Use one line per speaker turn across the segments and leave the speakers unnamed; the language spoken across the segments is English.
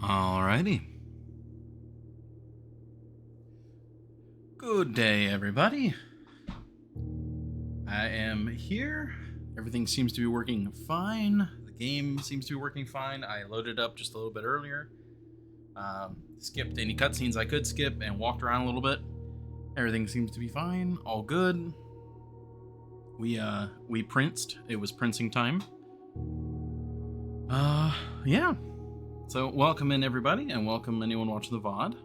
Alrighty. Good day, everybody. I am here. Everything seems to be working fine. The game seems to be working fine. I loaded up just a little bit earlier. Skipped any cutscenes I could skip and walked around a little bit. Everything seems to be fine. All good. We princed. It was princing time. Yeah. So welcome in everybody, and welcome anyone watching the VOD.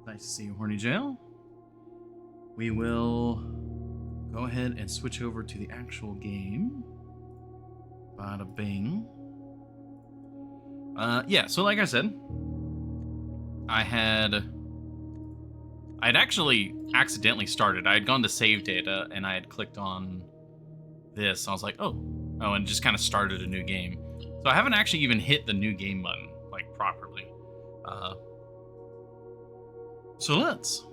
Nice to see you, Horny Jail. We will go ahead and switch over to the actual game. Bada bing. Yeah, so like I said, I'd actually accidentally started. I had gone to save data and I had clicked on this. I was like, oh, and just kind of started a new game. So I haven't actually even hit the new game button, like, properly. So let's.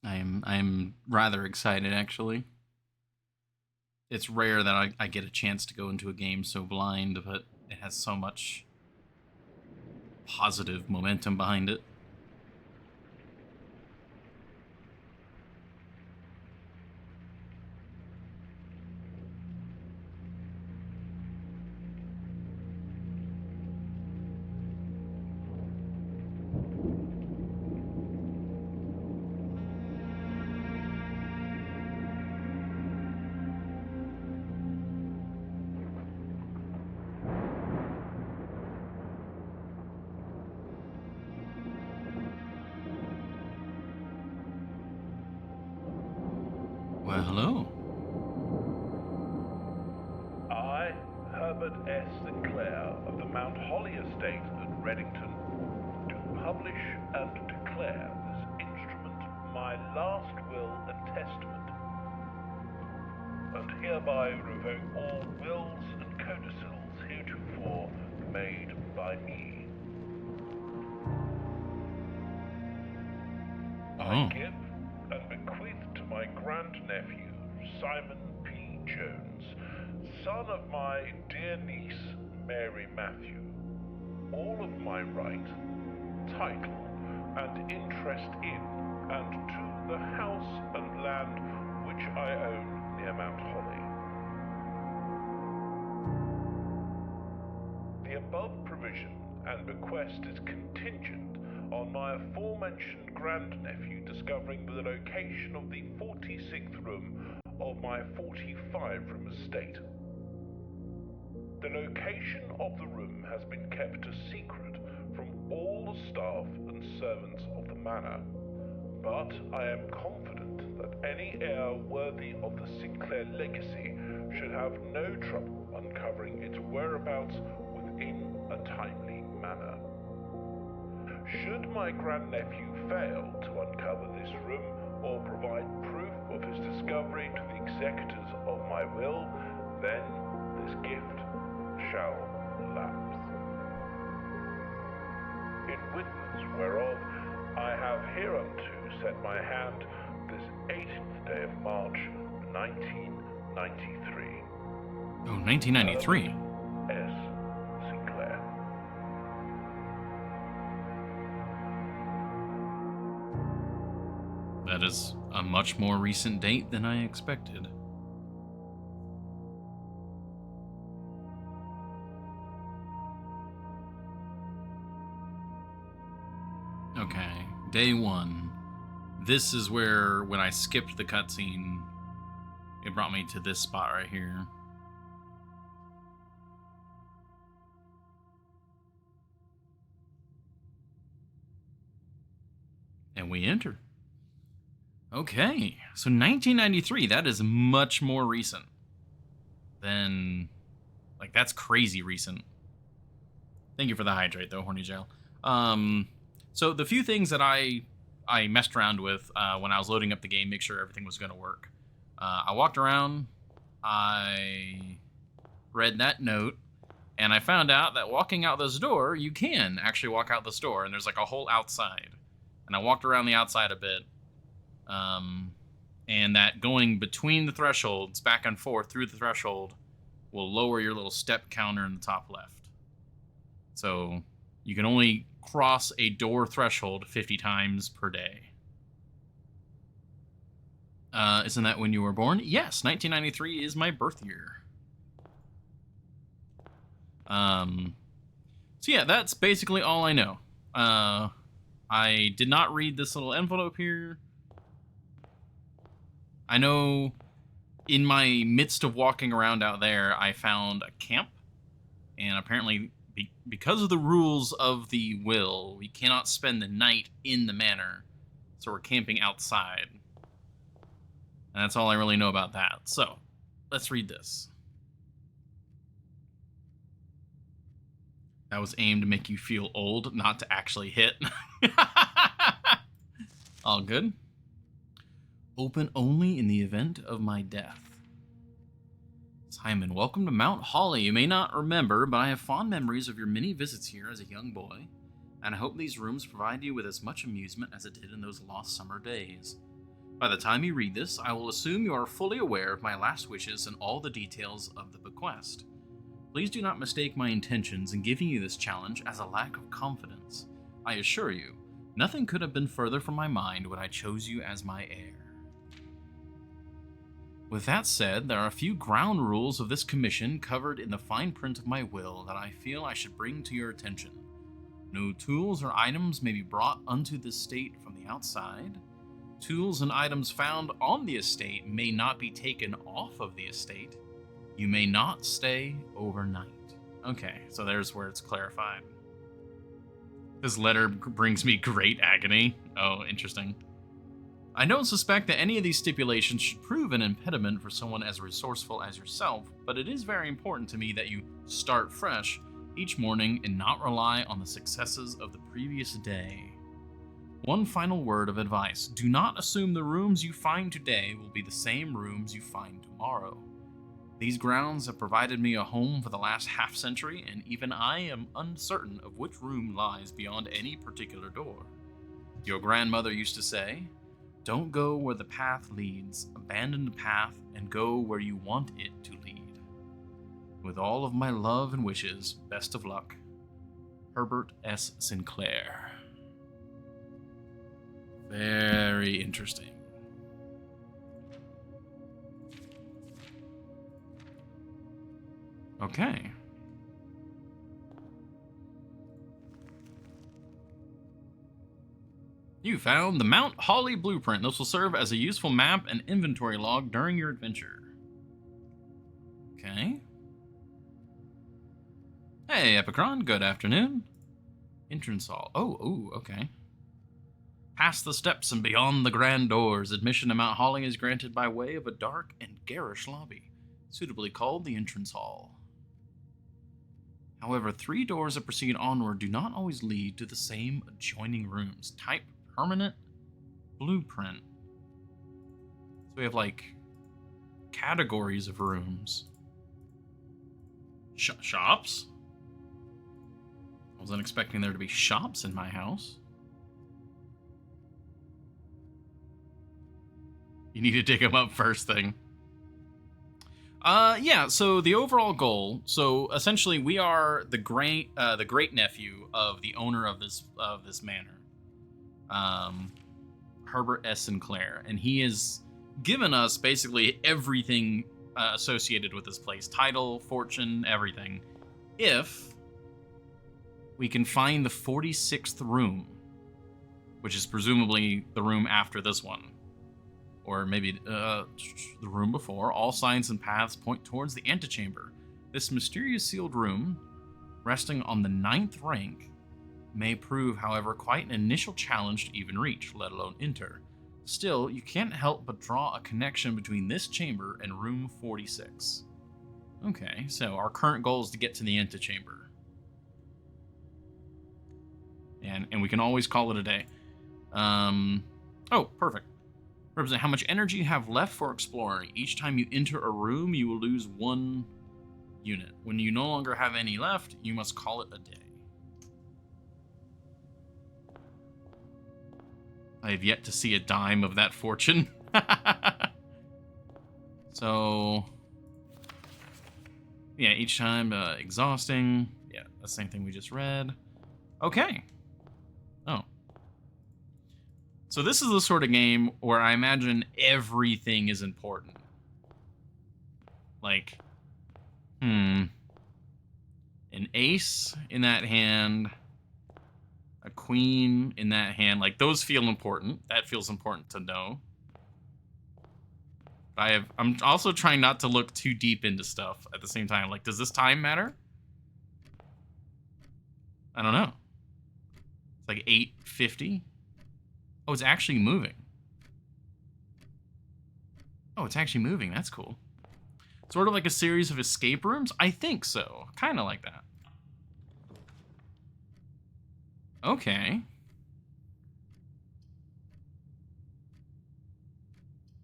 I'm rather excited, actually. It's rare that I get a chance to go into a game so blind, but it has so much positive momentum behind it. Well, hello.
I, Herbert S. Sinclair of the Mount Holly Estate at Reddington, do publish and declare this instrument my last will and testament, and hereby revoke all wills and codicils heretofore made by me. I give and bequeath to my grandnephew, Simon P. Jones, son of my dear niece, Mary Matthew, all of my right, title, and interest in and to the house and land which I own near Mount Holly. The above provision and bequest is contingent on my aforementioned grandnephew discovering the location of the 46th room of my 45-room estate. The location of the room has been kept a secret from all the staff and servants of the manor, but I am confident that any heir worthy of the Sinclair legacy should have no trouble uncovering its whereabouts within a timely manner. Should my grandnephew fail to uncover this room or provide proof of his discovery to the executors of my will, then this gift shall lapse. In witness whereof I have hereunto set my hand this 18th day of March, 1993.
Oh, 1993.
S. Sinclair.
That is a much more recent date than I expected. Okay, day one. This is where, when I skipped the cutscene, it brought me to this spot right here. And we enter. Okay, so 1993, that is much more recent than, like, that's crazy recent. Thank you for the hydrate, though, Horny Jail. So the few things that I messed around with when I was loading up the game, make sure everything was going to work. I walked around, I read that note, and I found out that walking out this door, you can actually walk out this door, and there's like a hole outside. and I walked around the outside a bit. And that going between the thresholds, back and forth through the threshold, will lower your little step counter in the top left. So you can only cross a door threshold 50 times per day. Isn't that when you were born? Yes, 1993 is my birth year. So yeah, that's basically all I know. I did not read this little envelope here. I know in my midst of walking around out there, I found a camp. And apparently, because of the rules of the will, we cannot spend the night in the manor. So we're camping outside. And that's all I really know about that. So, let's read this. That was aimed to make you feel old, not to actually hit. All good. Open only in the event of my death. Simon, welcome to Mount Holly. You may not remember, but I have fond memories of your many visits here as a young boy, and I hope these rooms provide you with as much amusement as it did in those lost summer days. By the time you read this, I will assume you are fully aware of my last wishes and all the details of the bequest. Please do not mistake my intentions in giving you this challenge as a lack of confidence. I assure you, nothing could have been further from my mind when I chose you as my heir. With that said, there are a few ground rules of this commission covered in the fine print of my will that I feel I should bring to your attention. No tools or items may be brought unto this estate from the outside. Tools and items found on the estate may not be taken off of the estate. You may not stay overnight. Okay, so there's where it's clarified. This letter brings me great agony. Oh, interesting. I don't suspect that any of these stipulations should prove an impediment for someone as resourceful as yourself, but it is very important to me that you start fresh each morning and not rely on the successes of the previous day. One final word of advice. Do not assume the rooms you find today will be the same rooms you find tomorrow. These grounds have provided me a home for the last half-century, and even I am uncertain of which room lies beyond any particular door. Your grandmother used to say, "Don't go where the path leads, abandon the path, and go where you want it to lead." With all of my love and wishes, best of luck. Herbert S. Sinclair. Very interesting. Okay. You found the Mount Holly blueprint. This will serve as a useful map and inventory log during your adventure. Okay. Hey, Epicron. Good afternoon. Entrance hall. Oh, okay. Past the steps and beyond the grand doors, admission to Mount Holly is granted by way of a dark and garish lobby, suitably called the entrance hall. However, 3 doors that proceed onward do not always lead to the same adjoining rooms. Type permanent blueprint. So we have like categories of rooms. Shops? I wasn't expecting there to be shops in my house. You need to dig them up first thing. Yeah, so the overall goal, so essentially we are the great nephew of the owner of this manor, Herbert S. Sinclair, and he has given us basically everything associated with this place, title, fortune, everything, if we can find the 46th room, which is presumably the room after this one. Or maybe the room before. All signs and paths point towards the antechamber. This mysterious sealed room, resting on the 9th rank, may prove, however, quite an initial challenge to even reach, let alone enter. Still, you can't help but draw a connection between this chamber and room 46. Okay, so our current goal is to get to the antechamber. And we can always call it a day. Oh, perfect. Represent how much energy you have left for exploring. Each time you enter a room, you will lose 1 unit. When you no longer have any left, you must call it a day. I have yet to see a dime of that fortune. So, yeah, each time exhausting. Yeah, the same thing we just read. Okay. Oh. So this is the sort of game where I imagine everything is important. Like, an ace in that hand, a queen in that hand. Like, those feel important. That feels important to know. I'm also trying not to look too deep into stuff at the same time. Like, does this time matter? I don't know. It's like 8:50. Oh, it's actually moving. Oh, it's actually moving. That's cool. Sort of like a series of escape rooms? I think so. Kind of like that. Okay.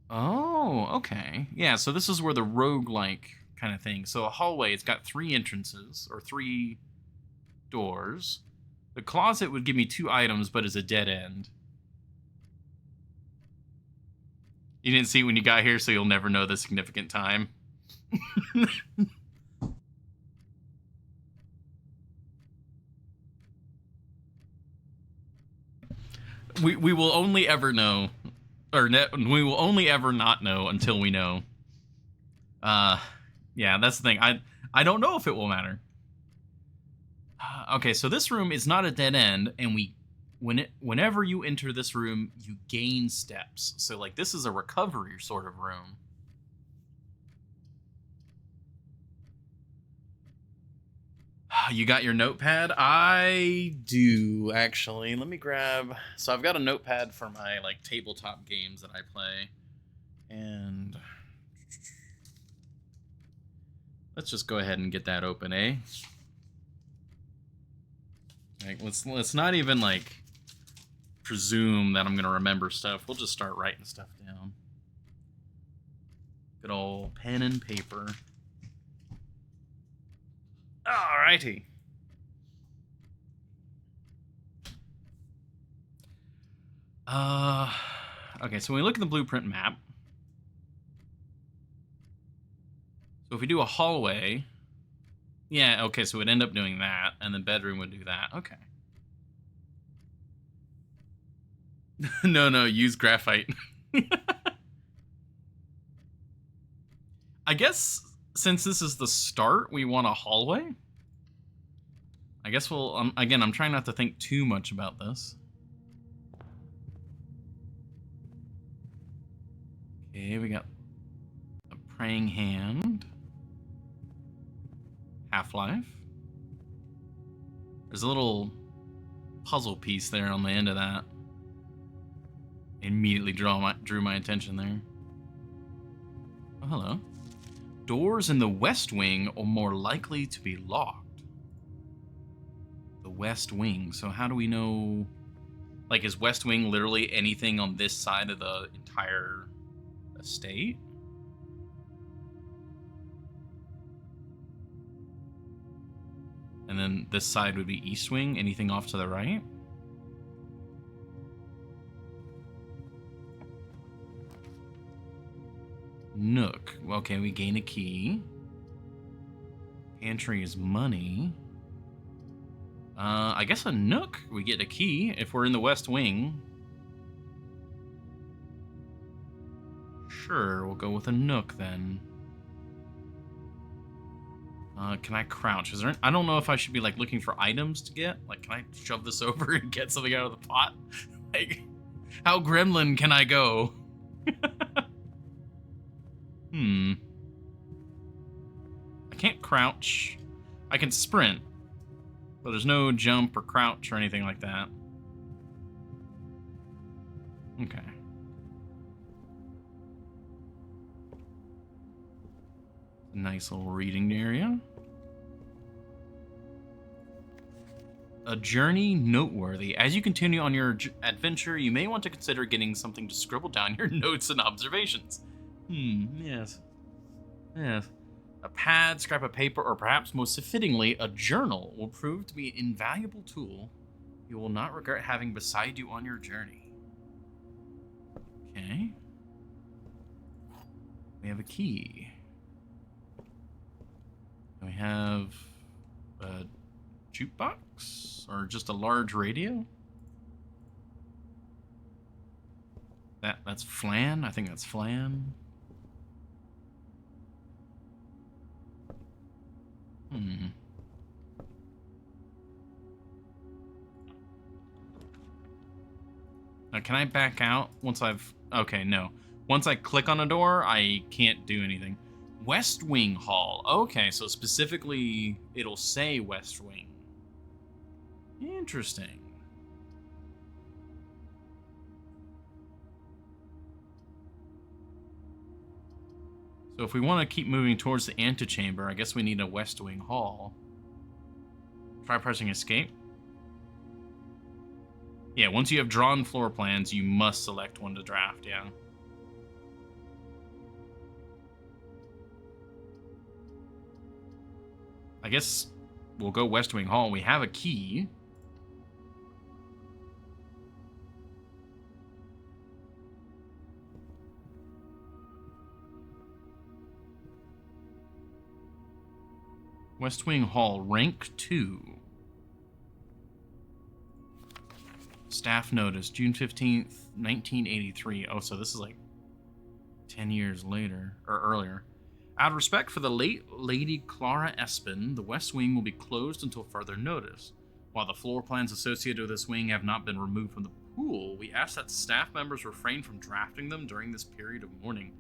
Oh, okay. Yeah, so this is where the roguelike kind of thing. So a hallway, it's got 3 entrances, or 3 doors. The closet would give me 2 items, but is a dead end. You didn't see it when you got here, so you'll never know the significant time. we will only ever know, or we will only ever not know until we know. Yeah, that's the thing. I don't know if it will matter. Okay, so this room is not a dead end, and whenever you enter this room, you gain steps. So like this is a recovery sort of room. You got your notepad? I do, actually. Let me grab... So I've got a notepad for my, like, tabletop games that I play. And... let's just go ahead and get that open, eh? Like, let's not even, like, presume that I'm going to remember stuff. We'll just start writing stuff down. Good old pen and paper. Alrighty. Okay, so when we look at the blueprint map, so if we do a hallway, yeah, okay, so we'd end up doing that, and the bedroom would do that. Okay. No, use graphite. I guess since this is the start, we want a hallway. I guess we'll, again, I'm trying not to think too much about this. Okay, we got a praying hand. Half-Life. There's a little puzzle piece there on the end of that. Immediately drew my attention there. Oh, hello. Doors in the West Wing are more likely to be locked. The West Wing. So how do we know... like, is West Wing literally anything on this side of the entire estate? And then this side would be East Wing. Anything off to the right? Nook. Okay, we gain a key. Pantry is money. I guess a nook. We get a key if we're in the West Wing. Sure, we'll go with a nook then. Can I crouch? Is there? I don't know if I should be like looking for items to get. Like, can I shove this over and get something out of the pot? Like, how gremlin can I go? I can't crouch. I can sprint, but there's no jump or crouch or anything like that. Okay. Nice little reading area. A journey noteworthy. As you continue on your adventure, you may want to consider getting something to scribble down your notes and observations. Yes. Yes. A pad, scrap of paper, or perhaps most fittingly, a journal will prove to be an invaluable tool you will not regret having beside you on your journey. Okay. We have a key. And we have a jukebox? Or just a large radio? That's Flan? I think that's Flan. Now, can I back out once I've... Okay, no. Once I click on a door, I can't do anything. West Wing Hall. Okay, so specifically, it'll say West Wing. Interesting. So if we want to keep moving towards the antechamber, I guess we need a West Wing Hall. Try pressing escape. Yeah, once you have drawn floor plans, you must select one to draft, yeah. I guess we'll go West Wing Hall. We have a key. West Wing Hall, rank 2. Staff notice, June 15th, 1983. Oh, so this is like 10 years later, or earlier. Out of respect for the late Lady Clara Espin, the West Wing will be closed until further notice. While the floor plans associated with this wing have not been removed from the pool, we ask that staff members refrain from drafting them during this period of mourning.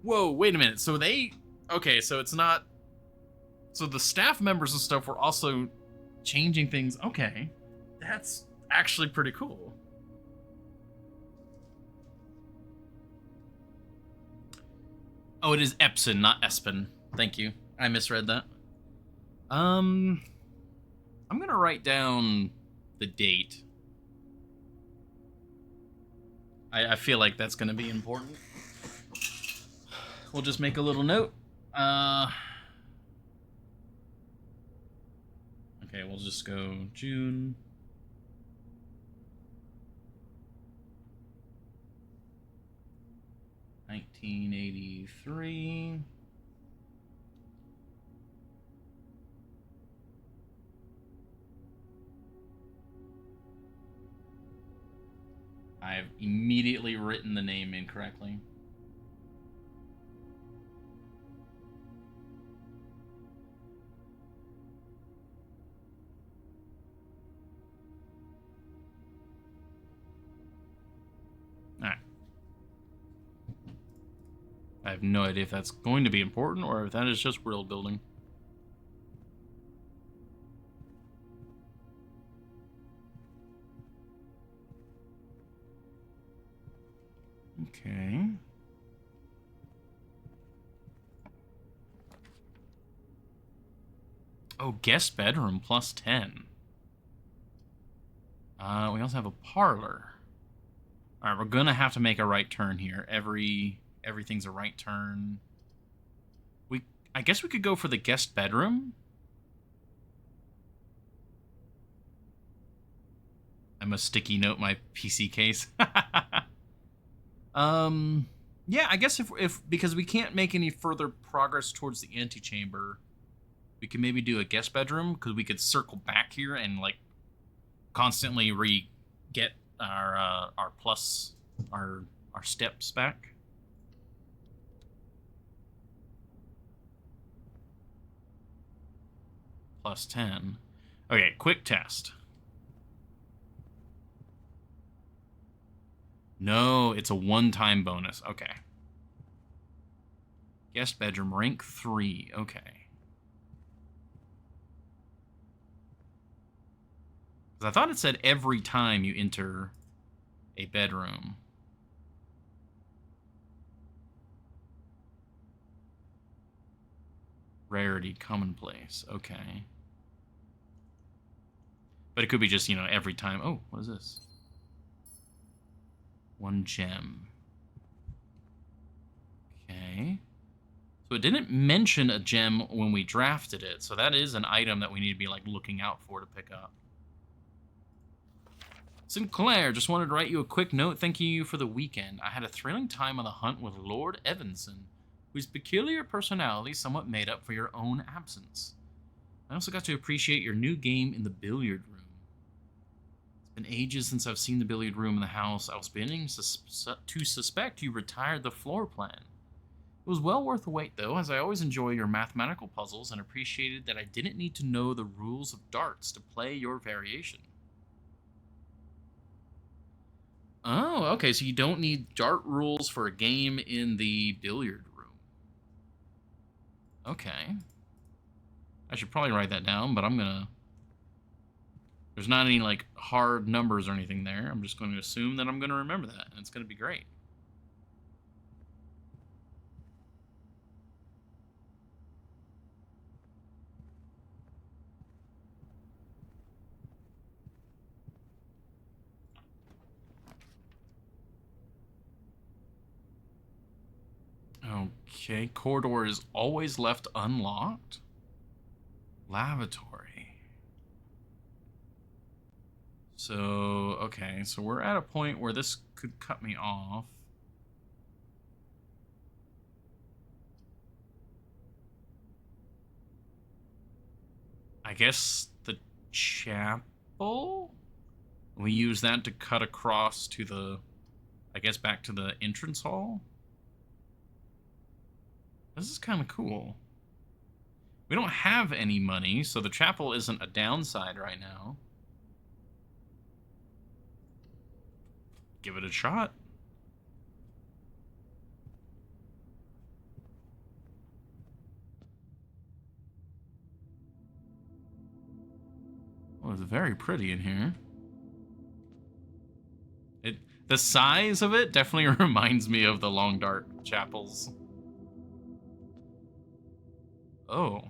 Whoa, wait a minute. So they... Okay, so it's not... So the staff members and stuff were also changing things. Okay, that's actually pretty cool. Oh, it is Epson, not Espin. Thank you. I misread that. I'm gonna write down the date. I feel like that's gonna be important. We'll just make a little note. Okay, we'll just go June. $1983. I've immediately written the name incorrectly. Alright. I have no idea if that's going to be important or if that is just world building. Okay. Oh, guest bedroom plus 10. We also have a parlor. All right, we're gonna have to make a right turn here. Everything's a right turn. I guess we could go for the guest bedroom. I must sticky note my PC case. Yeah, I guess if because we can't make any further progress towards the antechamber, we can maybe do a guest bedroom because we could circle back here and like constantly get our plus our steps back. Plus 10. Okay, quick test. No, it's a one-time bonus. Okay. Guest bedroom, rank 3. Okay. Because I thought it said every time you enter a bedroom. Rarity, commonplace. Okay. But it could be just, you know, every time. Oh, what is this? 1 gem. Okay. So it didn't mention a gem when we drafted it. So that is an item that we need to be, like, looking out for to pick up. Sinclair, just wanted to write you a quick note thanking you for the weekend. I had a thrilling time on the hunt with Lord Evanson, whose peculiar personality somewhat made up for your own absence. I also got to appreciate your new game in the billiard room. It's been ages since I've seen the billiard room in the house. I was beginning to suspect you retired the floor plan. It was well worth the wait, though, as I always enjoy your mathematical puzzles and appreciated that I didn't need to know the rules of darts to play your variation. Oh, okay, so you don't need dart rules for a game in the billiard room. Okay. I should probably write that down, but I'm gonna... There's not any, like, hard numbers or anything there. I'm just going to assume that I'm going to remember that, and it's going to be great. Okay, corridor is always left unlocked. Lavatory. So, okay, so we're at a point where this could cut me off. I guess the chapel? We use that to cut across to the, I guess, back to the entrance hall? This is kind of cool. We don't have any money, so the chapel isn't a downside right now. Give it a shot. Well, it's very pretty in here. The size of it definitely reminds me of the Long Dark chapels. Oh.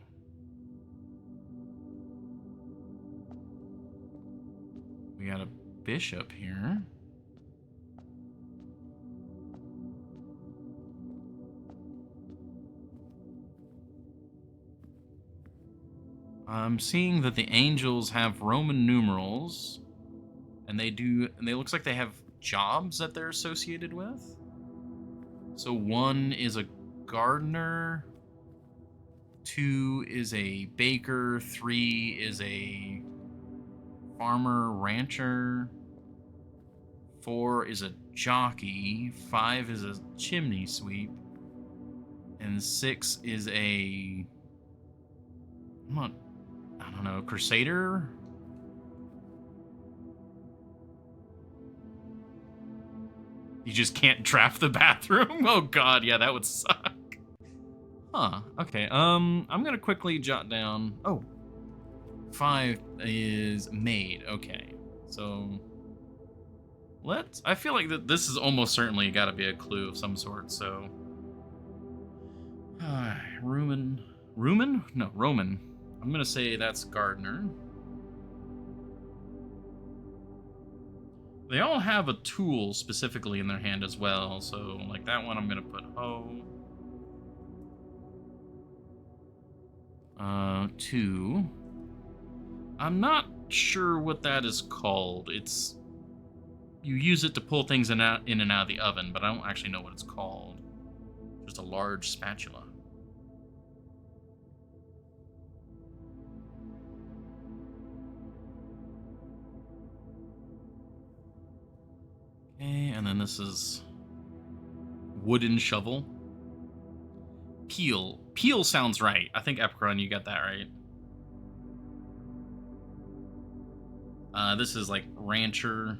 We got a bishop here. I'm seeing that the angels have Roman numerals, and they looks like they have jobs that they're associated with. So 1 is a gardener, 2 is a baker, 3 is a farmer rancher, 4 is a jockey, 5 is a chimney sweep, and 6 is a I don't know, crusader? You just can't draft the bathroom? Oh god, yeah, that would suck. Huh, okay, I'm gonna quickly jot down... Oh, 5 is maid, okay. So, I feel like that this is almost certainly gotta be a clue of some sort, so... Roman? No, Roman. I'm gonna say that's gardener. They all have a tool specifically in their hand as well, so like that one I'm gonna put hoe. 2. I'm not sure what that is called. You use it to pull things in and out of the oven, but I don't actually know what it's called. Just a large spatula. Okay, and then this is wooden shovel. Peel. Peel sounds right. I think Epicron, you got that right. This is like rancher.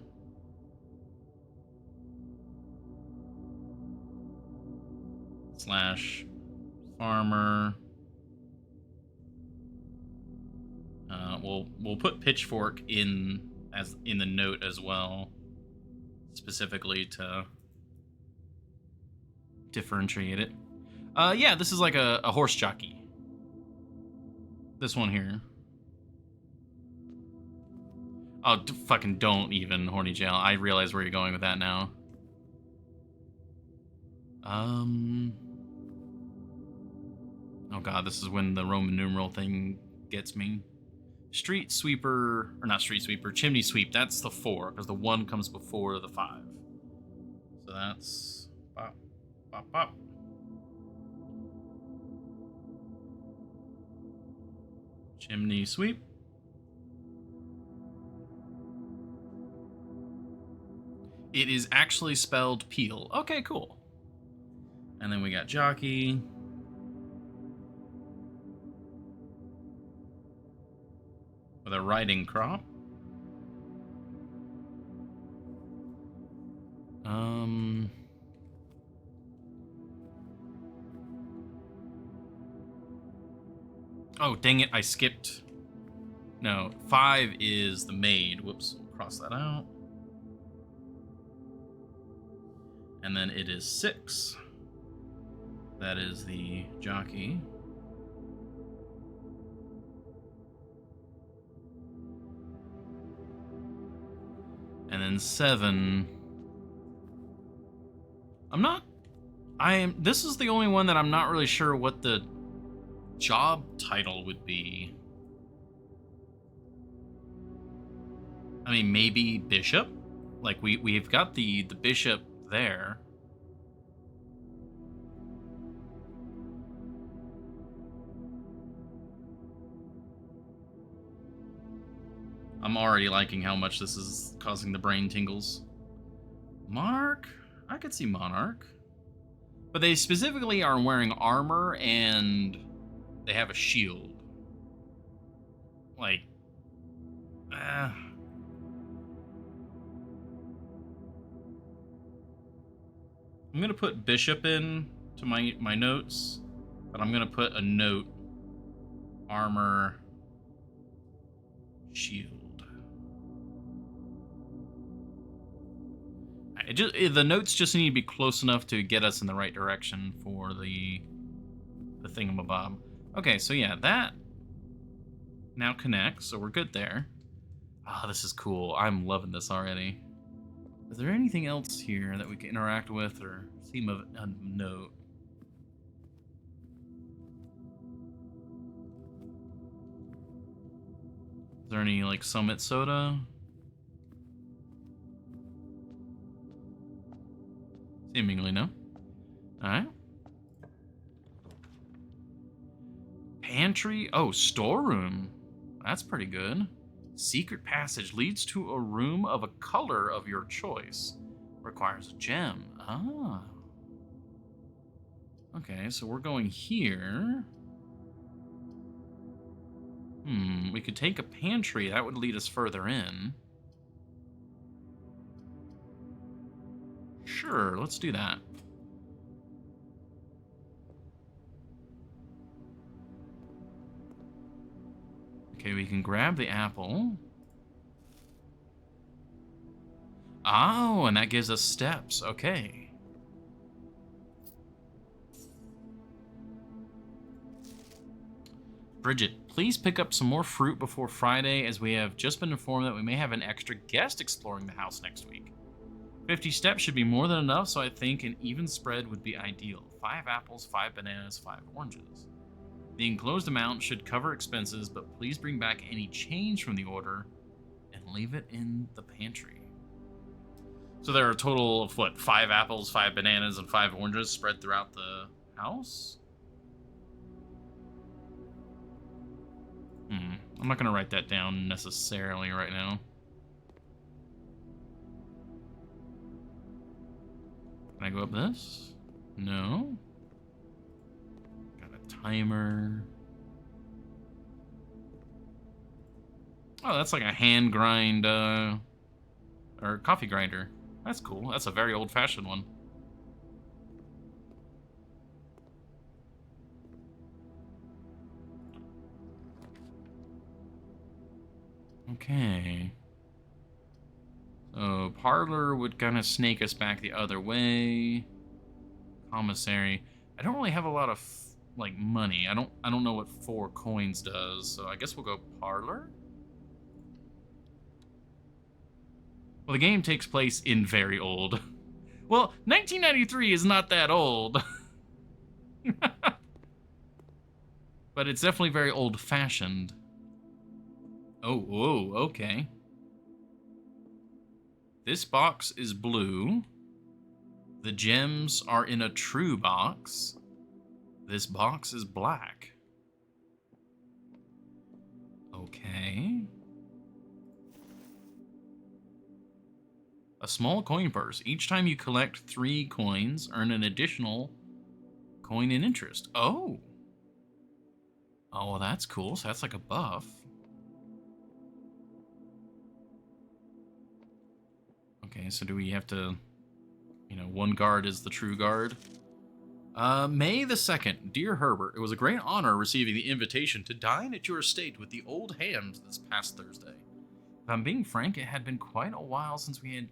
Slash farmer. We'll put pitchfork in the note as well, specifically to differentiate it. Yeah, this is like a horse jockey. This one here. Oh, fucking don't even, Horny Jail. I realize where you're going with that now. Oh god, this is when the Roman numeral thing gets me. Street sweeper, or not street sweeper, chimney sweep. That's the 4, because the 1 comes before the 5. So that's bop, bop, bop. Chimney sweep. It is actually spelled peel. Okay, cool. And then we got jockey. With a riding crop. Oh, dang it, I skipped. No, 5 is the maid. Whoops, we'll cross that out. And then it is 6. That is the jockey. And then 7. This is the only one that I'm not really sure what the job title would be. I mean, maybe bishop? Like, we've got the bishop there. I'm already liking how much this is causing the brain tingles. Monarch? I could see Monarch. But they specifically are wearing armor and they have a shield. Like, I'm gonna put bishop in to my notes, but I'm gonna put a note, armor, shield. The notes just need to be close enough to get us in the right direction for the thingamabob. Okay, so yeah, that now connects, so we're good there. Oh, this is cool. I'm loving this already. Is there anything else here that we can interact with or seem of a note? Is there any, like, Summit soda? Seemingly no. Alright. Pantry? Oh, storeroom. That's pretty good. Secret passage leads to a room of a color of your choice. Requires a gem. Ah. Okay, so we're going here. We could take a pantry. That would lead us further in. Sure, let's do that. Okay, we can grab the apple. Oh, and that gives us steps. Okay. Bridget, please pick up some more fruit before Friday, as we have just been informed that we may have an extra guest exploring the house next week. 50 steps should be more than enough, so I think an even spread would be ideal. 5 apples, 5 bananas, 5 oranges. The enclosed amount should cover expenses, but please bring back any change from the order and leave it in the pantry. So there are a total of, what, 5 apples, 5 bananas, and 5 oranges spread throughout the house? I'm not going to write that down necessarily right now. Can I go up this? No. Got a timer. Oh, that's like a hand grind, or coffee grinder. That's cool. That's a very old-fashioned one. Okay. So, parlor would kind of snake us back the other way. Commissary. I don't really have a lot of, like, money. I don't know what 4 coins does, so I guess we'll go parlor? Well, the game takes place in very old. Well, 1993 is not that old. But it's definitely very old-fashioned. Oh, whoa, okay. This box is blue. The gems are in a true box. This box is black. Okay. A small coin purse. Each time you collect 3 coins, earn an additional coin in interest. Oh. Oh, well, that's cool. So that's like a buff. Okay, so do we have to... You know, one guard is the true guard. May the 2nd. Dear Herbert, it was a great honor receiving the invitation to dine at your estate with the old hams this past Thursday. If I'm being frank, it had been quite a while since we had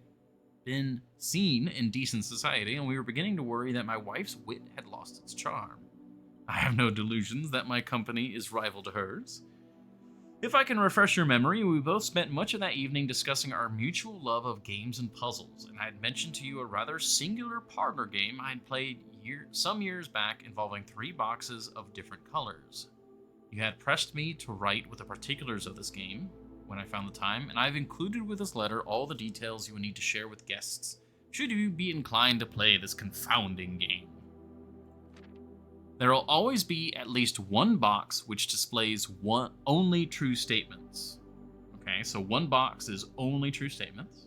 been seen in decent society, and we were beginning to worry that my wife's wit had lost its charm. I have no delusions that my company is rival to hers. If I can refresh your memory, we both spent much of that evening discussing our mutual love of games and puzzles, and I had mentioned to you a rather singular parlor game I had played some years back involving 3 boxes of different colors. You had pressed me to write with the particulars of this game when I found the time, and I've included with this letter all the details you would need to share with guests, should you be inclined to play this confounding game. There will always be at least one box which displays only true statements. Okay, so one box is only true statements.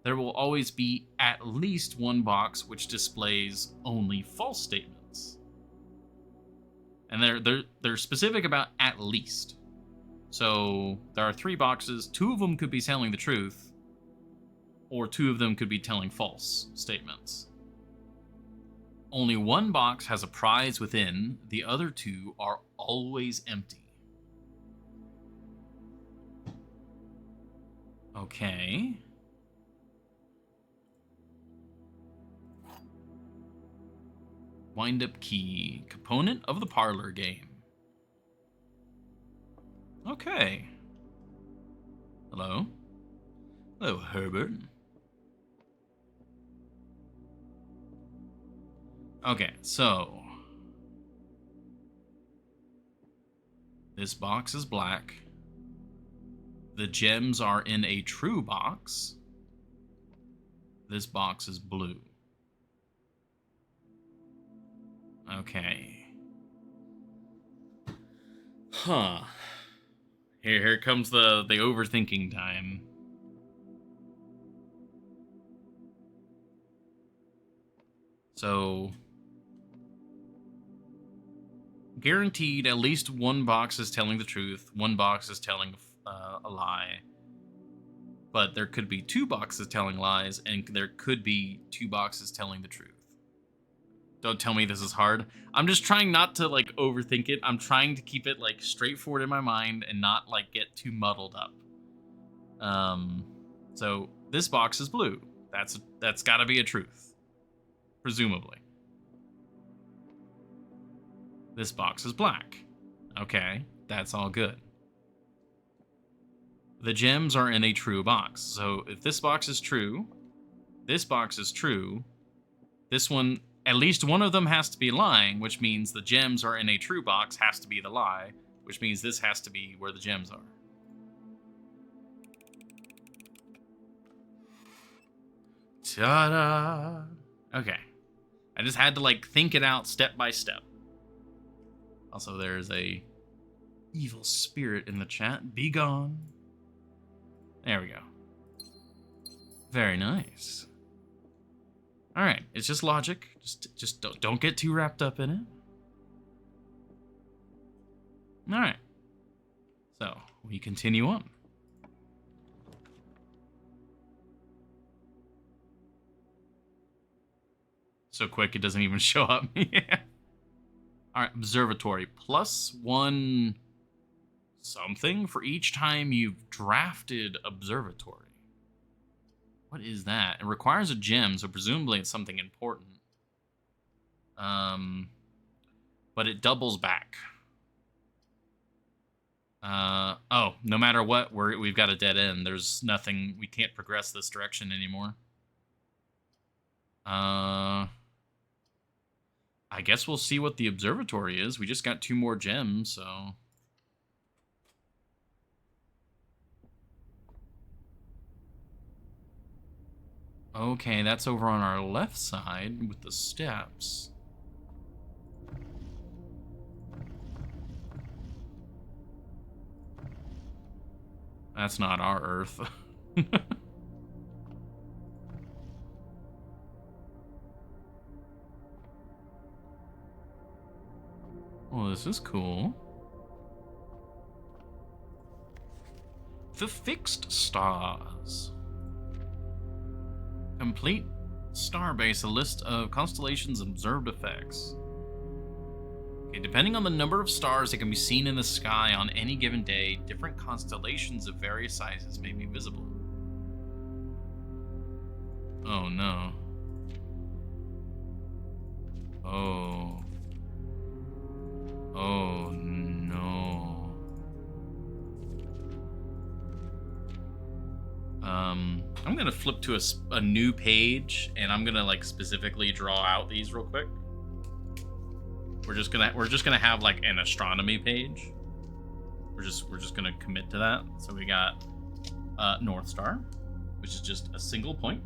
There will always be at least one box which displays only false statements. And they're specific about at least. So there are 3 boxes. 2 of them could be telling the truth, or 2 of them could be telling false statements. Only one box has a prize within, the other 2 are always empty. Okay. Wind-up key. Component of the parlor game. Okay. Hello? Hello, Herbert. Okay, so... This box is black. The gems are in a true box. This box is blue. Okay. Huh. Here comes the overthinking time. So... Guaranteed at least one box is telling the truth, one box is telling a lie. But there could be 2 boxes telling lies, and there could be 2 boxes telling the truth. Don't tell me this is hard. I'm just trying not to, like, overthink it. I'm trying to keep it, like, straightforward in my mind and not, like, get too muddled up. So this box is blue. That's gotta be a truth. Presumably. This box is black. Okay, that's all good. The gems are in a true box. So if this box is true, this box is true, this one, at least one of them has to be lying, which means the gems are in a true box has to be the lie, which means this has to be where the gems are. Ta-da! Okay. I just had to, like, think it out step by step. Also, there's a evil spirit in the chat. Be gone. There we go. Very nice. All right, it's just logic. Just don't get too wrapped up in it. All right. So we continue on. So quick, it doesn't even show up. Yeah. All right, observatory. +1 something for each time you've drafted observatory. What is that? It requires a gem, so presumably it's something important. But it doubles back. Oh, no matter what, we've got a dead end. There's nothing, we can't progress this direction anymore. I guess we'll see what the observatory is. We just got 2 more gems, so... Okay, that's over on our left side with the steps. That's not our Earth. Well, this is cool. The fixed stars. Complete starbase, a list of constellations' observed effects. Okay, depending on the number of stars that can be seen in the sky on any given day, different constellations of various sizes may be visible. Oh no. Oh. Oh no. I'm gonna flip to a new page, and I'm gonna like specifically draw out these real quick. We're just gonna have like an astronomy page. We're just gonna commit to that. So we got North Star, which is just a single point.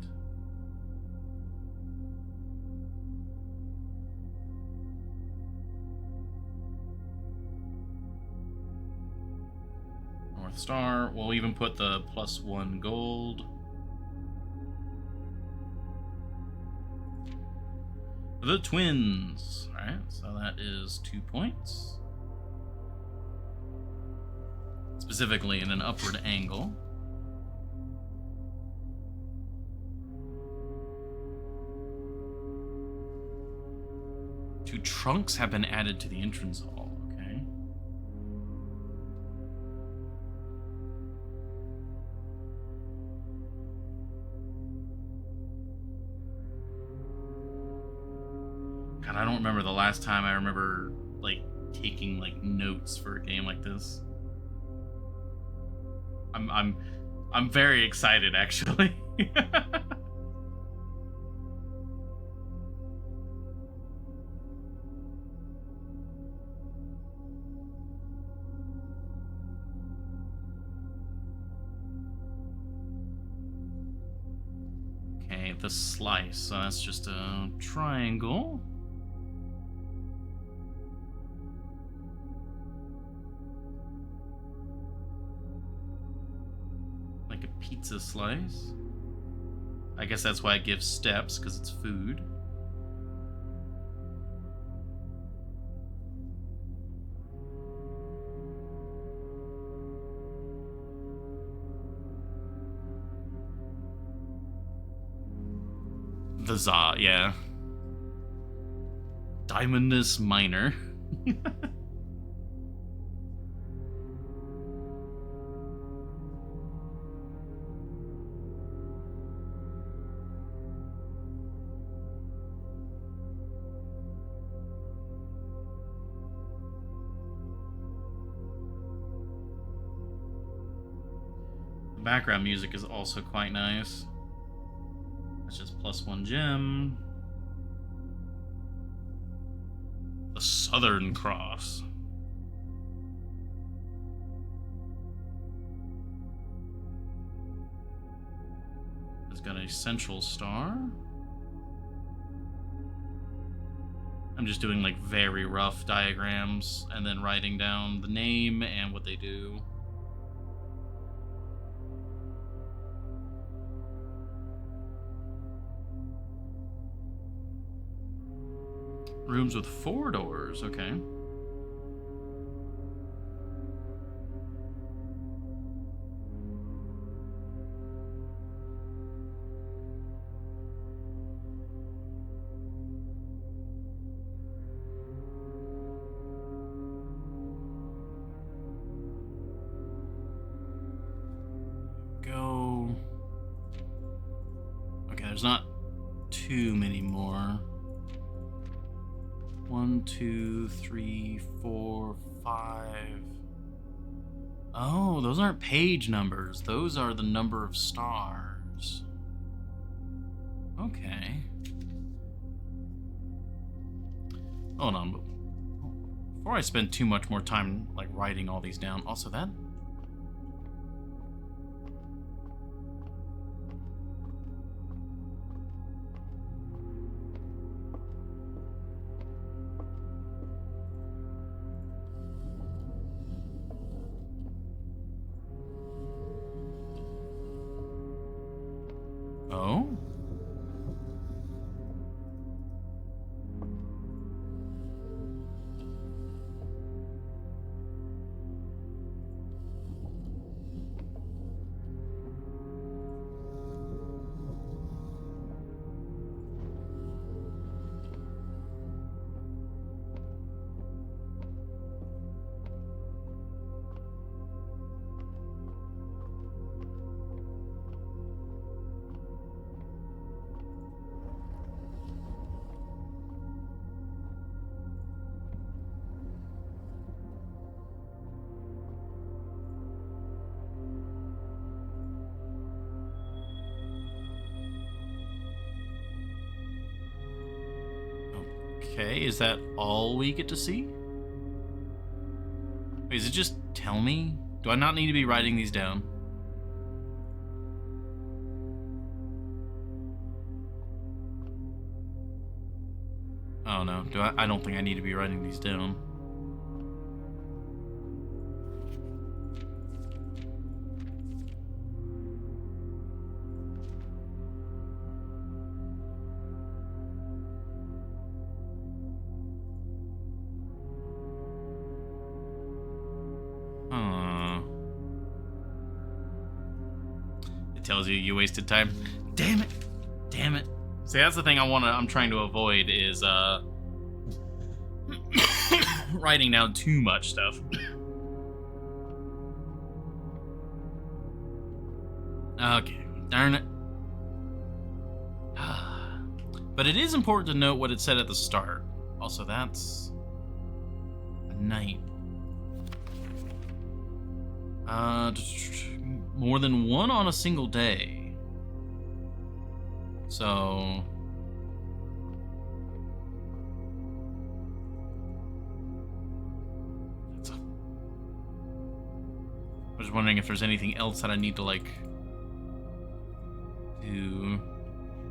North Star. We'll even put the +1 gold. The twins. Alright, so that is 2 points. Specifically in an upward angle. Two trunks have been added to the entrance hall. Okay. God, I don't remember the last time I remember like taking like notes for a game like this. I'm very excited actually. Okay, the slice. So that's just a triangle. Like a pizza slice. I guess that's why it gives steps, because it's food. The Za, yeah. Diamondus Minor. The background music is also quite nice. That's just +1 gem. The Southern Cross. It's got a central star. I'm just doing like very rough diagrams and then writing down the name and what they do. Rooms with 4 doors, okay. Go. Okay, there's not too many more. 1, 2, 3, 4, 5. Oh, those aren't page numbers. Those are the number of stars. Okay. Hold on. Before I spend too much more time like writing all these down, also that Oh? Okay, is that all we get to see? Wait, is it just tell me? Do I not need to be writing these down? Oh no, I don't think I need to be writing these down. It tells you you wasted time. Damn it. Damn it. See, that's the thing I'm trying to avoid is writing down too much stuff. Okay, darn it. But it is important to note what it said at the start. Also, that's a night. More than one on a single day. So I was wondering if there's anything else that I need to like do.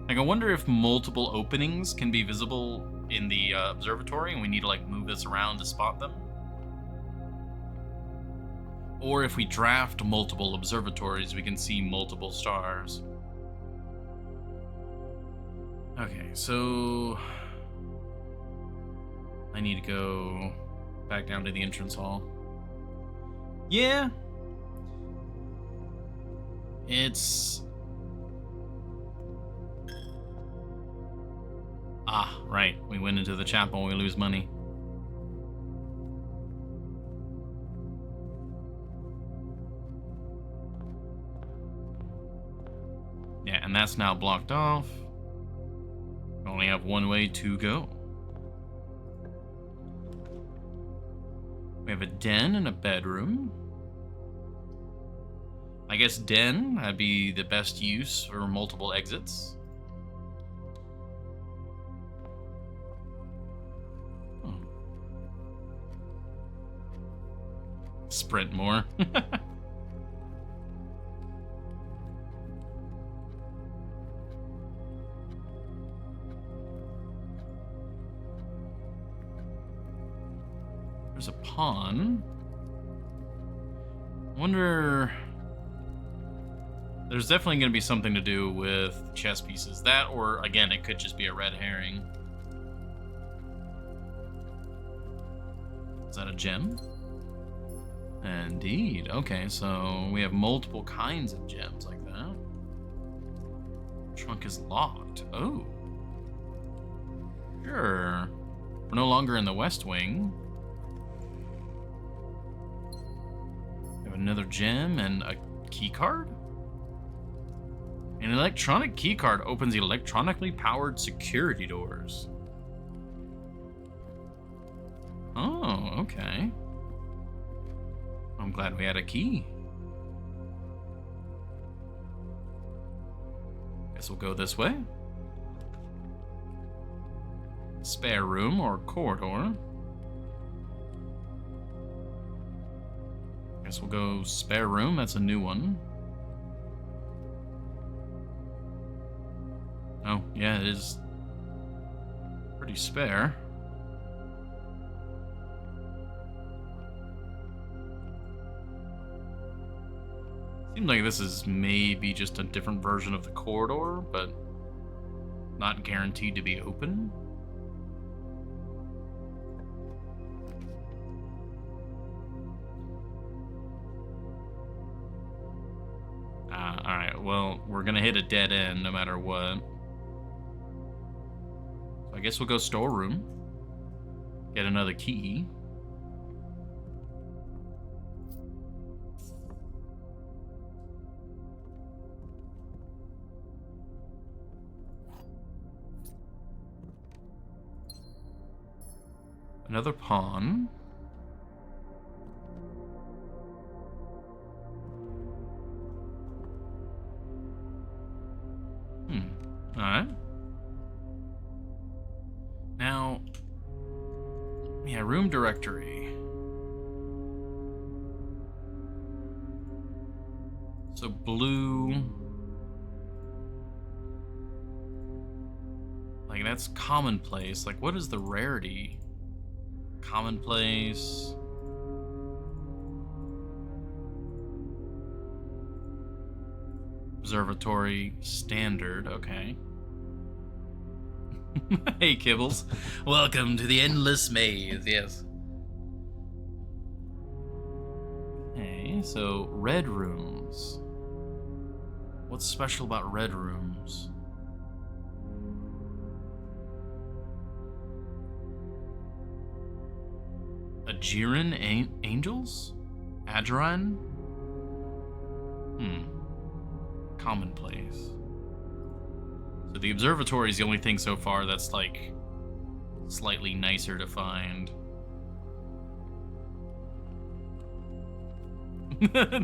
Like, I wonder if multiple openings can be visible in the observatory, and we need to like move this around to spot them. Or if we draft multiple observatories, we can see multiple stars. Okay, so I need to go back down to the entrance hall. Yeah. It's... Ah, right. We went into the chapel, we lose money. Yeah, and that's now blocked off. We only have one way to go. We have a den and a bedroom. I guess den, that'd be the best use for multiple exits. Oh. Sprint more. There's a pawn. I wonder... There's definitely going to be something to do with chess pieces. That, or, again, it could just be a red herring. Is that a gem? Indeed. Okay, so we have multiple kinds of gems like that. Trunk is locked. Oh. Sure. We're no longer in the West Wing. We have another gem and a key card? An electronic keycard opens electronically powered security doors. Oh, okay. I'm glad we had a key. Guess we'll go this way. Spare room or corridor. Guess we'll go spare room. That's a new one. Oh, yeah, it is pretty spare. Seems like this is maybe just a different version of the corridor, but not guaranteed to be open. Alright, well, we're gonna hit a dead end no matter what. So I guess we'll go storeroom. Get another key. Another pawn. Alright. Now, yeah, room directory. So blue. Like, that's commonplace. Like, what is the rarity? Commonplace. Observatory standard, okay. Hey, Kibbles. Welcome to the Endless Maze, yes. Okay, so red rooms. What's special about red rooms? Ajiran Angels? Adran? Commonplace. So the observatory is the only thing so far that's like slightly nicer to find.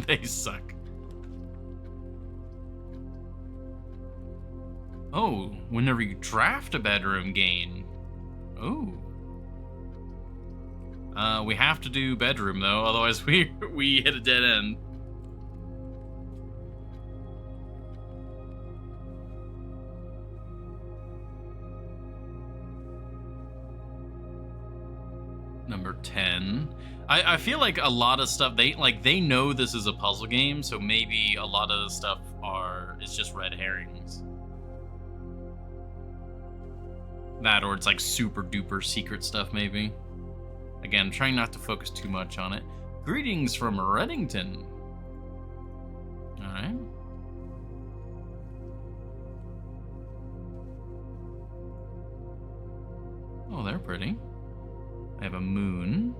They suck. Oh, whenever you draft a bedroom, gain. Oh. We have to do bedroom though, otherwise we hit a dead end. Number 10. I feel like a lot of stuff they know this is a puzzle game, so maybe a lot of the stuff is just red herrings. That, or it's like super duper secret stuff maybe. Again, trying not to focus too much on it. Greetings from Reddington. Alright. Oh, they're pretty. I have a moon.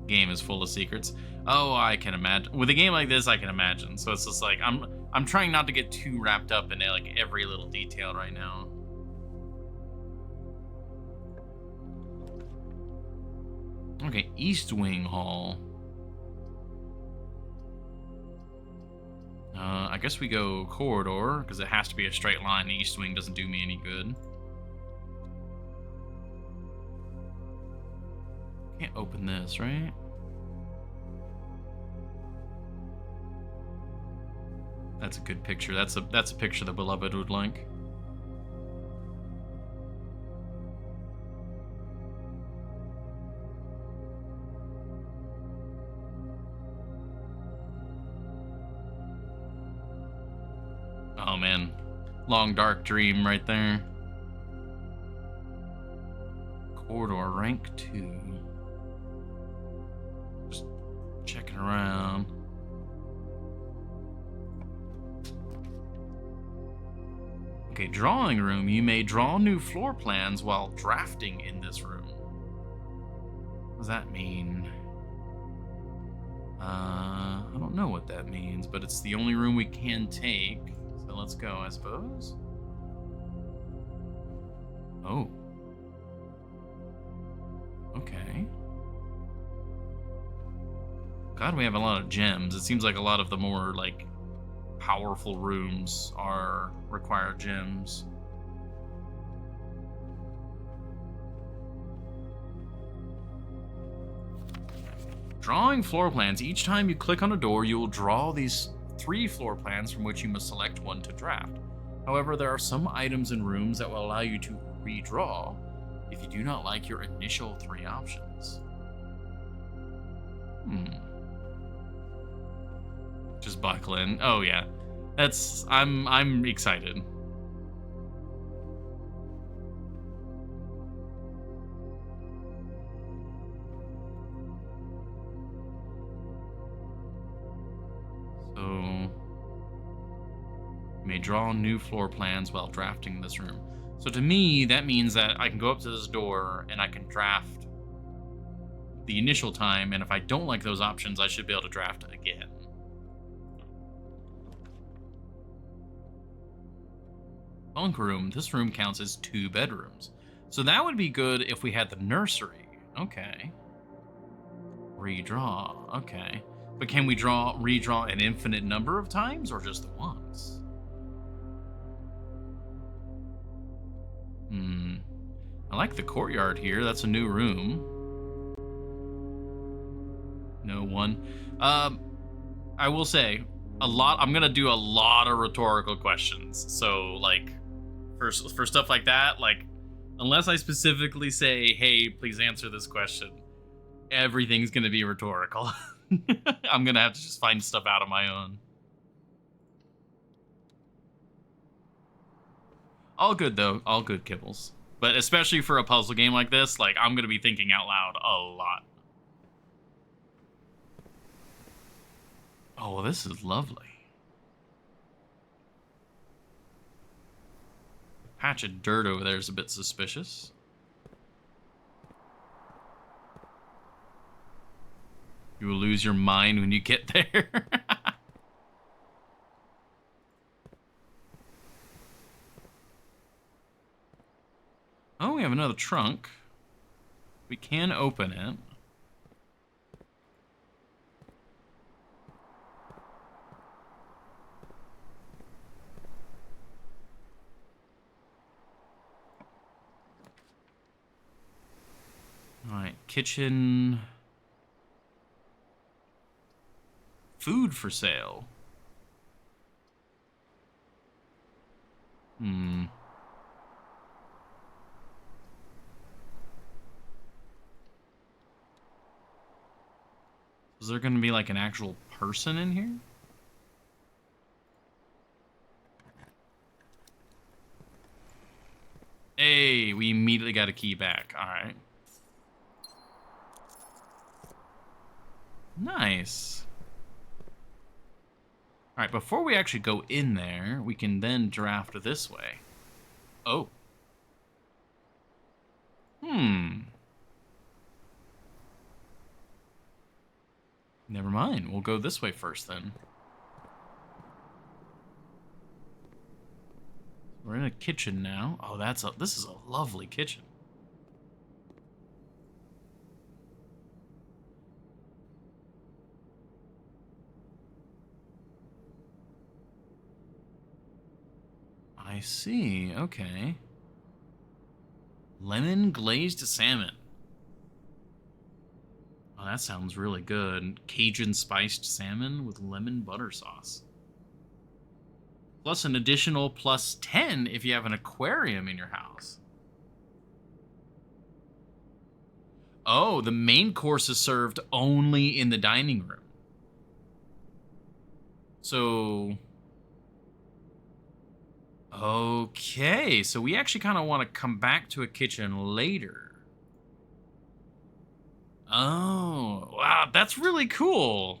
Game is full of secrets. Oh, I can imagine. With a game like this, I can imagine. So it's just like I'm trying not to get too wrapped up in like every little detail right now. Okay, East Wing Hall. I guess we go corridor, because it has to be a straight line. The East Wing doesn't do me any good. Can't open this, right? That's a good picture. That's a picture the beloved would like. Oh man, long dark dream right there. Corridor rank 2. Just checking around. Okay, drawing room. You may draw new floor plans while drafting in this room. What does that mean? I don't know what that means, but it's the only room we can take. So let's go, I suppose. Oh. Okay. God, we have a lot of gems. It seems like a lot of the more, like, powerful rooms require gems. Drawing floor plans. Each time you click on a door, you will draw these 3 floor plans from which you must select one to draft. However, there are some items in rooms that will allow you to redraw if you do not like your initial 3 options. Hmm. Just buckle in. Oh yeah. I'm excited. So you may draw new floor plans while drafting this room. So to me, that means that I can go up to this door and I can draft the initial time, and if I don't like those options, I should be able to draft again. Bunk room. This room counts as 2 bedrooms. So that would be good if we had the nursery. Okay. Redraw. Okay. But can we redraw an infinite number of times or just once? I like the courtyard here. That's a new room. No one. I will say I'm gonna do a lot of rhetorical questions. So like, for stuff like that, like, unless I specifically say, "Hey, please answer this question," everything's gonna be rhetorical. I'm gonna have to just find stuff out of my own. All good though. All good, Kibbles. But especially for a puzzle game like this, like, I'm gonna be thinking out loud a lot. Oh, well, this is lovely. Patch of dirt over there is a bit suspicious. You will lose your mind when you get there. Oh, we have another trunk. We can open it. All right, kitchen. Food for sale. Is there going to be like an actual person in here? Hey, we immediately got a key back. All right. Nice. All right, before we actually go in there, we can then draft this way. Oh. Never mind. We'll go this way first then. We're in a kitchen now. Oh, this is a lovely kitchen. I see. Okay. Lemon glazed salmon. Oh, that sounds really good. Cajun spiced salmon with lemon butter sauce. Plus an additional plus 10 if you have an aquarium in your house. Oh, the main course is served only in the dining room. So... Okay, so we actually kind of want to come back to a kitchen later. Oh, wow, that's really cool.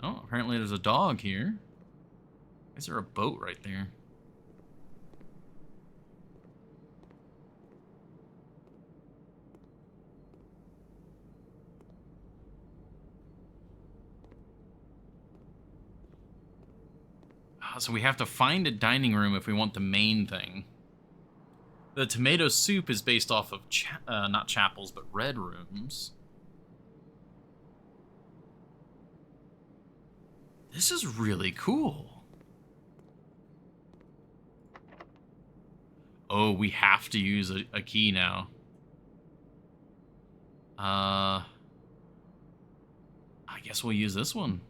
Oh, apparently there's a dog here. Is there a boat right there? So we have to find a dining room if we want the main thing. The tomato soup is based off of, not chapels, but red rooms. This is really cool. Oh, we have to use a key now. I guess we'll use this one.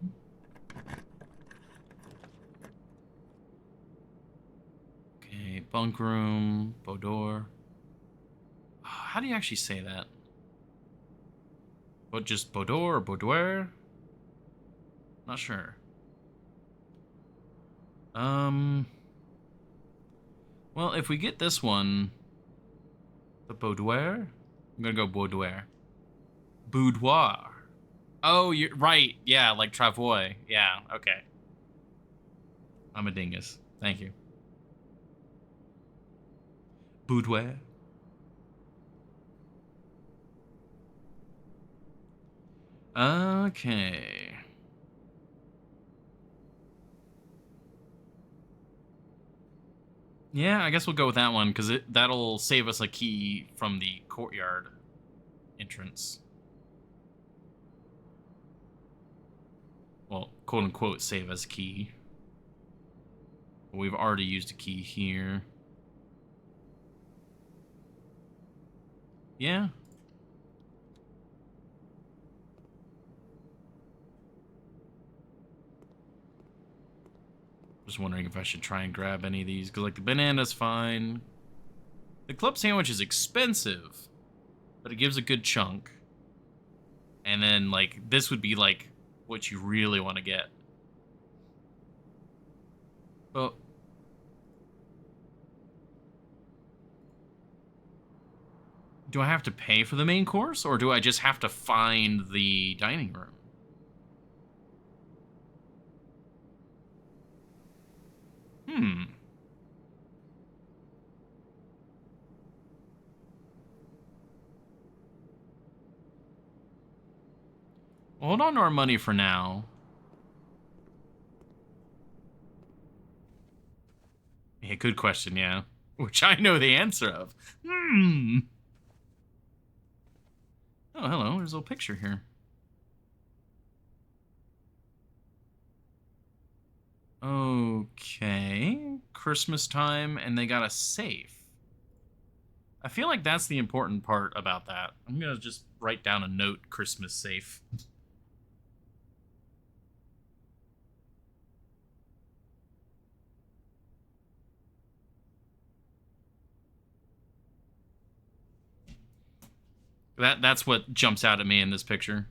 Okay, bunk room, boudoir. How do you actually say that? But just Boudoir or Boudoir? Not sure. Well, if we get this one, the Boudoir, I'm gonna go Boudoir. Boudoir. Oh, you're right. Yeah, like Travois. Yeah, okay. I'm a dingus. Thank you. Boudoir. Okay. Yeah, I guess we'll go with that one because that'll save us a key from the courtyard entrance. Well, quote unquote, save us key. We've already used a key here. Yeah. Just wondering if I should try and grab any of these because, like, the banana's fine. The club sandwich is expensive, but it gives a good chunk. And then, like, this would be, like, what you really want to get. Well, do I have to pay for the main course, or do I just have to find the dining room? Well, hold on to our money for now. Yeah, good question, yeah. Which I know the answer of. Oh, hello. There's a little picture here. Okay. Christmas time, and they got a safe. I feel like that's the important part about that. I'm going to just write down a note, Christmas safe. That's what jumps out at me in this picture.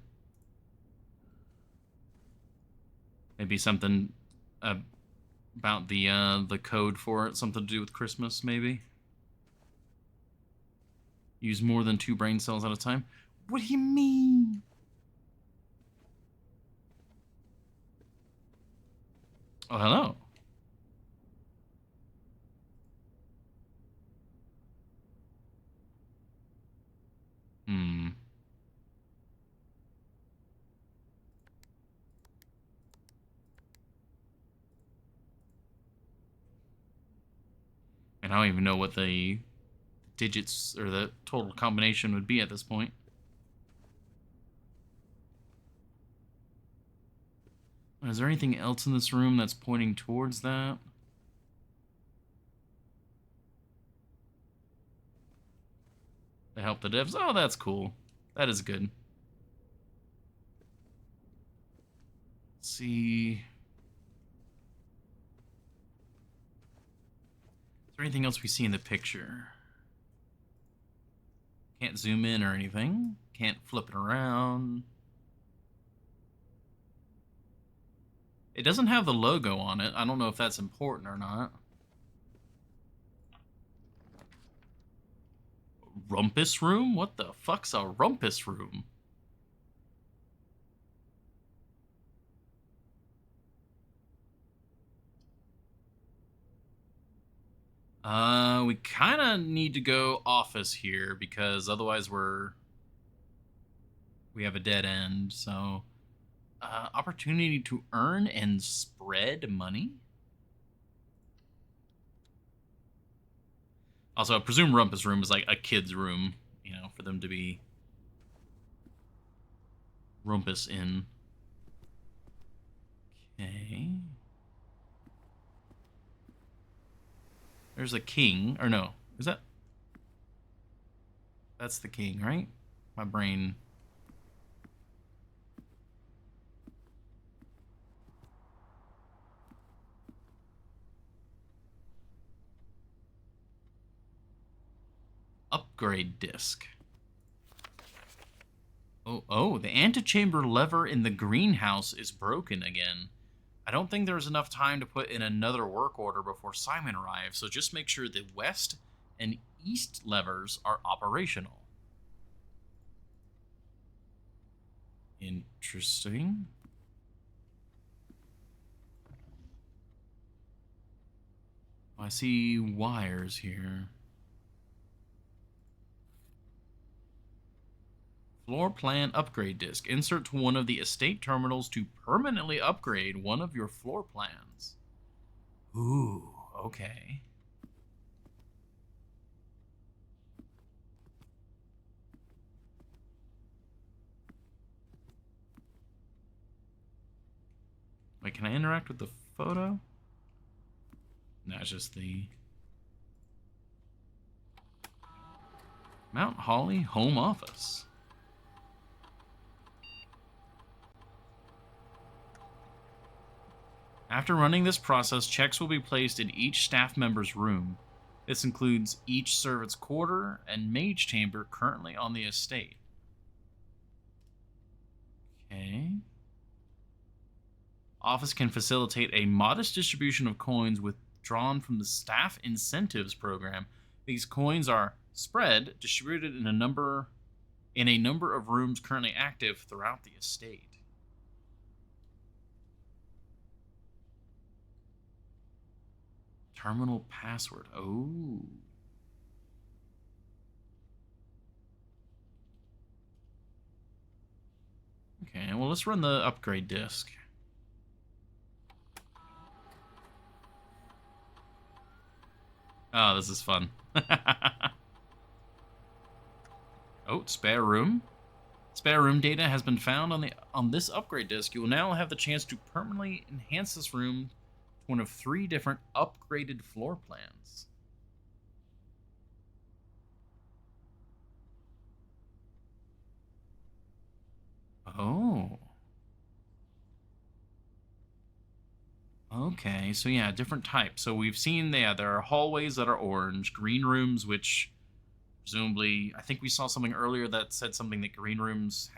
Maybe something about the code for it, something to do with Christmas, maybe. Use more than 2 brain cells at a time. What do you mean? Oh, hello. And I don't even know what the digits or the total combination would be at this point. Is there anything else in this room that's pointing towards that? To help the devs? Oh, that's cool. That is good. Let's see. Is there anything else we see in the picture? Can't zoom in or anything. Can't flip it around. It doesn't have the logo on it. I don't know if that's important or not. Rumpus room? What the fuck's a rumpus room? We kind of need to go office here because otherwise we have a dead end. So, opportunity to earn and spread money. Also, I presume Rumpus room is like a kid's room, you know, for them to be rumpus in. Okay. There's a king, or no, is that? That's the king, right? My brain. Upgrade disc. Oh, the antechamber lever in the greenhouse is broken again. I don't think there's enough time to put in another work order before Simon arrives, so just make sure the west and east levers are operational. Interesting. I see wires here. Floor plan upgrade disk. Insert to one of the estate terminals to permanently upgrade one of your floor plans. Ooh, okay. Wait, can I interact with the photo? No, it's just the Mount Holly home office. After running this process, checks will be placed in each staff member's room. This includes each servant's quarter and mage chamber currently on the estate. Okay. Office can facilitate a modest distribution of coins withdrawn from the staff incentives program. These coins are spread, distributed in a number of rooms currently active throughout the estate. Terminal password. Oh. Okay, well, let's run the upgrade disk. Oh, this is fun. Oh, spare room. Spare room data has been found on this upgrade disk. You will now have the chance to permanently enhance this room to one of 3 different upgraded floor plans. Oh. Okay, so yeah, different types. So we've seen there are hallways that are orange, green rooms, which presumably, I think we saw something earlier that said something that green rooms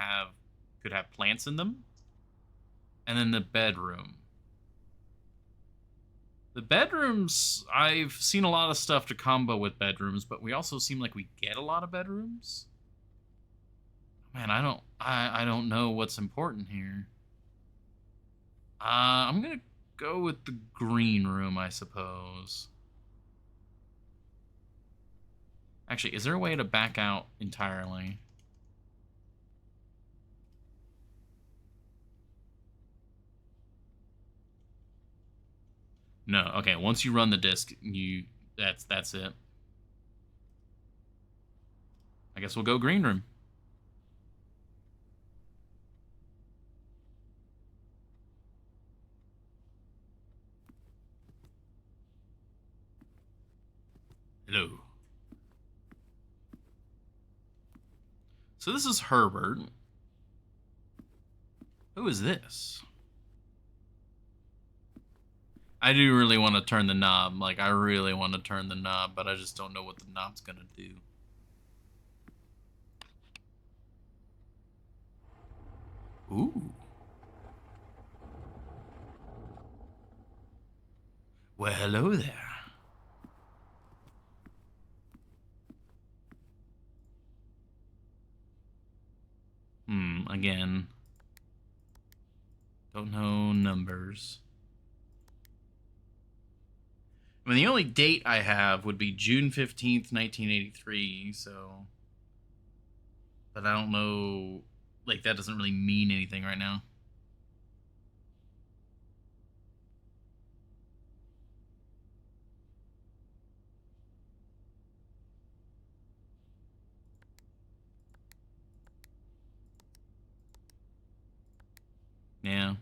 could have plants in them. And then the bedroom. The bedrooms, I've seen a lot of stuff to combo with bedrooms, but we also seem like we get a lot of bedrooms. Man, I don't know what's important here. I'm gonna go with the green room, I suppose. Actually, is there a way to back out entirely? No. Okay, once you run the disk, that's it. I guess we'll go green room. Hello. So this is Herbert. Who is this? I do really want to turn the knob. Like, I really want to turn the knob, but I just don't know what the knob's gonna do. Ooh. Well, hello there. Again. Don't know numbers. I mean, the only date I have would be June 15th, 1983, so... But I don't know... Like, that doesn't really mean anything right now. Yeah.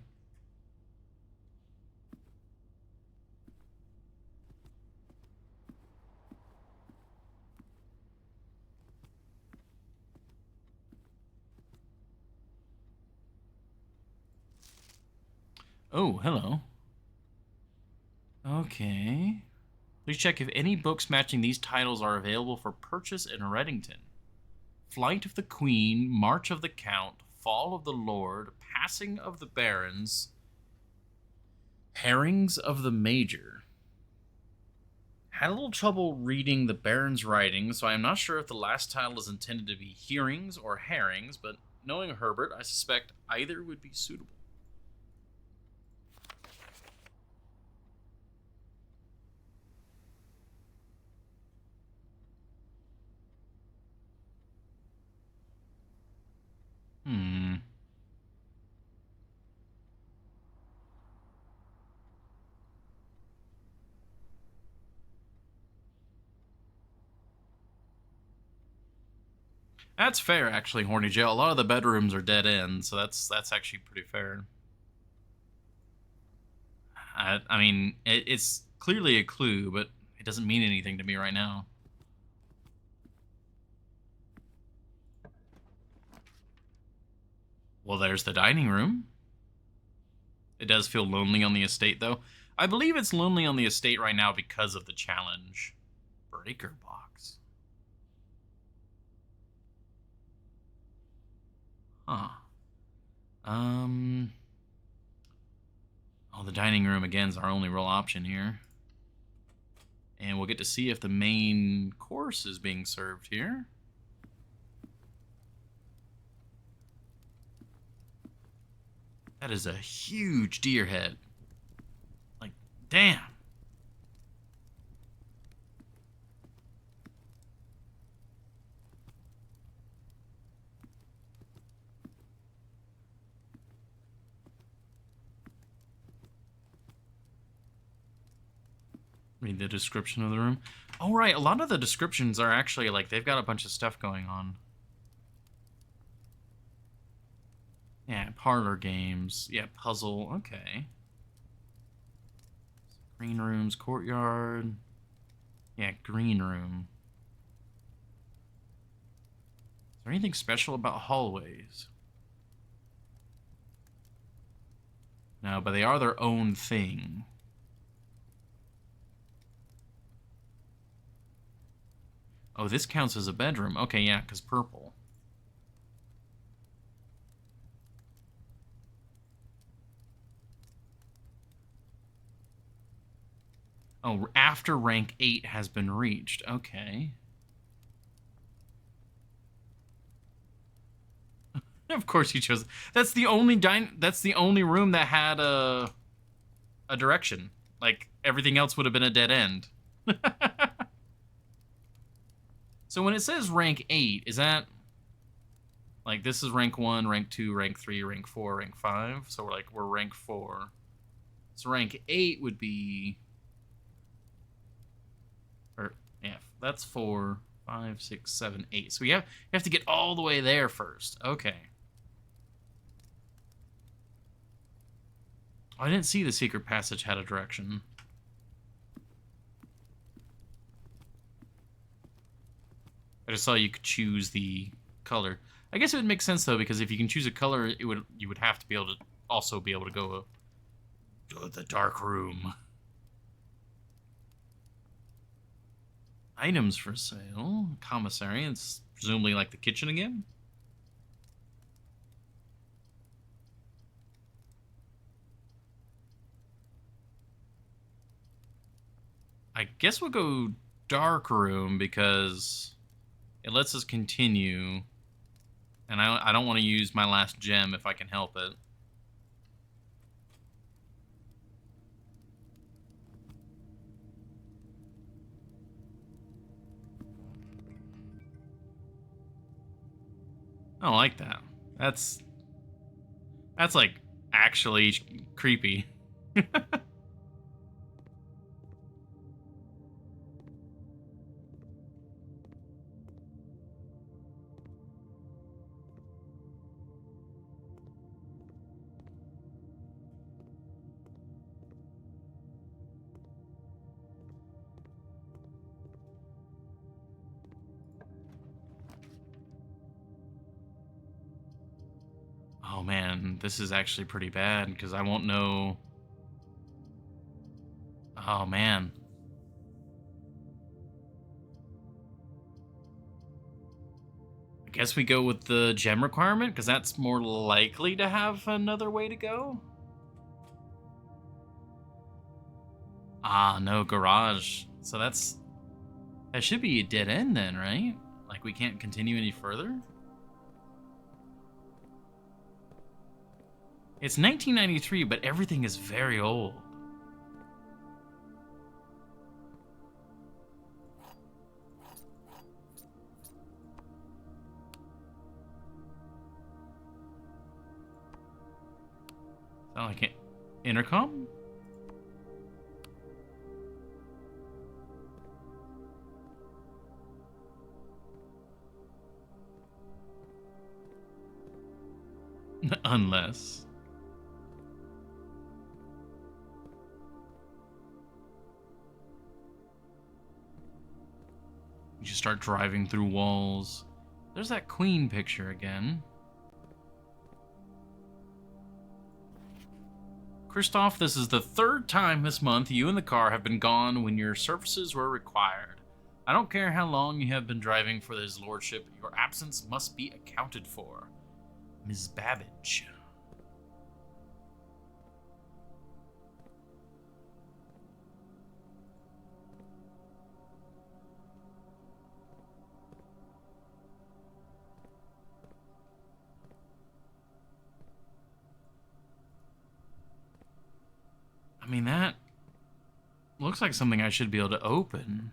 Oh, hello. Okay. Please check if any books matching these titles are available for purchase in Reddington. Flight of the Queen, March of the Count, Fall of the Lord, Passing of the Barons, Herrings of the Major. Had a little trouble reading the Baron's writing, so I am not sure if the last title is intended to be hearings or herrings, but knowing Herbert, I suspect either would be suitable. That's fair, actually, Horny Jail. A lot of the bedrooms are dead ends, so that's actually pretty fair. I mean, it's clearly a clue, but it doesn't mean anything to me right now. Well, there's the dining room. It does feel lonely on the estate, though. I believe it's lonely on the estate right now because of the challenge. Breaker box. Huh. Oh, the dining room, again, is our only real option here. And we'll get to see if the main course is being served here. That is a huge deer head. Like, damn. Read the description of the room. Oh, right. A lot of the descriptions are actually, like, they've got a bunch of stuff going on. Yeah, parlor games. Yeah, puzzle. Okay. Green rooms, courtyard. Yeah, green room. Is there anything special about hallways? No, but they are their own thing. Oh, this counts as a bedroom. Okay, yeah, because purple. Oh, after rank 8 has been reached. Okay. Of course you chose. That's the only that's the only room that had a direction. Like everything else would have been a dead end. So when it says rank 8, is that like this is rank 1, rank 2, rank 3, rank 4, rank 5? So we're rank 4. So rank 8 would be yeah, that's 4, 5, 6, 7, 8. So you have to get all the way there first. Okay. Oh, I didn't see the secret passage had a direction. I just saw you could choose the color. I guess it would make sense though, because if you can choose a color, you would have to be able to also be able to go to the dark room. Items for sale. Commissary. It's presumably like the kitchen again. I guess we'll go dark room because it lets us continue. And I don't want to use my last gem if I can help it. I don't like that. That's like actually creepy. Oh man, this is actually pretty bad because I won't know. Oh man. guess we go with the gem requirement, because that's more likely to have another way to go. Ah, no, garage. So that should be a dead end then, right? Like, we can't continue any further? It's 1993, but everything is very old. Sound like an intercom? Unless. You just start driving through walls. There's that queen picture again. Christoph, this is the third time this month you and the car have been gone when your services were required. I don't care how long you have been driving for his lordship, your absence must be accounted for. Ms. Babbage. I mean, that looks like something I should be able to open.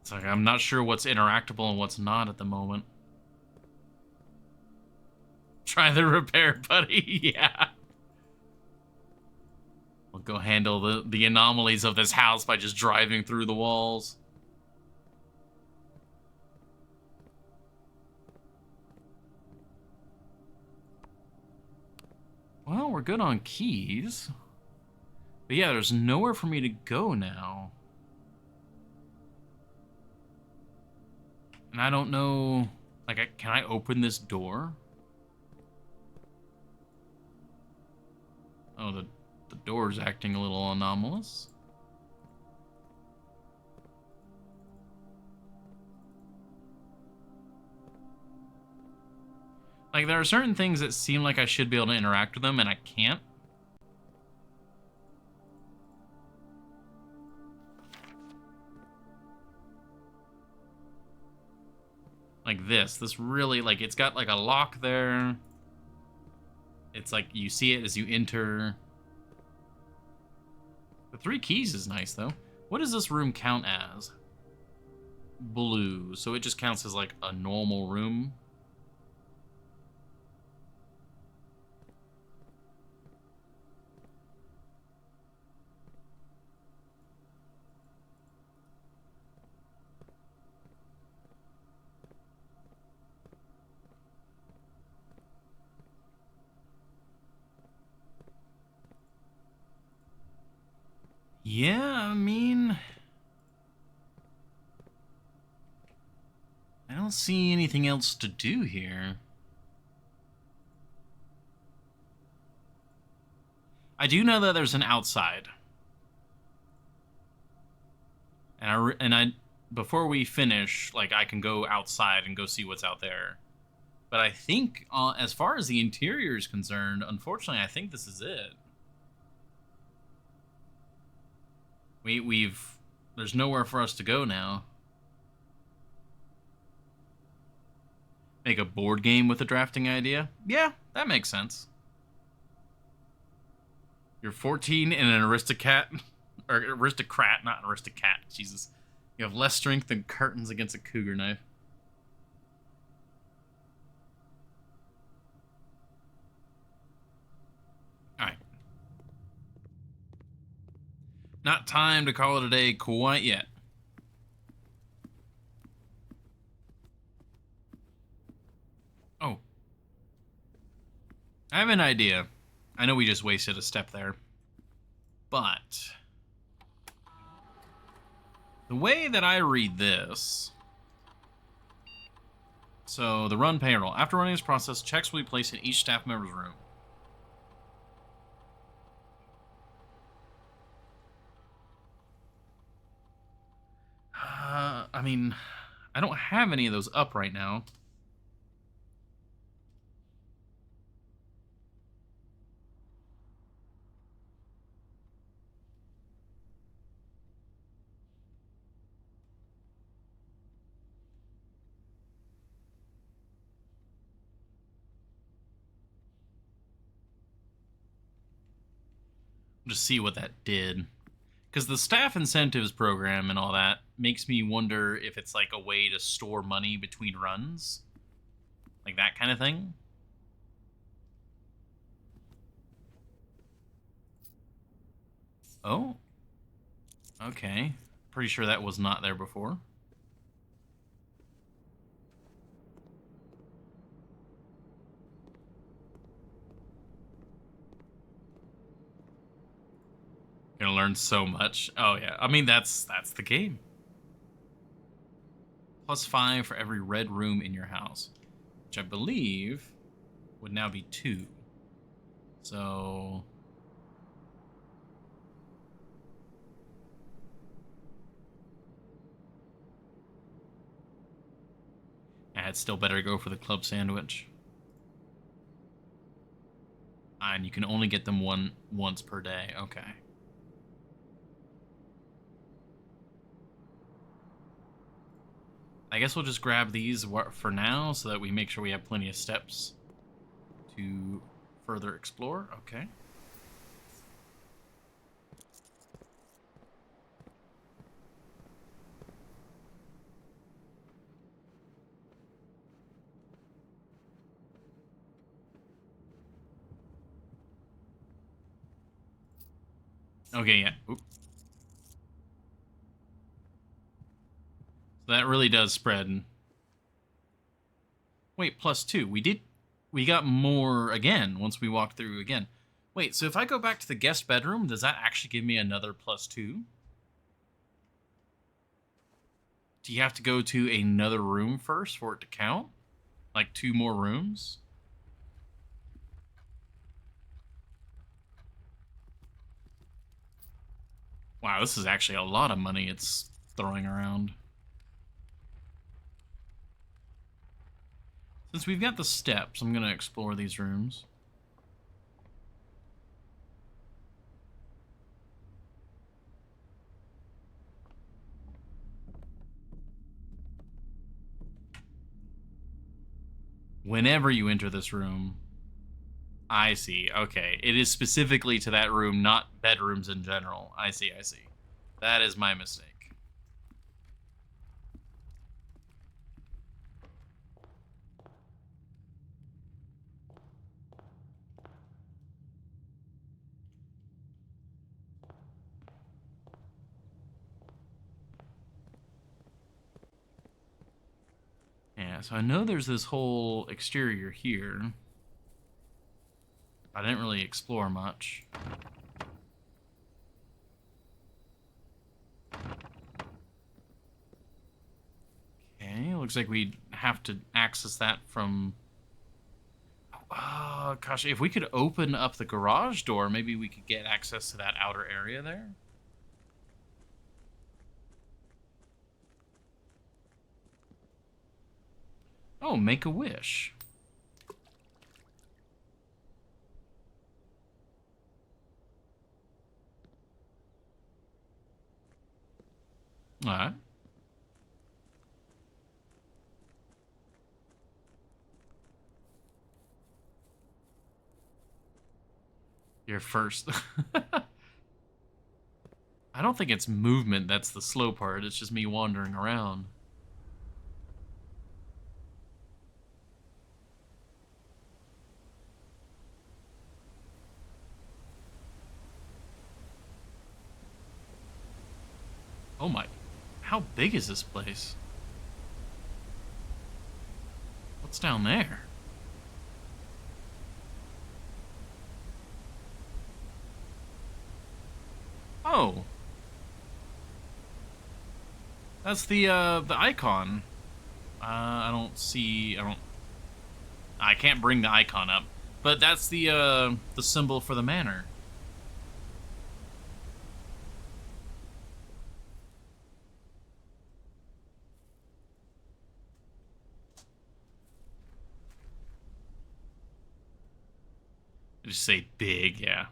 It's like I'm not sure what's interactable and what's not at the moment. Try the repair, buddy. Yeah. We'll go handle the anomalies of this house by just driving through the walls. Well, we're good on keys. But yeah, there's nowhere for me to go now. And I don't know... Like, can I open this door? Oh, the door's acting a little anomalous. Like, there are certain things that seem like I should be able to interact with them, and I can't. Like this really, like, it's got like a lock there. It's like you see it as you enter. The 3 keys is nice, though. What does this room count as? Blue. So it just counts as, like, a normal room. Yeah, I mean... I don't see anything else to do here. I do know that there's an outside. And I before we finish, like, I can go outside and go see what's out there. But I think, as far as the interior is concerned, unfortunately, I think this is it. There's nowhere for us to go now. Make a board game with a drafting idea? Yeah, that makes sense. You're 14 and an aristocrat, or aristocrat, not an aristocat. Jesus. You have less strength than curtains against a cougar knife. Alright. Not time to call it a day quite yet. Oh. I have an idea. I know we just wasted a step there. But The way that I read this... So, the run payroll. After running this process, checks will be placed in each staff member's room. I mean, I don't have any of those up right now. Just see what that did. Because the staff incentives program and all that makes me wonder if it's like a way to store money between runs. Like that kind of thing. Oh. Okay. Pretty sure that was not there before. Gonna learn so much. Oh yeah, I mean that's the game. +5 for every red room in your house, which I believe would now be 2. So it's still better to go for the club sandwich. And you can only get them once per day. Okay. I guess we'll just grab these for now so that we make sure we have plenty of steps to further explore. Okay. Okay, yeah. Oop. So that really does spread. Wait, +2. We got more again once we walked through again. Wait, so if I go back to the guest bedroom, does that actually give me another +2? Do you have to go to another room first for it to count? Like 2 more rooms? Wow, this is actually a lot of money it's throwing around. Since we've got the steps, I'm going to explore these rooms. Whenever you enter this room... I see. Okay. It is specifically to that room, not bedrooms in general. I see, I see. That is my mistake. Yeah, so I know there's this whole exterior here. I didn't really explore much. Okay, looks like we have to access that from... Oh, gosh, if we could open up the garage door, maybe we could get access to that outer area there. Oh, make a wish. All right. You're first. I don't think it's movement that's the slow part. It's just me wandering around. Oh my... How big is this place? What's down there? Oh. That's the icon. I don't see. I don't. I can't bring the icon up, but that's the symbol for the manor. Just say big, yeah.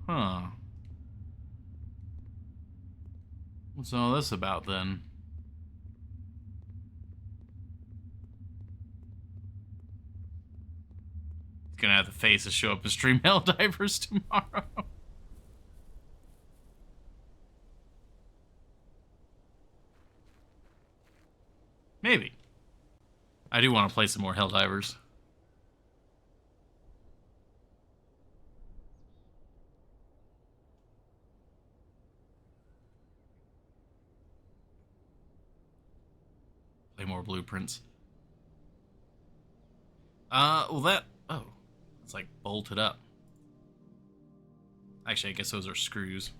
Huh. What's all this about then? He's gonna have the face to show up in Stream Helldivers tomorrow. Maybe. I do want to play some more Helldivers. Play more blueprints. Well that... Oh. It's like bolted up. Actually, I guess those are screws.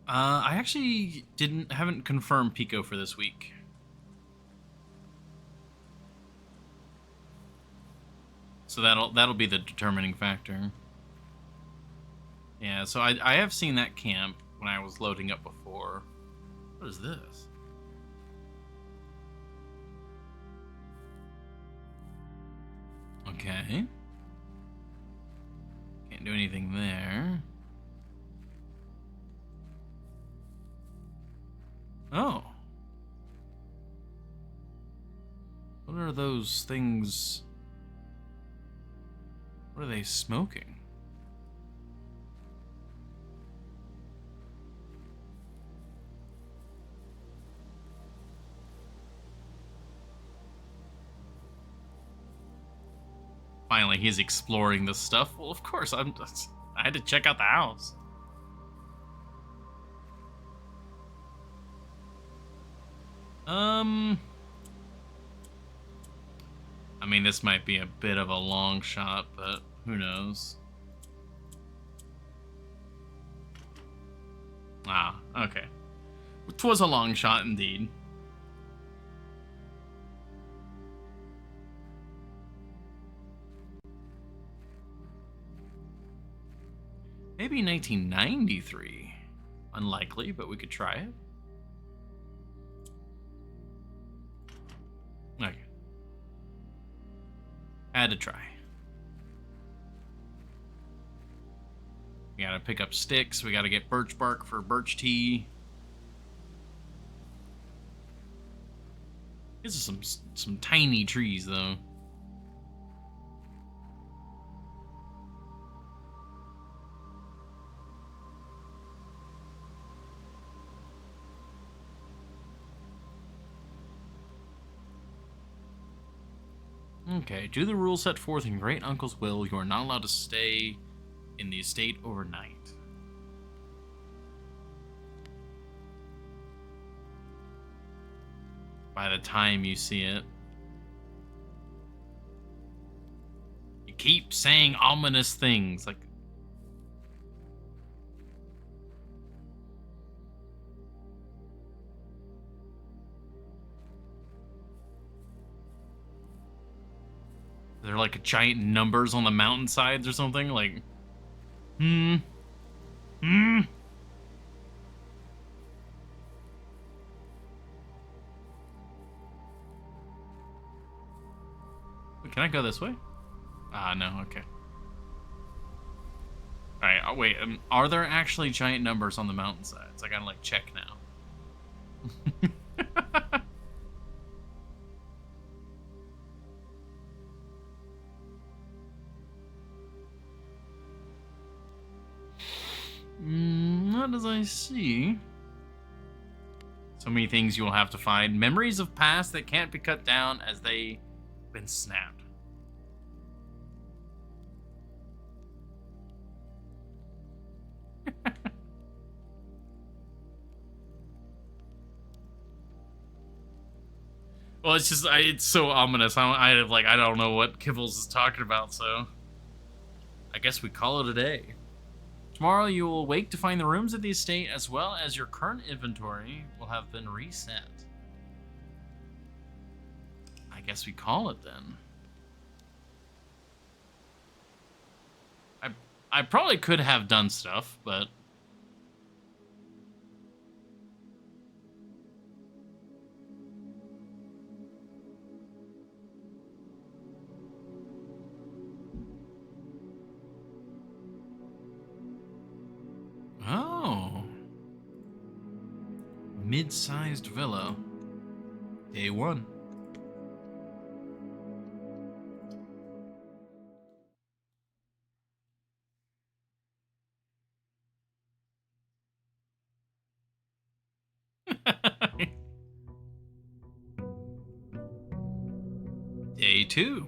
I actually haven't confirmed Pico for this week. So that'll be the determining factor. Yeah, so I have seen that camp when I was loading up before. What is this? Okay. Can't do anything there. Oh. What are those things? What are they smoking? Finally, he's exploring this stuff. Well, of course, I had to check out the house. I mean, this might be a bit of a long shot, but who knows? Ah, okay. It was a long shot indeed. Maybe 1993. Unlikely, but we could try it. Okay. Had to try. We gotta pick up sticks. We gotta get birch bark for birch tea. These are some tiny trees, though. Okay, due to the rules set forth in Great Uncle's will, you are not allowed to stay in the estate overnight. By the time you see it. You keep saying ominous things, like... They're like giant numbers on the mountainsides or something, like... Can I go this way? Ah, no, okay. Alright, wait, are there actually giant numbers on the mountainsides? I gotta, like, check now. Not as I see. So many things you will have to find. Memories of past that can't be cut down as they've been snapped. Well, it's just it's so ominous. I don't know what Kibbles is talking about. So I guess we call it a day. Tomorrow you will wake to find the rooms of the estate as well as your current inventory will have been reset. I guess we call it then. I probably could have done stuff, but oh. Mid-sized villa. Day 1. Day 2.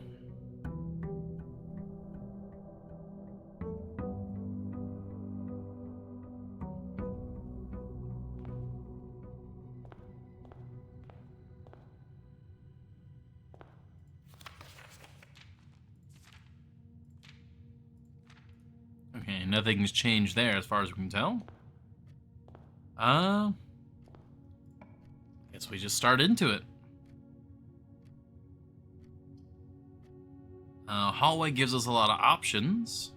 Okay, nothing's changed there as far as we can tell. Guess we just start into it. Hallway gives us a lot of options.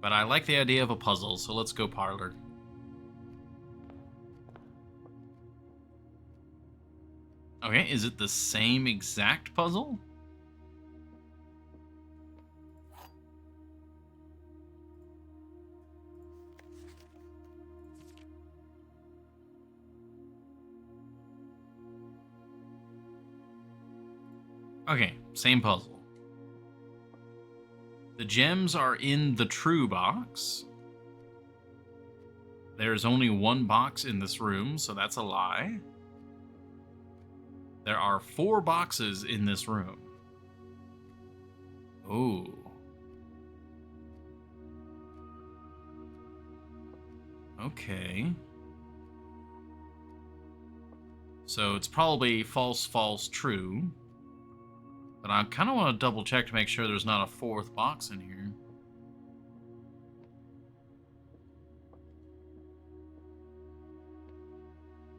But I like the idea of a puzzle, so let's go parlor. Okay, is it the same exact puzzle? Okay, same puzzle. The gems are in the true box. There's only one box in this room, so that's a lie. There are 4 boxes in this room. Oh. Okay. So it's probably false, false, true. But I kind of want to double check to make sure there's not a 4th box in here.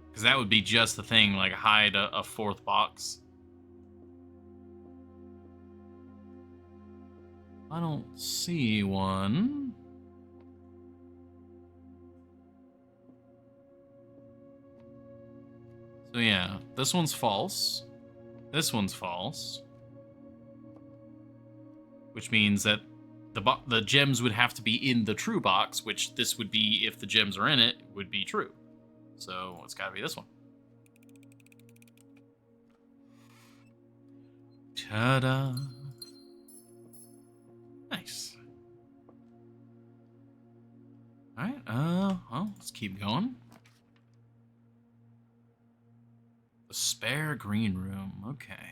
Because that would be just the thing, like hide a 4th box. I don't see one. So yeah, this one's false. This one's false. Which means that the gems would have to be in the true box, which this would be, if the gems are in it, would be true. So it's gotta be this one. Ta-da. Nice. Alright, well, let's keep going. The spare green room, okay.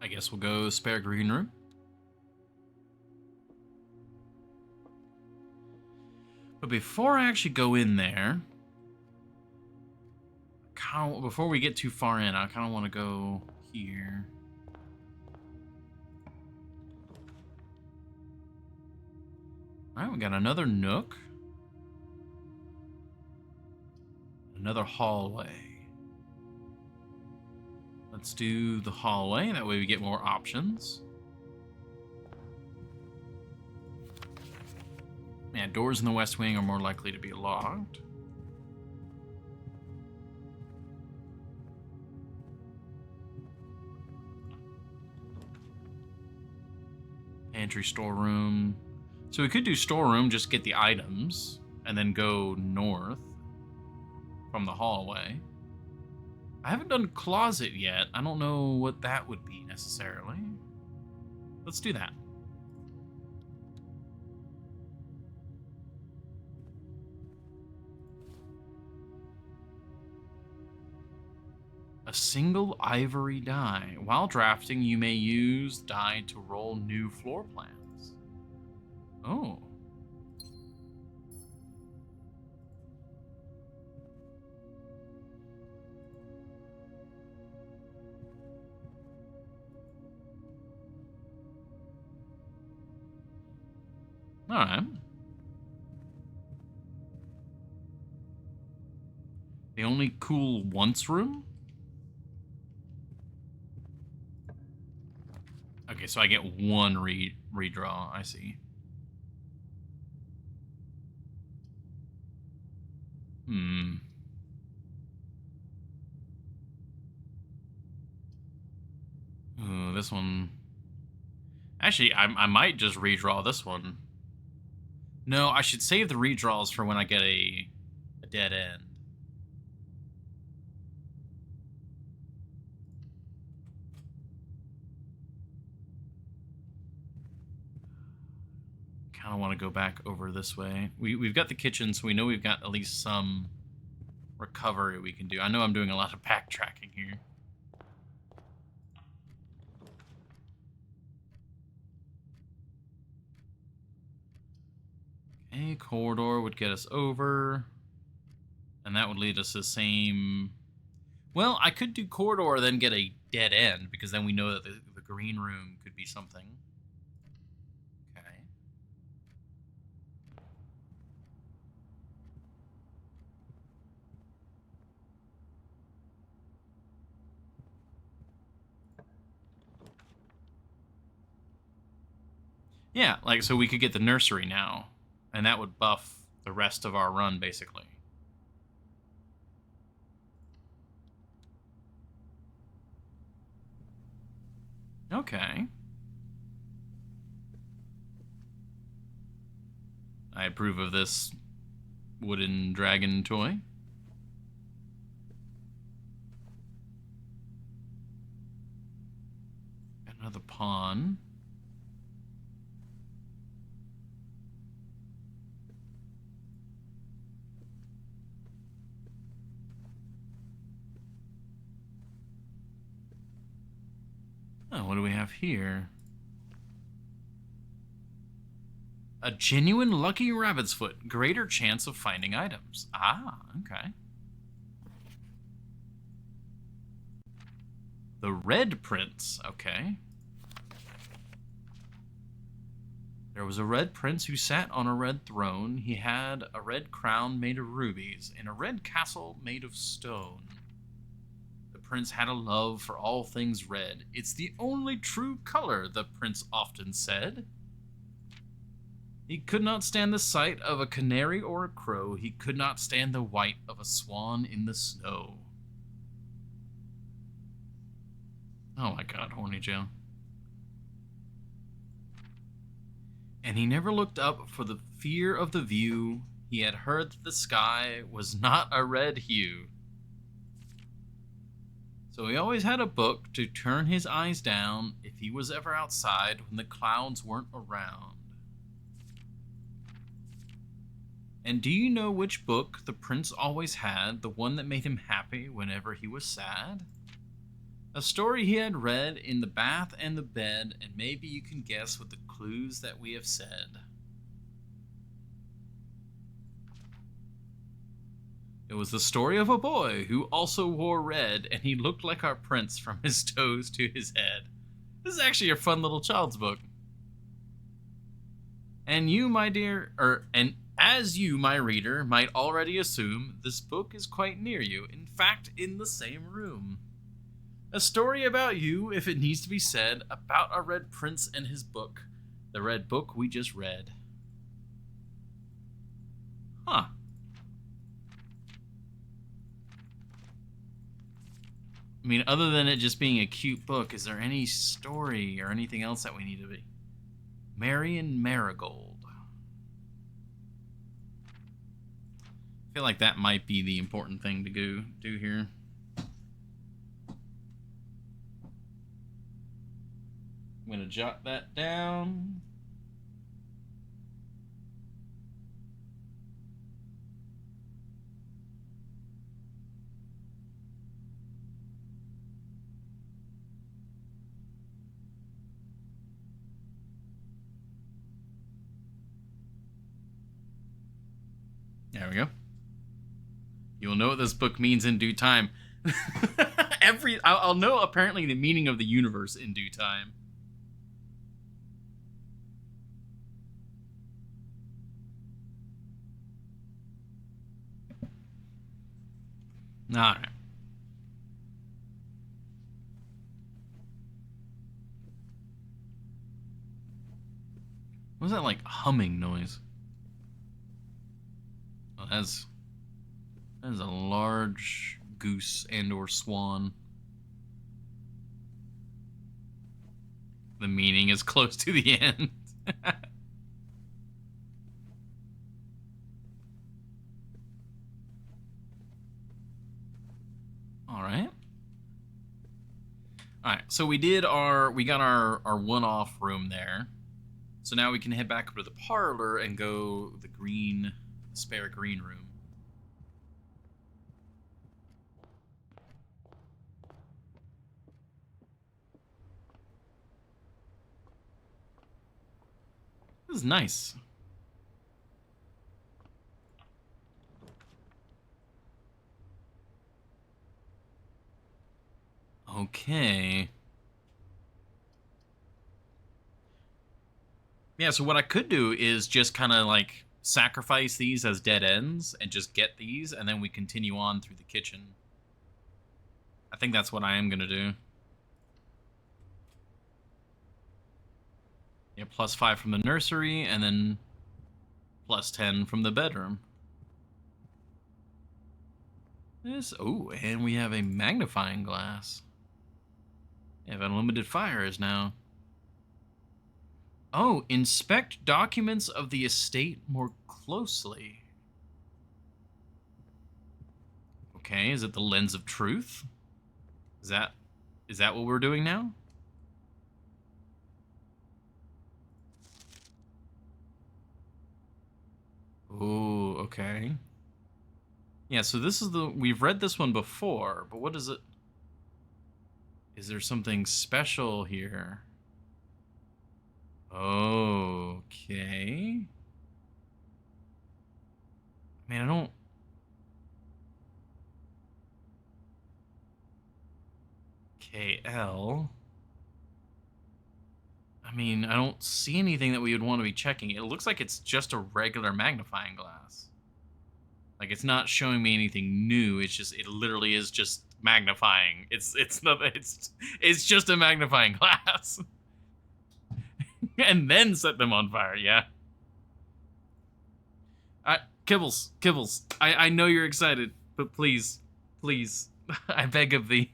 I guess we'll go spare green room. But before I actually go in there, before we get too far in, I kind of want to go here. Alright, we got another nook. Another hallway. Let's do the hallway, that way we get more options. Yeah, doors in the West Wing are more likely to be locked. Pantry, storeroom. So we could do storeroom, just get the items, and then go north from the hallway. I haven't done closet yet. I don't know what that would be necessarily. Let's do that. A single ivory die. While drafting, you may use die to roll new floor plans. Oh. All right. The only cool once room? Okay, so I get one redraw. I see. Ooh, this one. Actually, I might just redraw this one. No, I should save the redraws for when I get a dead end. Kind of want to go back over this way. We've got the kitchen, so we know we've got at least some recovery we can do. I know I'm doing a lot of backtracking here. Okay, corridor would get us over. And that would lead us to the same... Well, I could do corridor, then get a dead end, because then we know that the green room could be something. Okay. Yeah, like, so we could get the nursery now, and that would buff the rest of our run, basically. Okay. I approve of this wooden dragon toy. Another pawn. Oh, what do we have here? A genuine lucky rabbit's foot. Greater chance of finding items. Ah, okay. The Red Prince. Okay. There was a red prince who sat on a red throne. He had a red crown made of rubies and a red castle made of stone. The prince had a love for all things red. It's the only true color, the prince often said. He could not stand the sight of a canary or a crow. He could not stand the white of a swan in the snow. Oh my god, horny Joe. And he never looked up for the fear of the view. He had heard that the sky was not a red hue. So he always had a book to turn his eyes down if he was ever outside when the clouds weren't around. And do you know which book the prince always had, the one that made him happy whenever he was sad? A story he had read in the bath and the bed, and maybe you can guess with the clues that we have said. It was the story of a boy who also wore red, and he looked like our prince from his toes to his head. This is actually a fun little child's book. And you, my dear, and as you, my reader, might already assume, this book is quite near you, in fact, in the same room. A story about you, if it needs to be said, about a red prince and his book. The red book we just read. Huh. I mean, other than it just being a cute book, is there any story or anything else that we need to be? Marion Marigold. I feel like that might be the important thing to go do here. I'm going to jot that down. There we go. You will know what this book means in due time. I'll know apparently the meaning of the universe in due time. All right. What was that like humming noise? Oh, that is a large goose and or swan. The meaning is close to the end. All right. All right. So we got our one-off room there. So now we can head back up to the parlor and go the spare green room. This is nice. Okay. Yeah, so what I could do is just kind of like sacrifice these as dead ends and just get these, and then we continue on through the kitchen. I think that's what I am going to do. Yeah, +5 from the nursery, and then +10 from the bedroom. Oh, and we have a magnifying glass. We have unlimited fires now. Oh, inspect documents of the estate more closely. Okay, is it the lens of truth? Is that what we're doing now? Oh, okay. Yeah, so this is we've read this one before, but what is it? Is there something special here? Okay. I mean, I don't... KL. I mean, I don't see anything that we would want to be checking. It looks like it's just a regular magnifying glass. Like, it's not showing me anything new. It's just, it literally is just magnifying. It's just a magnifying glass. And then set them on fire, yeah. Kibbles, I know you're excited, but please, I beg of thee.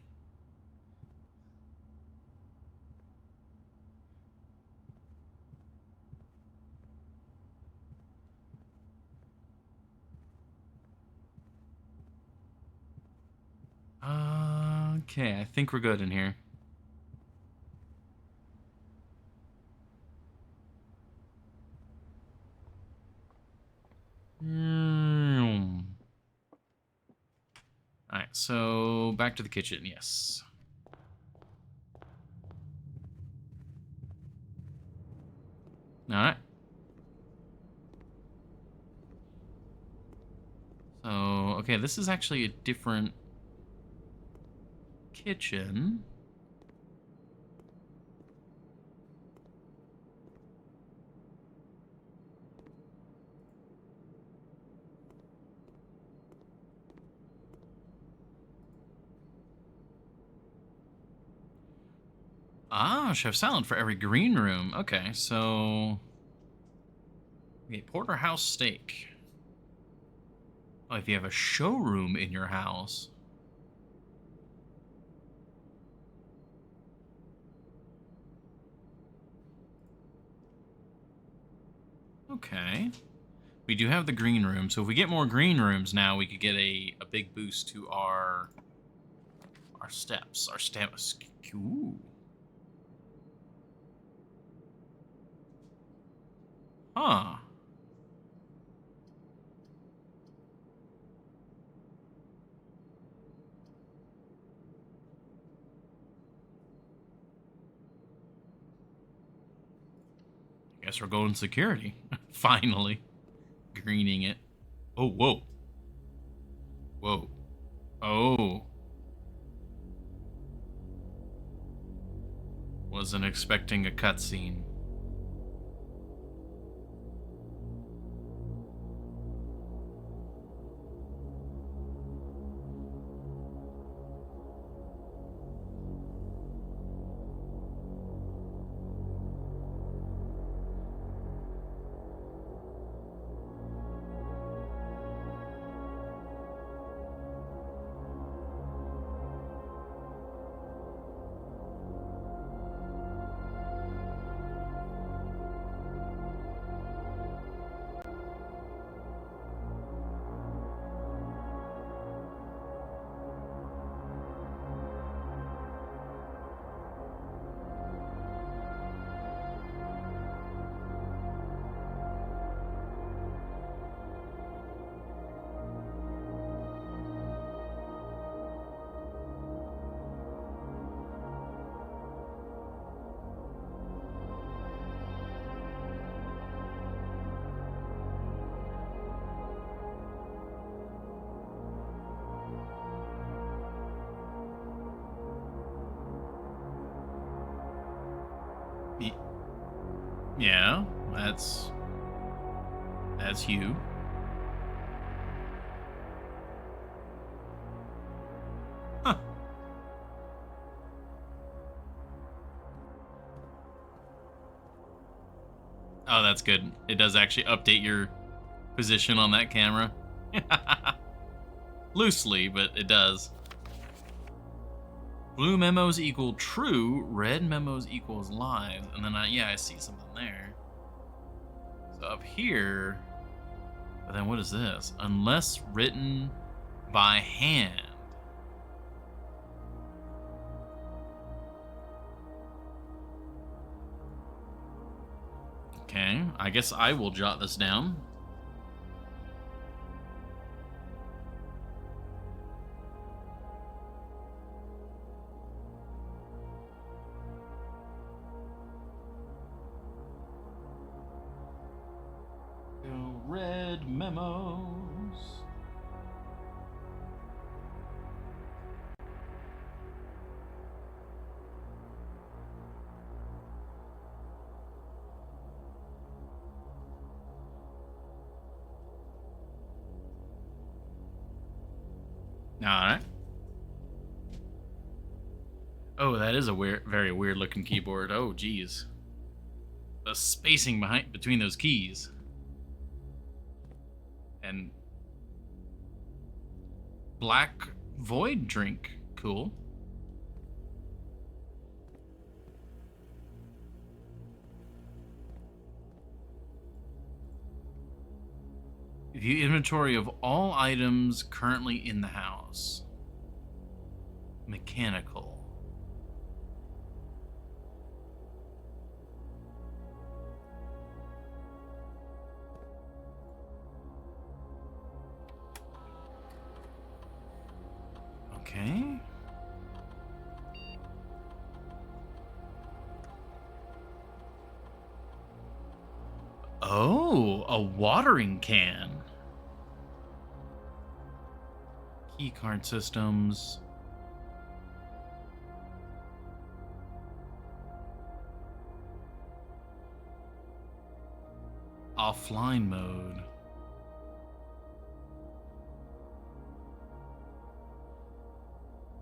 Okay, I think we're good in here. Alright, so back to the kitchen, yes. Alright. So, okay, this is actually a different kitchen. Ah, Chef Salad for every green room. Okay, so... Okay, porterhouse steak. Oh, if you have a showroom in your house. Okay. We do have the green room, so if we get more green rooms now, we could get a big boost to our steps. Our steps. Ooh. Huh. Guess we're going security. Finally. Greening it. Oh, whoa. Whoa. Oh. Wasn't expecting a cutscene. Yeah, that's you. Huh. Oh, that's good. It does actually update your position on that camera. Loosely, but it does. Blue memos equal true, red memos equals lies. And then I see something there. So up here, but then what is this? Unless written by hand. Okay, I guess I will jot this down. Red memos. All right. Oh, that is a very weird looking keyboard. Oh, geez. The spacing between those keys. And black void drink. Cool. View inventory of all items currently in the house. Mechanical. Okay. Oh, a watering can. Key card systems. Offline mode.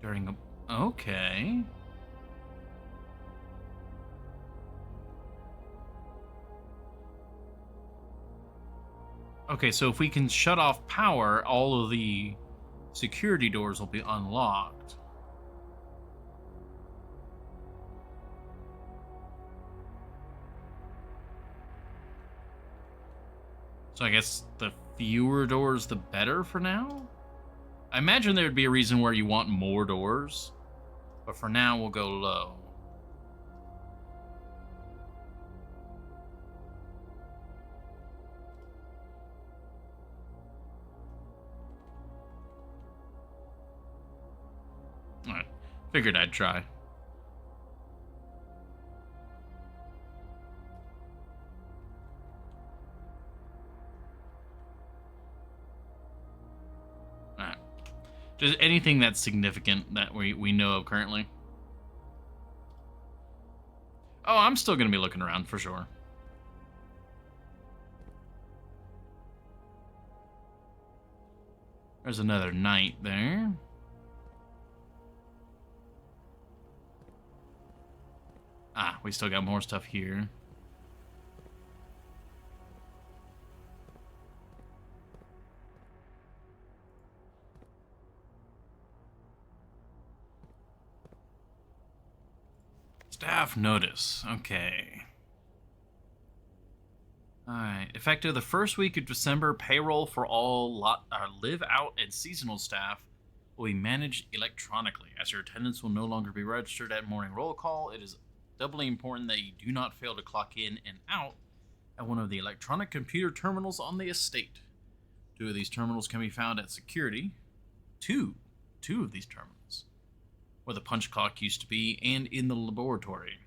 During a... Okay. Okay, so if we can shut off power, all of the security doors will be unlocked. So I guess the fewer doors, the better for now? I imagine there would be a reason where you want more doors, but for now we'll go low. Alright, figured I'd try. Just anything that's significant that we know of currently. Oh, I'm still going to be looking around for sure. There's another knight there. Ah, we still got more stuff here. Staff notice. Okay. Alright. Effective the first week of December, payroll for all live out and seasonal staff will be managed electronically. As your attendance will no longer be registered at morning roll call, it is doubly important that you do not fail to clock in and out at one of the electronic computer terminals on the estate. 2 of these terminals can be found at security. Two of these terminals, where the punch clock used to be, and in the laboratory.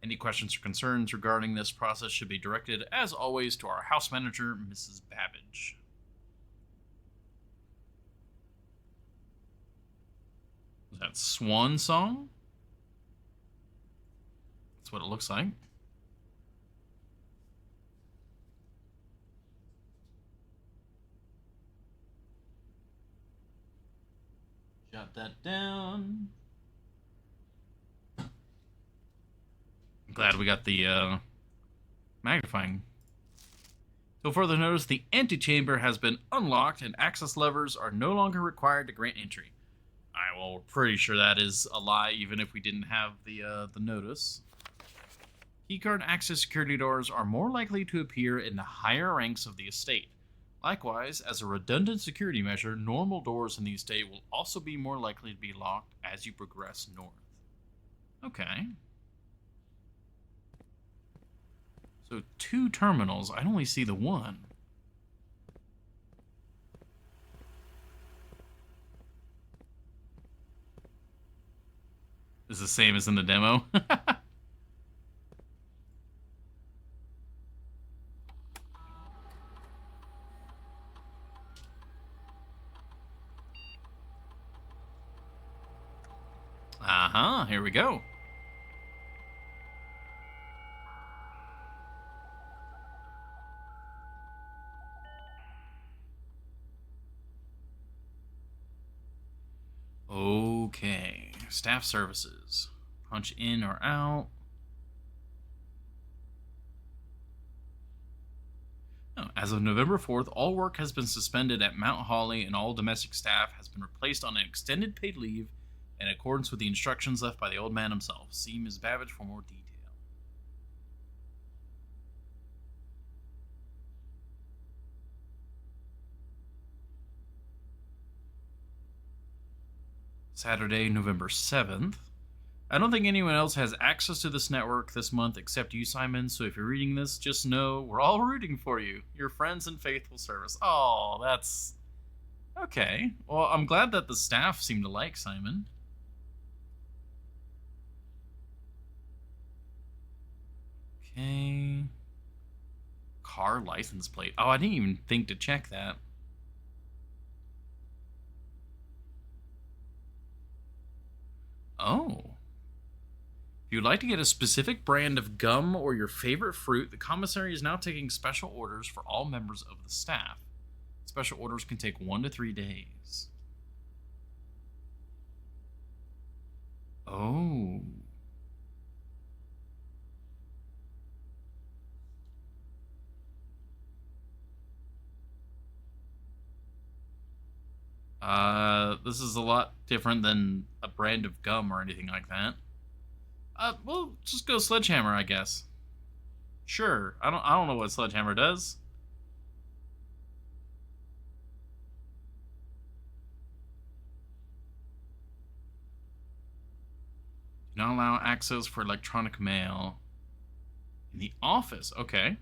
Any questions or concerns regarding this process should be directed, as always, to our house manager, Mrs. Babbage. Is that Swan Song? That's what it looks like. Jot that down. I'm glad we got the magnifying. So further notice, the antechamber has been unlocked and access levers are no longer required to grant entry. Alright, well, we're pretty sure that is a lie, even if we didn't have the notice. Keycard access security doors are more likely to appear in the higher ranks of the estate. Likewise, as a redundant security measure, normal doors in the estate will also be more likely to be locked as you progress north. Okay. So 2 terminals. I only see the one. Is the same as in the demo. Here we go. Okay, staff services. Punch in or out. Oh, as of November 4th, all work has been suspended at Mount Holly and all domestic staff has been replaced on an extended paid leave in accordance with the instructions left by the old man himself. See Ms. Babbage for more detail. Saturday, November 7th. I don't think anyone else has access to this network this month except you, Simon, so if you're reading this, just know we're all rooting for you. Your friends and faithful service. Oh, that's... Okay. Well, I'm glad that the staff seem to like Simon. Okay. Car license plate. Oh, I didn't even think to check that. Oh. If you'd like to get a specific brand of gum or your favorite fruit, the commissary is now taking special orders for all members of the staff. Special orders can take 1 to 3 days. Oh. This is a lot different than a brand of gum or anything like that. We'll just go Sledgehammer, I guess. Sure. I don't know what Sledgehammer does. Do not allow access for electronic mail. In the office, okay.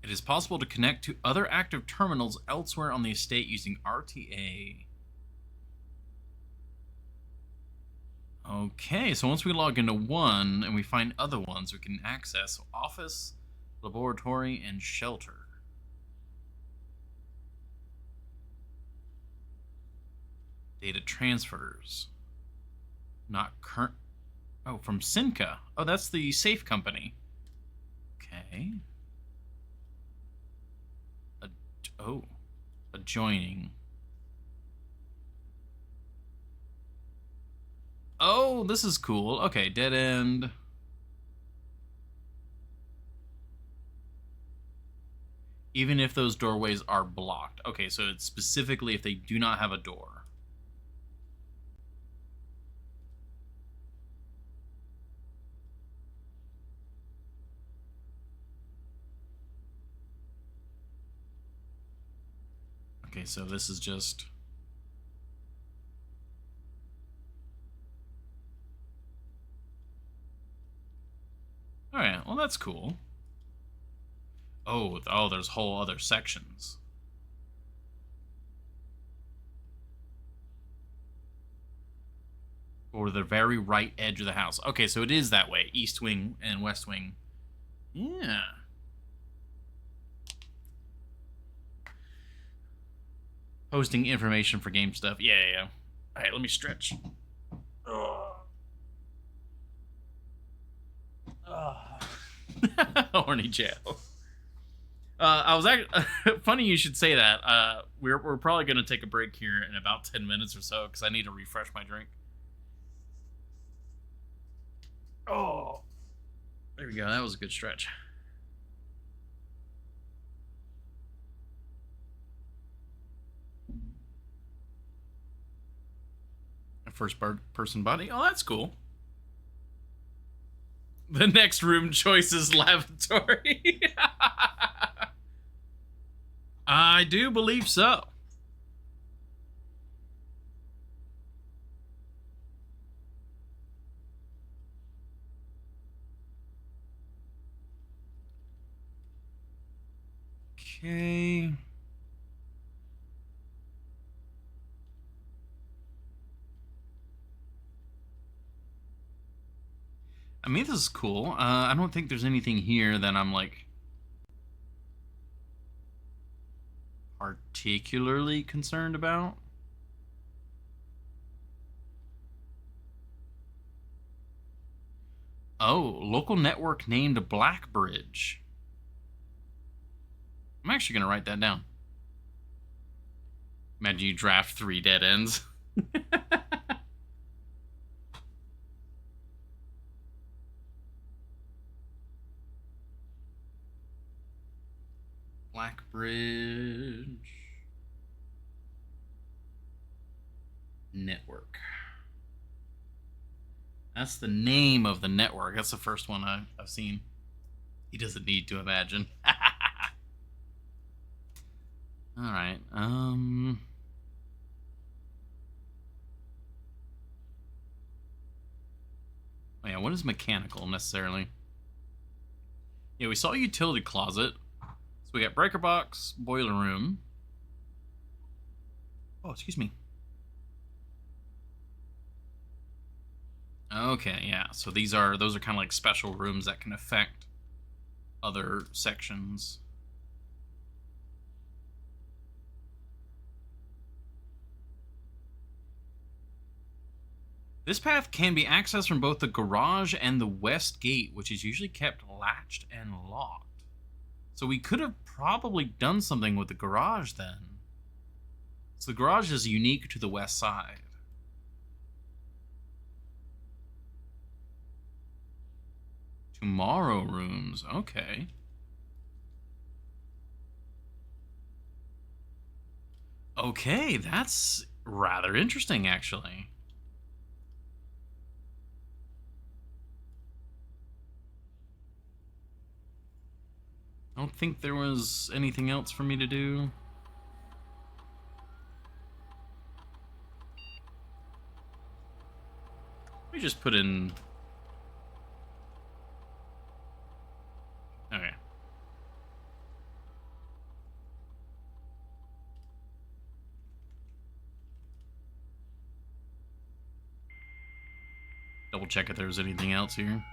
It is possible to connect to other active terminals elsewhere on the estate using RTA. Okay, so once we log into one and we find other ones we can access, so office, laboratory, and shelter. Data transfers. Not current. Oh, from Cinca. Oh, that's the safe company. Okay. Oh, adjoining. Oh, this is cool. Okay, dead end. Even if those doorways are blocked. Okay, so it's specifically if they do not have a door. Okay, so this is just... Alright, well that's cool. Oh, there's whole other sections. Or the very right edge of the house. Okay, so it is that way. East wing and west wing. Yeah. Posting information for game stuff. Yeah. Alright, let me stretch. Horny Joe. I was actually funny you should say that. We're probably gonna take a break here in about 10 minutes or so because I need to refresh my drink. Oh, there we go. That was a good stretch. A first person body. Oh, that's cool. The next room choice is lavatory. I do believe so. Okay. I mean, this is cool. I don't think there's anything here that I'm like particularly concerned about. Oh, local network named Blackbridge. I'm actually going to write that down. Imagine you draft 3 dead ends. Blackbridge Network. That's the name of the network. That's the first one I've seen. He doesn't need to imagine. All right. Oh yeah, what is mechanical necessarily? Yeah, we saw utility closet. So we got breaker box, boiler room. Oh, excuse me. Okay, yeah. So those are kind of like special rooms that can affect other sections. This path can be accessed from both the garage and the west gate, which is usually kept latched and locked. So we could have probably done something with the garage then. So the garage is unique to the west side. Tomorrow rooms, okay. Okay, that's rather interesting, actually. I don't think there was anything else for me to do. Let me just put in... Okay. Double check if there was anything else here.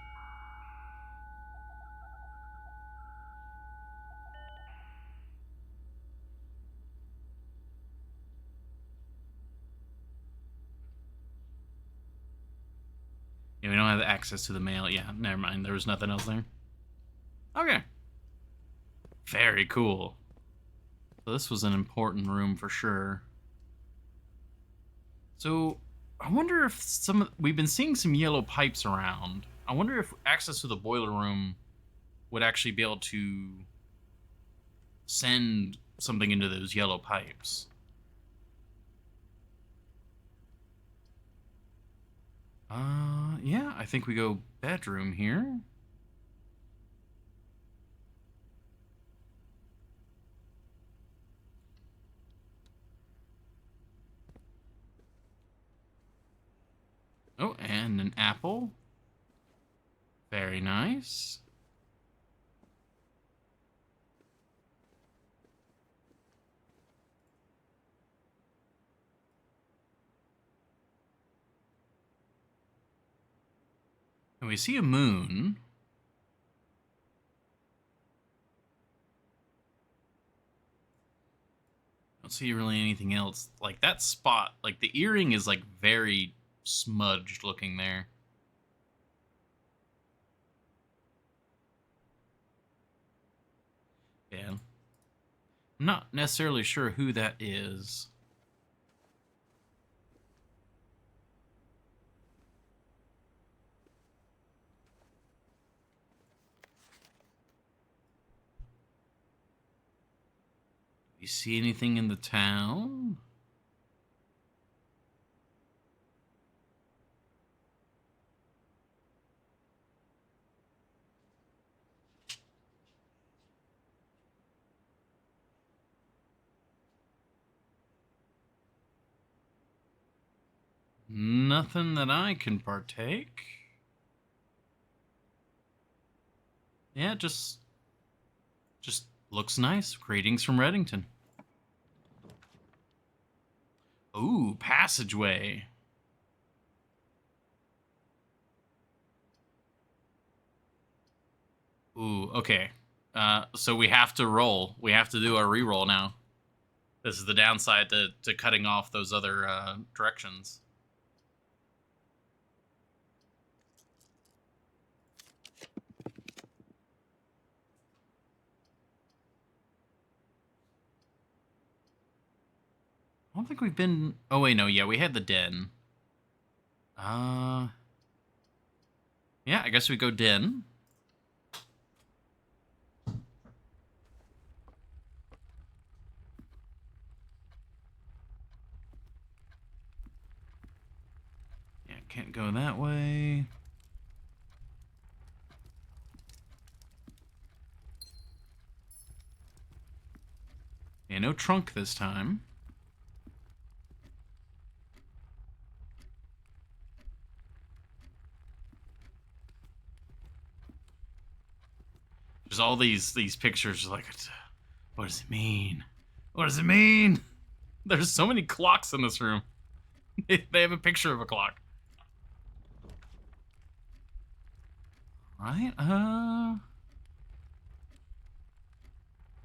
Yeah, we don't have access to the mail. Yeah, never mind. There was nothing else there. Okay. Very cool. So this was an important room for sure. So I wonder if we've been seeing some yellow pipes around. I wonder if access to the boiler room would actually be able to send something into those yellow pipes. Yeah, I think we go bedroom here. Oh, and an apple. Very nice. And we see a moon. Don't see really anything else. Like that spot, like the earring is like very smudged looking there. Yeah. I'm not necessarily sure who that is. You see anything in the town? Nothing that I can partake. Yeah, just looks nice. Greetings from Reddington. Ooh, passageway. Ooh, okay. So we have to roll. We have to do our re-roll now. This is the downside to cutting off those other directions. I don't think we've been... Oh, wait, no. Yeah, we had the den. Yeah, I guess we go den. Yeah, can't go that way. Yeah, no trunk this time. There's all these pictures like, what does it mean? What does it mean? There's so many clocks in this room. They have a picture of a clock. Right?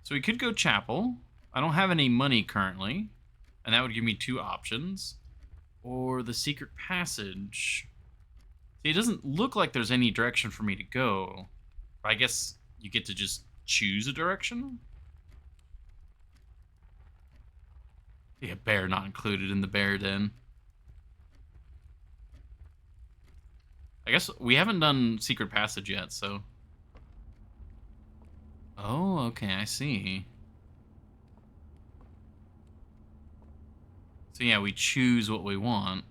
So we could go chapel. I don't have any money currently, and that would give me two options. Or the secret passage. See, it doesn't look like there's any direction for me to go. I guess you get to just choose a direction? Yeah, bear not included in the bear den. I guess we haven't done secret passage yet, so... Oh, okay, I see. So yeah, we choose what we want.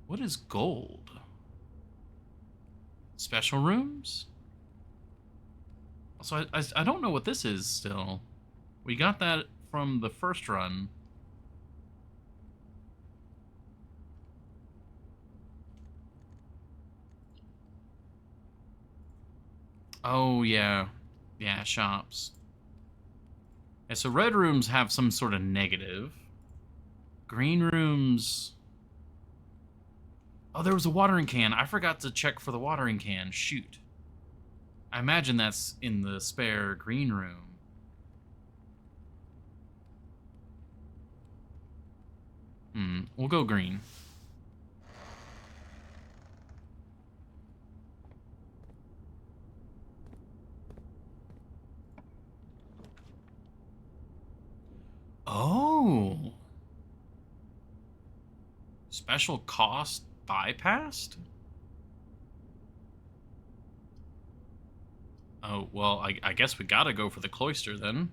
What is gold? Special rooms? So I don't know what this is still. We got that from the first run. Oh, yeah. Yeah, shops. Yeah, so red rooms have some sort of negative. Green rooms... Oh, there was a watering can. I forgot to check for the watering can. Shoot. I imagine that's in the spare green room. We'll go green. Oh. Special cost bypassed? Oh, well, I guess we gotta go for the cloister then.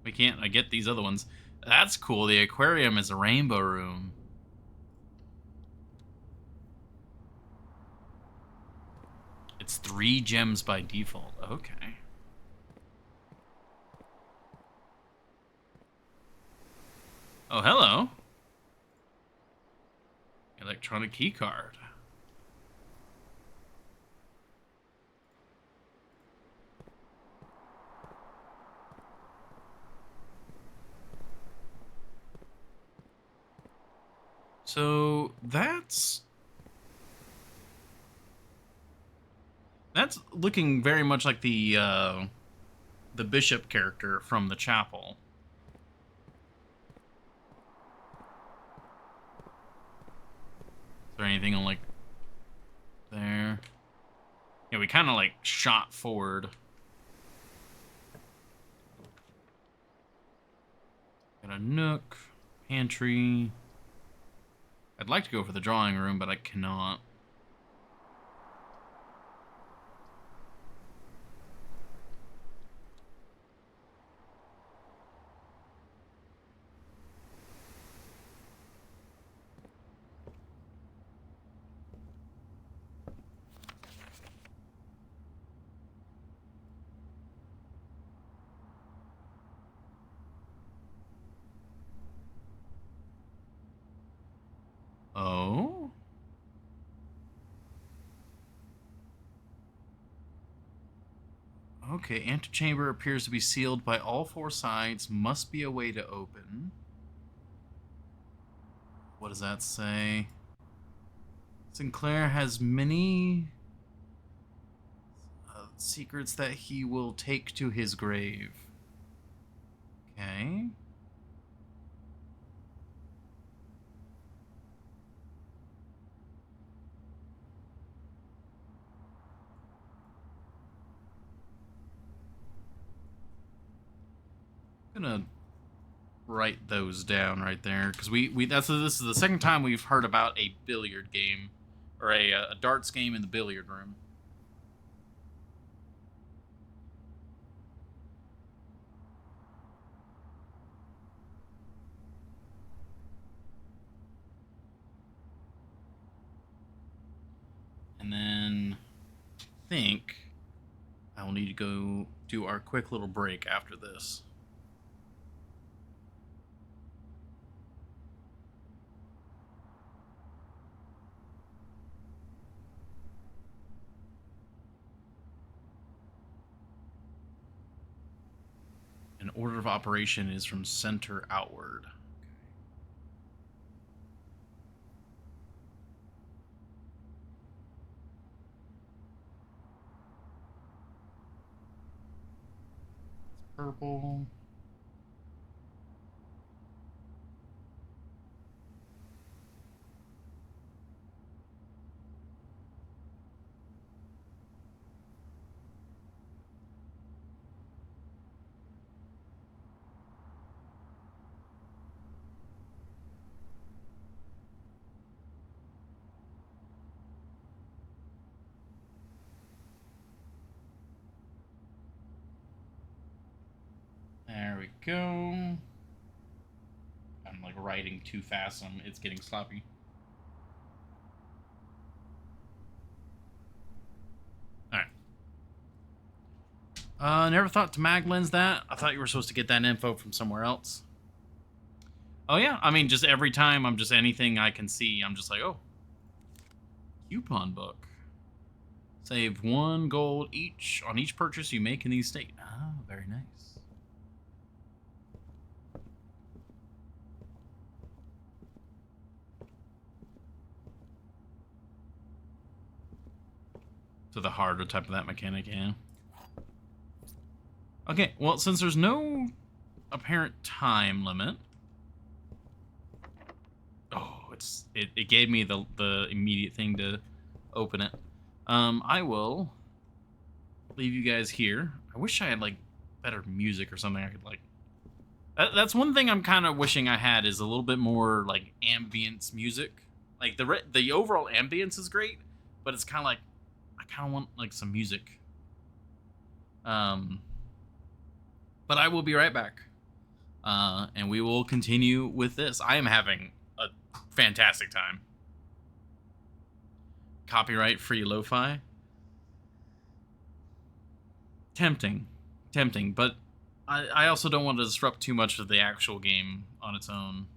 We can't get these other ones. That's cool. The aquarium is a rainbow room. It's 3 gems by default. Okay. Oh, hello. Electronic key card. So that's looking very much like the bishop character from the chapel. Is there anything on like there? Yeah, we kind of like shot forward. Got a nook, pantry. I'd like to go for the drawing room, but I cannot. Oh? Okay, antechamber appears to be sealed by all 4 sides. Must be a way to open. What does that say? Sinclair has many secrets that he will take to his grave. Okay. Gonna write those down right there because this is the second time we've heard about a billiard game or a darts game in the billiard room. And then I think I will need to go do our quick little break after this. An order of operation is from center outward. Purple. There we go. I'm like writing too fast, it's getting sloppy. Alright. Never thought to mag lens that. I thought you were supposed to get that info from somewhere else. Oh yeah, I mean, just every time I'm just anything I can see, I'm just like, oh. Coupon book. Save 1 gold each on each purchase you make in the estate. Ah, very nice. So the harder type of that mechanic, yeah. Okay, well, since there's no apparent time limit, it gave me the immediate thing to open it. I will leave you guys here. I wish I had like better music or something I could like. That's one thing I'm kind of wishing I had is a little bit more like ambience music. Like the overall ambience is great, but it's kind of like I kind of want like some music. But I will be right back. And we will continue with this. I am having a fantastic time. Copyright free lo-fi. Tempting, but I also don't want to disrupt too much of the actual game on its own.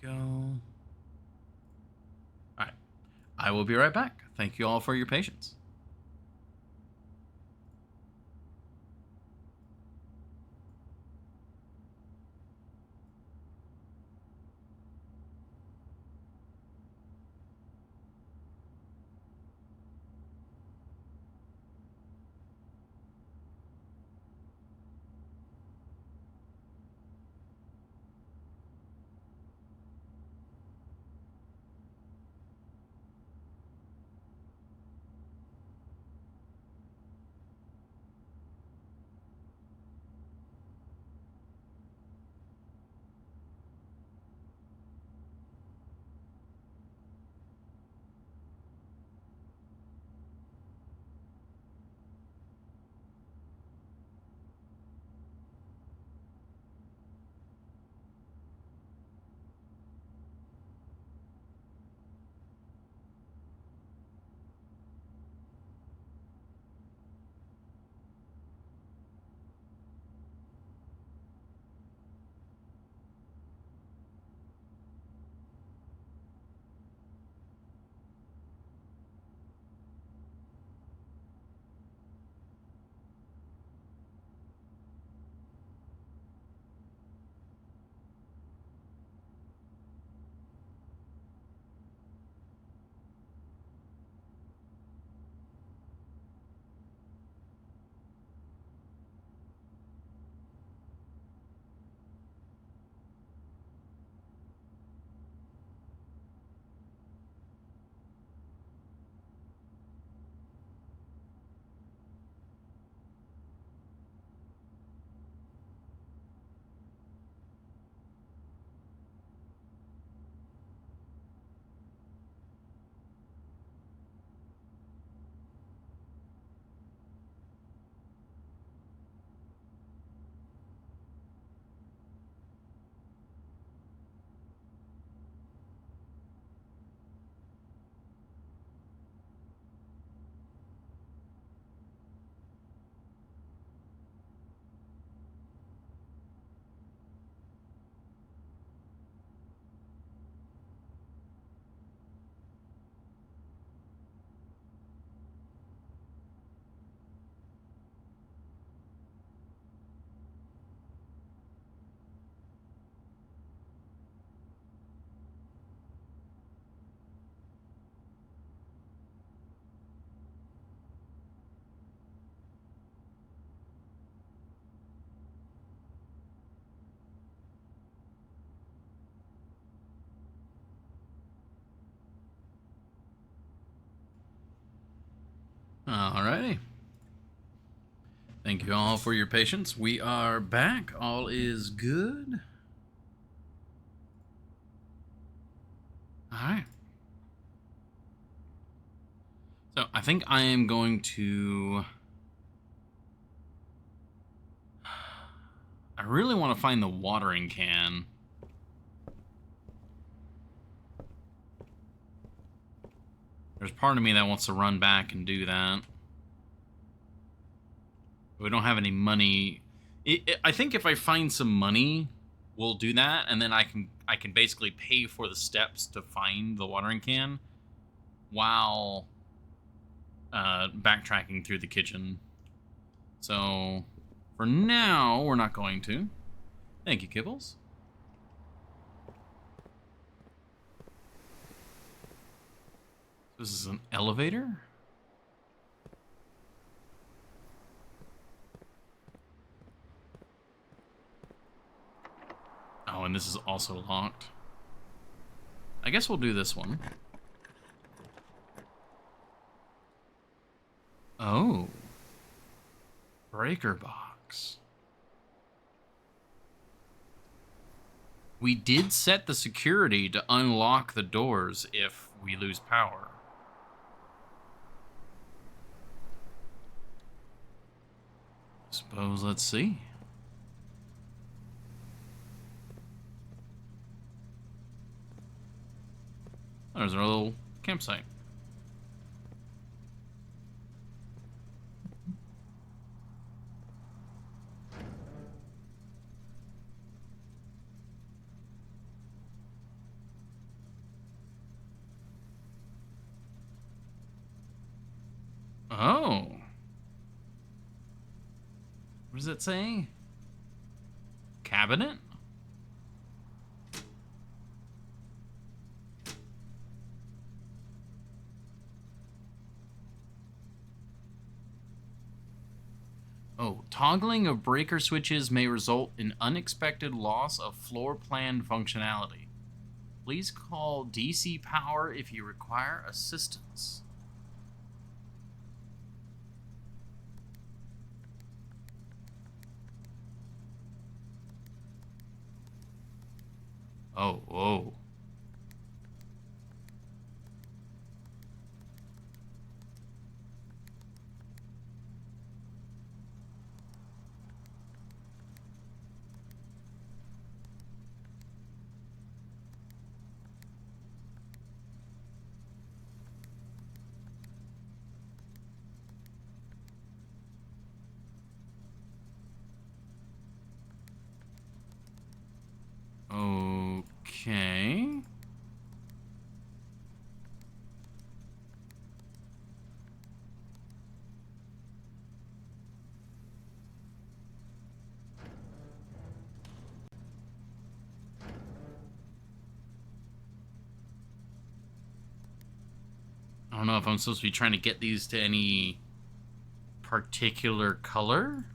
Go. All right. I will be right back. Thank you all for your patience. Alrighty. Thank you all for your patience. We are back. All is good. Alright. So I think I am going to... I really want to find the watering can. There's part of me that wants to run back and do that. We don't have any money. I think if I find some money, we'll do that, and then I can basically pay for the steps to find the watering can while backtracking through the kitchen. So for now, we're not going to. Thank you, Kibbles. This is an elevator? and this is also locked. I guess we'll do this one. Oh. Breaker box. We did set the security to unlock the doors if we lose power. Suppose let's see. There's our little campsite. Oh. What does it say? Cabinet? Oh, toggling of breaker switches may result in unexpected loss of floor plan functionality. Please call DC Power if you require assistance. Oh, whoa. Okay. I don't know if I'm supposed to be trying to get these to any particular color.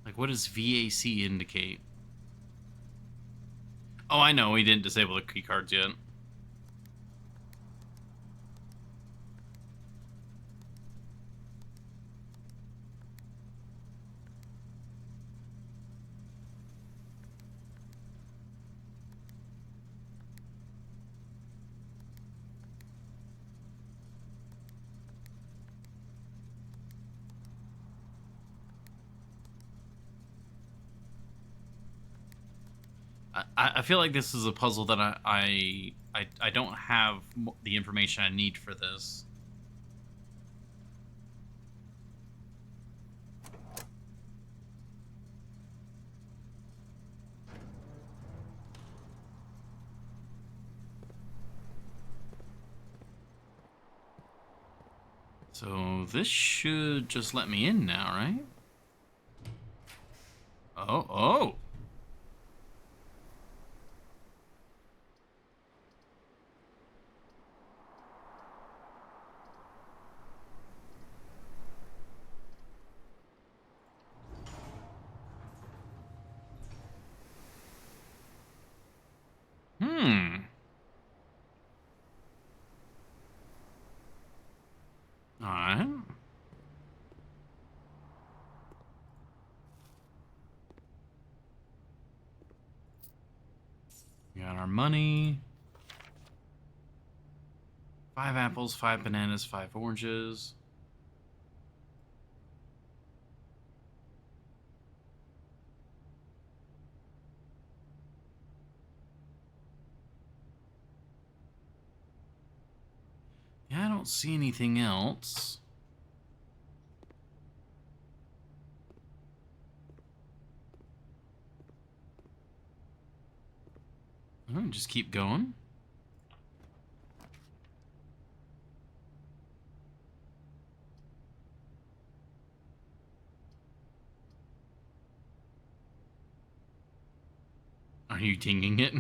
Like, what does VAC indicate? Oh, I know, we didn't disable the key cards yet. I feel like this is a puzzle that I don't have the information I need for this. So this should just let me in now, right? Oh. Alright. We got our money. 5 apples, 5 bananas, 5 oranges. Yeah, I don't see anything else. Just keep going. Are you dinging it?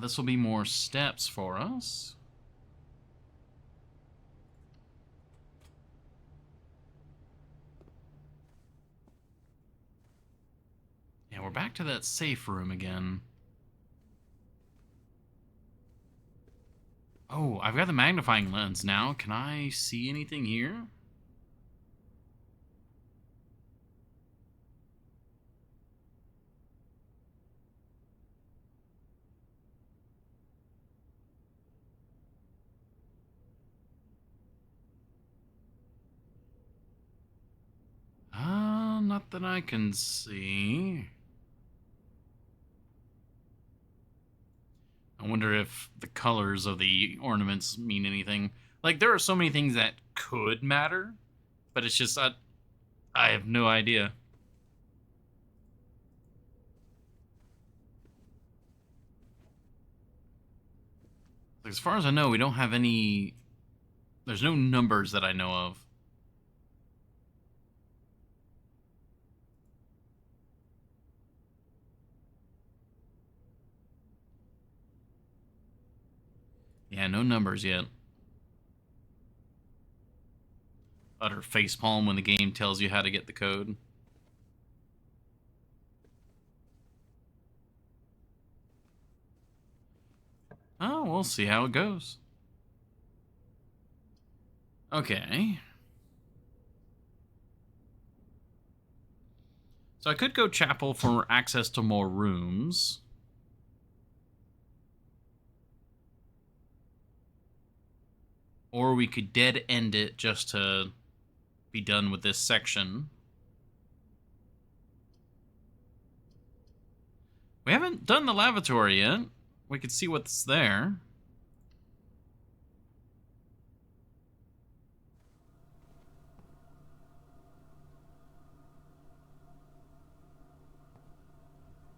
This will be more steps for us. Yeah, we're back to that safe room again. Oh, I've got the magnifying lens now. Can I see anything here? Not that I can see. I wonder if the colors of the ornaments mean anything. Like, there are so many things that could matter, but it's just, I have no idea. As far as I know, we don't have any... There's no numbers that I know of. Yeah, no numbers yet. Utter facepalm when the game tells you how to get the code. Oh, we'll see how it goes. Okay. So I could go chapel for access to more rooms. Or we could dead end it just to be done with this section. We haven't done the lavatory yet. We could see what's there.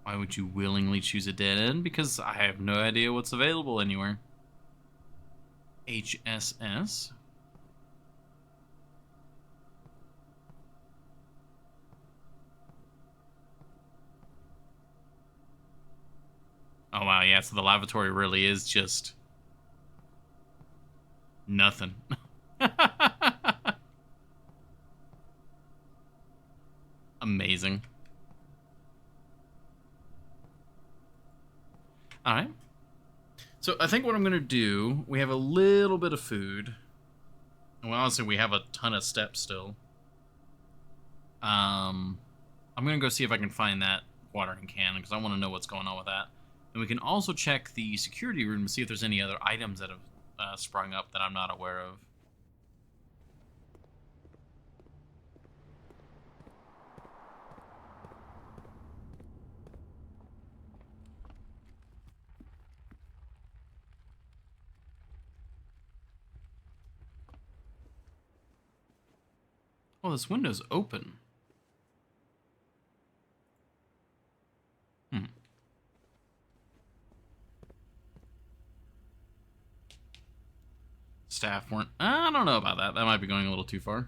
Why would you willingly choose a dead end? Because I have no idea what's available anywhere. HSS. Oh wow, yeah, so the lavatory really is just nothing. Amazing. Alright. So I think what I'm going to do, we have a little bit of food. Well, honestly, we have a ton of steps still. I'm going to go see if I can find that watering can, because I want to know what's going on with that. And we can also check the security room to see if there's any other items that have sprung up that I'm not aware of. Oh, this window's open. Staff weren't... I don't know about that. That might be going a little too far.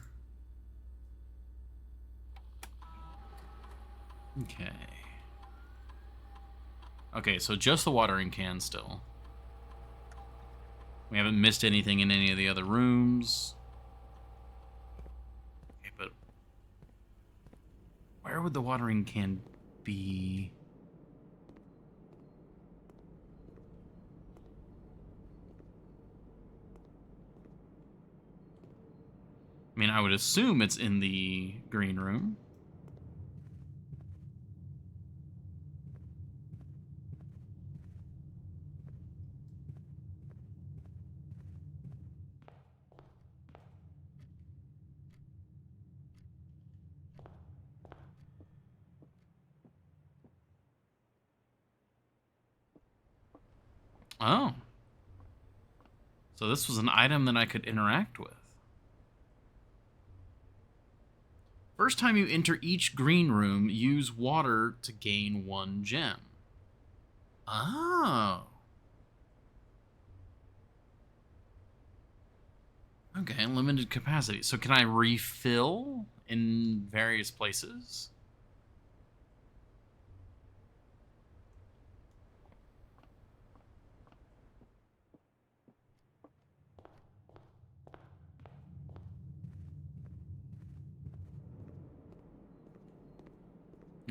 Okay. Okay, so just the watering can still. We haven't missed anything in any of the other rooms. Okay, but... where would the watering can be? I mean, I would assume it's in the green room. Oh. So this was an item that I could interact with. First time you enter each green room, use water to gain 1 gem. Oh. Okay, limited capacity. So can I refill in various places?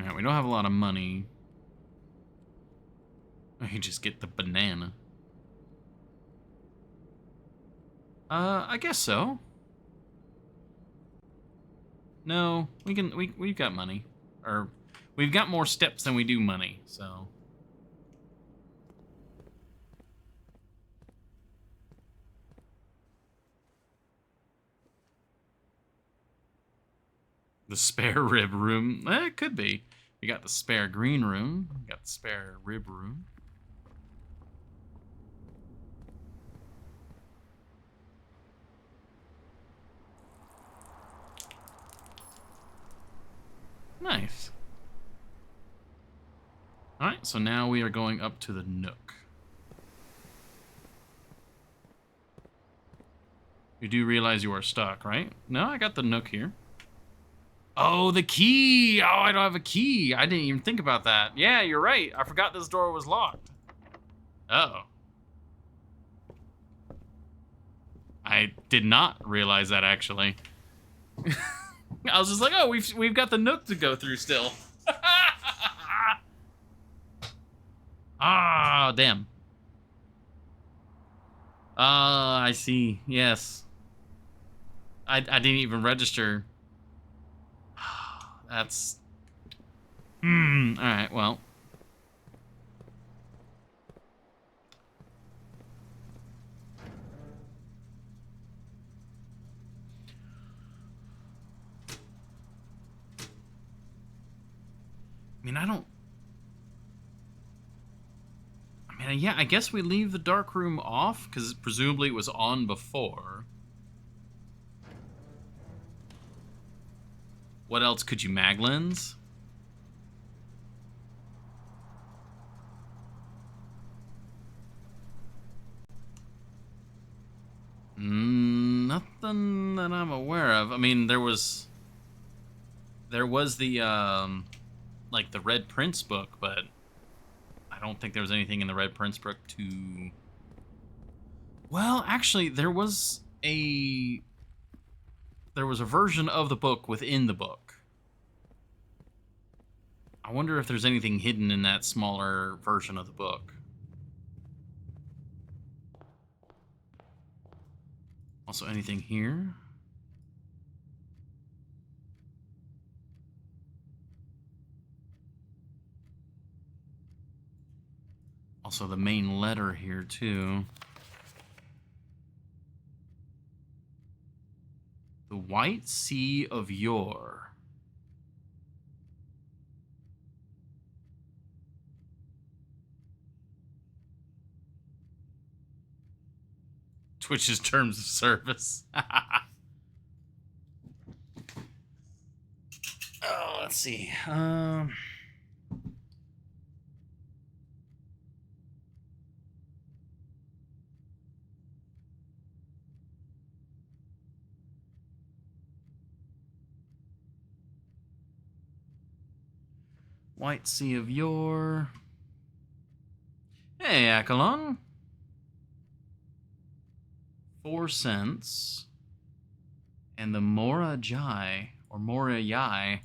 Alright, we don't have a lot of money. I can just get the banana. I guess so. No, we've got money. Or, we've got more steps than we do money, so... The spare rib room. It could be. We got the spare green room. We got the spare rib room. Nice. Alright, so now we are going up to the Nook. You do realize you are stuck, right? No, I got the Nook here. Oh, the key! Oh, I don't have a key. I didn't even think about that. Yeah, you're right. I forgot this door was locked. Uh-oh. I did not realize that, actually. I was just like, oh, we've got the Nook to go through still. Ah, damn. I see. Yes. I didn't even register. That's... alright, well. Yeah, I guess we leave the dark room off, because presumably it was on before. What else could you mag lens? Nothing that I'm aware of. I mean, there was the, like, the Red Prince book, but I don't think there was anything in the Red Prince book to... Well, actually, there was a version of the book within the book. I wonder if there's anything hidden in that smaller version of the book. Also, anything here? Also, the main letter here, too. The White Sea of Yore. Twitch's terms of service. Oh, let's see. White Sea of Yore. Hey, Akalon. 4 cents. And the Mora Jai, or Mora Yai.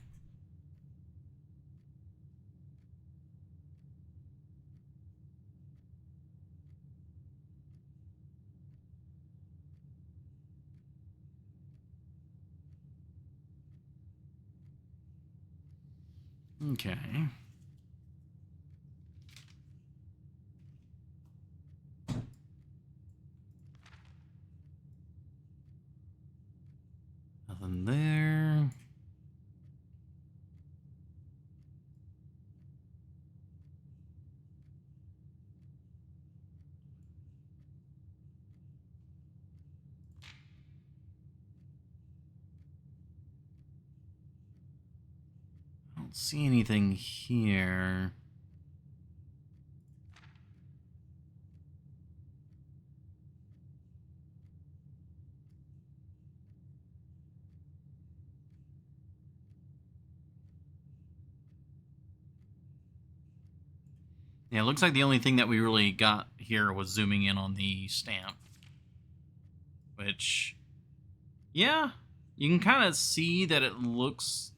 Okay. Nothing there. I don't see anything here. Yeah, it looks like the only thing that we really got here was zooming in on the stamp. Which, yeah, you can kind of see that it looks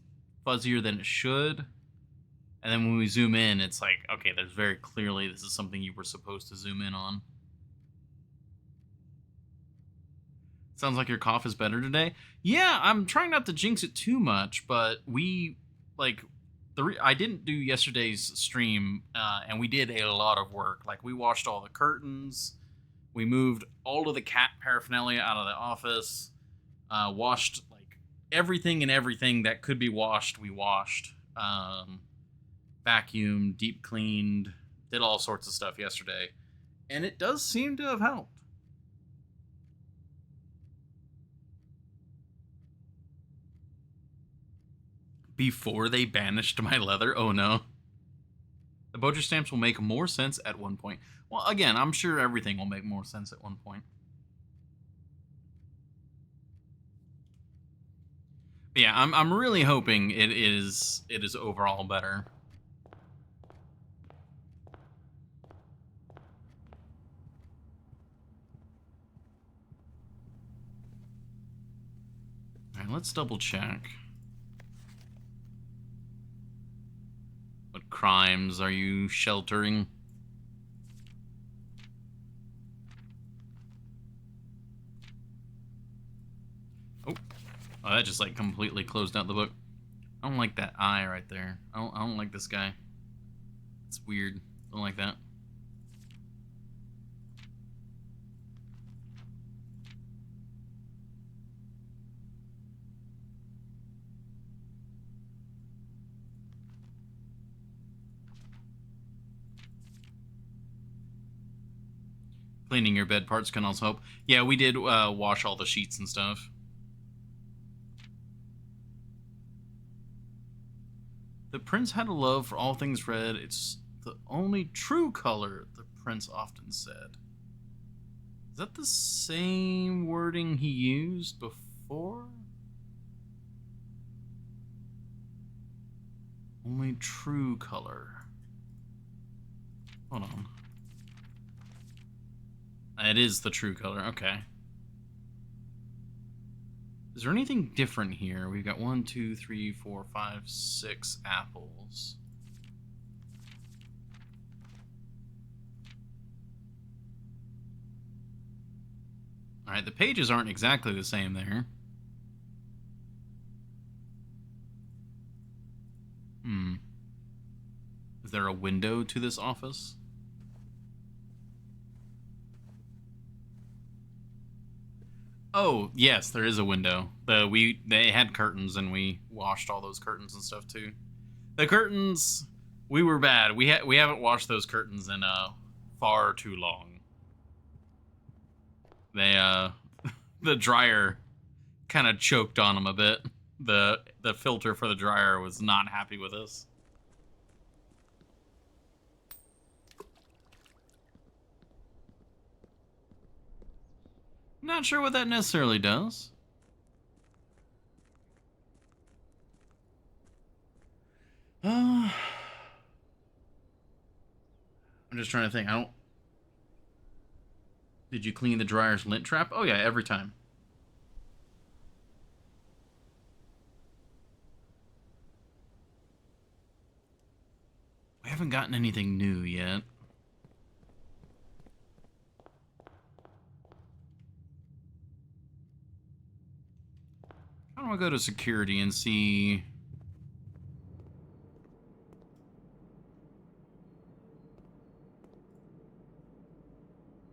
fuzzier than it should. And then when we zoom in, it's like, okay, there's very clearly this is something you were supposed to zoom in on. Sounds like your cough is better today. Yeah, I'm trying not to jinx it too much, but we like I didn't do yesterday's stream, and we did a lot of work. Like we washed all the curtains, we moved all of the cat paraphernalia out of the office, washed like everything and everything that could be washed. We washed, vacuumed, deep cleaned, did all sorts of stuff yesterday, and it does seem to have helped. Before they banished my leather? Oh no. The Bodger stamps will make more sense at one point. Well, again, I'm sure everything will make more sense at one point. But yeah, I'm really hoping it is overall better. All right, let's double check. What crimes are you sheltering? Oh, that just like completely closed out the book. I don't like that eye right there. I don't like this guy. It's weird. Don't like that. Cleaning your bed parts can also help. Yeah, we did wash all the sheets and stuff. The prince had a love for all things red. It's the only true color, the prince often said. Is that the same wording he used before? Only true color. Hold on. It is the true color. Okay. Is there anything different here? We've got 1, 2, 3, 4, 5, 6 apples. Alright, the pages aren't exactly the same there. Is there a window to this office? Oh, yes, there is a window. They had curtains and we washed all those curtains and stuff too. The curtains, we were bad. We haven't washed those curtains in far too long. They the dryer kind of choked on them a bit. The filter for the dryer was not happy with us. Not sure what that necessarily does. I'm just trying to think. Did you clean the dryer's lint trap? Oh yeah, every time. We haven't gotten anything new yet. I want to go to security and see.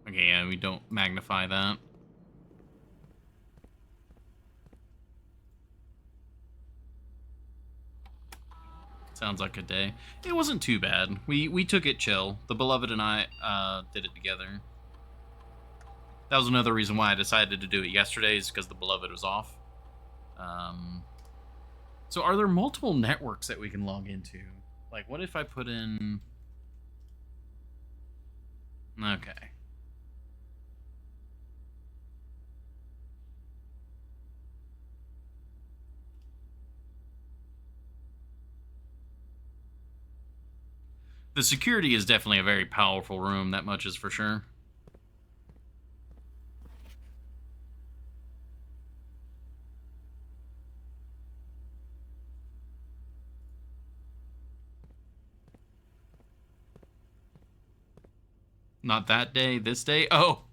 Okay, yeah, we don't magnify that. Sounds like a day. It wasn't too bad. We took it chill. The Beloved and I did it together. That was another reason why I decided to do it yesterday, is because the Beloved was off. So are there multiple networks that we can log into? Like, what if I put in... Okay. The security is definitely a very powerful room, that much is for sure. Not that day, this day. Oh.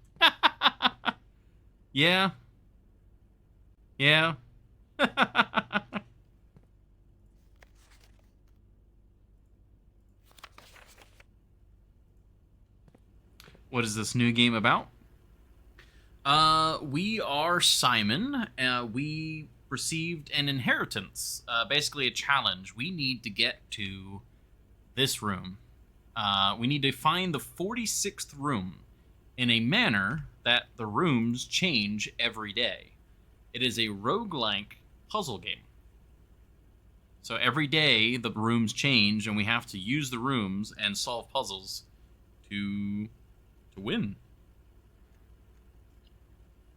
Yeah. Yeah. What is this new game about? We are Simon. We received an inheritance, basically a challenge. We need to get to this room. We need to find the 46th room in a manner that the rooms change every day. It is a roguelike puzzle game. So every day the rooms change, and we have to use the rooms and solve puzzles to win.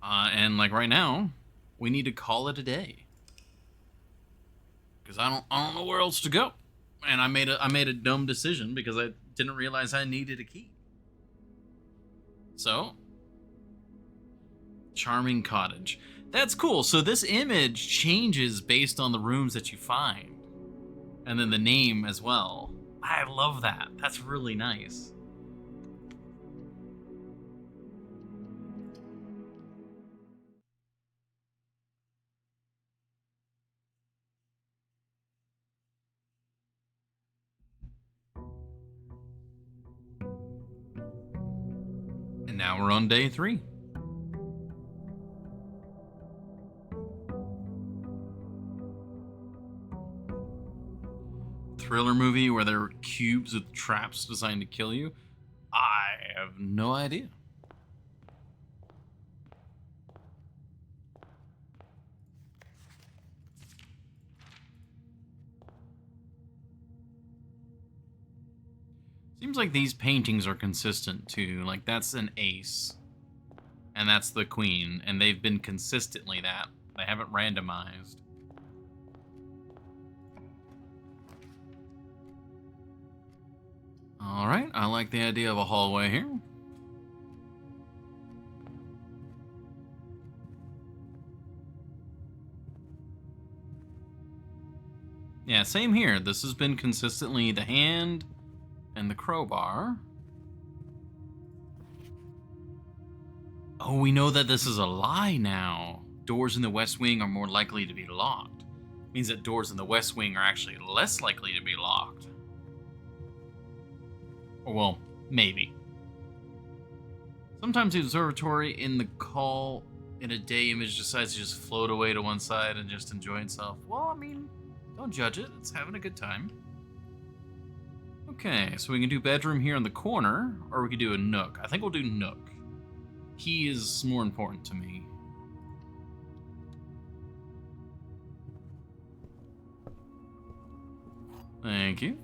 And like right now, we need to call it a day because I don't know where else to go, and I made a dumb decision because I didn't realize I needed a key. So, charming cottage. That's cool. So this image changes based on the rooms that you find, and then the name as well. I love that. That's really nice. And now we're on day 3. Thriller movie where there are cubes with traps designed to kill you? I have no idea. Seems like these paintings are consistent too. Like that's an ace, and that's the queen, and they've been consistently that. They haven't randomized. All right, I like the idea of a hallway here. Yeah, same here. This has been consistently the hand and the crowbar. Oh, we know that this is a lie now. Doors in the West Wing are more likely to be locked. Means that doors in the West Wing are actually less likely to be locked. Or, well, maybe. Sometimes the observatory in the call in a day image decides to just float away to one side and just enjoy itself. Well, I mean, don't judge it. It's having a good time. Okay, so we can do bedroom here in the corner, or we could do a nook. I think we'll do nook. Key is more important to me. Thank you.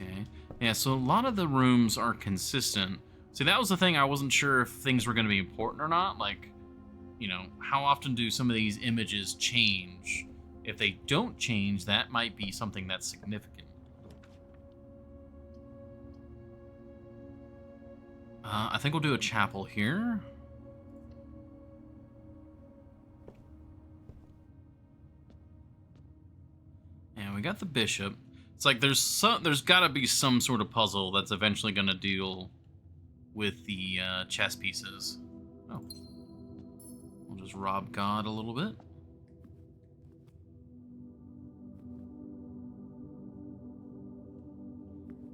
Okay. Yeah, so a lot of the rooms are consistent. See, that was the thing. I wasn't sure if things were going to be important or not. Like, you know, how often do some of these images change? If they don't change, that might be something that's significant. I think we'll do a chapel here. And we got the bishop. It's like there's got to be some sort of puzzle that's eventually going to deal with the chess pieces. Oh. We'll just rob God a little bit.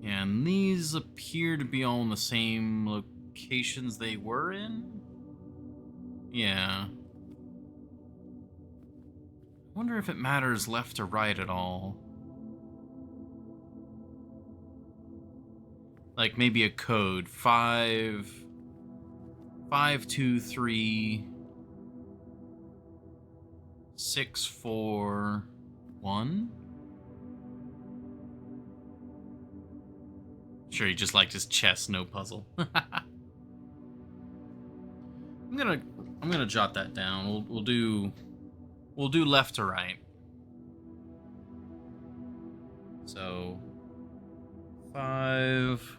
And these appear to be all in the same locations they were in. Yeah. I wonder if it matters left or right at all. Like maybe a code 523 641. Sure, he just liked his chess, no puzzle. I'm gonna jot that down. We'll do left to right. So 5.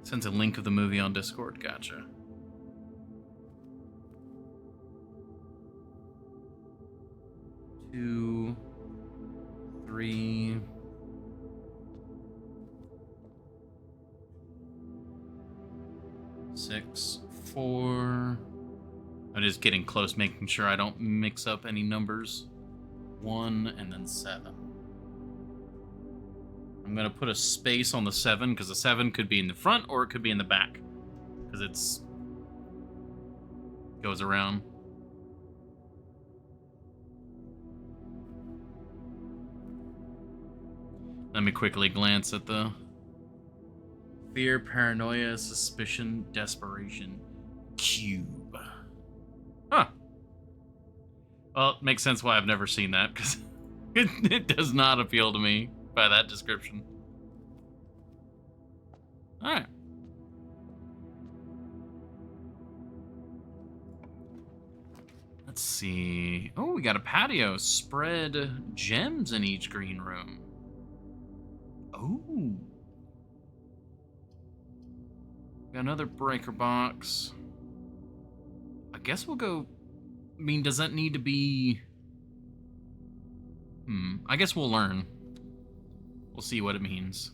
Sends a link of the movie on Discord. Gotcha. 2, 3. 6, 4. I'm just getting close, making sure I don't mix up any numbers. 1 and then 7. I'm gonna put a space on the 7 because the 7 could be in the front or it could be in the back because it's goes around. Let me quickly glance at the fear, paranoia, suspicion, desperation cube. Huh. Well, it makes sense why I've never seen that, because it does not appeal to me by that description. Alright. Let's see. Oh, we got a patio. Spread gems in each green room. Oh. Got another breaker box. I guess we'll go... I mean, does that need to be... I guess we'll learn. We'll see what it means.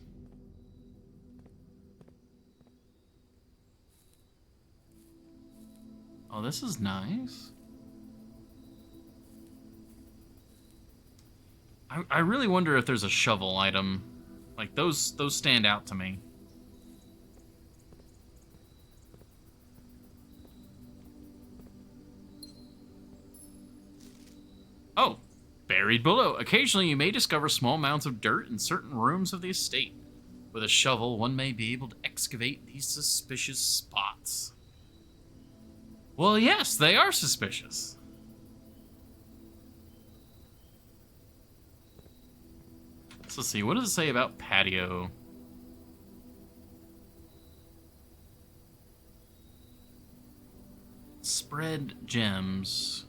Oh, this is nice. I really wonder if there's a shovel item. Like, those stand out to me. Oh, buried below. Occasionally you may discover small mounds of dirt in certain rooms of the estate. With a shovel, one may be able to excavate these suspicious spots. Well, yes, they are suspicious. So let's see, what does it say about patio? Spread gems.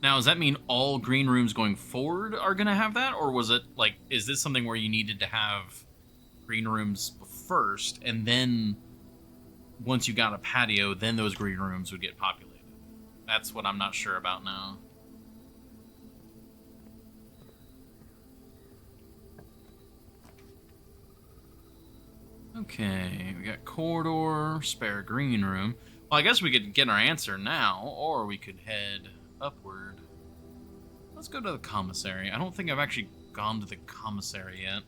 Now, does that mean all green rooms going forward are going to have that? Or was it, like, is this something where you needed to have green rooms first, and then once you got a patio, then those green rooms would get populated? That's what I'm not sure about now. Okay, we got corridor, spare green room. Well, I guess we could get our answer now, or we could head upward. Let's go to the commissary. I don't think I've actually gone to the commissary yet.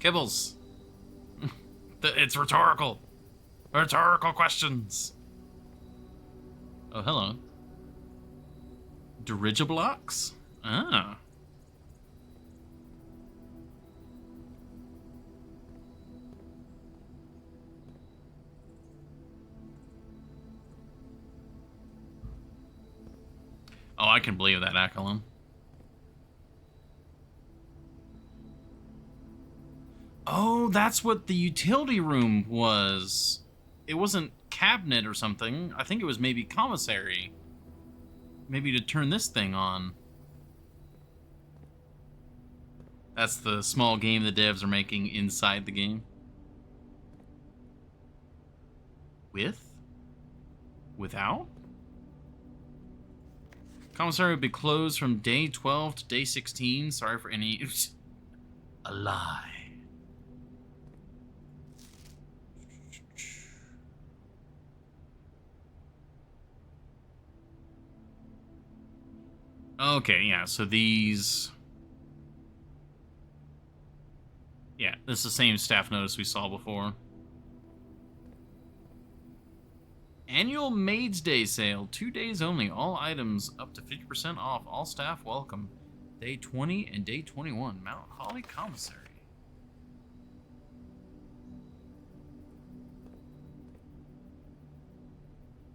Kibbles. It's rhetorical. Rhetorical questions. Oh, hello. Dirigiblocks? Ah. Oh, I can believe that, Akelin. Oh, that's what the utility room was. It wasn't cabinet or something. I think it was maybe commissary. Maybe to turn this thing on. That's the small game the devs are making inside the game. With? Without? Commissary would be closed from day 12 to day 16. Sorry for any... A lie. Okay, yeah, so these... Yeah, this is the same staff notice we saw before. Annual Maids Day sale, 2 days only. All items up to 50% off. All staff welcome. Day 20 and day 21. Mount Holly Commissary.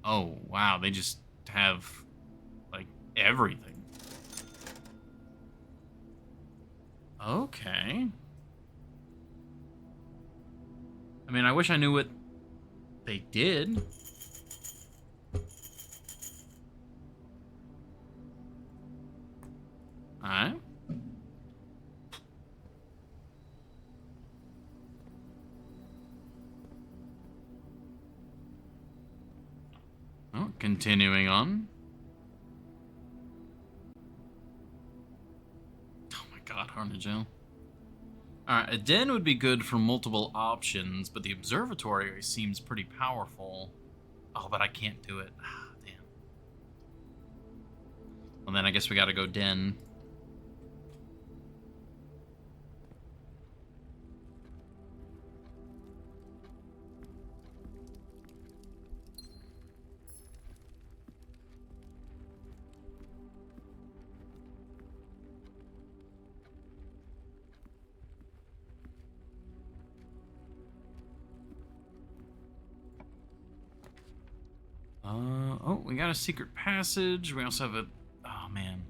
Oh, wow. They just have, like, everything. Okay. I mean, I wish I knew what they did. Alright. Continuing on. Oh my god, Harnagel. Alright, a den would be good for multiple options, but the observatory seems pretty powerful. Oh, but I can't do it. Ah, damn. Well, then I guess we gotta go den. Oh, we got a secret passage. We also have a... Oh, man.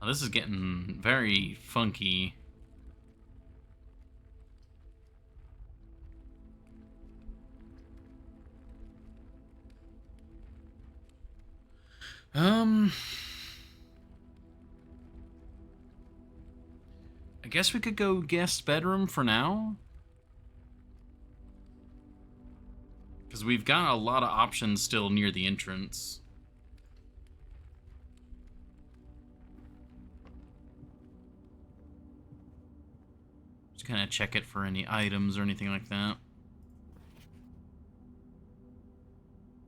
Oh, this is getting very funky. I guess we could go guest bedroom for now. Because we've got a lot of options still near the entrance. Just kind of check it for any items or anything like that.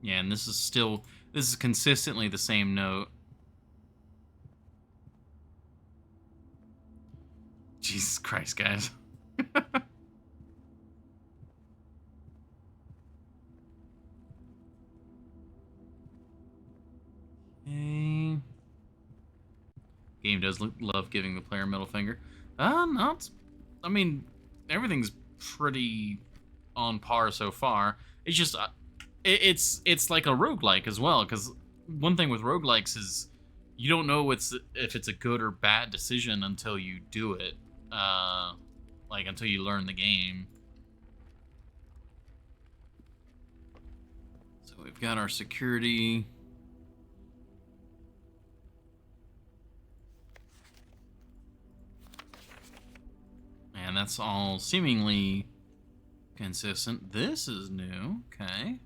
Yeah, and this is consistently the same note. Jesus Christ, guys. Okay. Game does love giving the player middle finger. Not. I mean, everything's pretty on par so far. It's just, it's like a roguelike as well. Because one thing with roguelikes is you don't know if it's a good or bad decision until you do it. Like until you learn the game. So we've got our security. And that's all seemingly consistent. This is new. Okay.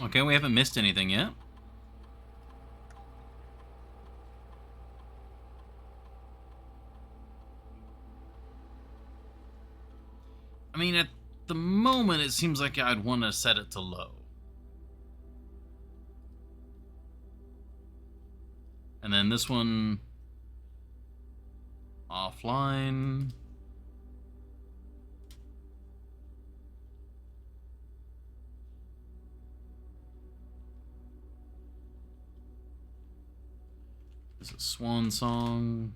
Okay, we haven't missed anything yet. I mean, at the moment, it seems like I'd want to set it to low. And then this one, offline. This is Swan Song.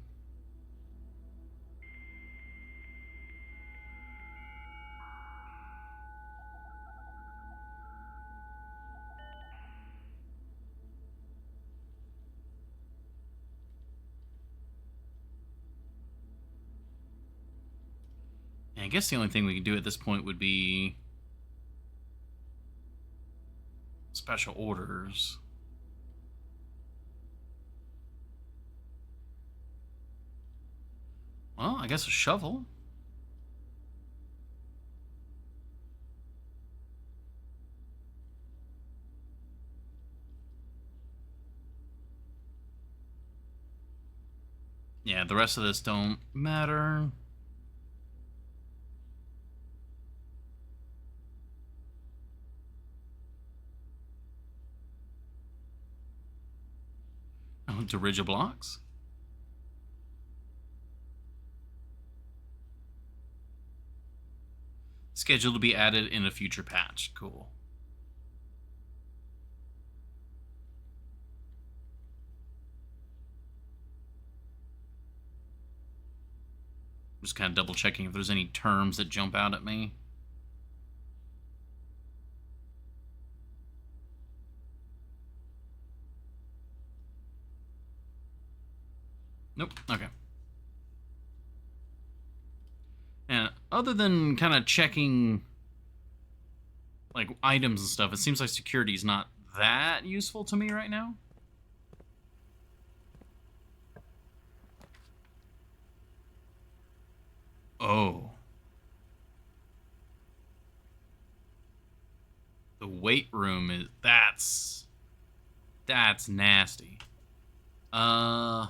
I guess the only thing we can do at this point would be special orders. Well, I guess a shovel. Yeah, the rest of this don't matter. Oh, Dirigiblocks. Scheduled to be added in a future patch. Cool. Just kind of double checking if there's any terms that jump out at me. Nope. Okay. And other than kind of checking like items and stuff, it seems like security is not that useful to me right now. Oh. The weight room is that's nasty. Huh.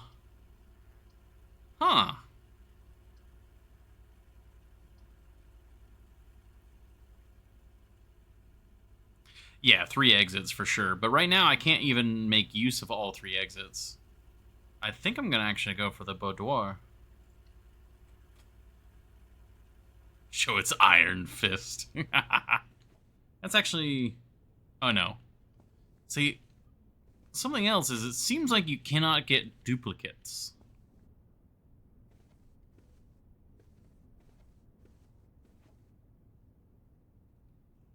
Yeah, 3 exits for sure. But right now I can't even make use of all 3 exits. I think I'm gonna actually go for the boudoir. Show its iron fist. That's actually... Oh, no. See, something else is it seems like you cannot get duplicates.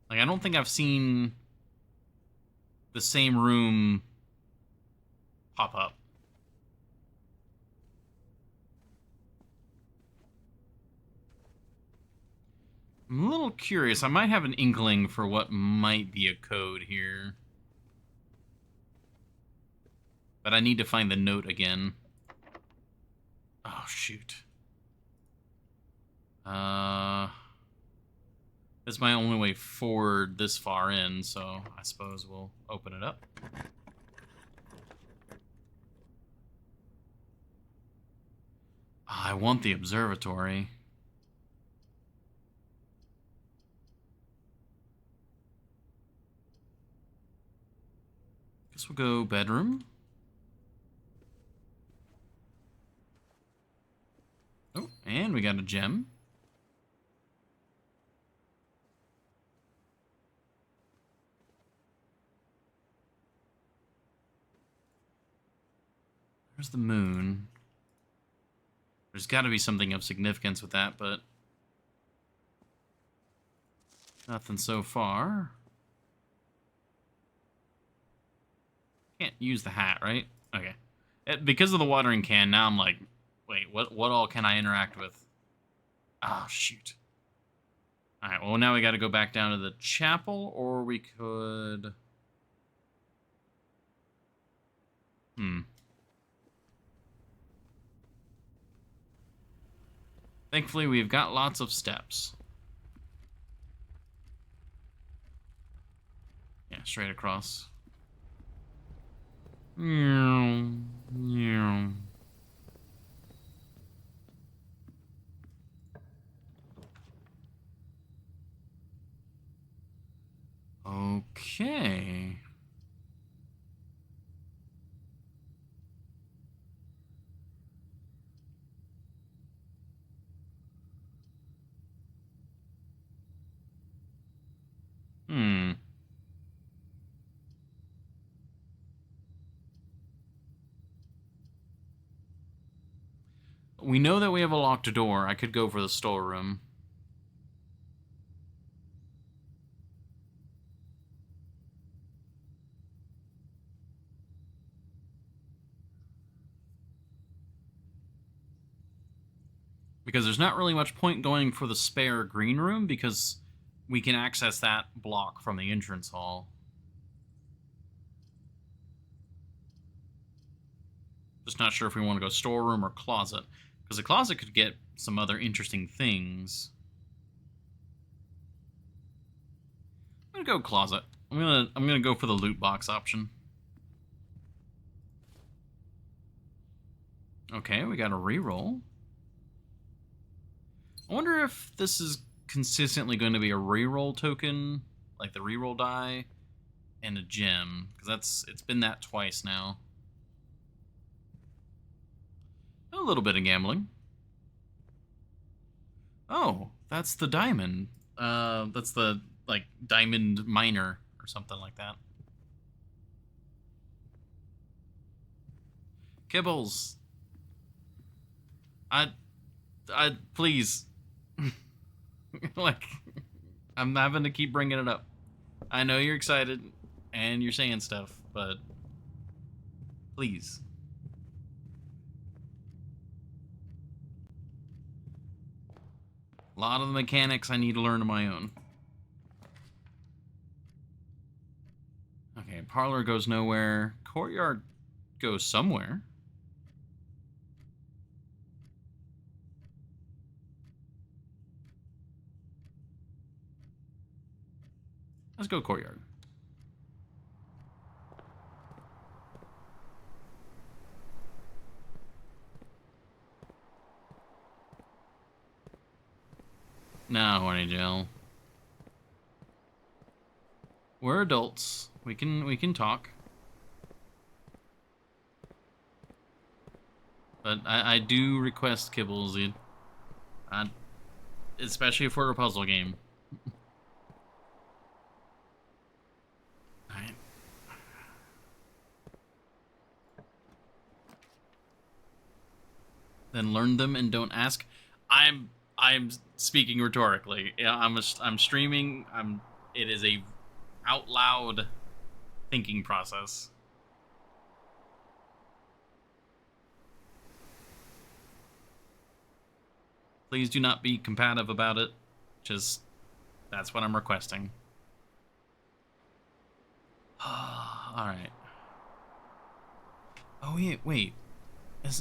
Like, I don't think I've seen the same room pop up. I'm a little curious. I might have an inkling for what might be a code here. But I need to find the note again. Oh, shoot. That's my only way forward this far in, so I suppose we'll open it up. I want the observatory. Guess we'll go bedroom. Oh, and we got a gem. There's the moon. There's got to be something of significance with that, but nothing so far. Can't use the hat, right? Okay. Because of the watering can, now I'm like, wait, what all can I interact with? Oh, shoot. Alright, well, now we got to go back down to the chapel, or we could... Thankfully, we've got lots of steps. Yeah, straight across. Okay. We know that we have a locked door. I could go for the storeroom. Because there's not really much point going for the spare green room because we can access that block from the entrance hall. Just not sure if we want to go storeroom or closet. Because the closet could get some other interesting things. I'm gonna go closet. I'm gonna go for the loot box option. Okay, we got a reroll. I wonder if this is consistently going to be a reroll token, like the reroll die, and a gem, because it's been that twice now. A little bit of gambling. Oh, that's the diamond. That's the like diamond miner or something like that. Kibbles. I please. Like, I'm having to keep bringing it up. I know you're excited and you're saying stuff, but please. – A lot of the mechanics I need to learn on my own. Okay, parlor goes nowhere. Courtyard goes somewhere. Let's go courtyard. No, horny Jill. We're adults. We can talk. But I do request kibbles, dude. Especially for a puzzle game. Alright. Then learn them and don't ask. I'm speaking rhetorically. Yeah, I'm streaming. It is a out loud thinking process. Please do not be combative about it. Just that's what I'm requesting. Alright. Oh yeah, wait.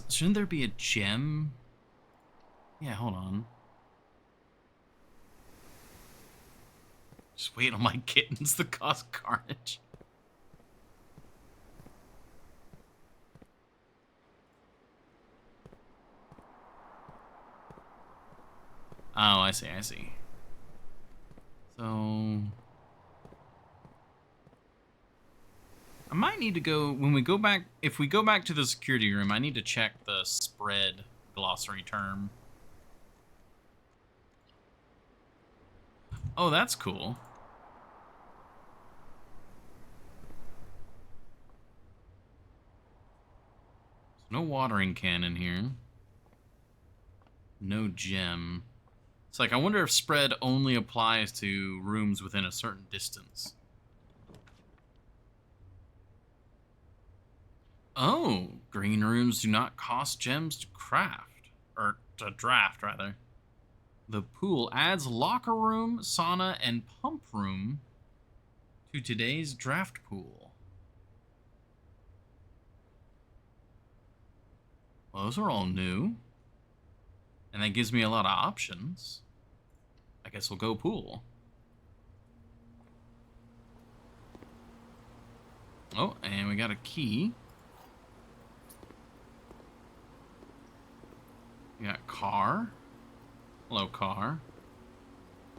Shouldn't there be a gem? Yeah, hold on. Just wait on my kittens to cause carnage. Oh, I see. So I might need to go when we go back. If we go back to the security room, I need to check the spread glossary term. Oh, that's cool. No watering can in here. No gem. It's like, I wonder if spread only applies to rooms within a certain distance. Oh, green rooms do not cost gems to craft. Or to draft, rather. The pool adds locker room, sauna, and pump room to today's draft pool. Well, those are all new. And that gives me a lot of options. I guess we'll go pool. Oh, and we got a key. We got car. Hello, car.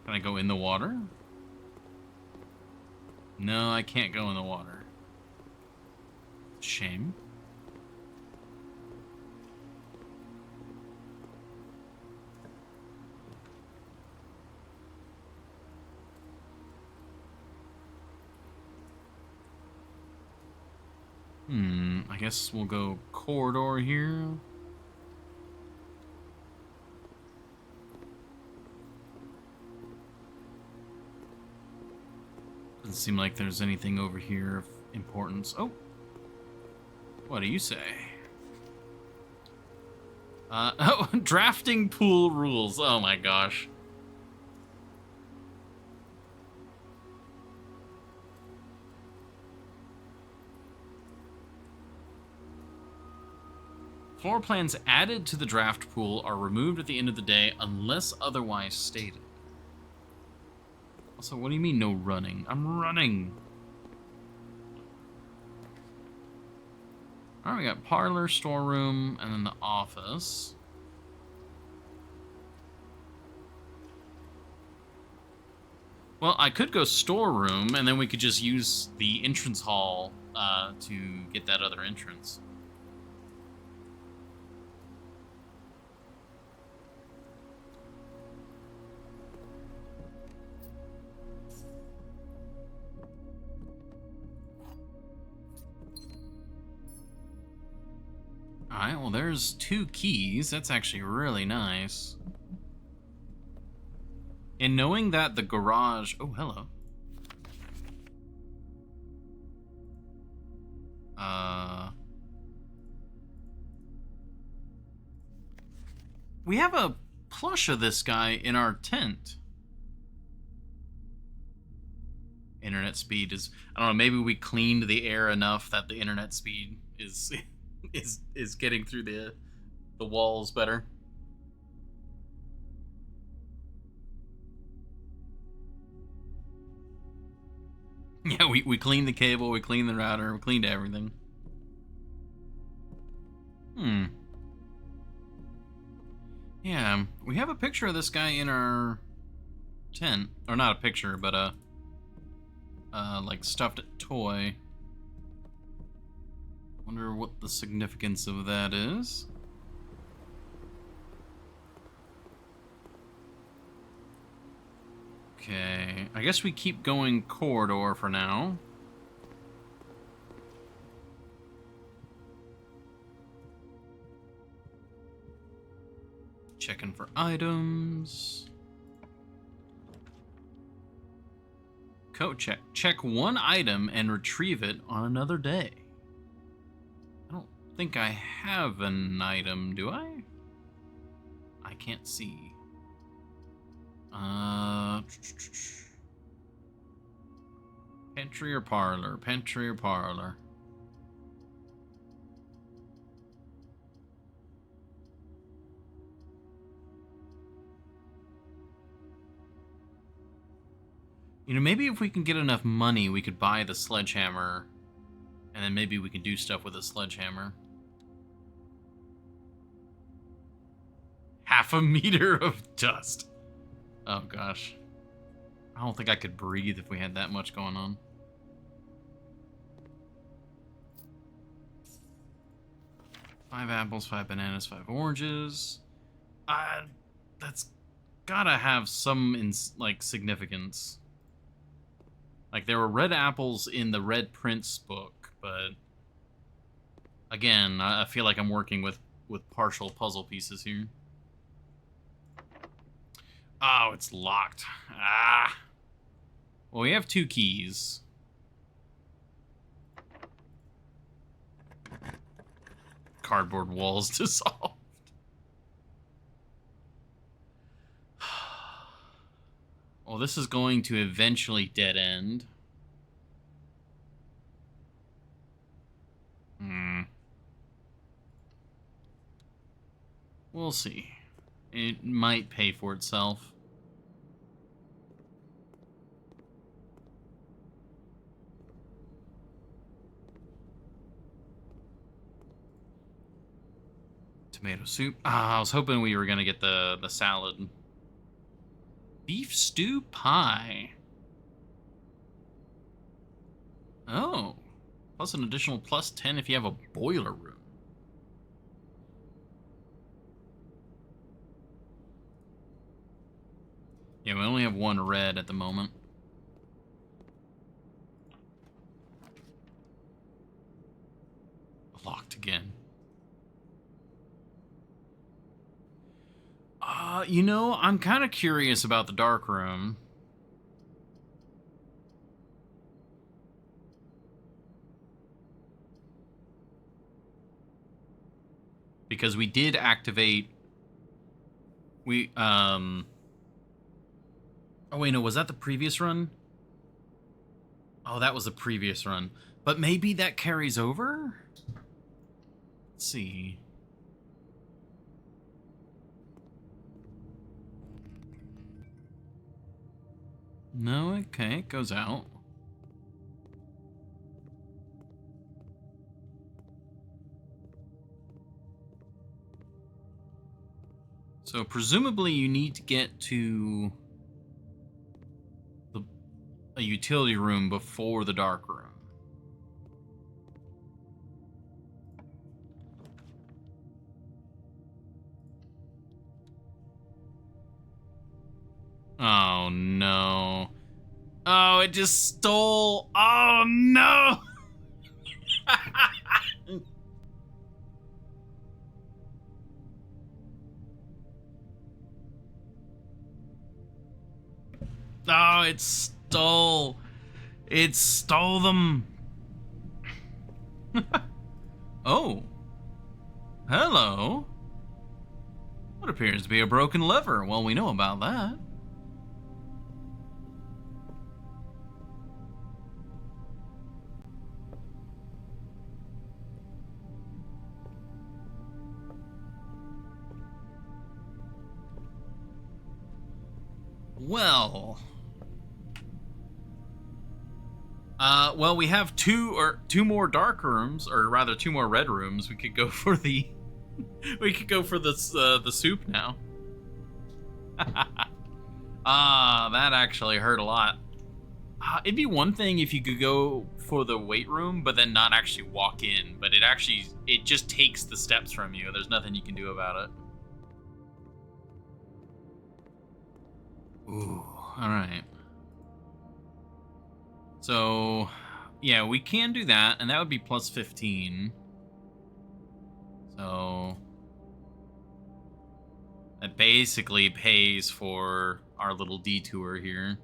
Can I go in the water? No, I can't go in the water. Shame. I guess we'll go corridor here. Doesn't seem like there's anything over here of importance. Oh. What do you say? Oh, drafting pool rules. Oh my gosh. Floor plans added to the draft pool are removed at the end of the day unless otherwise stated. Also, what do you mean no running? I'm running. Alright, we got parlor, storeroom, and then the office. Well, I could go storeroom, and then we could just use the entrance hall to get that other entrance. Alright, well there's 2 keys. That's actually really nice. And knowing that the garage... Oh, hello. We have a plush of this guy in our tent. Internet speed is, I don't know, maybe we cleaned the air enough that the internet speed is is getting through the walls better. Yeah, we cleaned the cable, we cleaned the router, we cleaned everything. Yeah, we have a picture of this guy in our tent. Or not a picture, but a like stuffed toy. Wonder what the significance of that is. Okay, I guess we keep going corridor for now. Checking for items. Code check. Check one item and retrieve it on another day. I don't think I have an item, do I? I can't see. Pantry or parlor? Pantry or parlor? You know, maybe if we can get enough money, we could buy the sledgehammer, and then maybe we can do stuff with a sledgehammer. 0.5 meter of dust. Oh gosh. I don't think I could breathe if we had that much going on. Five apples, 5 bananas, 5 oranges. That's gotta have some like significance. Like, there were red apples in the Red Prince book, but again, I feel like I'm working with partial puzzle pieces here. Oh, it's locked. Ah. Well, we have 2 keys. Cardboard walls dissolved. Well, this is going to eventually dead end. We'll see. It might pay for itself. Tomato soup. I was hoping we were going to get the salad. Beef stew pie. Oh. Plus an additional +10 if you have a boiler room. Yeah, we only have 1 red at the moment. Locked again. You know, I'm kind of curious about the dark room. Because we did activate... Oh, wait, no, was that the previous run? Oh, that was the previous run. But maybe that carries over? Let's see. No, okay, it goes out. So presumably you need to get to a utility room before the dark room. Oh no. Oh, it just stole. Oh no. Oh, it stole. It stole them. Oh. Hello. What appears to be a broken lever. Well, we know about that. Well, well, we have two more dark rooms, or rather, two more red rooms. We could go for the, the soup now. That actually hurt a lot. It'd be one thing if you could go for the weight room, but then not actually walk in. But it just takes the steps from you. There's nothing you can do about it. Ooh, all right. So, yeah, we can do that, and that would be plus 15. So, that basically pays for our little detour here.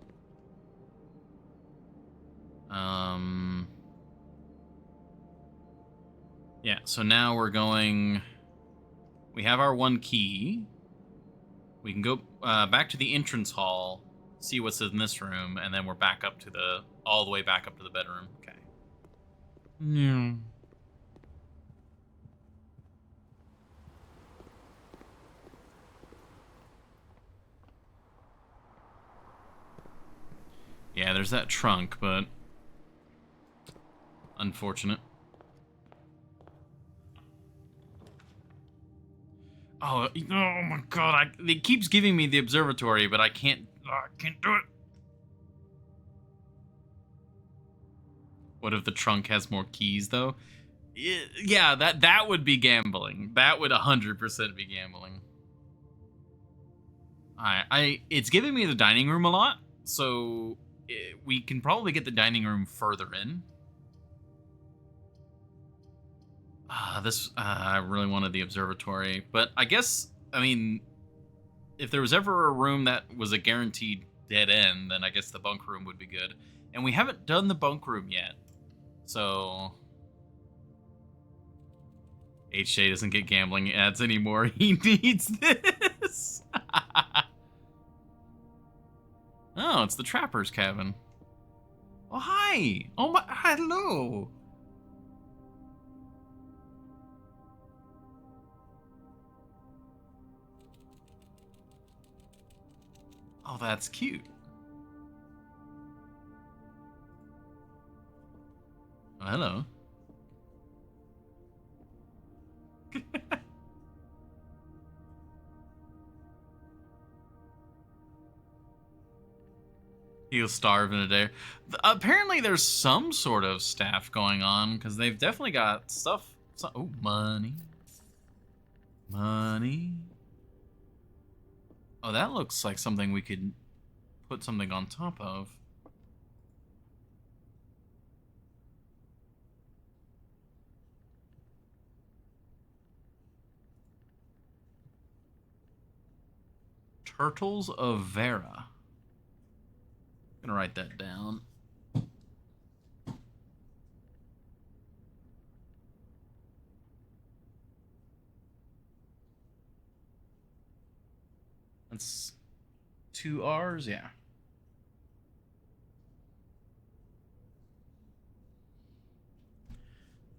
Yeah, so now we're going... We have our one key. We can go back to the entrance hall, see what's in this room, and then we're back up to all the way back up to the bedroom. Okay. Yeah. Yeah, there's that trunk, but unfortunate. Oh my god! It keeps giving me the observatory, but I can't do it. What if the trunk has more keys, though? Yeah, that would be gambling. That would 100% be gambling. It's giving me the dining room a lot, so we can probably get the dining room further in. I really wanted the observatory, but I guess, I mean, if there was ever a room that was a guaranteed dead end, then I guess the bunk room would be good. And we haven't done the bunk room yet, so HJ doesn't get gambling ads anymore. He needs this. Oh, it's the trapper's cabin. Oh, hi. Oh my, hello. Oh, that's cute. Oh, hello. He'll starve in a day. Apparently, there's some sort of staff going on, because they've definitely got stuff. Oh, money. Money. Oh, that looks like something we could put something on top of. Turtles of Vera. I'm gonna write that down. That's 2 R's, yeah.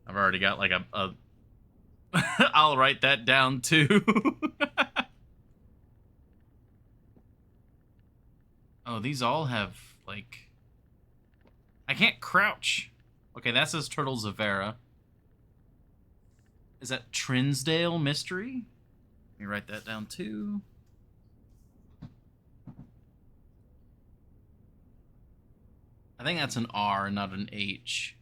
I've already got like a I'll write that down too. Oh, these all have like I can't crouch. Okay, that says Turtles of Vera. Is that Trinsdale Mystery? Let me write that down too. I think that's an R, not an H.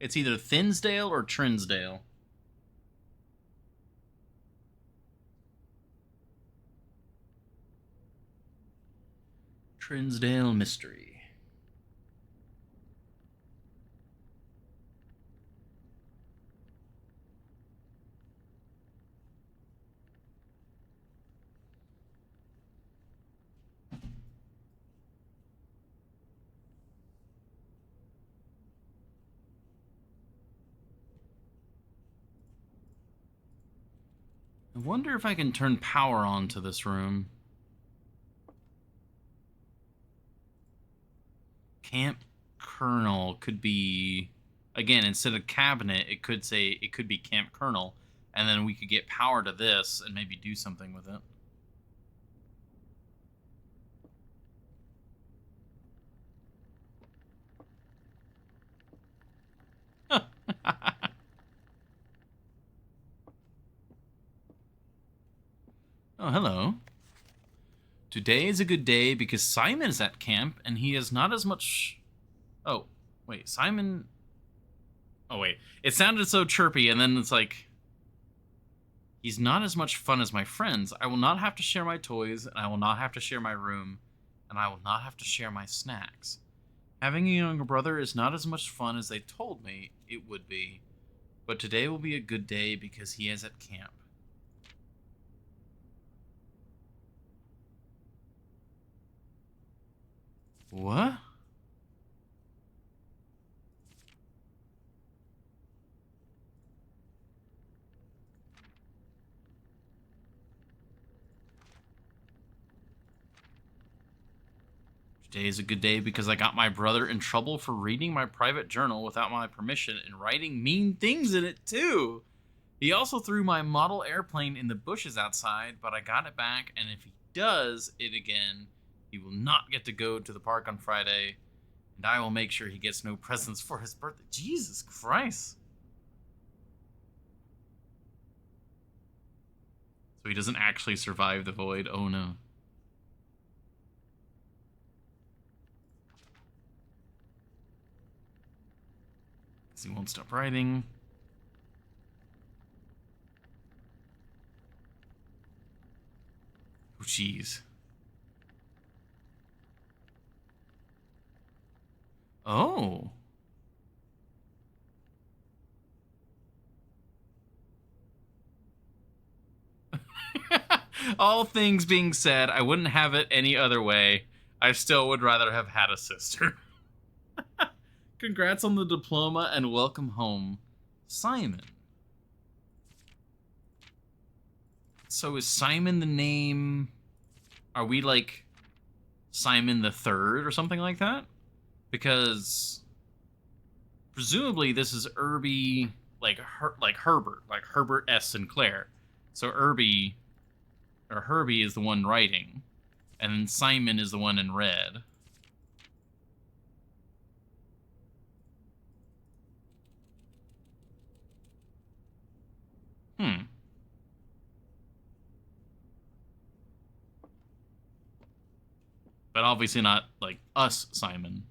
It's either Thinsdale or Trinsdale. Trinsdale Mystery. wonder if I can turn power on to this room. Camp Colonel could be, again, instead of cabinet, it could be Camp Colonel, and then we could get power to this and maybe do something with it. Oh, hello. Today is a good day because Simon is at camp and he has not as much... Oh, wait, Simon... Oh, wait. It sounded so chirpy, and then it's like... He's not as much fun as my friends. I will not have to share my toys, and I will not have to share my room, and I will not have to share my snacks. Having a younger brother is not as much fun as they told me it would be, but today will be a good day because he is at camp. What? Today is a good day because I got my brother in trouble for reading my private journal without my permission and writing mean things in it too. He also threw my model airplane in the bushes outside, but I got it back, and if he does it again, he will not get to go to the park on Friday, and I will make sure he gets no presents for his birthday. Jesus Christ. So he doesn't actually survive the void. Oh no. He won't stop writing. Oh, jeez. Oh. All things being said, I wouldn't have it any other way. I still would rather have had a sister. Congrats on the diploma and welcome home, Simon. So is Simon the name... Are we like Simon the Third or something like that? Because presumably this is Herbie, like Herbert, like Herbert S. Sinclair. So Herbie is the one writing, and then Simon is the one in red. But obviously not, like, us, Simon.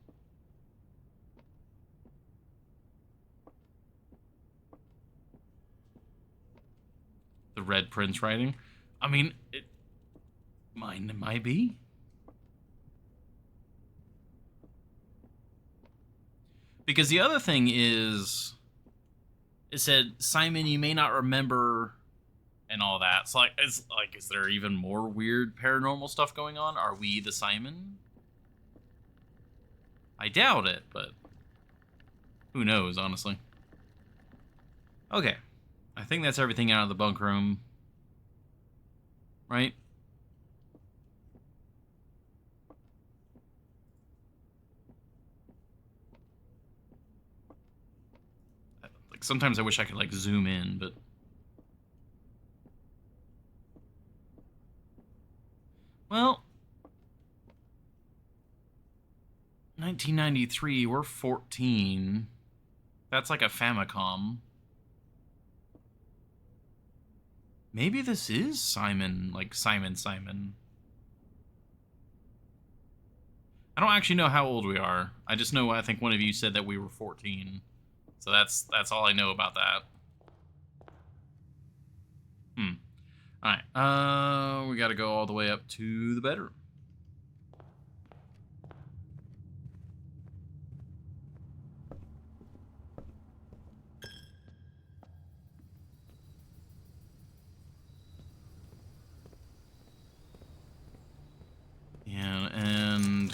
The Red Prince writing? I mean, mine might be. Because the other thing is... It said, Simon, you may not remember... and all that. So is there even more weird paranormal stuff going on? Are we the Simon? I doubt it, but who knows, honestly. Okay. I think that's everything out of the bunk room. Right? Like sometimes I wish I could like zoom in, but well, 1993, we're 14. That's like a Famicom. Maybe this is Simon, like Simon. I don't actually know how old we are. I just know I think one of you said that we were 14. So that's all I know about that. Alright, we gotta go all the way up to the bedroom. Yeah, and...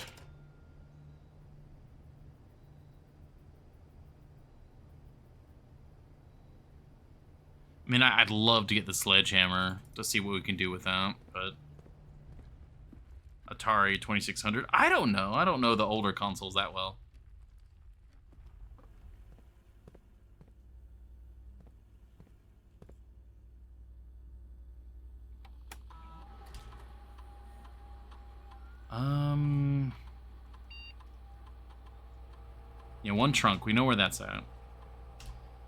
I mean, I'd love to get the sledgehammer to see what we can do with that, but Atari 2600. I don't know. I don't know the older consoles that well. Yeah, one trunk. We know where that's at.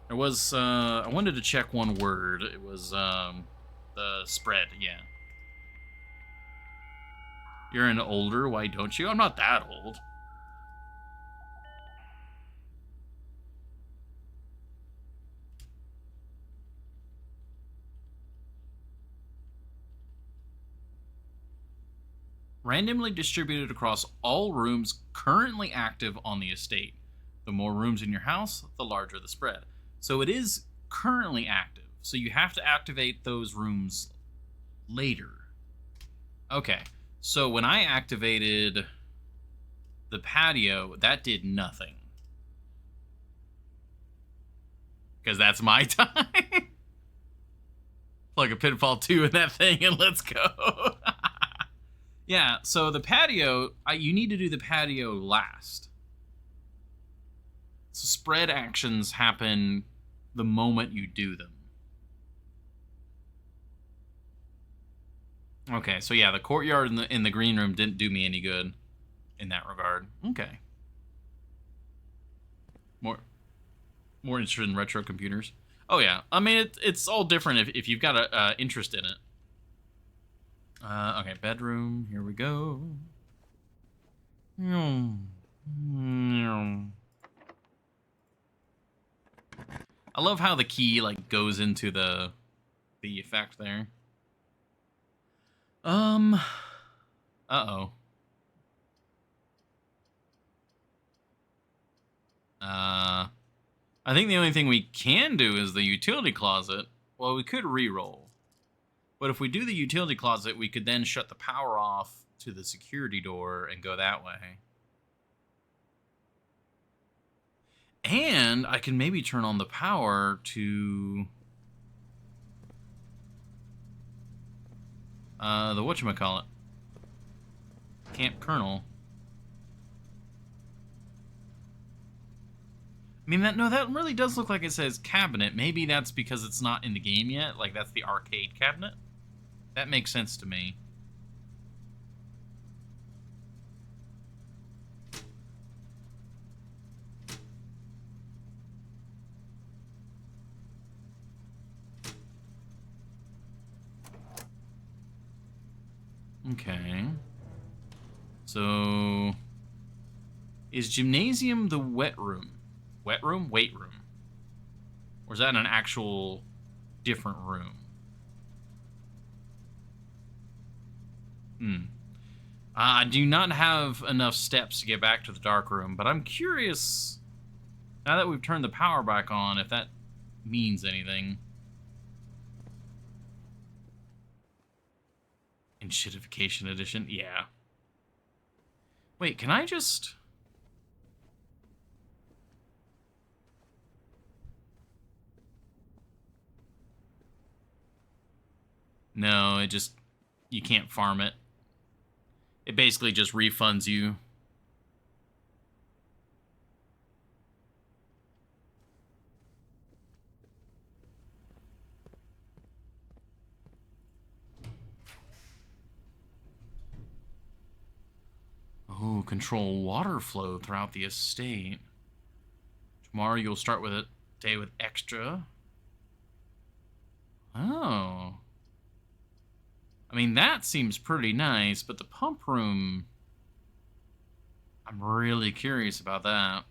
There was, I wanted to check one word. It was, the spread, yeah. You're an older, why don't you? I'm not that old. Randomly distributed across all rooms currently active on the estate. The more rooms in your house, the larger the spread. So it is currently active. So you have to activate those rooms later. Okay. So when I activated the patio, that did nothing. Because that's my time. Plug a Pitfall 2 in that thing and let's go. Yeah, so the patio, you need to do the patio last. So spread actions happen the moment you do them. Okay, so yeah, the courtyard in the green room didn't do me any good in that regard. Okay. More interested in retro computers. Oh yeah, I mean it's all different if you've got a interest in it. Okay, bedroom. Here we go. I love how the key like goes into the effect there. Uh-oh. I think the only thing we can do is the utility closet. Well, we could re-roll. But if we do the utility closet, we could then shut the power off to the security door and go that way. And I can maybe turn on the power to the whatchamacallit. Camp Colonel. I mean, that really does look like it says cabinet. Maybe that's because it's not in the game yet. Like, that's the arcade cabinet. That makes sense to me. Okay. So, is gymnasium the wet room? Wet room? Weight room? Or is that an actual different room? I do not have enough steps to get back to the dark room, but I'm curious, now that we've turned the power back on, if that means anything. Enshittification edition? Yeah. Wait, can I just... No, it just... You can't farm it. It basically just refunds you. Oh, control water flow throughout the estate. Tomorrow you'll start with a day with extra. Oh. I mean, that seems pretty nice, but the pump room... I'm really curious about that.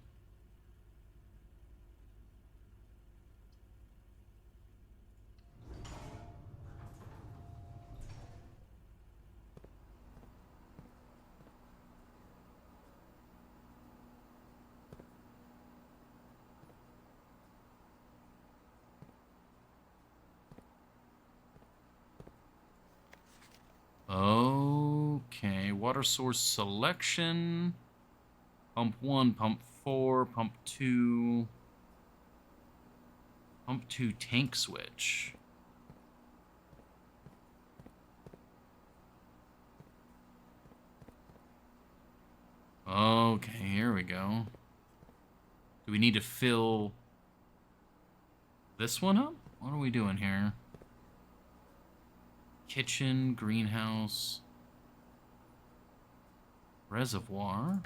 Okay, water source selection. Pump 1, pump 4, pump 2. Pump 2 tank switch. Okay, here we go. Do we need to fill this one up? What are we doing here? Kitchen, greenhouse, reservoir.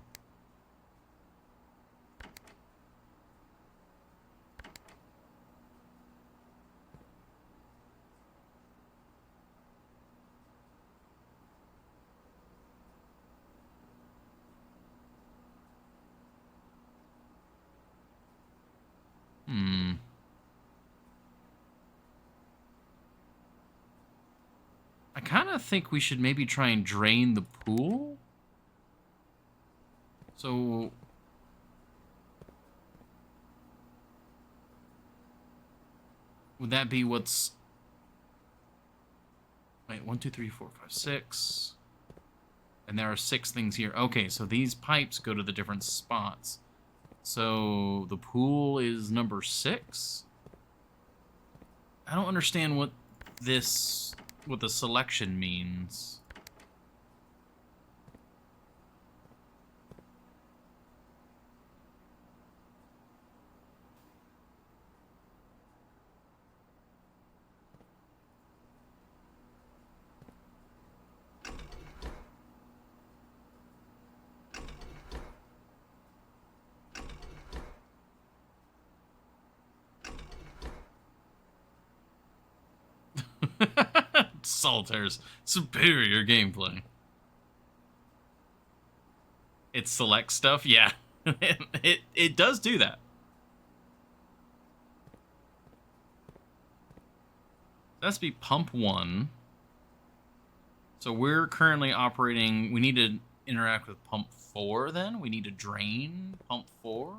I kind of think we should maybe try and drain the pool. So... would that be what's... Wait, 1, 2, 3, 4, 5, 6. And there are 6 things here. Okay, so these pipes go to the different spots. So the pool is number 6? I don't understand what the selection means. Solitaire's superior gameplay. It selects stuff? Yeah. it does do that. That's be pump 1. So we're currently operating... we need to interact with pump 4 then? We need to drain pump 4?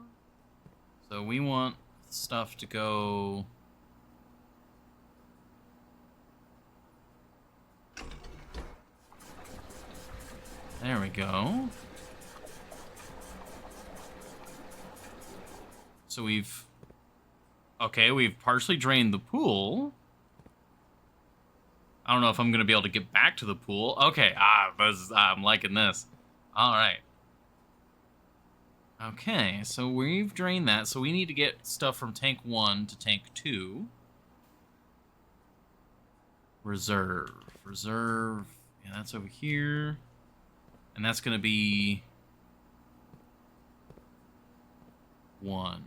So we want stuff to go... there we go. So we've... okay, we've partially drained the pool. I don't know if I'm going to be able to get back to the pool. Okay, I'm liking this. All right. Okay, so we've drained that. So we need to get stuff from tank 1 to tank 2. Reserve. Yeah, that's over here. And that's going to be 1.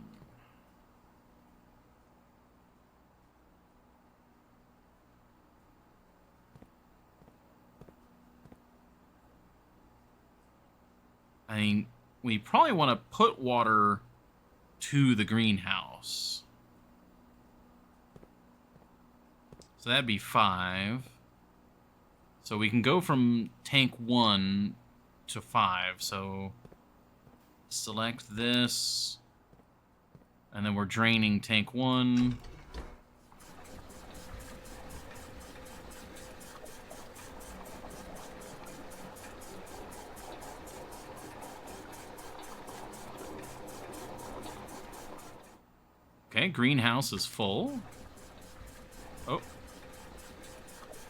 I mean, we probably want to put water to the greenhouse. So that'd be 5. So we can go from tank 1 to 5. So select this. And then we're draining tank 1. Okay, greenhouse is full. Oh.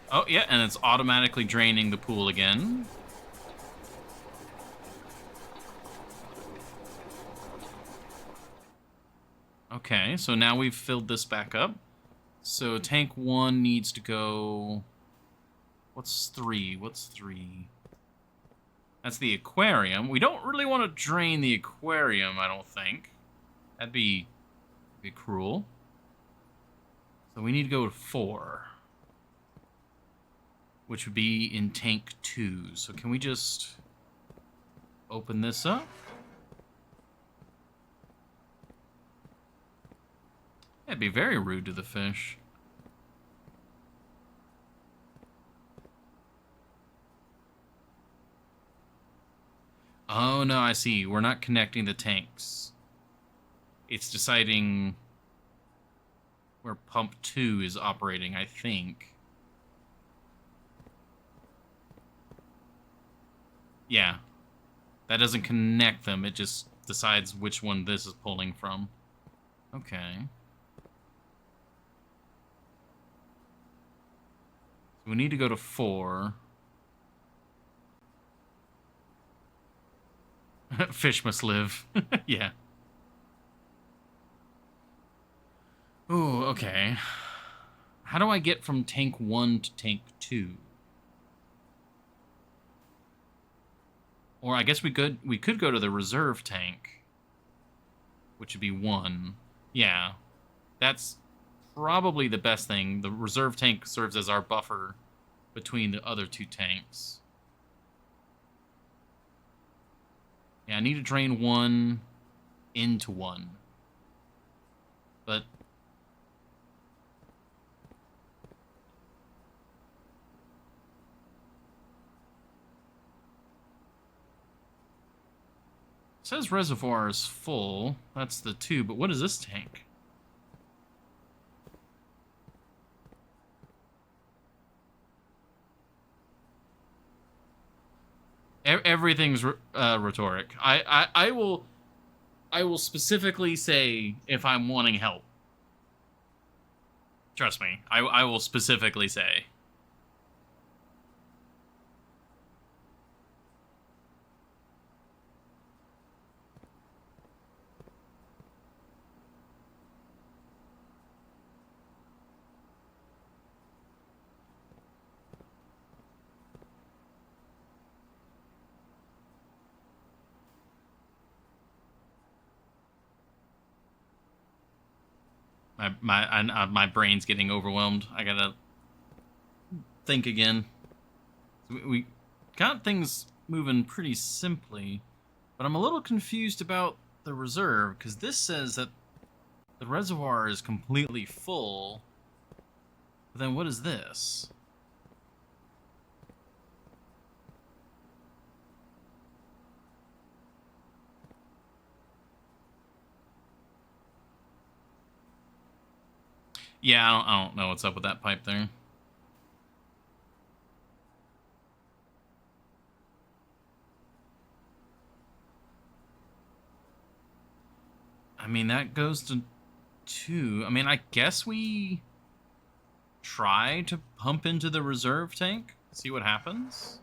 Oh, yeah, and it's automatically draining the pool again. Okay, so now we've filled this back up. So tank 1 needs to go... what's 3? What's 3? That's the aquarium. We don't really want to drain the aquarium, I don't think. That'd be cruel. So we need to go to 4. Which would be in tank 2. So can we just open this up? That'd be very rude to the fish. Oh, no, I see. We're not connecting the tanks. It's deciding where pump 2 is operating, I think. Yeah. That doesn't connect them. It just decides which one this is pulling from. Okay. So we need to go to 4. Fish must live. Yeah. Ooh, okay. How do I get from tank 1 to tank 2? Or I guess we could go to the reserve tank, which would be 1. Yeah. That's probably the best thing. The reserve tank serves as our buffer between the other 2 tanks. Yeah, I need to drain 1 into 1. But it says reservoir is full. That's the 2, but what is this tank? Everything's rhetoric. I will specifically say if I'm wanting help. Trust me, I will specifically say. My brain's getting overwhelmed. I gotta think again. We got things moving pretty simply, but I'm a little confused about the reserve, because this says that the reservoir is completely full. But then what is this? Yeah, I don't know what's up with that pipe there. I mean, that goes to 2. I mean, I guess we try to pump into the reserve tank, see what happens.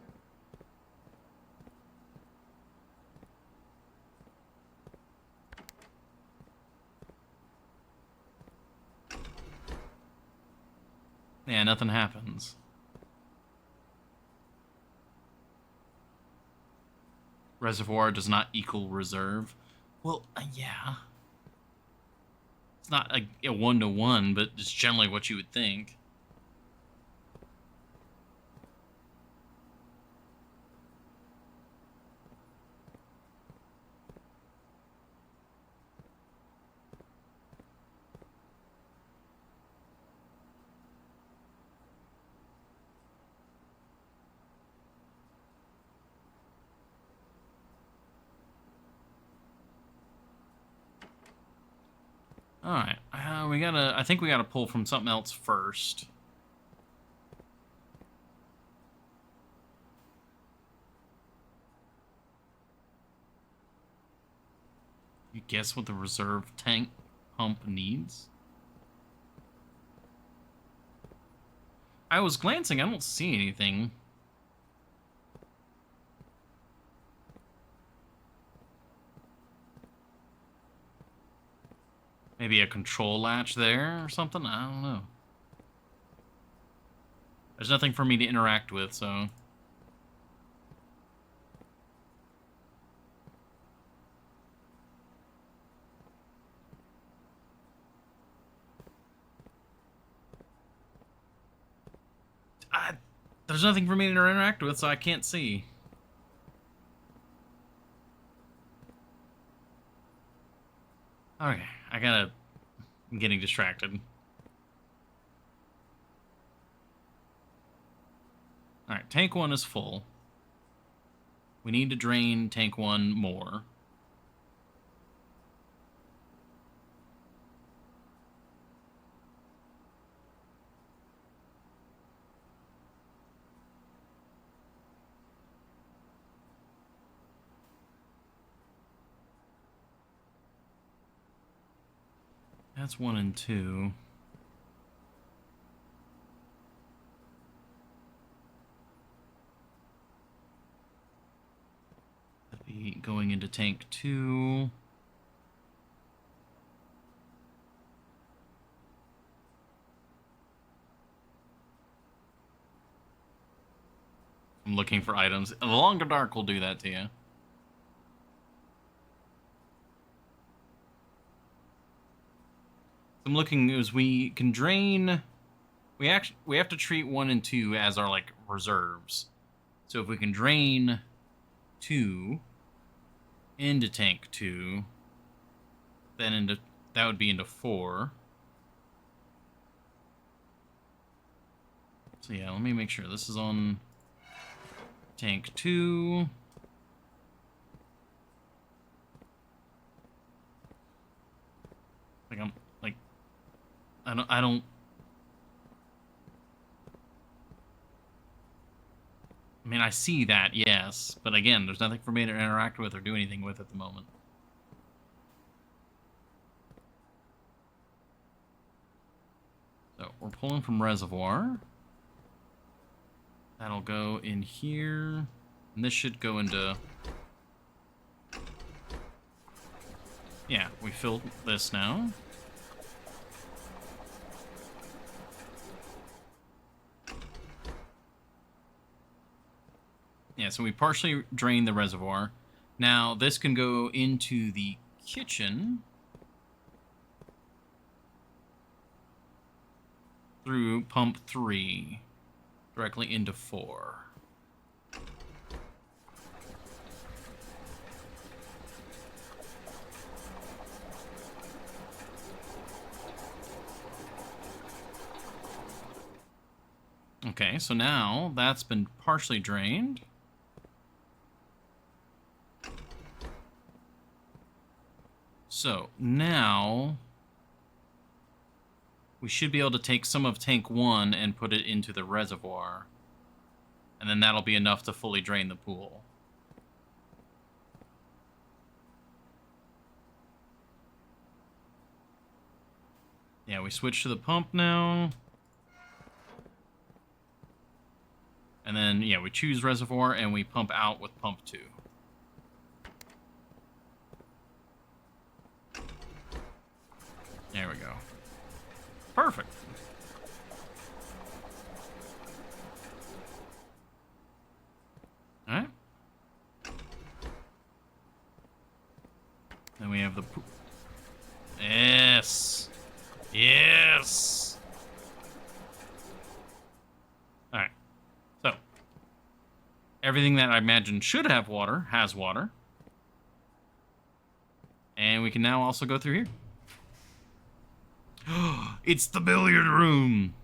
Yeah, nothing happens. Reservoir does not equal reserve. Well, yeah. It's not a 1-to-1, but it's generally what you would think. All right, I think we gotta pull from something else first. You guess what the reserve tank pump needs? I was glancing. I don't see anything. Maybe a control latch there or something? I don't know. There's nothing for me to interact with, so... there's nothing for me to interact with, so I can't see. Okay, I'm getting distracted. Alright, tank 1 is full. We need to drain tank 1 more. That's 1 and 2. That'd be going into tank 2. I'm looking for items. The Longer Dark will do that to you. I'm looking as we can drain. We have to treat 1 and 2 as our like reserves. So if we can drain 2 into tank 2, then that would be into 4. So yeah, let me make sure this is on tank 2. Like I don't I mean, I see that, yes, but again, there's nothing for me to interact with or do anything with at the moment. So, we're pulling from reservoir. That'll go in here. And this should go into... Yeah, we filled this now. Yeah, so we partially drained the reservoir. Now, this can go into the kitchen through pump 3, directly into 4. Okay, so now that's been partially drained. So now we should be able to take some of tank 1 and put it into the reservoir. And then that'll be enough to fully drain the pool. Yeah, we switch to the pump now. And then, yeah, we choose reservoir and we pump out with pump 2. There we go. Perfect. All right. Then we have the... Yes. Yes. All right. So, everything that I imagine should have water has water. And we can now also go through here. It's the billiard room.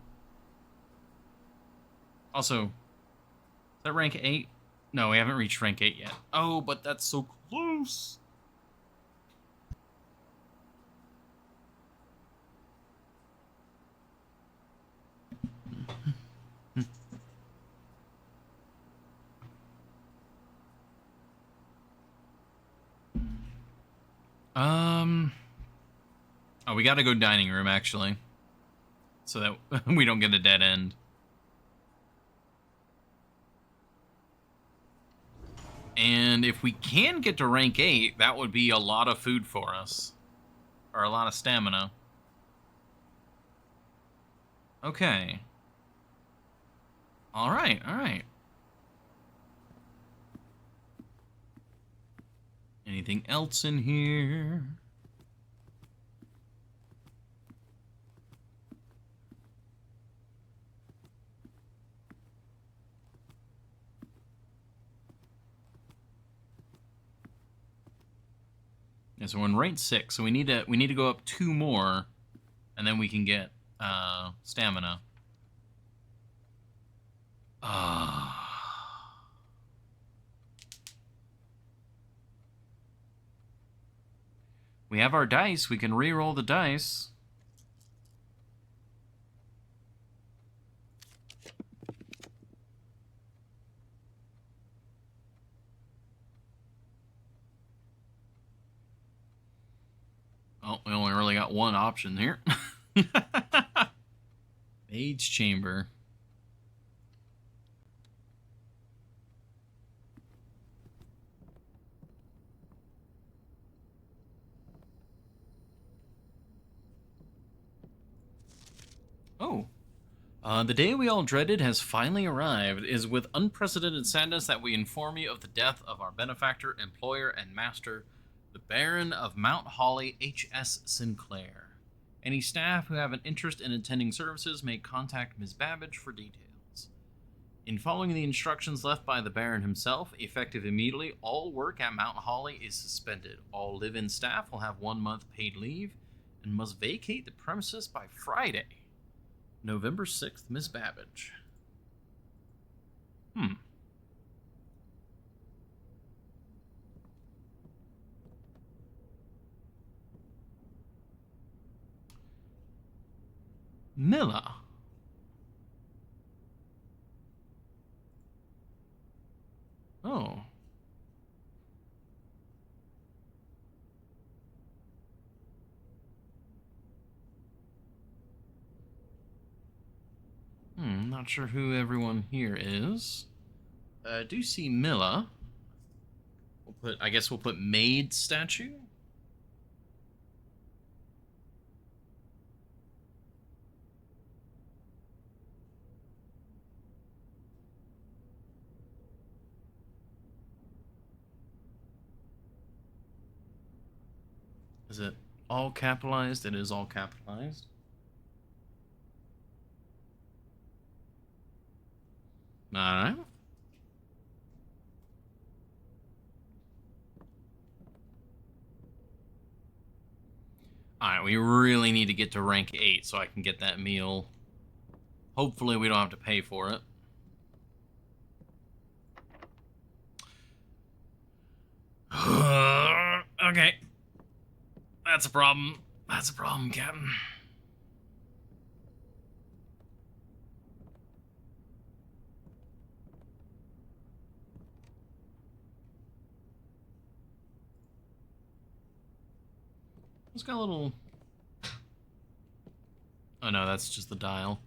Also, is that rank 8? No, we haven't reached rank 8 yet. Oh, but that's so close. Oh, we gotta go dining room, actually. So that we don't get a dead end. And if we can get to rank 8, that would be a lot of food for us. Or a lot of stamina. Okay. Alright, alright. Anything else in here? Yeah, so we're in rank 6, so we need to go up 2 more, and then we can get stamina. We have our dice. We can re-roll the dice. Oh, we only really got one option here. Maid's Chamber. Oh. The day we all dreaded has finally arrived. It is with unprecedented sadness that we inform you of the death of our benefactor, employer, and master, the Baron of Mount Holly, H.S. Sinclair. Any staff who have an interest in attending services may contact Ms. Babbage for details. In following the instructions left by the Baron himself, effective immediately, all work at Mount Holly is suspended. All live-in staff will have 1 month paid leave and must vacate the premises by Friday, November 6th, Miss Babbage. Milla. Oh. Not sure who everyone here is. I do see Milla. I guess we'll put maid statue. Is it all capitalized? It is all capitalized. Alright. Alright, we really need to get to rank 8 so I can get that meal. Hopefully we don't have to pay for it. Okay. That's a problem. That's a problem, Captain. It's got a little... Oh no, that's just the dial.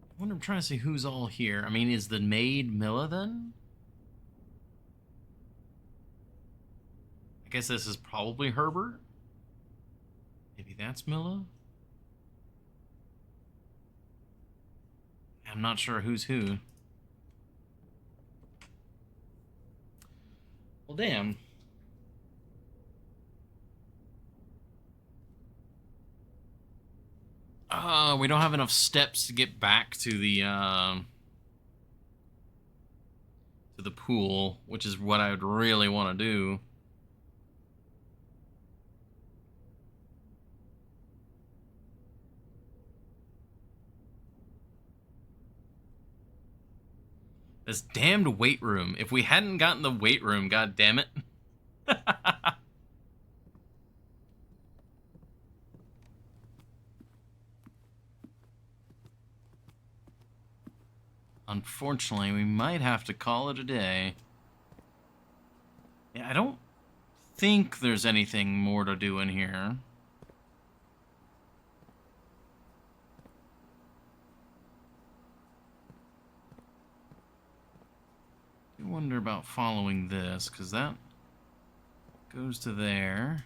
I wonder, I'm trying to see who's all here. I mean, is the maid Milla then? I guess this is probably Herbert. Maybe that's Milla? I'm not sure who's who. Well, damn. We don't have enough steps to get back to the pool, which is what I would really want to do. This damned weight room. If we hadn't gotten the weight room, god damn it. Unfortunately, we might have to call it a day. Yeah, I don't think there's anything more to do in here. I wonder about following this, because that goes to there.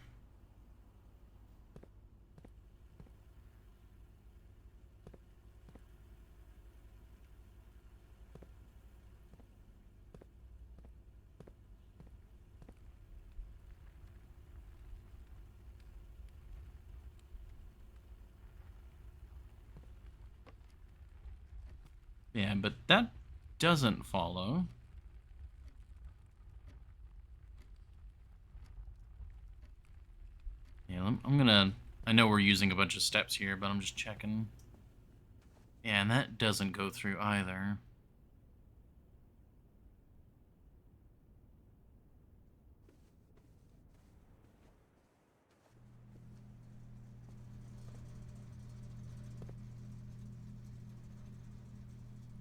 Yeah, but that doesn't follow. Yeah, I'm gonna... I know we're using a bunch of steps here, but I'm just checking. Yeah, and that doesn't go through either.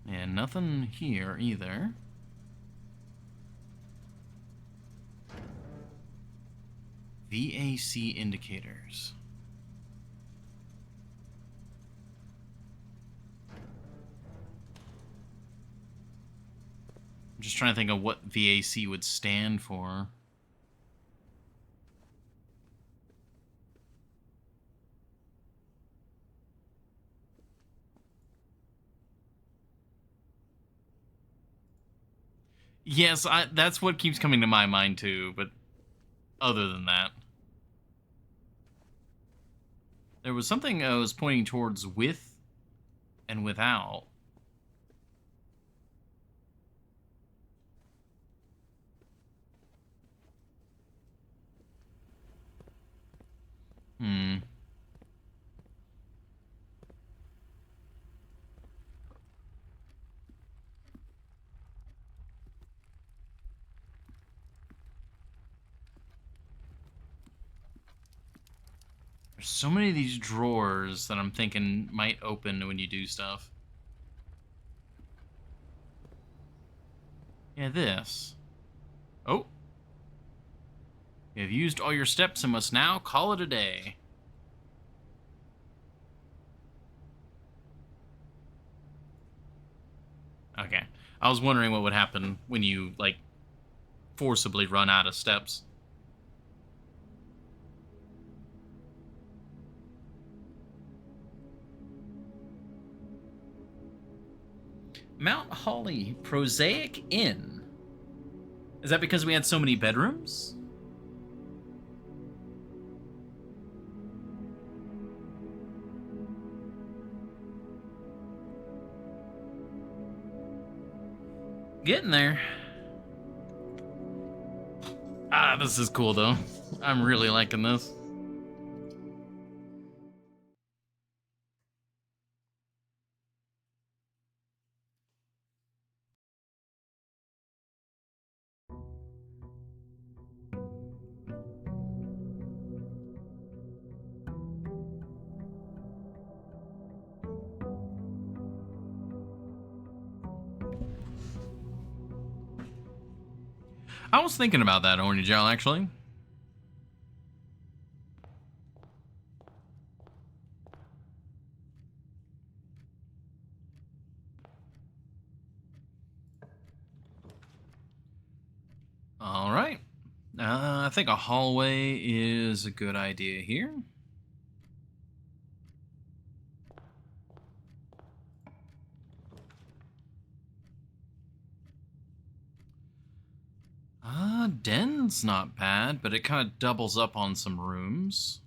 Yeah, nothing here either. VAC indicators. I'm just trying to think of what VAC would stand for. Yes, that's what keeps coming to my mind too, but other than that. There was something I was pointing towards with and without. Hmm. There's so many of these drawers that I'm thinking might open when you do stuff. Yeah, this. Oh. You have used all your steps and must now call it a day. Okay. I was wondering what would happen when you, like, forcibly run out of steps. Mount Holly Prosaic Inn. Is that because we had so many bedrooms? Getting there. Ah, this is cool though. I'm really liking this. I was thinking about that, Orange Gel, actually. All right. I think a hallway is a good idea here. Den's not bad, but it kind of doubles up on some rooms.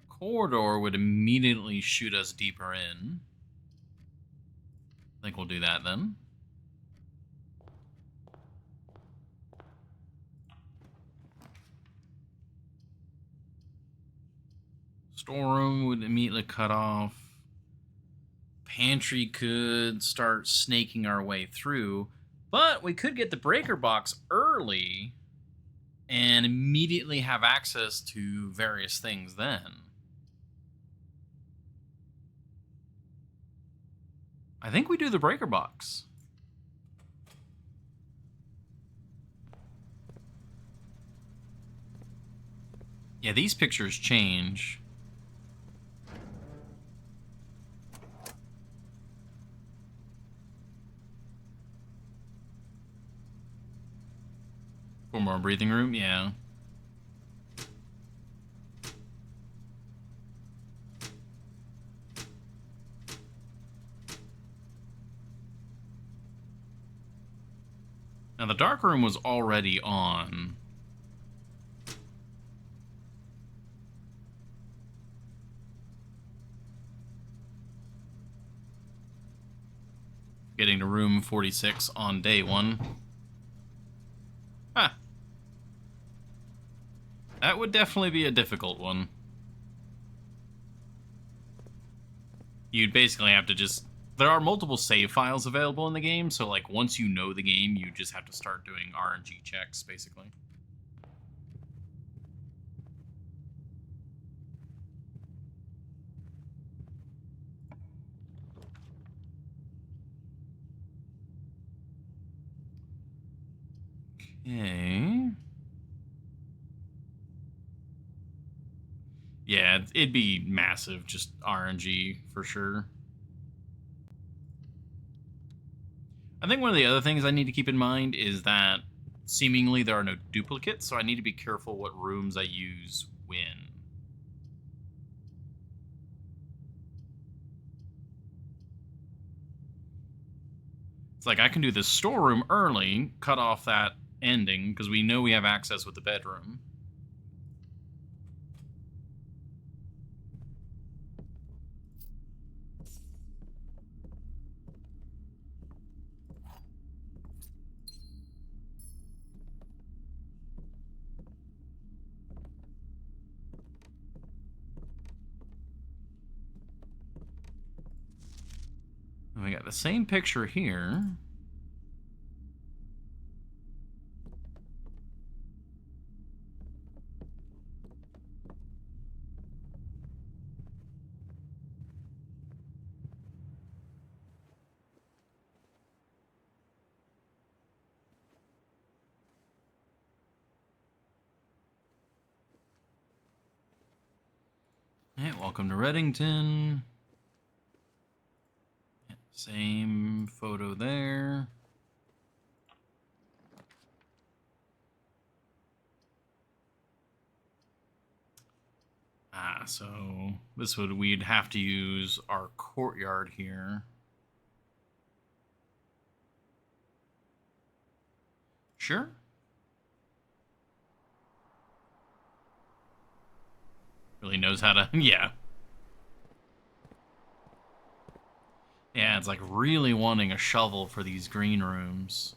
Corridor would immediately shoot us deeper in. I think we'll do that then. Storeroom would immediately cut off. Pantry could start snaking our way through, but we could get the breaker box early and immediately have access to various things then. I think we do the breaker box. Yeah, these pictures change. For more breathing room, yeah. Now the dark room was already on. Getting to room 46 on day one. Huh. That would definitely be a difficult one. You'd basically have to just... There are multiple save files available in the game, so like once you know the game, you just have to start doing RNG checks, basically. Okay. Yeah, it'd be massive, just RNG for sure. I think one of the other things I need to keep in mind is that seemingly there are no duplicates, so I need to be careful what rooms I use when. It's like I can do this storeroom early, cut off that ending, because we know we have access with the bedroom. And we got the same picture here. Hey, welcome to Reddington. Same photo there. So we'd have to use our courtyard here. Sure. Really knows how to, yeah. Yeah, it's like really wanting a shovel for these green rooms.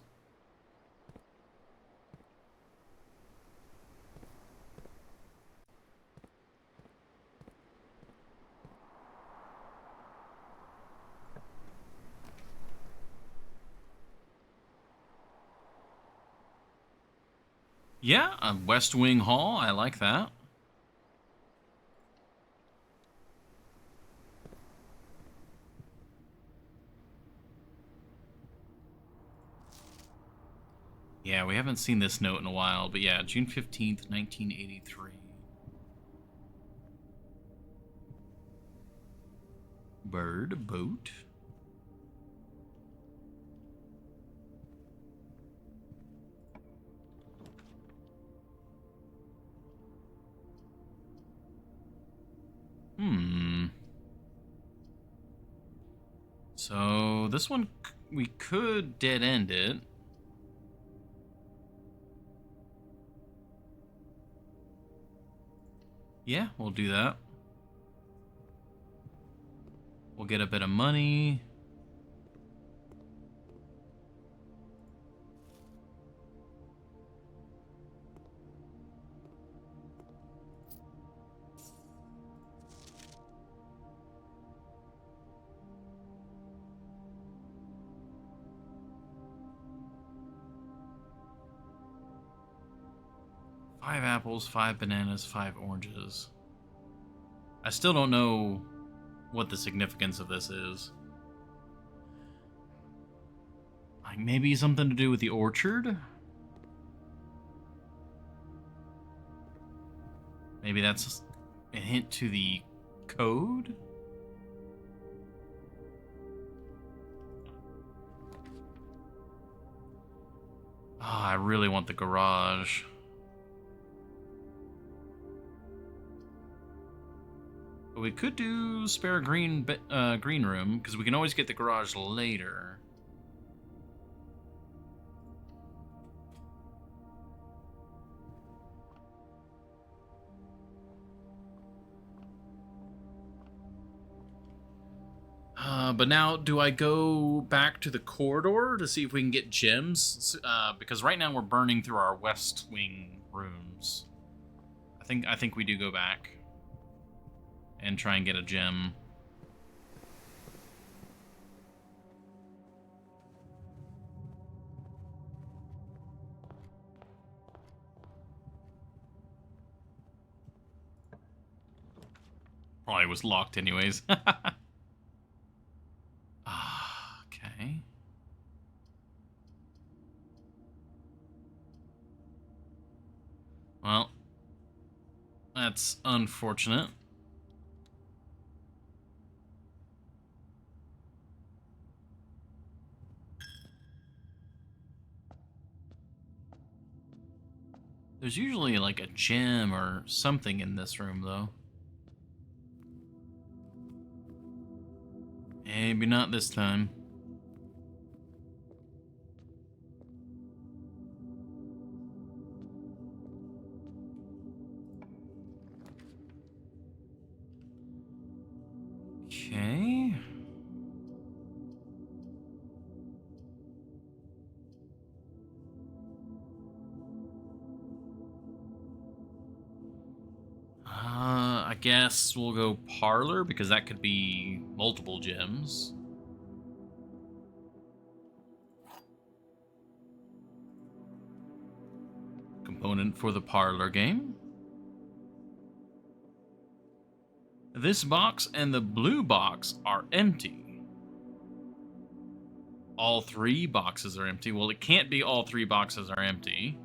Yeah, a West Wing Hall, I like that. Yeah, we haven't seen this note in a while, but yeah, June 15th, 1983. Bird, boat. So this one, we could dead end it. Yeah, we'll do that. We'll get a bit of money. Five apples, 5 bananas, 5 oranges. I still don't know what the significance of this is. Like maybe something to do with the orchard? Maybe that's a hint to the code? I really want the garage. But we could do spare green room, because we can always get the garage later. But now, do I go back to the corridor to see if we can get gems? Because right now we're burning through our west wing rooms. I think we do go back and try and get a gem. Probably was locked anyways. Okay. Well, that's unfortunate. There's usually like a gem or something in this room, though. Maybe not this time. guess we'll go parlor because that could be multiple gems. Component for the parlor game. This box and the blue box are empty. All 3 boxes are empty. Well, it can't be all 3 boxes are empty.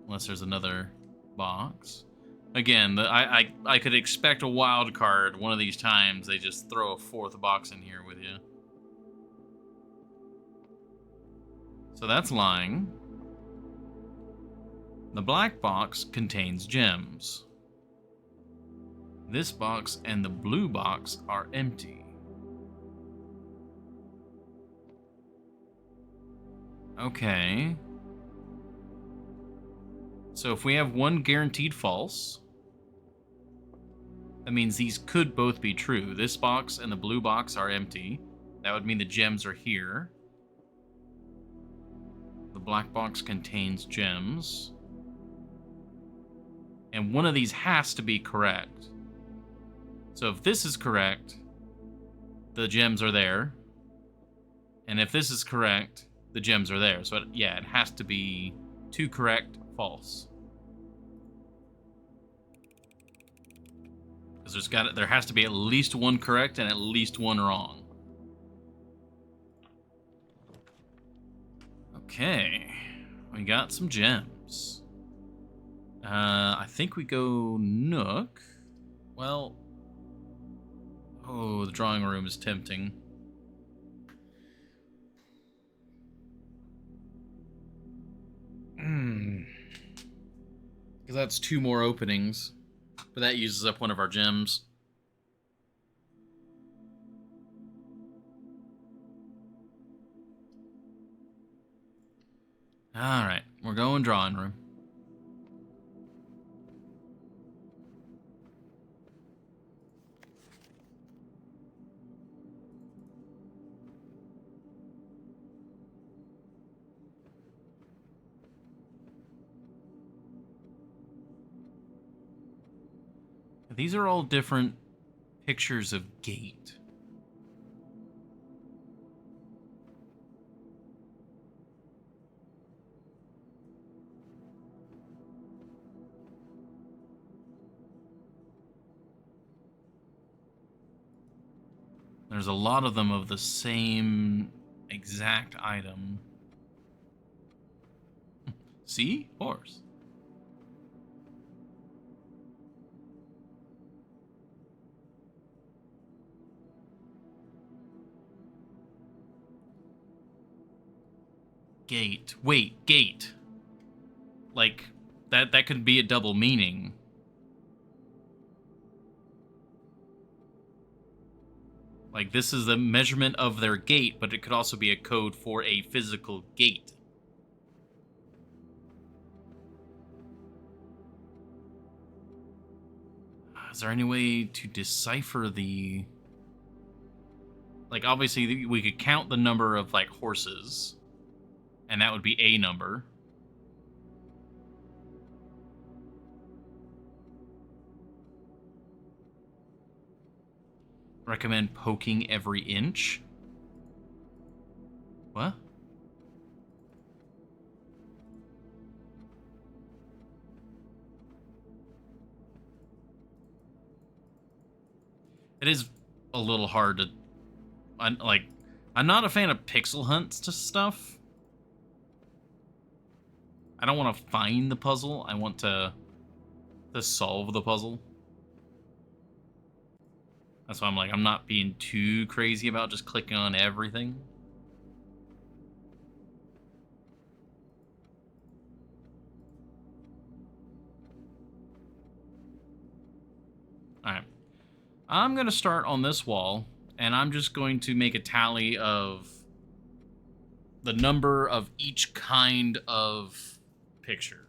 Unless there's another box. Again, I could expect a wild card one of these times. They just throw a 4th box in here with you. So that's lying. The black box contains gems. This box and the blue box are empty. Okay. So if we have one guaranteed false, that means these could both be true. This box and the blue box are empty. That would mean the gems are here. The black box contains gems. And one of these has to be correct. So if this is correct, the gems are there. And if this is correct, the gems are there. So it has to be 2 correct, false. Because there has to be at least 1 correct and at least 1 wrong. Okay, we got some gems. I think we go Nook. Well, oh, the drawing room is tempting. Because that's 2 more openings. But that uses up one of our gems. Alright, we're going drawing room. These are all different pictures of gate. There's a lot of them of the same exact item. See? Horse. Gate. Wait, gate. Like, that could be a double meaning. Like, this is the measurement of their gate, but it could also be a code for a physical gate. Is there any way to decipher the... Like, obviously, we could count the number of, like, horses. And that would be a number. Recommend poking every inch. What? It is a little hard to... I'm not a fan of pixel hunts to stuff. I don't want to find the puzzle. I want to solve the puzzle. That's why I'm like, I'm not being too crazy about just clicking on everything. Alright. I'm going to start on this wall, and I'm just going to make a tally of the number of each kind of picture.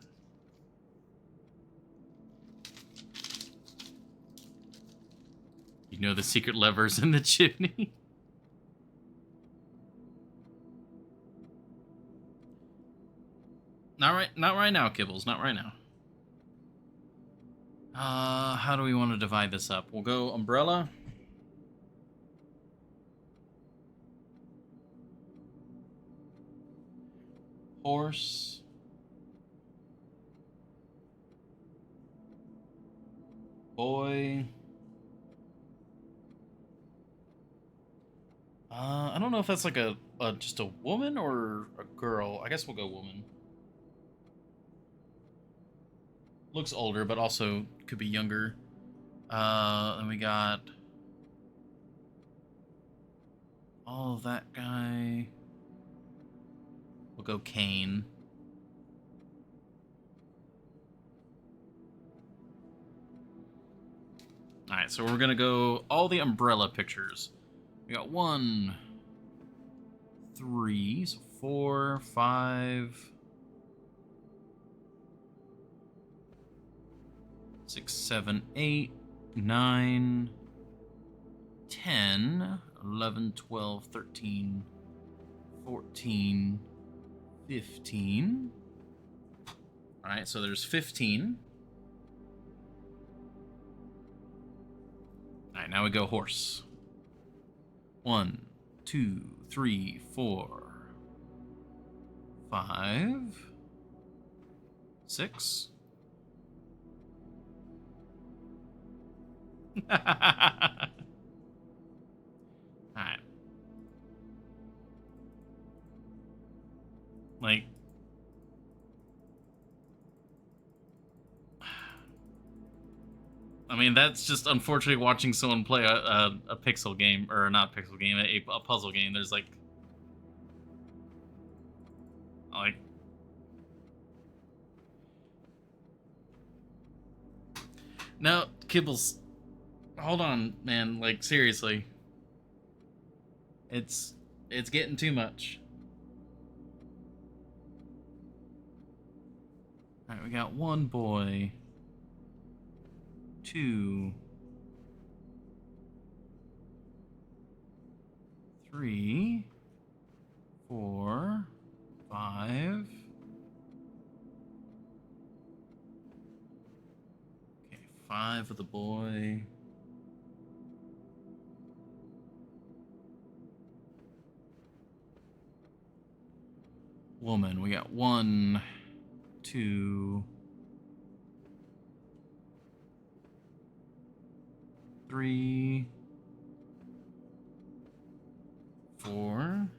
You know the secret levers in the chimney? Not right now, Kibbles. Not right now. How do we want to divide this up? We'll go umbrella. Horse. Boy. I don't know if that's like a just a woman or a girl. I guess we'll go woman. Looks older, but also could be younger. Then we got all of that guy. We'll go Kane. Alright, so we're gonna go all the umbrella pictures. We got 1, 3, so 4, 5, 6, 7, 8, 9, 10, 11, 12, 13, 14, 15. Alright, so there's 15. Alright, now we go horse. 1, 2, 3, 4, 5, 6. Alright. Like, I mean, that's just unfortunately watching someone play a pixel game, or not pixel game, a puzzle game. There's like no, Kibbles, hold on, man. Like, seriously, it's getting too much. All right, we got 1 boy, 2, 3, 4, 5. Okay, 5 with the boy. Woman, we got 1, 2, 3, 4.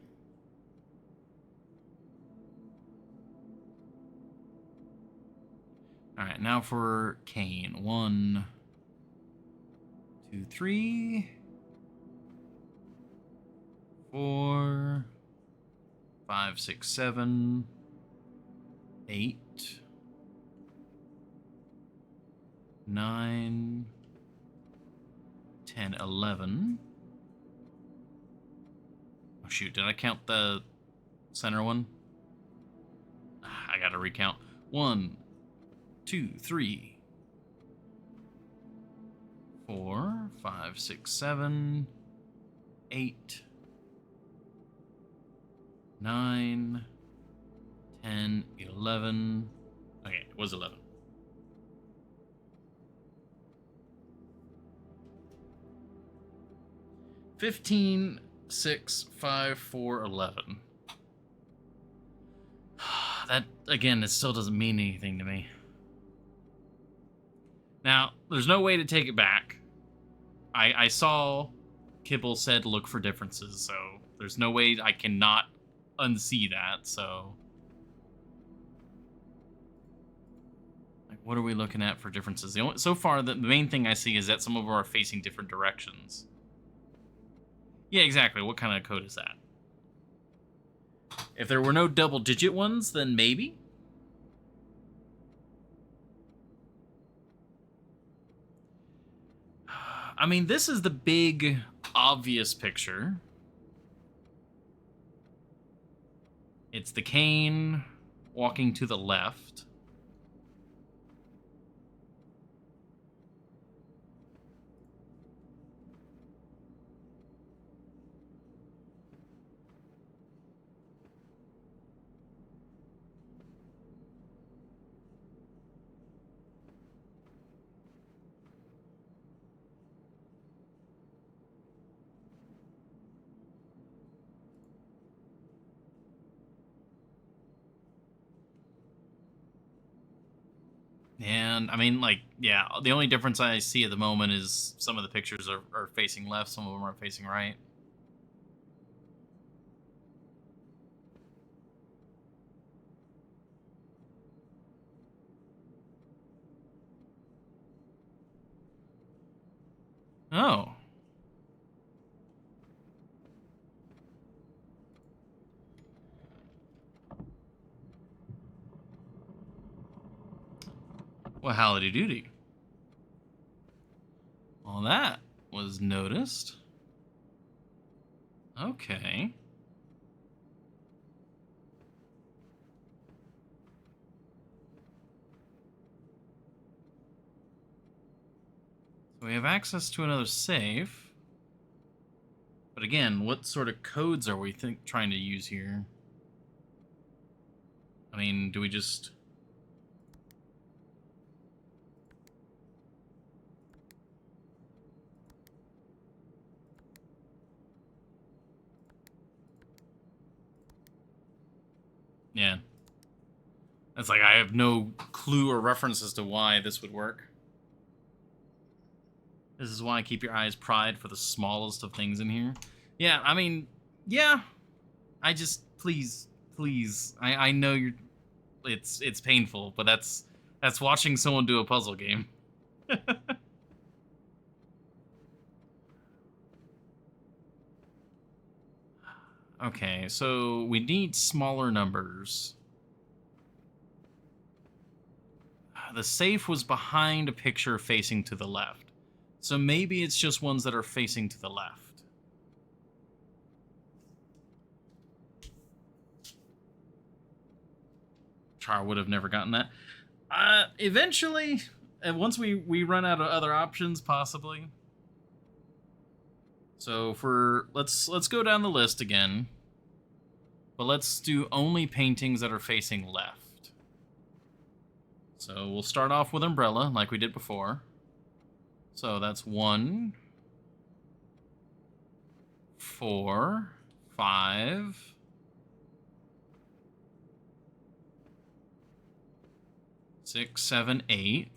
All right, now for Kane. 1, 2, 3, 4, 5, 6, 7, 8, 9, 10, 11. Oh shoot, did I count the center one? I gotta recount. 1, 2, 3, 4, 5, 6, 7, 8, 9, 10, 11. Okay, it was 11. $15, 6, 5, 4, 11. That, again, it still doesn't mean anything to me. Now, there's no way to take it back. I saw Kibble said look for differences, so there's no way I cannot unsee that, so... Like, what are we looking at for differences? So far, the main thing I see is that some of them are facing different directions. Yeah, exactly. What kind of code is that? If there were no double-digit ones, then maybe. I mean, this is the big, obvious picture. It's the Kane walking to the left. And I mean, like, yeah, the only difference I see at the moment is some of the pictures are facing left, some of them are facing right. Oh. Well, howdy doody. Well, that was noticed. Okay. So we have access to another safe. But again, what sort of codes are we trying to use here? I mean, do we just... Yeah. It's like I have no clue or reference as to why this would work. This is why I keep your eyes pried for the smallest of things in here. Yeah, I mean, yeah. I just please. I know you're it's painful, but that's watching someone do a puzzle game. Okay, so we need smaller numbers. The safe was behind a picture facing to the left. So maybe it's just ones that are facing to the left. Char would have never gotten that. Eventually, once we run out of other options, possibly. So for let's go down the list again. But let's do only paintings that are facing left. So we'll start off with umbrella, like we did before. So that's 1, 4, 5, 6, 7, 8.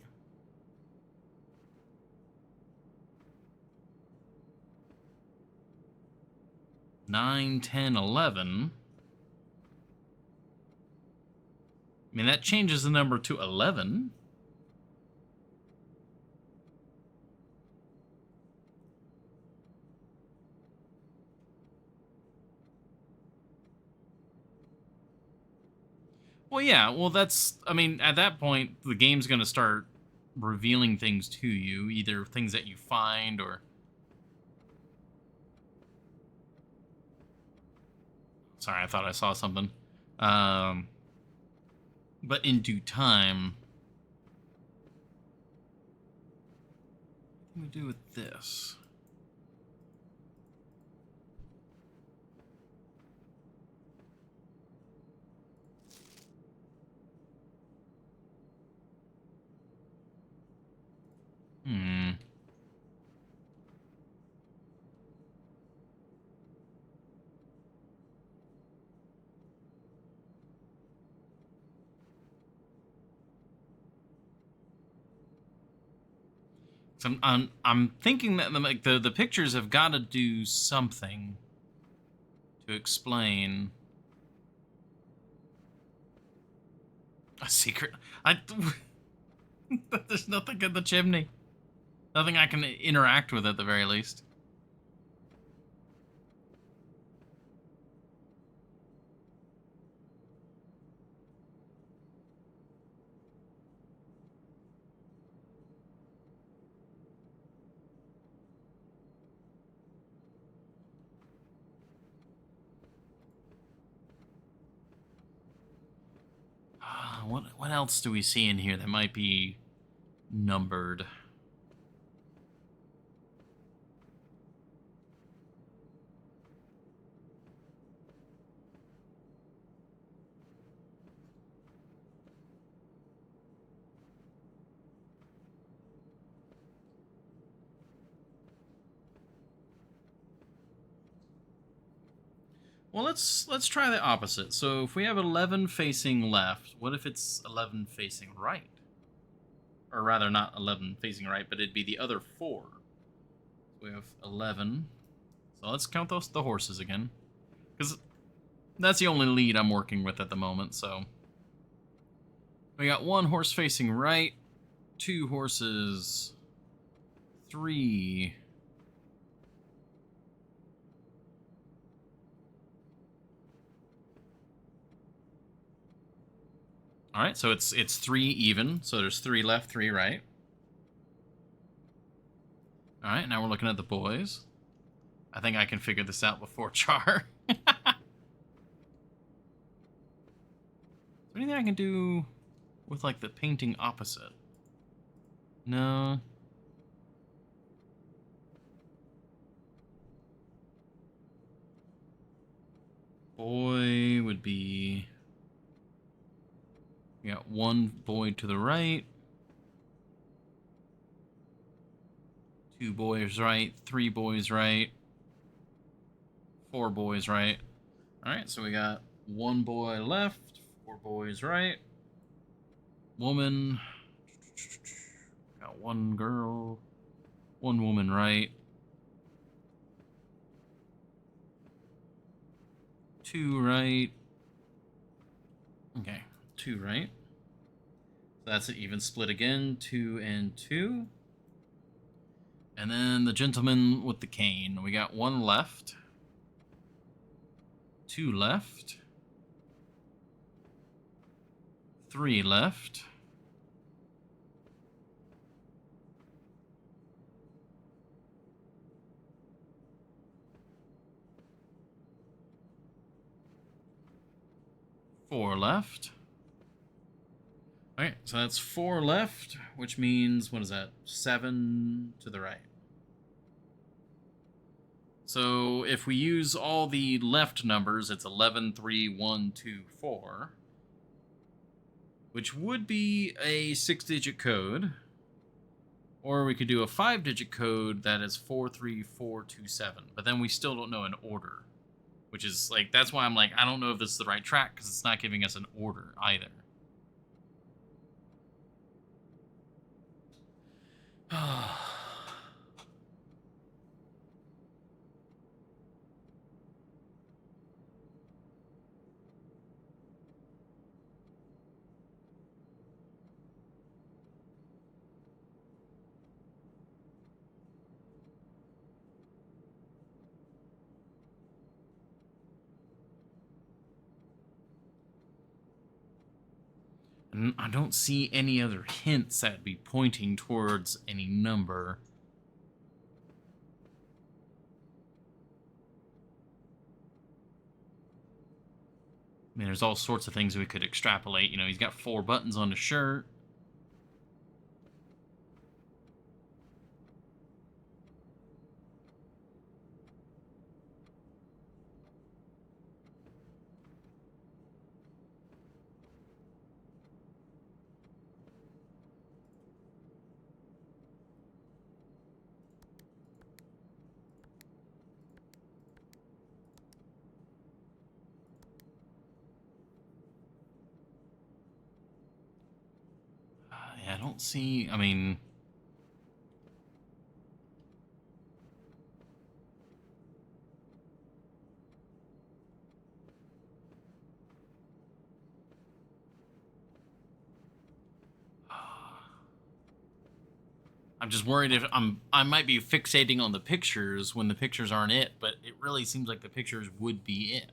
9, 10, 11. I mean, that changes the number to 11. Well, yeah, well, that's, I mean, at that point, the game's going to start revealing things to you, either things that you find or... Sorry, I thought I saw something. But in due time... What do we do with this? So I'm thinking that like the pictures have got to do something to explain a secret. There's nothing in the chimney. Nothing I can interact with at the very least. What else do we see in here that might be numbered? Well, let's try the opposite. So if we have 11 facing left, what if it's 11 facing right? or rather not 11 facing right, but it'd be the other 4. So we have 11. So let's count the horses again, because that's the only lead I'm working with at the moment. So we got 1 horse facing right, 2 horses, 3. All right, so it's 3 even. So there's 3 left, 3 right. All right, now we're looking at the boys. I think I can figure this out before Char. Is there anything I can do with, like, the painting opposite? No. Boy would be... We got 1 boy to the right. 2 boys right. 3 boys right. 4 boys right. Alright, so we got 1 boy left. 4 boys right. Woman. Got 1 girl. 1 woman right. 2 right. Okay, 2 right. So that's an even split again. 2 and 2. And then the gentleman with the cane. We got 1 left. 2 left. 3 left. 4 left. Okay, so that's 4 left, which means, what is that? 7 to the right. So if we use all the left numbers, it's 11, 3, 1, 2, 4, which would be a 6-digit code. Or we could do a 5-digit code that is 43427, but then we still don't know an order, which is like, that's why I'm like, I don't know if this is the right track, because it's not giving us an order either. And I don't see any other hints that'd be pointing towards any number. I mean, there's all sorts of things we could extrapolate. You know, he's got 4 buttons on his shirt. Yeah, I don't see... I mean... I'm just worried if I might be fixating on the pictures when the pictures aren't it, but it really seems like the pictures would be it.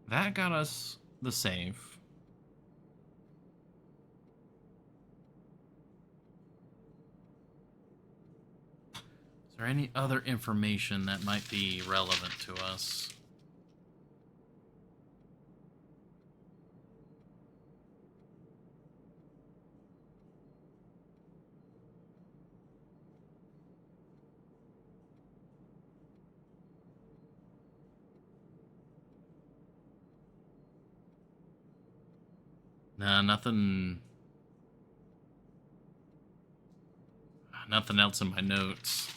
That got us the save. Is there any other information that might be relevant to us? Nah, nothing. Nothing else in my notes.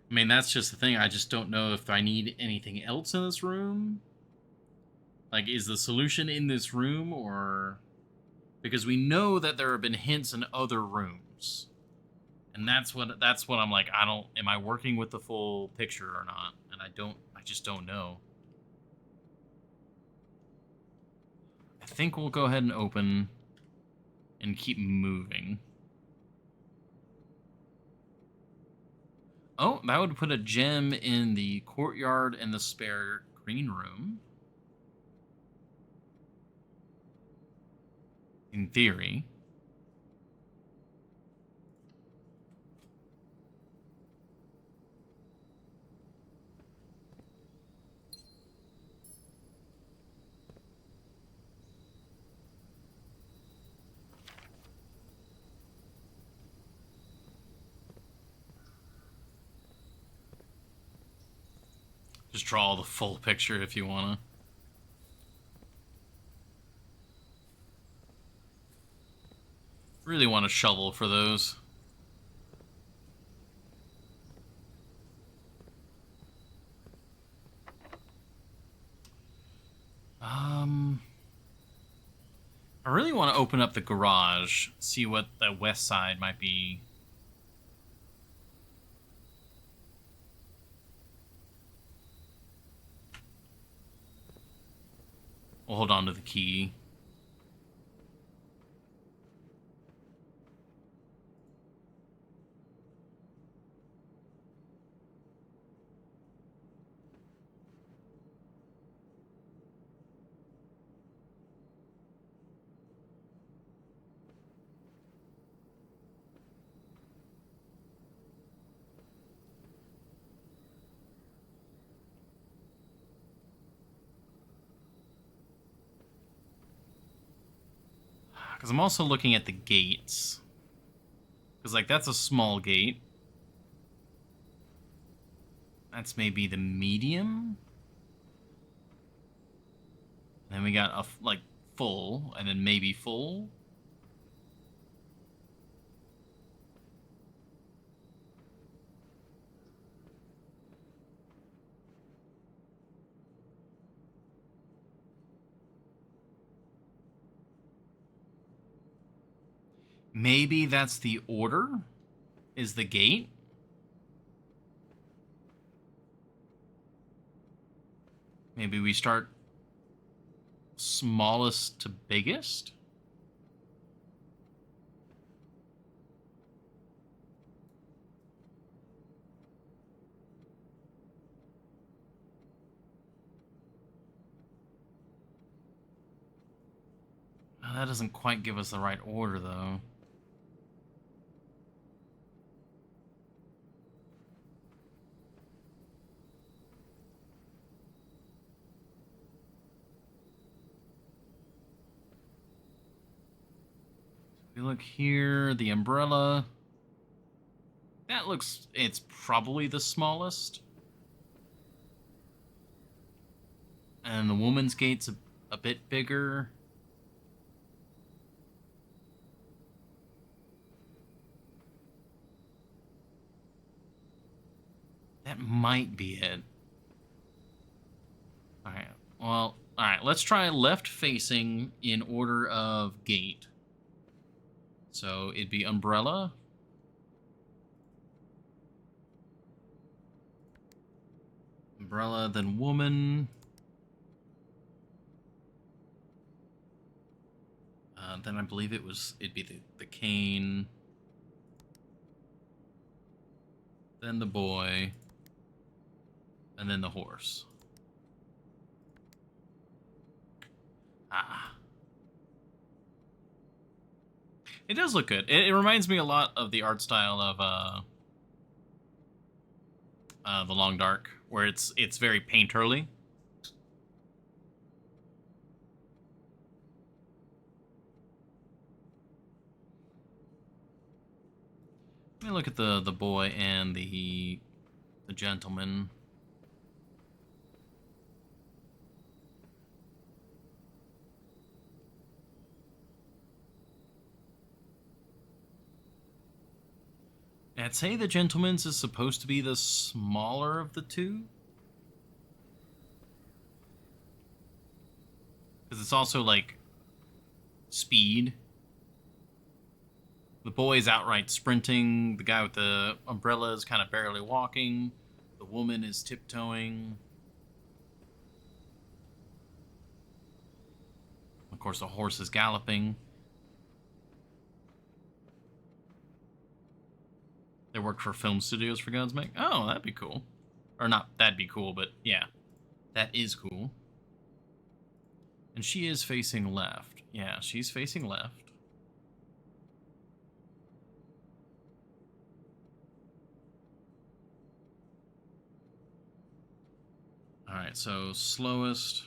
I mean, that's just the thing. I just don't know if I need anything else in this room. Like, is the solution in this room, or... Because we know that there have been hints in other rooms. And that's what I'm like, am I working with the full picture or not? And I just don't know. I think we'll go ahead and open and keep moving. Oh, that would put a gem in the courtyard and the spare green room. In theory. Just draw the full picture if you want to. Really want a shovel for those. I really want to open up the garage, see what the west side might be. We'll hold on to the key. Because I'm also looking at the gates. Because, like, that's a small gate. That's maybe the medium. And then we got a, like, full, and then maybe full. Maybe that's the order, is the gate. Maybe we start smallest to biggest. Oh, that doesn't quite give us the right order, though. We look here, the umbrella. That looks, it's probably the smallest. And the woman's gate's a bit bigger. That might be it. Alright, well, alright, let's try left facing in order of gate. So it'd be umbrella. Umbrella, then woman. Then I believe it'd be the cane. Then the boy. And then the horse. Ah. It does look good. It reminds me a lot of the art style of The Long Dark, where it's very painterly. Let me look at the boy and the gentleman. I'd say the gentleman's is supposed to be the smaller of the two. Because it's also, like, speed. The boy's outright sprinting. The guy with the umbrella is kind of barely walking. The woman is tiptoeing. Of course, the horse is galloping. They work for film studios, for God's sake. Oh, that'd be cool. Or not, that'd be cool, but yeah. That is cool. And she is facing left. Yeah, she's facing left. Alright, so slowest.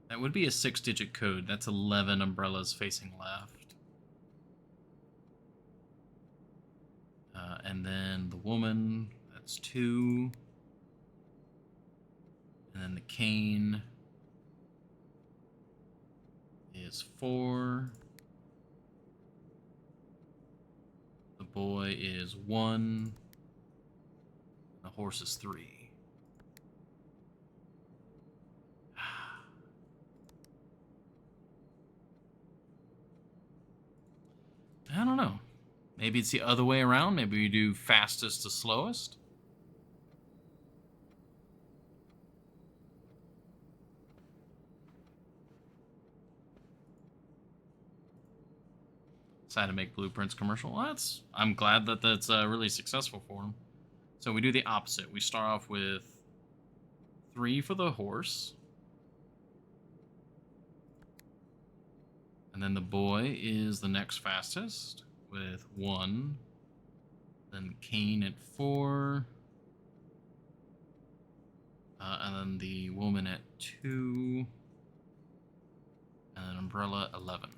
That would be a 6-digit code. That's 11 umbrellas facing left. And then the woman, that's 2. And then the cane is 4. The boy is 1. The horse is 3. I don't know. Maybe it's the other way around. Maybe we do fastest to slowest. Decided to make Blueprints commercial. Well, I'm glad that that's really successful for him. So we do the opposite. We start off with 3 for the horse. And then the boy is the next fastest with 1. Then cane at 4. And then the woman at 2. And then umbrella 11.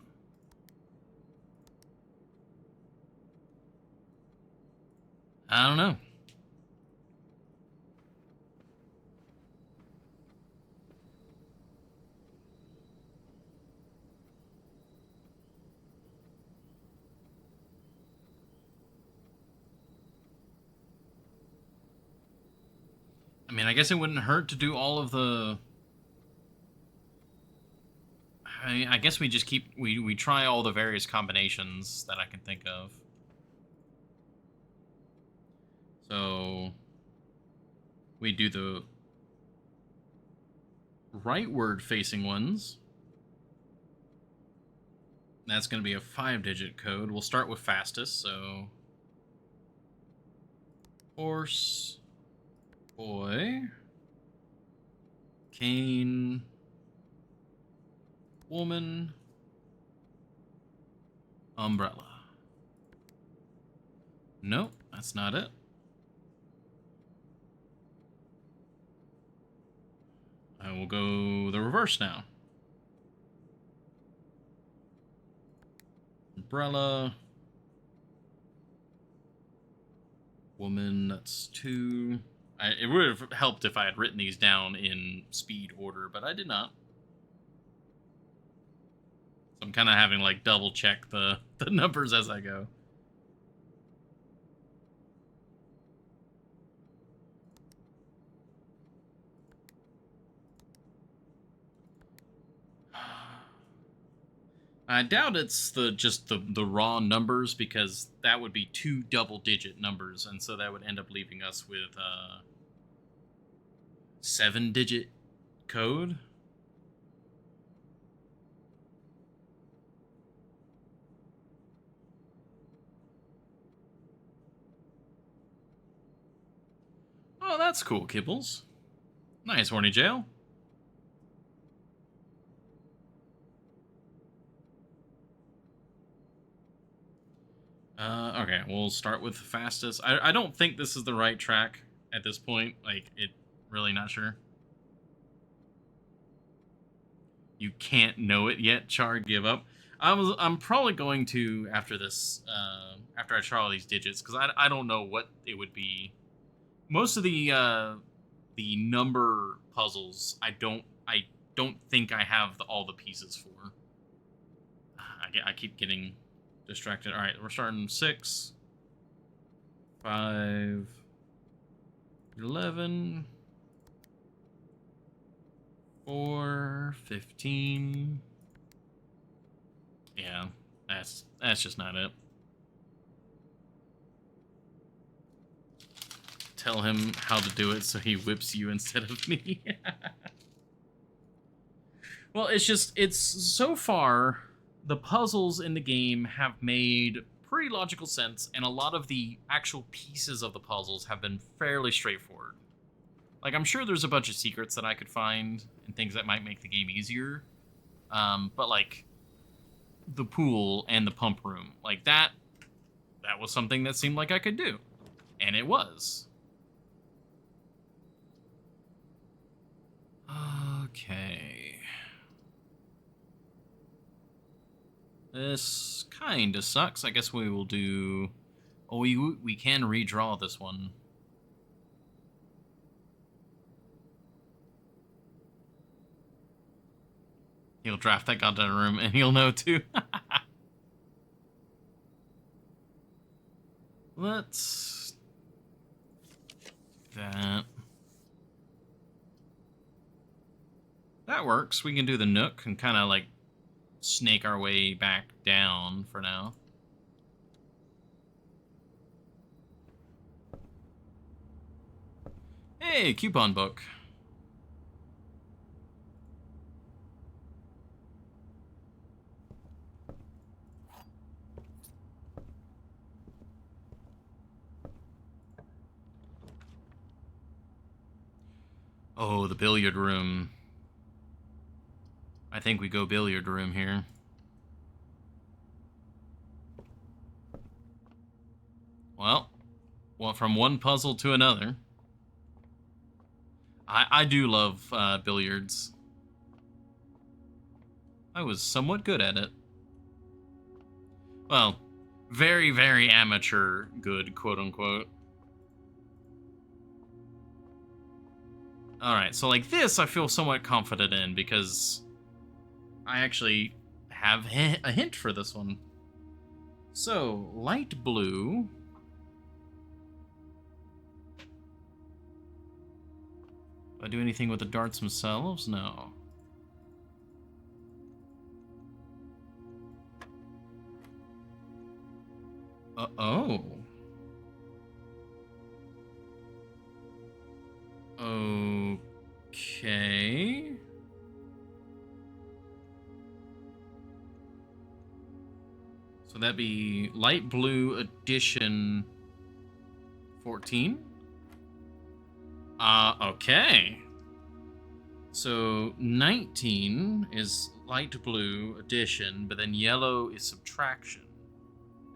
I don't know. I mean, I guess it wouldn't hurt to do all of the... I guess we just we try all the various combinations that I can think of. So we do the rightward facing ones. That's going to be a 5-digit code. We'll start with fastest, so horse, boy, cane, woman, umbrella. Nope, that's not it. I will go the reverse now. Umbrella. Woman, that's 2. It would have helped if I had written these down in speed order, but I did not. So I'm kind of having like double check the numbers as I go. I doubt it's just the raw numbers, because that would be 2 double-digit numbers, and so that would end up leaving us with 7-digit code. Oh, that's cool, Kibbles. Nice, Horny Jail. Okay, we'll start with the fastest. I don't think this is the right track at this point. Like, really not sure. You can't know it yet, Char, give up. I'm probably going to after this, after I try all these digits, because I don't know what it would be. Most of the number puzzles I don't think I have all the pieces for. I keep getting distracted. All right, we're starting 6, 5, 11, 4, 15. Yeah, that's just not it. Tell him how to do it so he whips you instead of me. Well, it's so far the puzzles in the game have made pretty logical sense, and a lot of the actual pieces of the puzzles have been fairly straightforward. Like, I'm sure there's a bunch of secrets that I could find and things that might make the game easier. But like the pool and the pump room, like that was something that seemed like I could do, and it was. Okay. This kind of sucks. I guess we will do... Oh, we can redraw this one. He'll draft that goddamn room, and he'll know too. Let's... that. That works. We can do the Nook and kind of like snake our way back down for now. Hey, coupon book. Oh, the billiard room. I think we go billiard room here. Well, from one puzzle to another. I do love billiards. I was somewhat good at it. Well, very, very amateur good, quote unquote. Alright, so like this I feel somewhat confident in because I actually have a hint for this one. So, light blue. Do I do anything with the darts themselves? No. Oh. Okay. So that'd be light blue edition 14. Okay. So 19 is light blue addition, but then yellow is subtraction.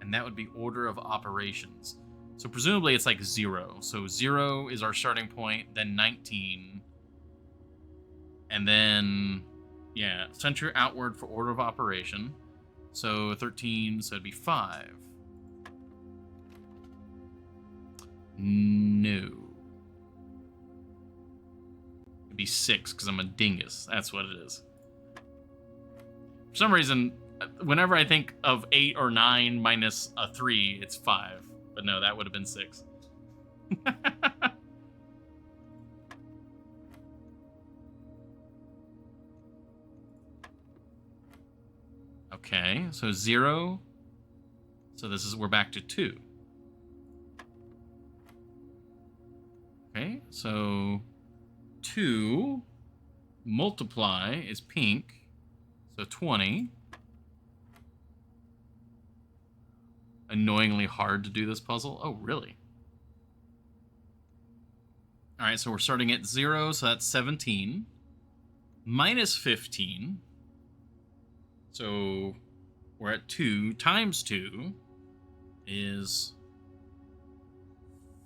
And that would be order of operations. So presumably it's like 0. So 0 is our starting point, then 19. And then, yeah, center outward for order of operation. So 13, so it'd be 5. No. It'd be 6, because I'm a dingus. That's what it is. For some reason, whenever I think of 8 or 9 minus a 3, it's 5. But no, that would have been 6. Okay, so 0. So we're back to 2. Okay, so 2 multiply is pink, so 20. Annoyingly hard to do this puzzle. Oh, really? All right, so we're starting at 0, so that's 17. Minus 15. So we're at 2 times 2 is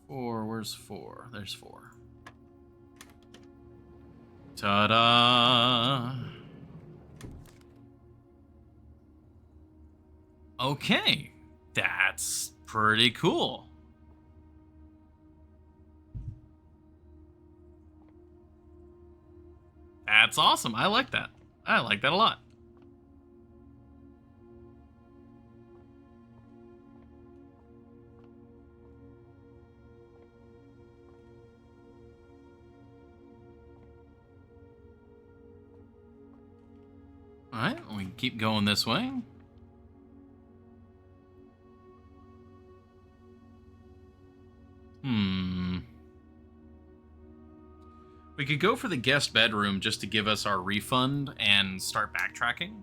4. Where's 4? There's 4. Ta-da! Okay, that's pretty cool. That's awesome. I like that. I like that a lot. Alright, we can keep going this way. We could go for the guest bedroom just to give us our refund and start backtracking.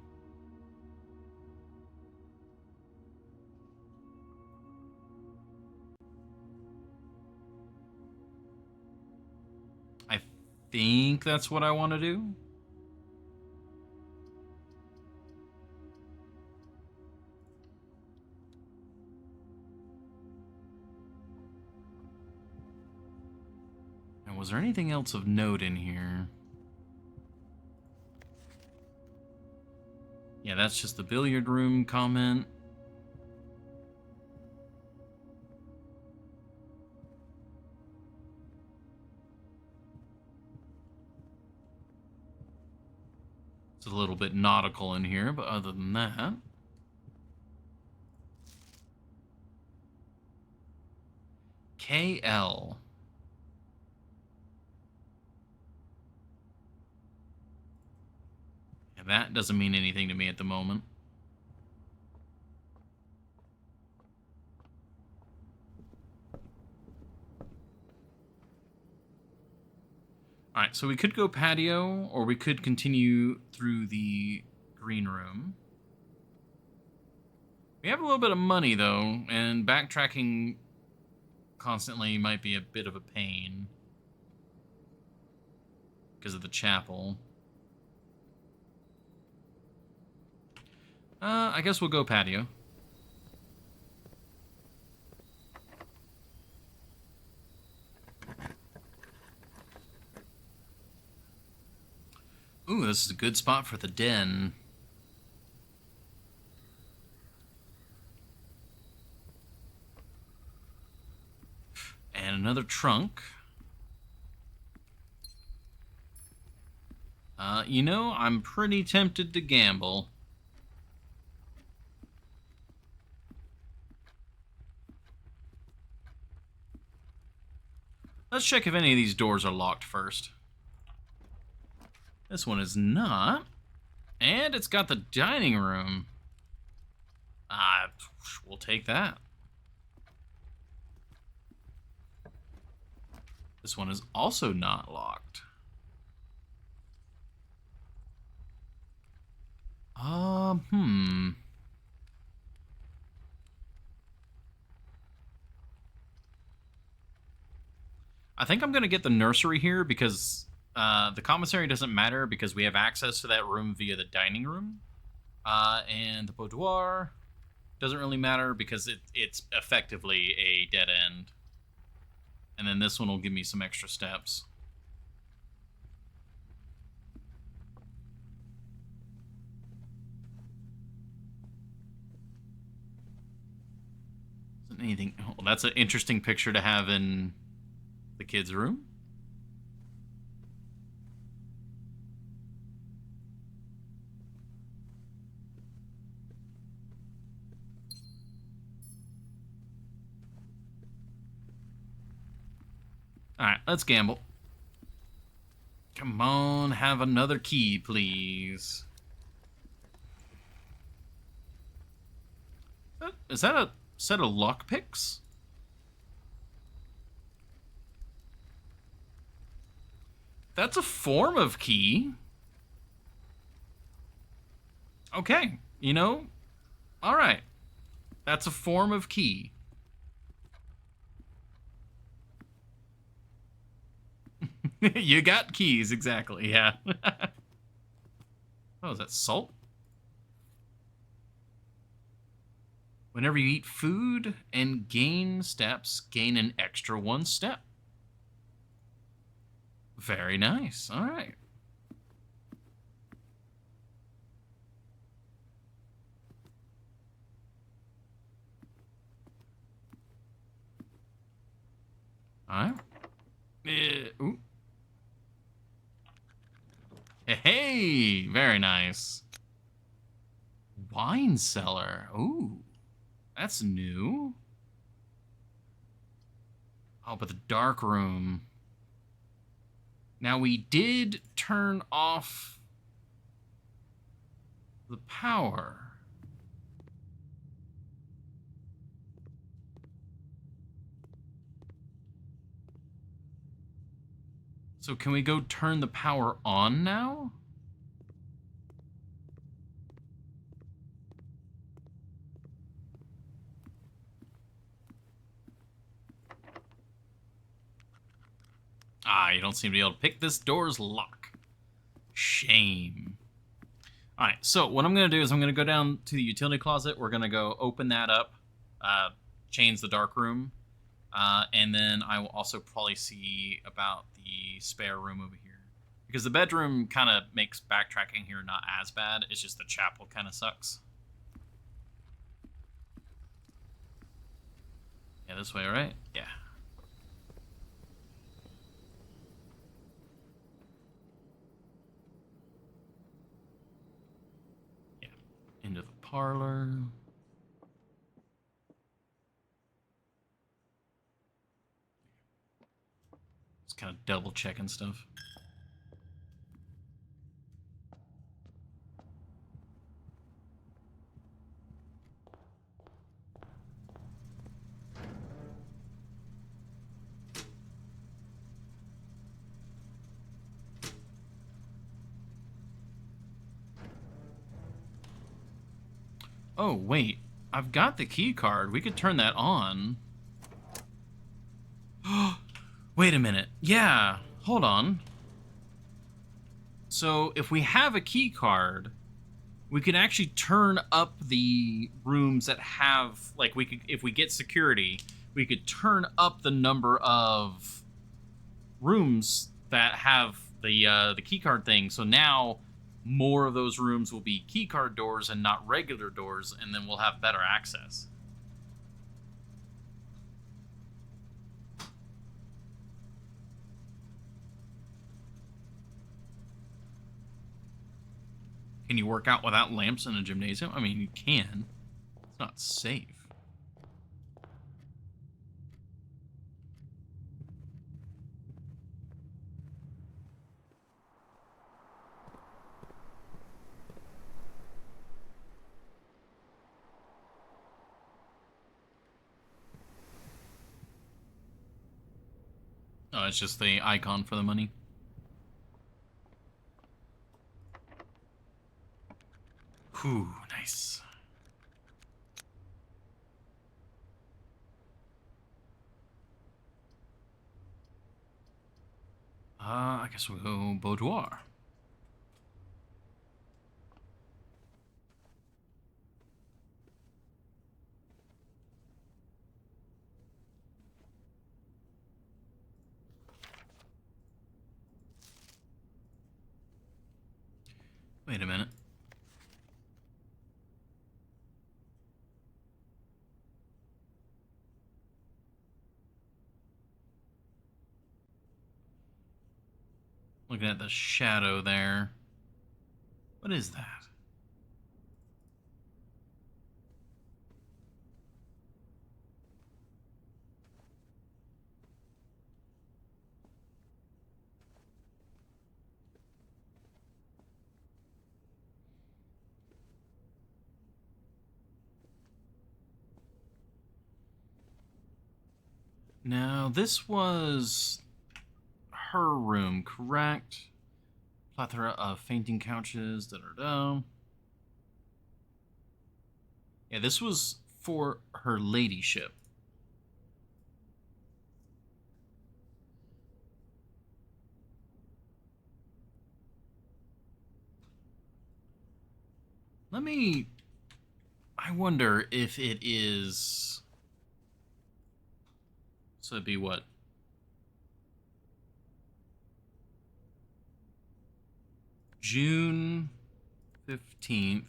I think that's what I want to do. And was there anything else of note in here? Yeah, that's just the billiard room comment. It's a little bit nautical in here, but other than that... KL. Yeah, that doesn't mean anything to me at the moment. Alright, so we could go patio, or we could continue through the green room. We have a little bit of money, though, and backtracking constantly might be a bit of a pain because of the chapel. I guess we'll go patio. Ooh, this is a good spot for the den. And another trunk. You know, I'm pretty tempted to gamble. Let's check if any of these doors are locked first. This one is not. And it's got the dining room. We'll take that. This one is also not locked. I think I'm going to get the nursery here because the commissary doesn't matter because we have access to that room via the dining room. And the boudoir doesn't really matter because it's effectively a dead end. And then this one will give me some extra steps. Isn't anything... Oh, that's an interesting picture to have in the kids' room. Alright, let's gamble. Come on, have another key, please. Is that a set of lockpicks? That's a form of key. Okay, you know, alright. That's a form of key. You got keys, exactly, yeah. Oh, is that salt? Whenever you eat food and gain steps, gain an extra 1 step. Very nice, alright. All right. Ooh. Hey, very nice. Wine cellar. Ooh, that's new. Oh, but the dark room. Now, we did turn off the power. So can we go turn the power on now? Ah, you don't seem to be able to pick this door's lock. Shame. All right, so what I'm going to do is I'm going to go down to the utility closet. We're going to go open that up, change the dark room, and then I will also probably see about the spare room over here. Because the bedroom kind of makes backtracking here not as bad. It's just the chapel kind of sucks. Yeah, this way, right? Yeah. Yeah. Into the parlor. Just kind of double checking stuff. Oh, wait. I've got the key card. We could turn that on. Wait a minute. Yeah, hold on. So, if we have a key card, we could actually turn up the rooms that have, like, we could, if we get security, we could turn up the number of rooms that have the key card thing. So now more of those rooms will be key card doors and not regular doors, and then we'll have better access. Can you work out without lamps in a gymnasium? I mean, you can. It's not safe. Oh, it's just the icon for the money. Whew, nice. I guess we'll go boudoir. Wait a minute. Looking at the shadow there. What is that? Now, this was her room, correct? Plethora of fainting couches, da-da-da. Yeah, this was for her ladyship. I wonder if it is... So it'd be what? June 15th,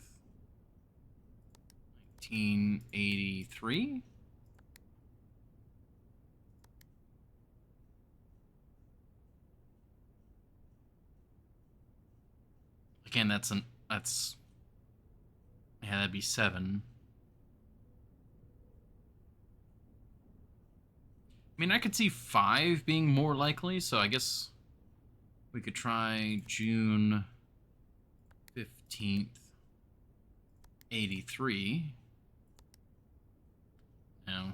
1983? Again, that's yeah, that'd be 7. I mean, I could see 5 being more likely, so I guess we could try June 15th, 83. No.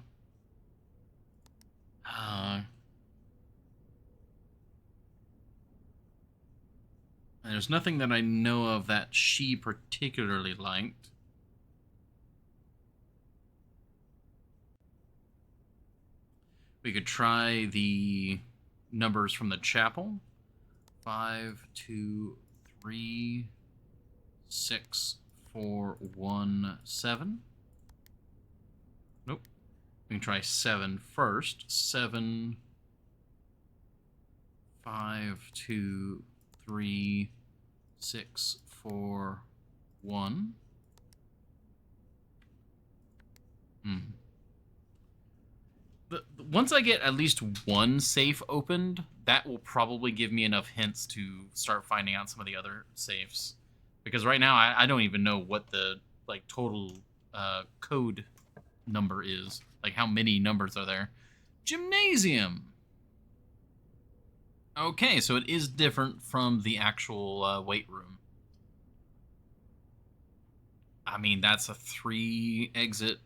There's nothing that I know of that she particularly liked. We could try the numbers from the chapel. 5, 2, 3, 6, 4, 1, 7. Nope. We can try 7 first. 7, 5, 2, 3, 6, 4, 1. Once I get at least one safe opened, that will probably give me enough hints to start finding out some of the other safes. Because right now, I don't even know what the total code number is. Like, how many numbers are there? Gymnasium! Okay, so it is different from the actual weight room. I mean, that's a 3-exit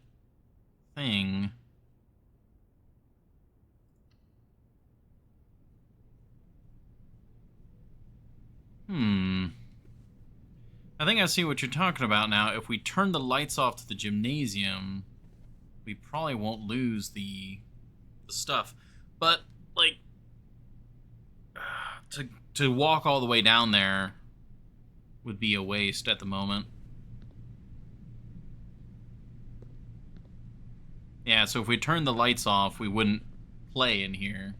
thing. I think I see what you're talking about now. If we turn the lights off to the gymnasium, we probably won't lose the stuff. But, like, to walk all the way down there would be a waste at the moment. Yeah, so if we turn the lights off, we wouldn't play in here,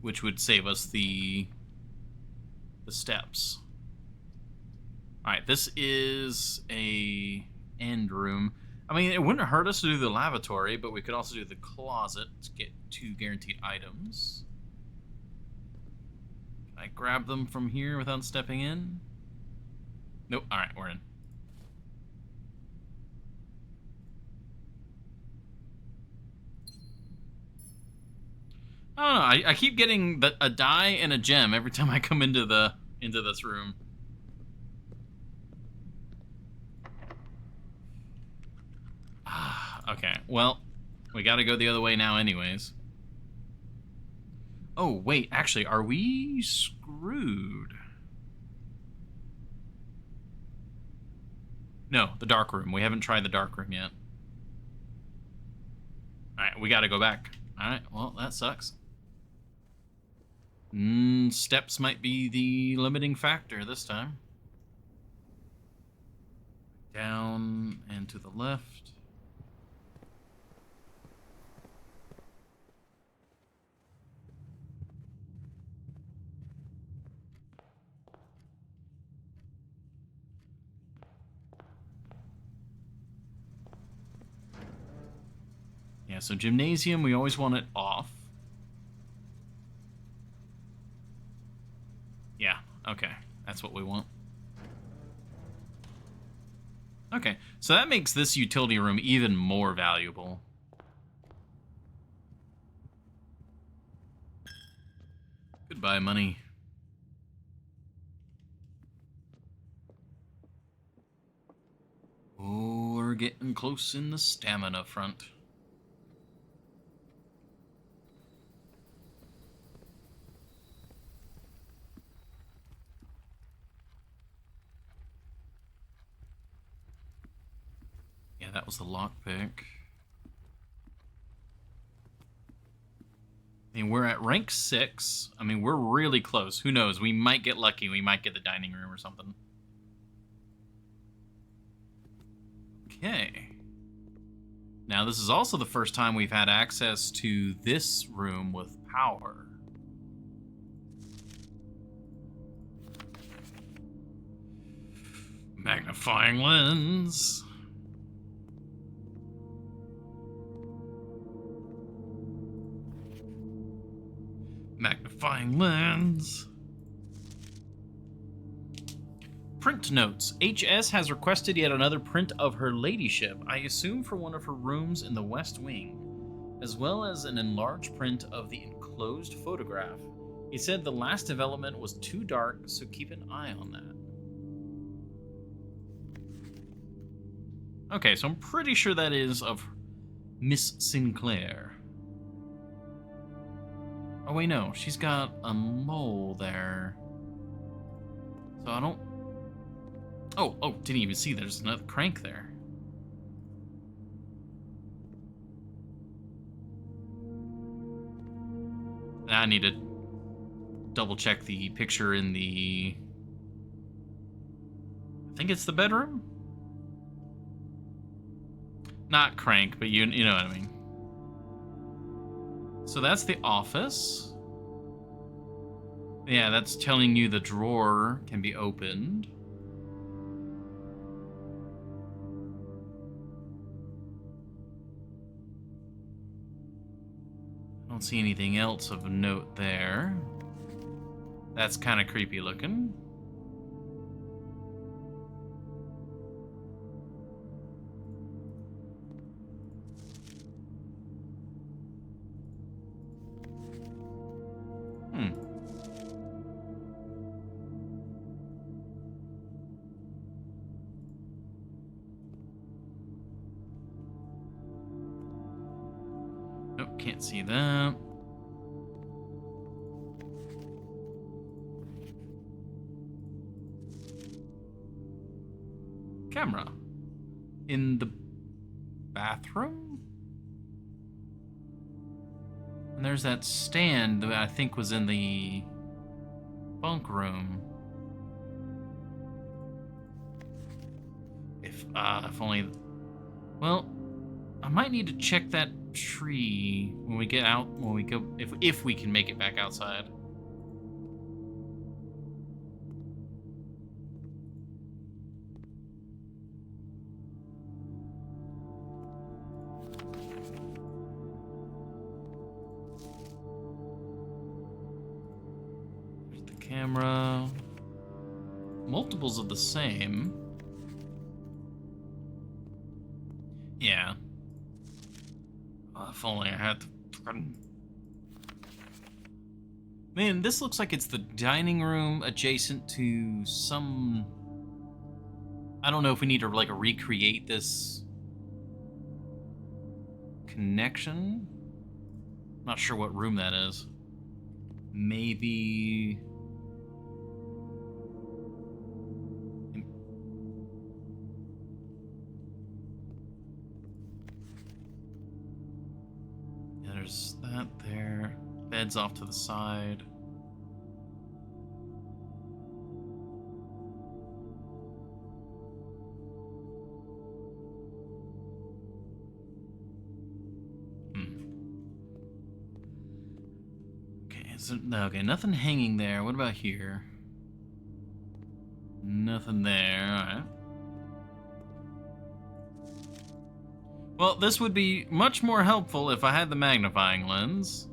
which would save us the steps. Alright, this is a end room. I mean, it wouldn't hurt us to do the lavatory, but we could also do the closet to get 2 guaranteed items. Can I grab them from here without stepping in? Nope. Alright, we're in. I don't know. I keep getting a die and a gem every time I come into this room. Okay, well, we gotta go the other way now anyways. Oh, wait, actually, are we screwed? No, the dark room. We haven't tried the dark room yet. Alright, we gotta go back. Alright, well, that sucks. Steps might be the limiting factor this time. Down and to the left. Yeah, so gymnasium, we always want it off. Yeah, okay. That's what we want. Okay, so that makes this utility room even more valuable. Goodbye, money. Oh, we're getting close in the stamina front. Yeah, that was the lockpick. I mean, we're at rank 6. I mean, we're really close. Who knows? We might get lucky. We might get the dining room or something. Okay. Now, this is also the first time we've had access to this room with power. Magnifying lens. Magnifying lens. Print notes. HS has requested yet another print of her ladyship, I assume for one of her rooms in the West Wing, as well as an enlarged print of the enclosed photograph. He said the last development was too dark, so keep an eye on that. Okay, so I'm pretty sure that is of Miss Sinclair. Oh wait, no, she's got a mole there. So I don't... Oh, didn't even see there's another crank there. Now I need to double check the picture in the... I think it's the bedroom? Not crank, but you know what I mean. So that's the office. Yeah, that's telling you the drawer can be opened. I don't see anything else of note there. That's kind of creepy looking. Nope, can't see that. Camera. In the bathroom? And there's that stand that I think was in the bunk room. If only... Well, I might need to check that tree when we get out, when we go, if we can make it back outside. There's the camera. Multiples of the same. Yeah. If only I had to... Man, this looks like it's the dining room adjacent to some... I don't know if we need to, like, recreate this connection. Not sure what room that is. Maybe... There's that there. Bed's off to the side. Okay, nothing hanging there. What about here? Nothing there. Alright. Well, this would be much more helpful if I had the magnifying lens.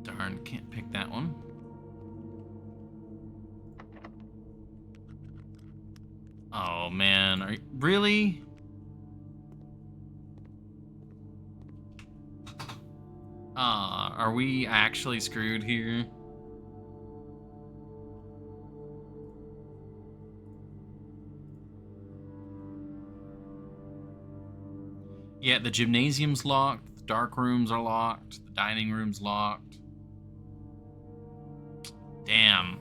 Darn, can't pick that one. Oh man, really? Are we actually screwed here? Yeah, the gymnasium's locked, the dark rooms are locked, the dining room's locked. Damn.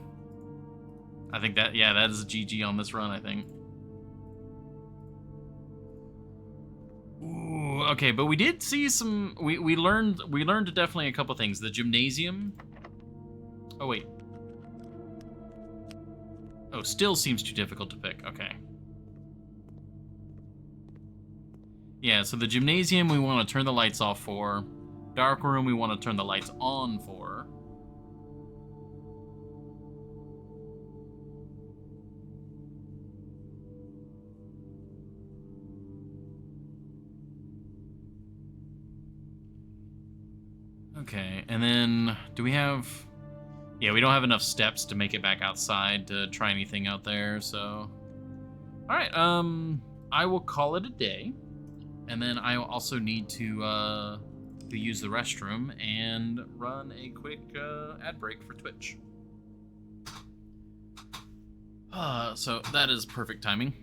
I think that, yeah, that is a GG on this run, I think. Ooh, okay, but we did see some, we learned definitely a couple things. The gymnasium. Oh, wait. Oh, still seems too difficult to pick. Okay. Yeah, so the gymnasium we want to turn the lights off for. Dark room we want to turn the lights on for. Okay, and then do we have... Yeah, we don't have enough steps to make it back outside to try anything out there, so... Alright, I will call it a day. And then I also need to use the restroom and run a quick ad break for Twitch. So that is perfect timing.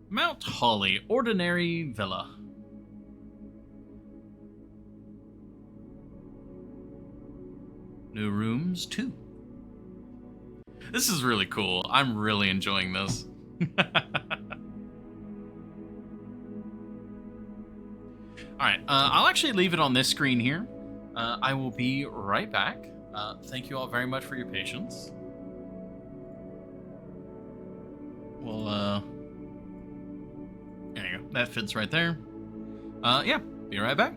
Mount Holly, ordinary villa. New rooms, 2. This is really cool. I'm really enjoying this. Alright, I'll actually leave it on this screen here. I will be right back. Thank you all very much for your patience. Well, there you go. That fits right there. Yeah, be right back.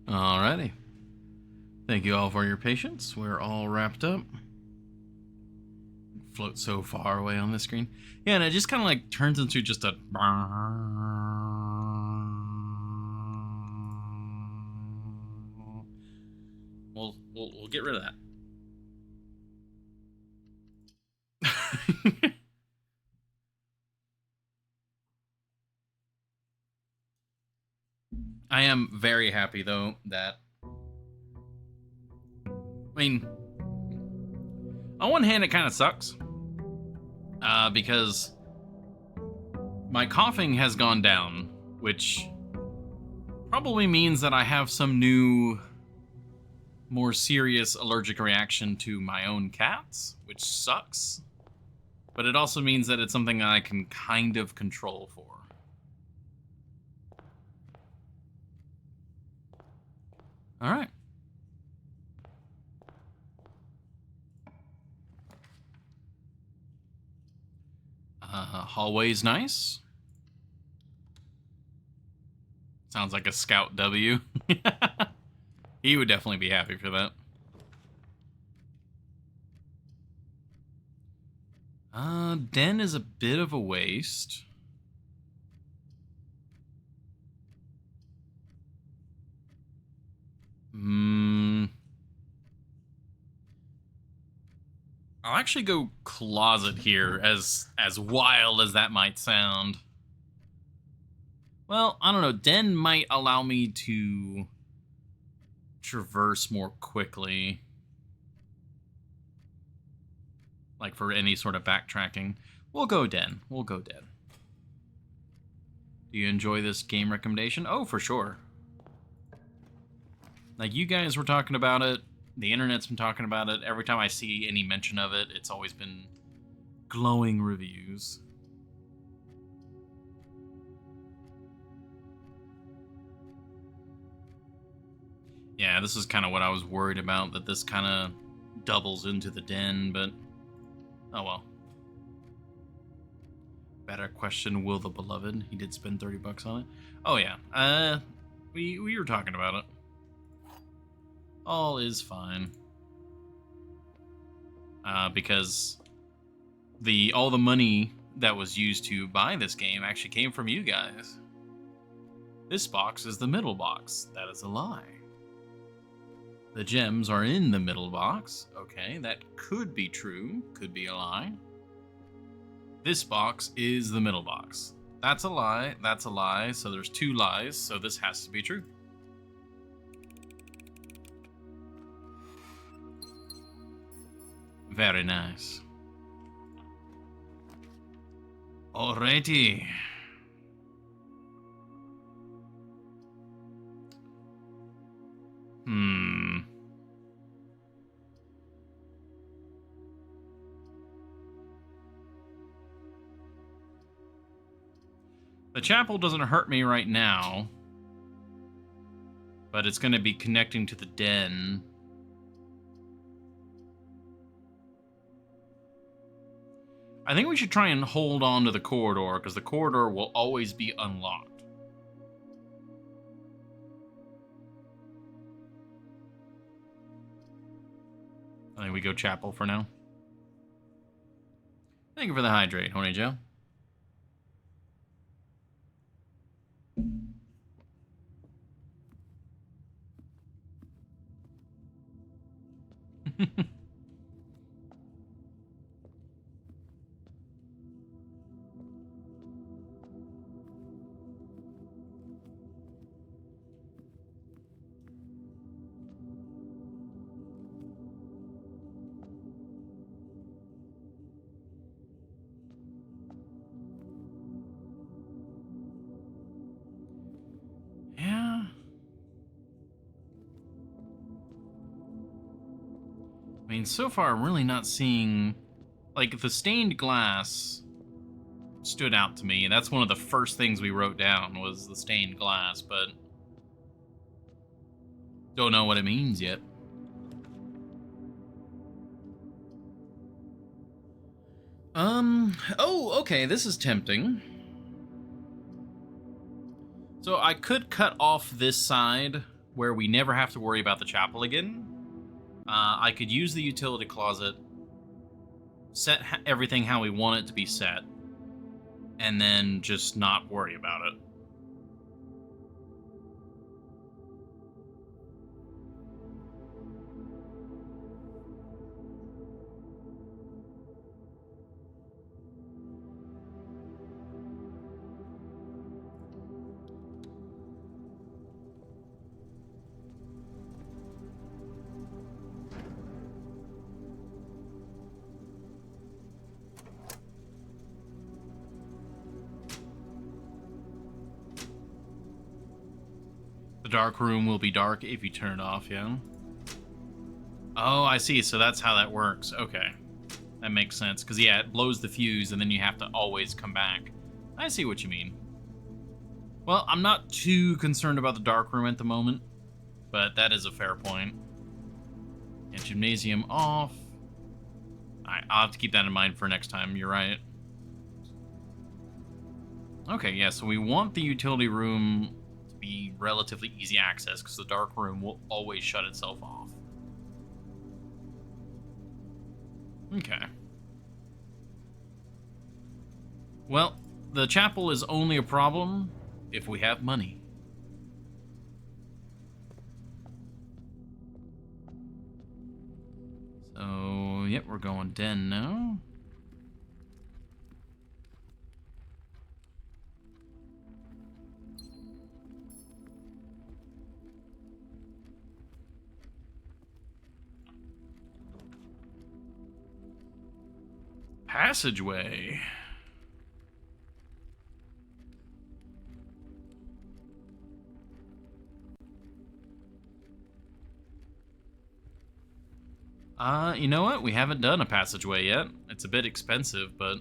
Alrighty. Thank you all for your patience. We're all wrapped up. Float so far away on the screen. Yeah, and it just kind of like turns into just a... We'll get rid of that. I am very happy, though, that... I mean, on one hand, it kind of sucks. Because my coughing has gone down, which probably means that I have some new, more serious allergic reaction to my own cats, which sucks. But it also means that it's something that I can kind of control for. All right. Hallway's nice. Sounds like a Scout W. He would definitely be happy for that. Den is a bit of a waste. I'll actually go closet here, as wild as that might sound. Well, I don't know. Den might allow me to traverse more quickly. Like for any sort of backtracking. We'll go Den. We'll go Den. Do you enjoy this game recommendation? Oh, for sure. Like, you guys were talking about it. The internet's been talking about it. Every time I see any mention of it, it's always been glowing reviews. Yeah, this is kind of what I was worried about, that this kind of doubles into the Den, but oh well. Better question, Will the Beloved? He did spend $30 on it. Oh yeah, we were talking about it. All is fine. Because all the money that was used to buy this game actually came from you guys. This box is the middle box. That is a lie. The gems are in the middle box. Okay, that could be true. Could be a lie. This box is the middle box. That's a lie. That's a lie. So there's 2 lies. So this has to be true. Very nice. Alrighty. The chapel doesn't hurt me right now, but it's going to be connecting to the den. I think we should try and hold on to the corridor, because the corridor will always be unlocked. I think we go chapel for now. Thank you for the hydrate, Horny Joe. I mean, so far I'm really not seeing... Like, the stained glass stood out to me. That's one of the first things we wrote down, was the stained glass, but... don't know what it means yet. Oh, okay, this is tempting. So I could cut off this side, where we never have to worry about the chapel again. I could use the utility closet, set everything how we want it to be set, and then just not worry about it. The dark room will be dark if you turn it off, yeah? Oh, I see. So that's how that works. Okay. That makes sense. Because, yeah, it blows the fuse, and then you have to always come back. I see what you mean. Well, I'm not too concerned about the dark room at the moment, but that is a fair point. And gymnasium off. Alright, I'll have to keep that in mind for next time. You're right. Okay, yeah, so we want the utility room to be relatively easy access, because the dark room will always shut itself off. Okay. Well, the chapel is only a problem if we have money. So, yep, we're going den now. Passageway. You know what? We haven't done a passageway yet. It's a bit expensive, but...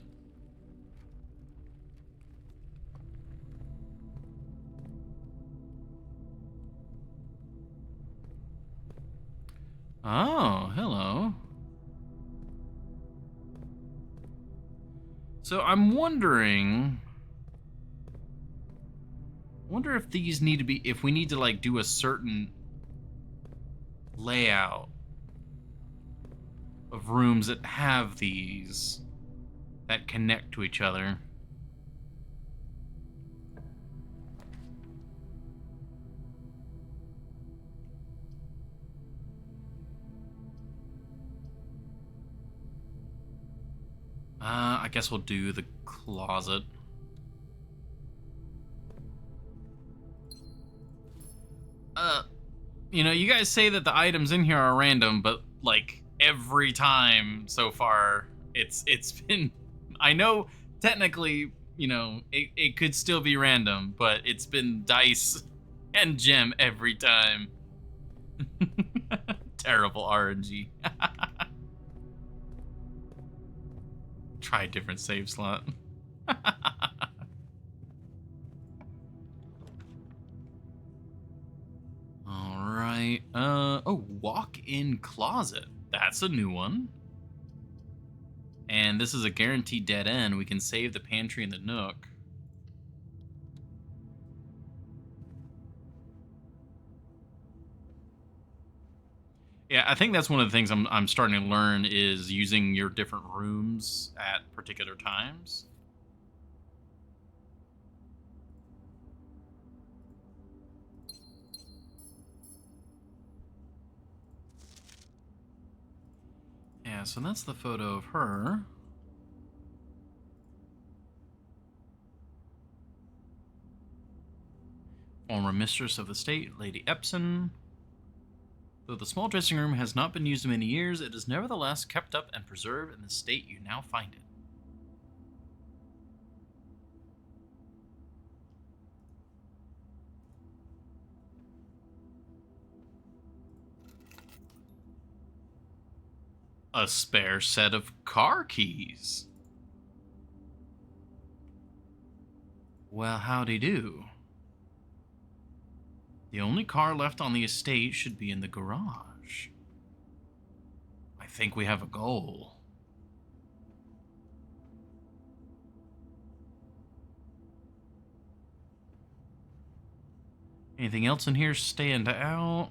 Oh, hello. So I'm wondering... wonder if these need to be... if we need to, like, do a certain layout of rooms that have these that connect to each other. I guess we'll do the closet. You know, you guys say that the items in here are random, but like every time so far, it's been. I know technically, you know, it could still be random, but it's been dice and gem every time. Terrible RNG. Try a different save slot. Alright. Oh, walk-in closet. That's a new one. And this is a guaranteed dead end. We can save the pantry and the nook. Yeah, I think that's one of the things I'm starting to learn is using your different rooms at particular times. Yeah, so that's the photo of her. Former mistress of the state, Lady Epson. Though the small dressing room has not been used in many years, it is nevertheless kept up and preserved in the state you now find it. A spare set of car keys. Well, howdy do. The only car left on the estate should be in the garage. I think we have a goal. Anything else in here stand out?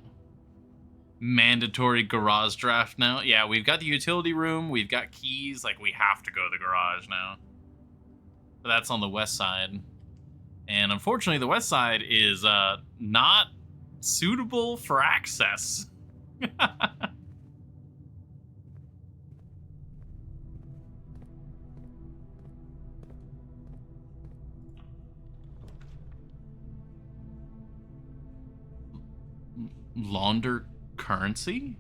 Mandatory garage draft now. Yeah, we've got the utility room. We've got keys. Like, we have to go to the garage now. But that's on the west side. And unfortunately, the west side is not suitable for access. Launder currency?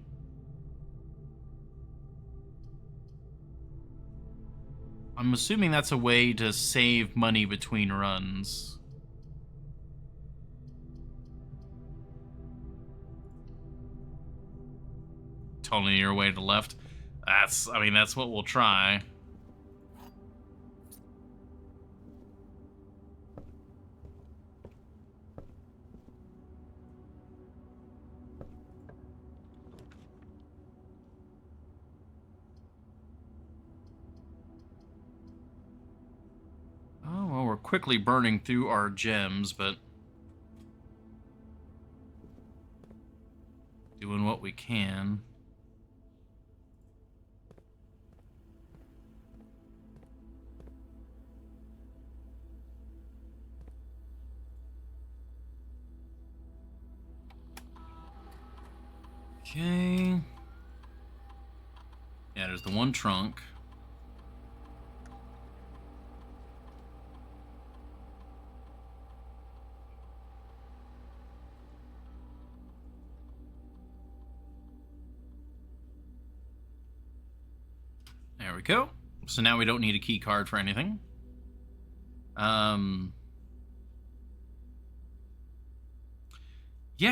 I'm assuming that's a way to save money between runs. Totally your way to the left. That's what we'll try. Oh, well, we're quickly burning through our gems, but doing what we can. Okay. Yeah, there's the one trunk. There we go. So now we don't need a key card for anything. Yeah,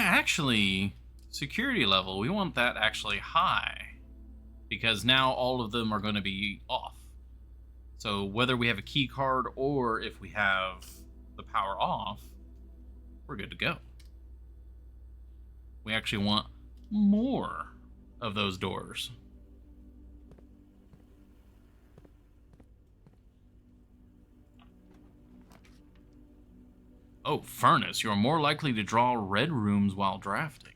actually, security level, we want that actually high. Because now all of them are going to be off. So whether we have a key card or if we have the power off, we're good to go. We actually want more of those doors. Oh, furnace. You are more likely to draw red rooms while drafting.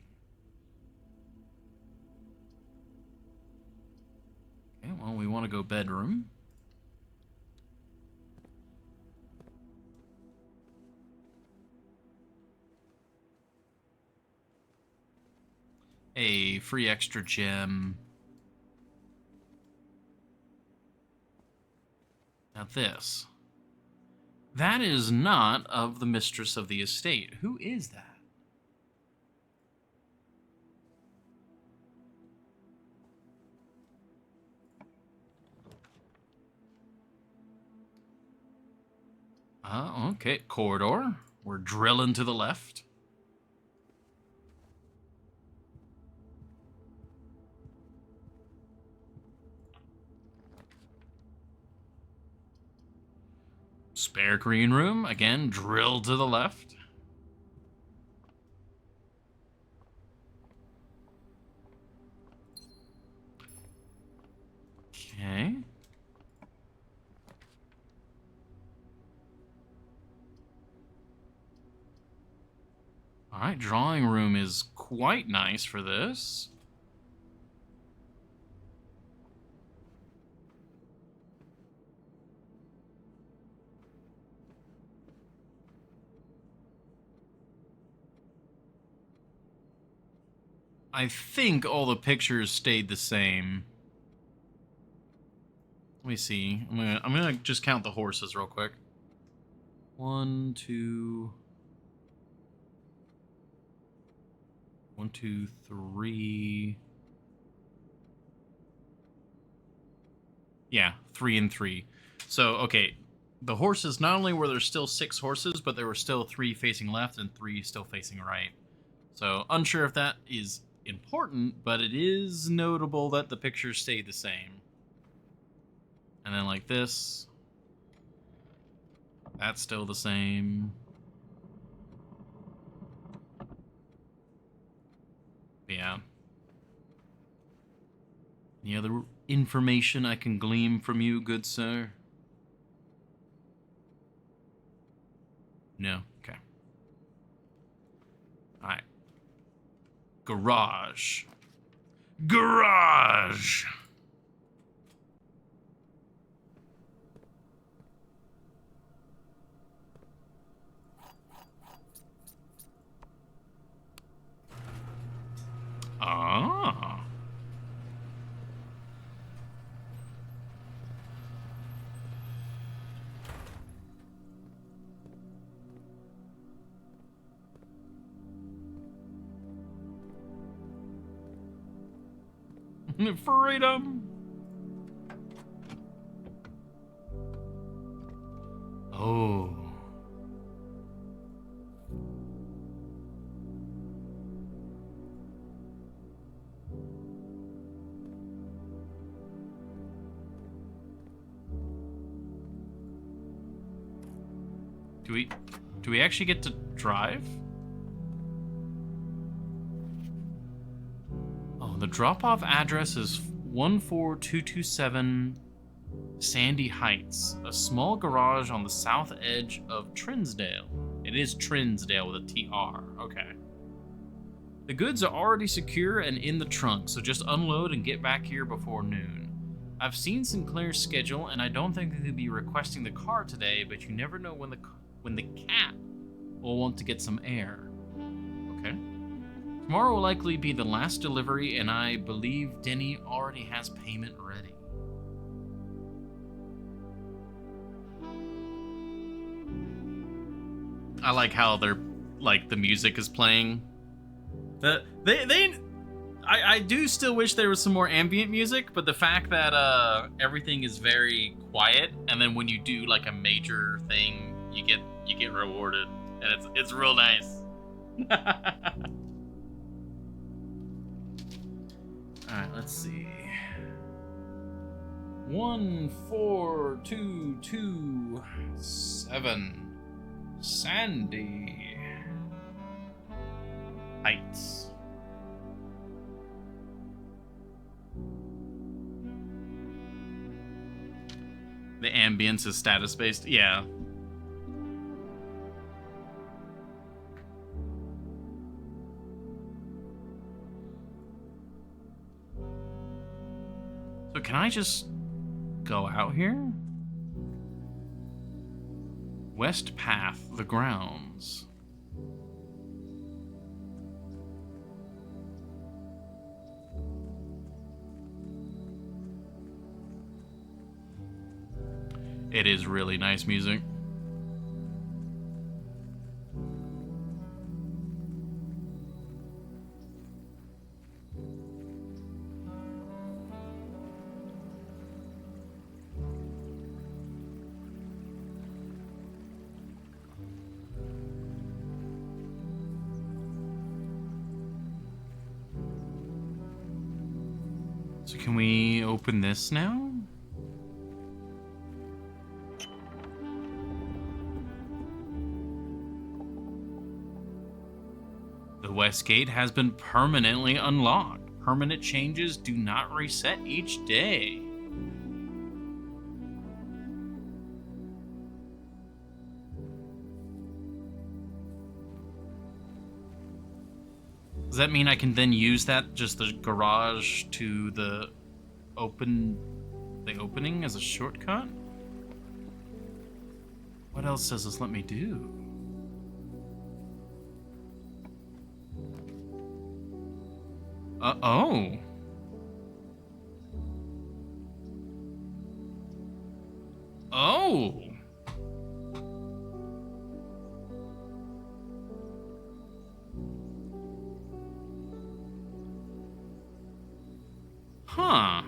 Okay, well, we want to go bedroom. A free extra gem. Now this. That is not of the mistress of the estate. Who is that? Okay. Corridor. We're drilling to the left. Spare green room. Again, drill to the left. Okay. Alright, drawing room is quite nice for this. I think all the pictures stayed the same. Let me see. I'm gonna just count the horses real quick. 1, 2... 1, 2, 3. Yeah, 3 and 3. So, okay, the horses, not only were there still 6 horses, but there were still 3 facing left and 3 still facing right. So, unsure if that is important, but it is notable that the pictures stayed the same. And then like this. That's still the same. Yeah. Any other information I can glean from you, good sir? No? Okay. Alright. Garage. Garage! Ah. Freedom. Oh. Do we actually get to drive? Oh, the drop-off address is 14227 Sandy Heights, a small garage on the south edge of Trinsdale. It is Trinsdale with a TR. Okay. The goods are already secure and in the trunk, so just unload and get back here before noon. I've seen Sinclair's schedule, and I don't think they'll be requesting the car today, but you never know when the cat will want to get some air. Okay. Tomorrow will likely be the last delivery, and I believe Denny already has payment ready. I like how they're like the music is playing. I do still wish there was some more ambient music, but the fact that everything is very quiet, and then when you do like a major thing, you get rewarded, and it's real nice. All right, let's see. 1 4 2 2 7 Sandy Heights. The ambience is status based. Yeah. So can I just go out here? West Path, the grounds. It is really nice music. So can we open this now? The West Gate has been permanently unlocked. Permanent changes do not reset each day. Does that mean I can then use that, just the garage to the opening as a shortcut? What else does this let me do? Oh. Oh. Huh.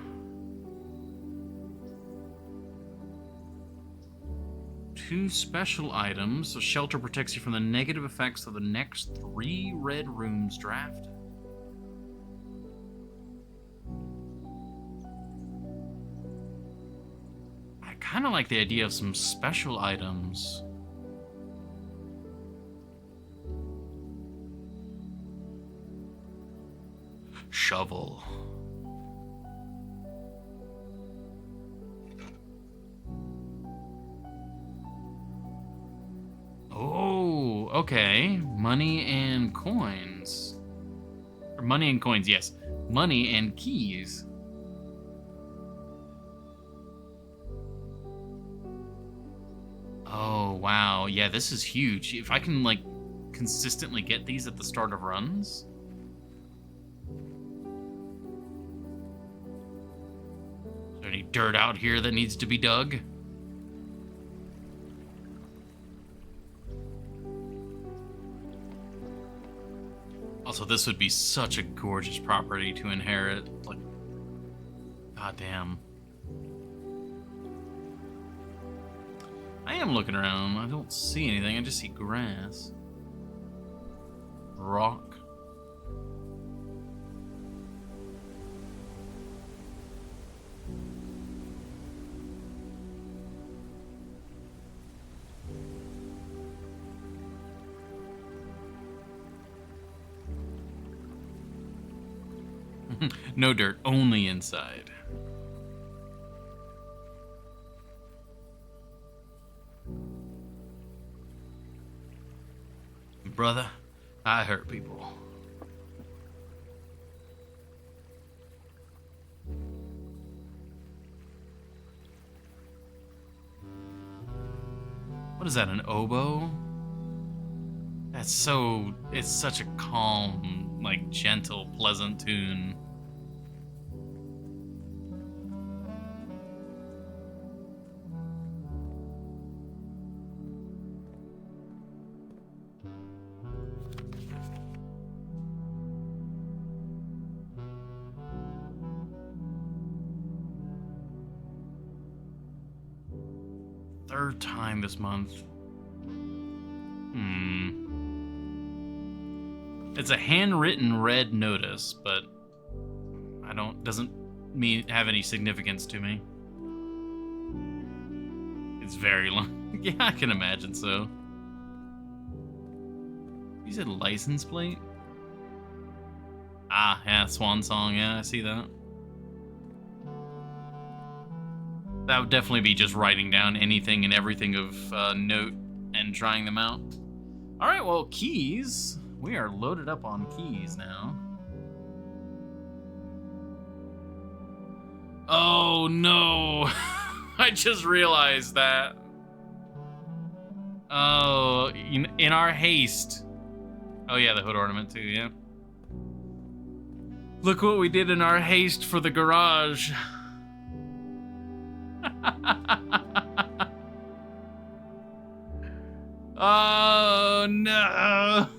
Two special items. So shelter protects you from the negative effects of the next 3 red rooms draft. I kind of like the idea of some special items. Shovel. Oh, okay. Money and coins. Or money and coins, yes. Money and keys. Oh, wow. Yeah, this is huge. If I can, like, consistently get these at the start of runs. Is there any dirt out here that needs to be dug? Also, this would be such a gorgeous property to inherit. Like, goddamn. I am looking around. I don't see anything. I just see grass. Rock. No dirt, only inside. Brother, I hurt people. What is that, an oboe? It's such a calm like gentle, pleasant tune. Third time this month. It's a handwritten red notice, but doesn't have any significance to me. It's very long. Yeah, I can imagine so. You said license plate? Ah, yeah, Swan Song, yeah, I see that. That would definitely be just writing down anything and everything of note and trying them out. Alright, well, keys. We are loaded up on keys now. Oh, no. I just realized that. Oh, in our haste. Oh, yeah, the hood ornament, too, yeah. Look what we did in our haste for the garage. Oh, no.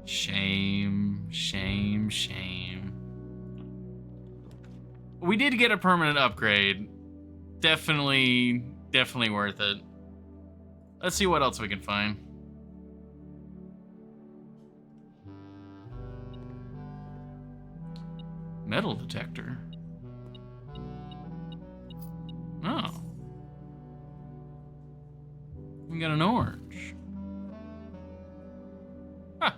Shame, shame, shame. We did get a permanent upgrade. Definitely worth it. Let's see what else we can find. Metal detector. Oh. We got an orange. Huh.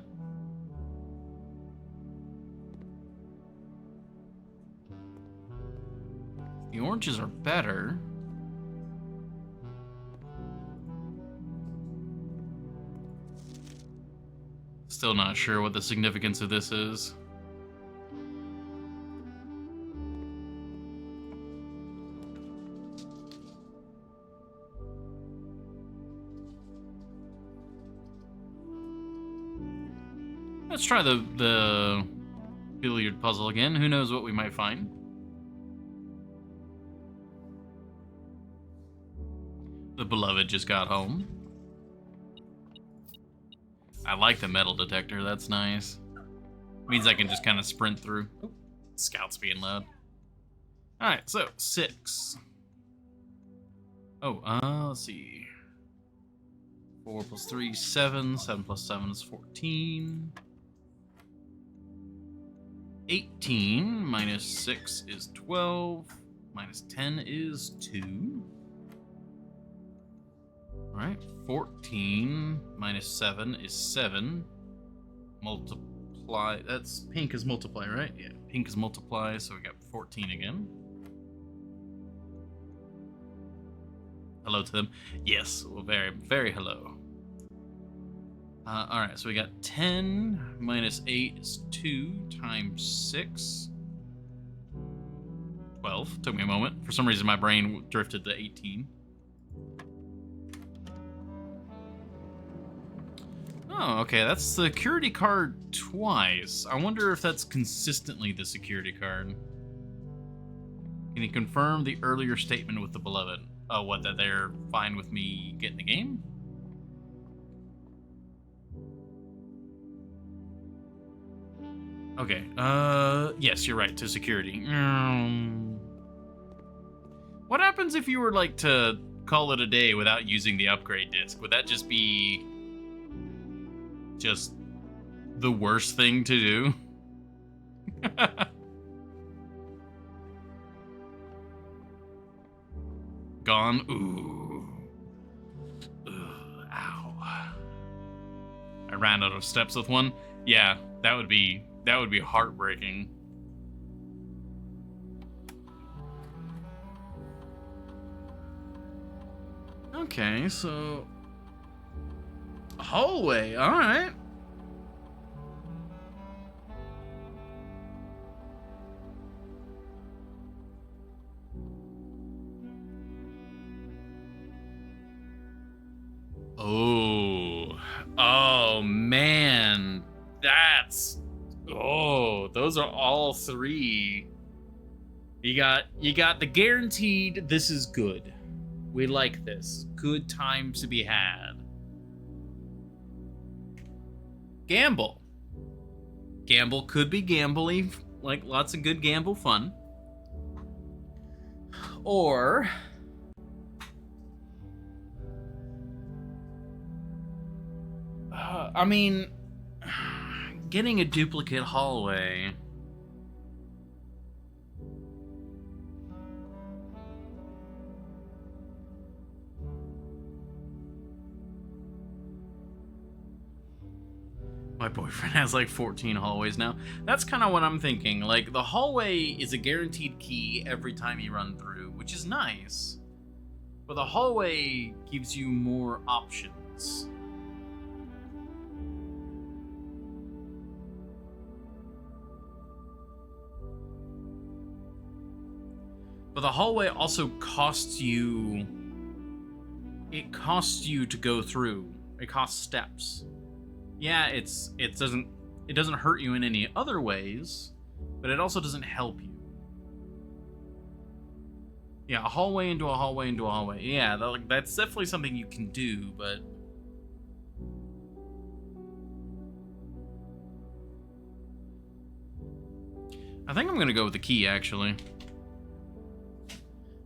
The oranges are better. Still not sure what the significance of this is. Let's try the billiard puzzle again. Who knows what we might find? The beloved just got home. I like the metal detector. That's nice. Means I can just kind of sprint through. Oh, Scout's being loud. All right, so 6. Oh, let's see. 4 plus 3, 7. 7 plus 7 is 14. 18 minus 6 is 12. Minus 10 is 2. Alright, 14 minus 7 is 7. Multiply, that's pink is multiply, right? Yeah, pink is multiply, so we got 14 again. Hello to them. Yes, well, very, very hello. Alright, so we got 10 minus 8 is 2 times 6. 12. Took me a moment. For some reason, my brain drifted to 18. Oh, okay, that's the security card twice. I wonder if that's consistently the security card. Can you confirm the earlier statement with the beloved? Oh, what, that they're fine with me getting the game? Okay, yes, you're right, to security. What happens if you were, like, to call it a day without using the upgrade disc? Would that just be just the worst thing to do? Gone? Ooh. Ugh, ow. I ran out of steps with one. Yeah, that would be heartbreaking. Okay, so hallway, all right. Oh. those are all three. You got the guaranteed this is good. We like this. Good time to be had. Gamble. Gamble could be gambly, like lots of good gamble fun. Or I mean, getting a duplicate hallway. My boyfriend has like 14 hallways now. That's kind of what I'm thinking. Like, the hallway is a guaranteed key every time you run through, which is nice. But the hallway gives you more options. But the hallway also costs you... It costs you to go through. It costs steps. Yeah, it doesn't hurt you in any other ways, but it also doesn't help you. Yeah, a hallway into a hallway into a hallway. Yeah, that's definitely something you can do, but I think I'm gonna go with the key, actually.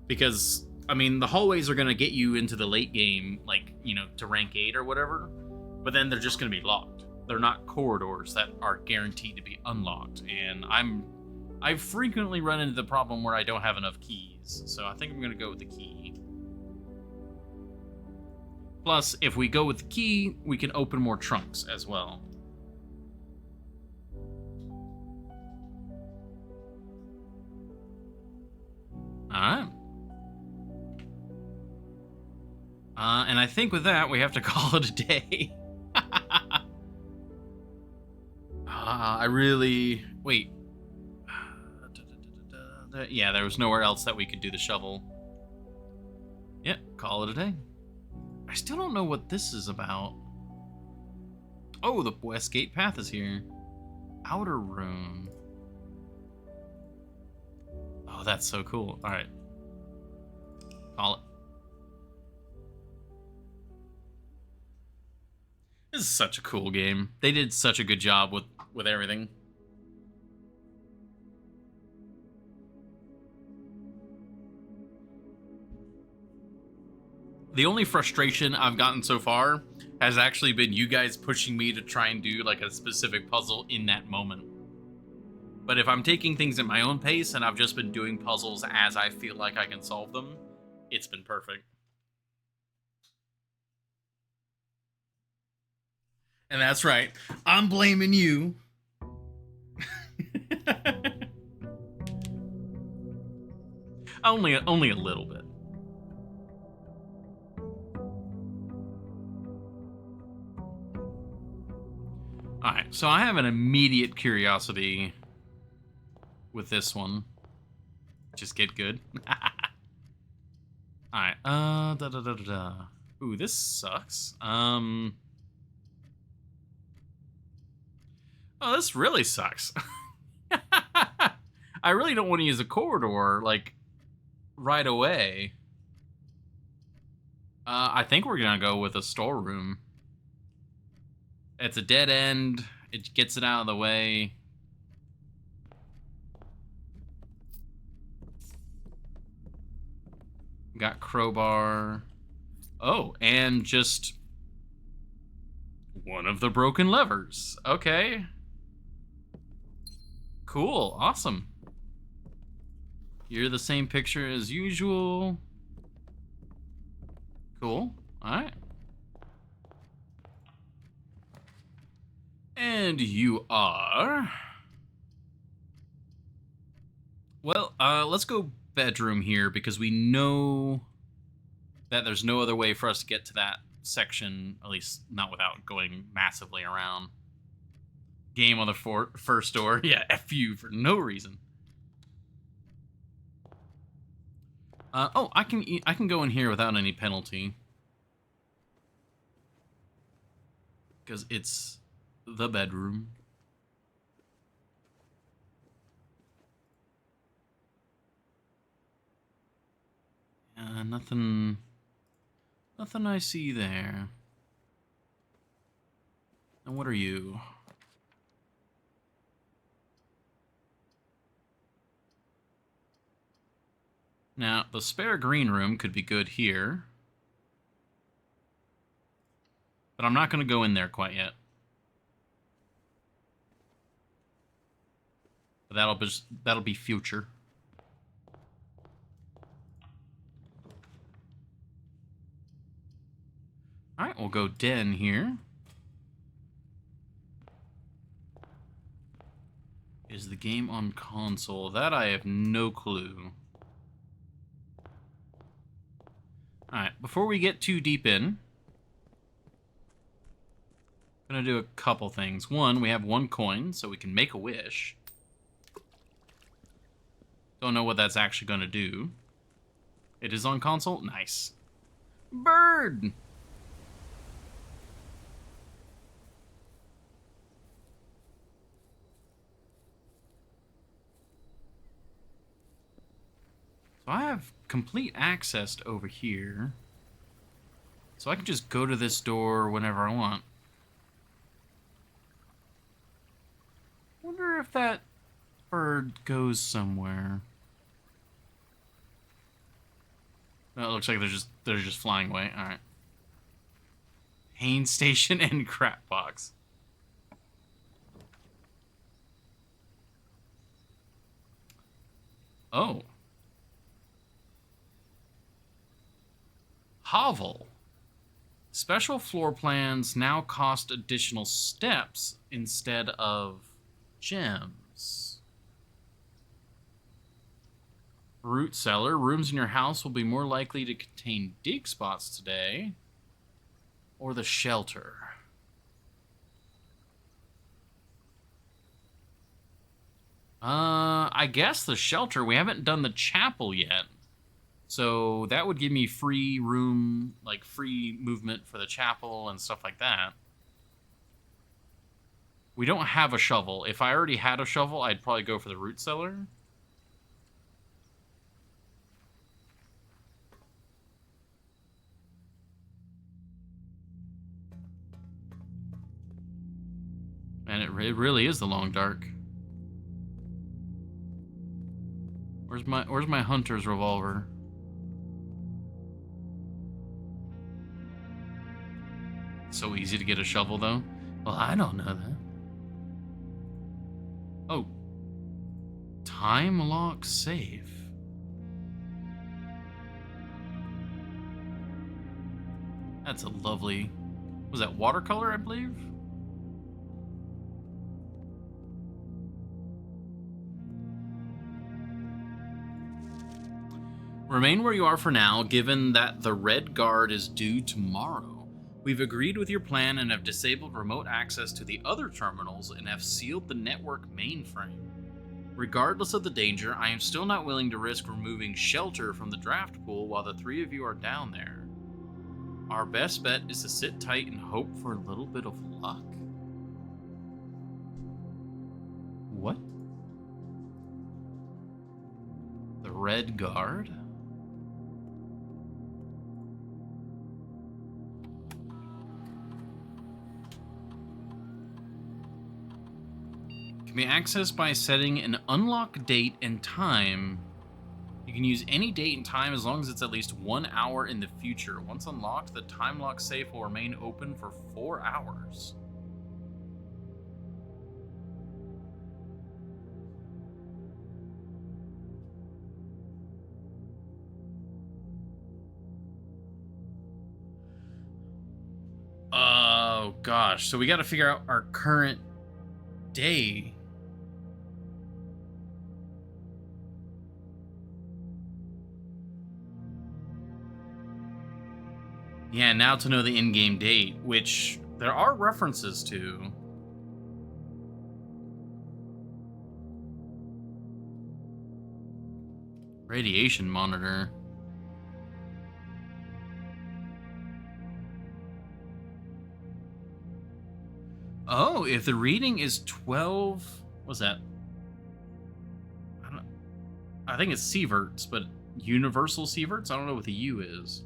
Because, I mean, the hallways are gonna get you into the late game, like, you know, to rank 8 or whatever. But then they're just going to be locked. They're not corridors that are guaranteed to be unlocked. And I've frequently run into the problem where I don't have enough keys. So I think I'm going to go with the key. Plus, if we go with the key, we can open more trunks as well. Alright. And I think with that, we have to call it a day. I really... Wait. Yeah, there was nowhere else that we could do the shovel. Yeah, call it a day. I still don't know what this is about. Oh, the West Gate Path is here. Outer room. Oh, that's so cool. Alright. Call it. This is such a cool game. They did such a good job with everything. The only frustration I've gotten so far has actually been you guys pushing me to try and do like a specific puzzle in that moment. But if I'm taking things at my own pace and I've just been doing puzzles as I feel like I can solve them, it's been perfect. And that's right, I'm blaming you. only a little bit. Alright, so I have an immediate curiosity with this one. Just get good. Alright, Ooh, this sucks. Oh, this really sucks. I really don't want to use a corridor, like, right away. I think we're gonna go with a storeroom. It's a dead end. It gets it out of the way. Got crowbar. Oh, and just one of the broken levers. Okay. Cool. Awesome. You're the same picture as usual. Cool. All right. And you are... Well, let's go bedroom here because we know that there's no other way for us to get to that section, at least not without going massively around. Game on the first door. Yeah, F you for no reason. Oh, I can go in here without any penalty. Because it's the bedroom. Nothing I see there. And what are you? Now, the spare green room could be good here. But I'm not going to go in there quite yet. But that'll be future. Alright, we'll go den here. Is the game on console? That I have no clue. Alright, before we get too deep in, I'm going to do a couple things. One, we have 1 coin, so we can make a wish. Don't know what that's actually going to do. It is on console? Nice. Bird! So I have complete access to over here. So I can just go to this door whenever I want. Wonder if that bird goes somewhere. No, it looks like they're just flying away. All right. Hain Station and Crap Box. Oh. Hovel. Special floor plans now cost additional steps instead of gems. Root cellar. Rooms in your house will be more likely to contain dig spots today. Or the shelter. I guess the shelter. We haven't done the chapel yet. So that would give me free room, like free movement for the chapel and stuff like that. We don't have a shovel. If I already had a shovel, I'd probably go for the root cellar. And it really is the long dark. Where's my hunter's revolver? So easy to get a shovel, though. Well, I don't know that. Oh. Time lock safe. That's a lovely... Was that watercolor, I believe? Remain where you are for now, given that the Red Guard is due tomorrow. We've agreed with your plan and have disabled remote access to the other terminals and have sealed the network mainframe. Regardless of the danger, I am still not willing to risk removing shelter from the draft pool while the 3 of you are down there. Our best bet is to sit tight and hope for a little bit of luck. What? The Red Guard? Can be accessed by setting an unlock date and time. You can use any date and time as long as it's at least 1 hour in the future. Once unlocked, the time lock safe will remain open for 4 hours. Oh gosh, so we got to figure out our current day. Yeah, now to know the in-game date, which there are references to. Radiation monitor. Oh, if the reading is 12, what's that? I think it's sieverts, but universal sieverts? I don't know what the U is.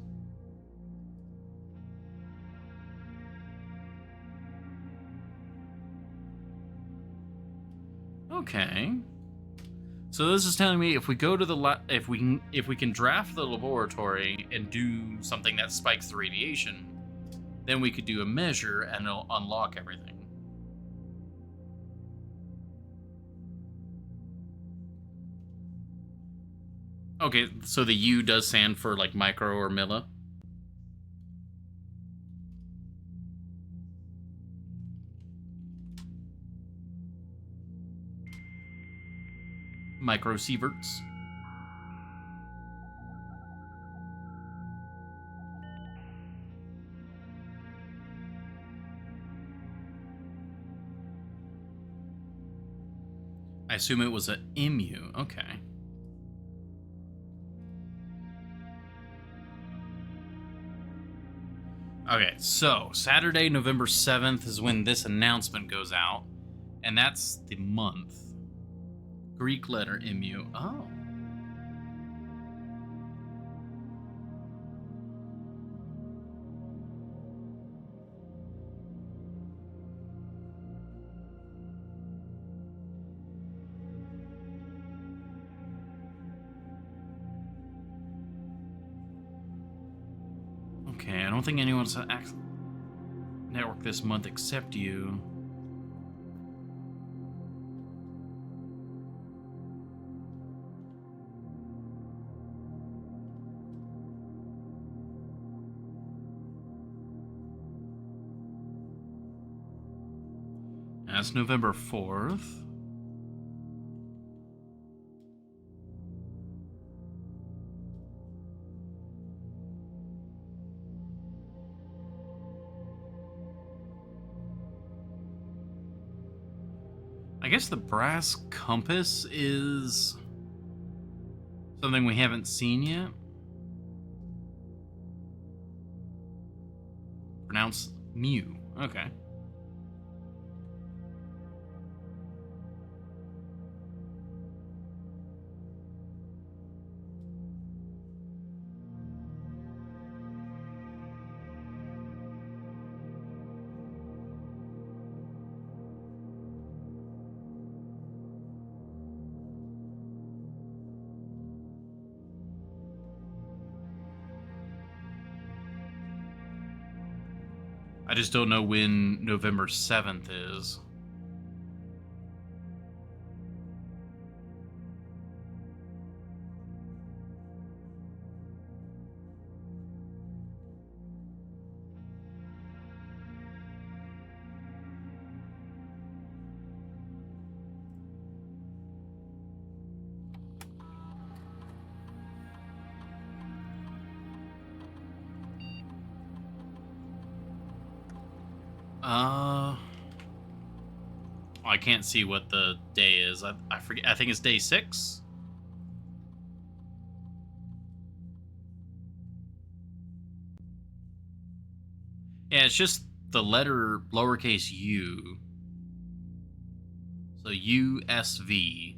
Okay. So this is telling me if we go to the if we can draft the laboratory and do something that spikes the radiation, then we could do a measure and it'll unlock everything. Okay, so the U does stand for like micro or milli. Microsieverts. I assume it was an MU. Okay. Okay, so Saturday, November 7th is when this announcement goes out, and that's the month. Greek letter MU. Oh. Okay, I don't think anyone's network this month except you. That's November 4th. I guess the brass compass is something we haven't seen yet. Pronounced mu. Okay. I just don't know when November 7th is. I can't see what the day is. I forget. I think it's day 6. Yeah, it's just the letter lowercase u. So USV.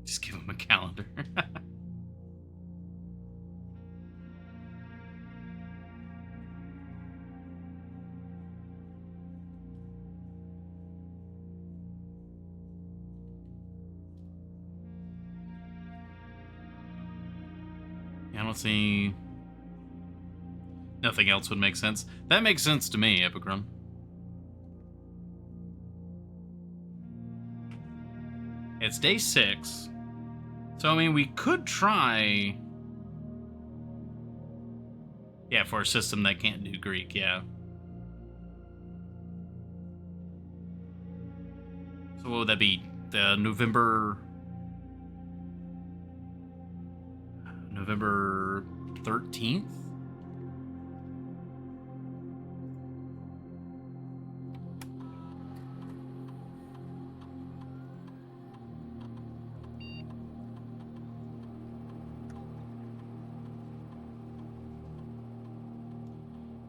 Just give him a calendar. I don't see... Nothing else would make sense. That makes sense to me, Epigrum. It's day 6. So, I mean, we could try... Yeah, for a system that can't do Greek, yeah. So what would that be? The November 13th?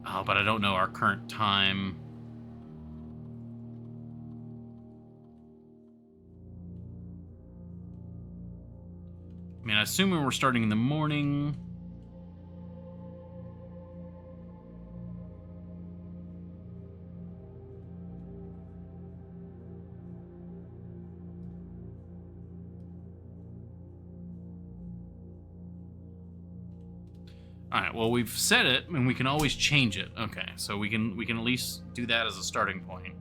Oh, but I don't know our current time. I mean, assuming we're starting in the morning. Alright, well, we've set it, and we can always change it. Okay, so we can at least do that as a starting point.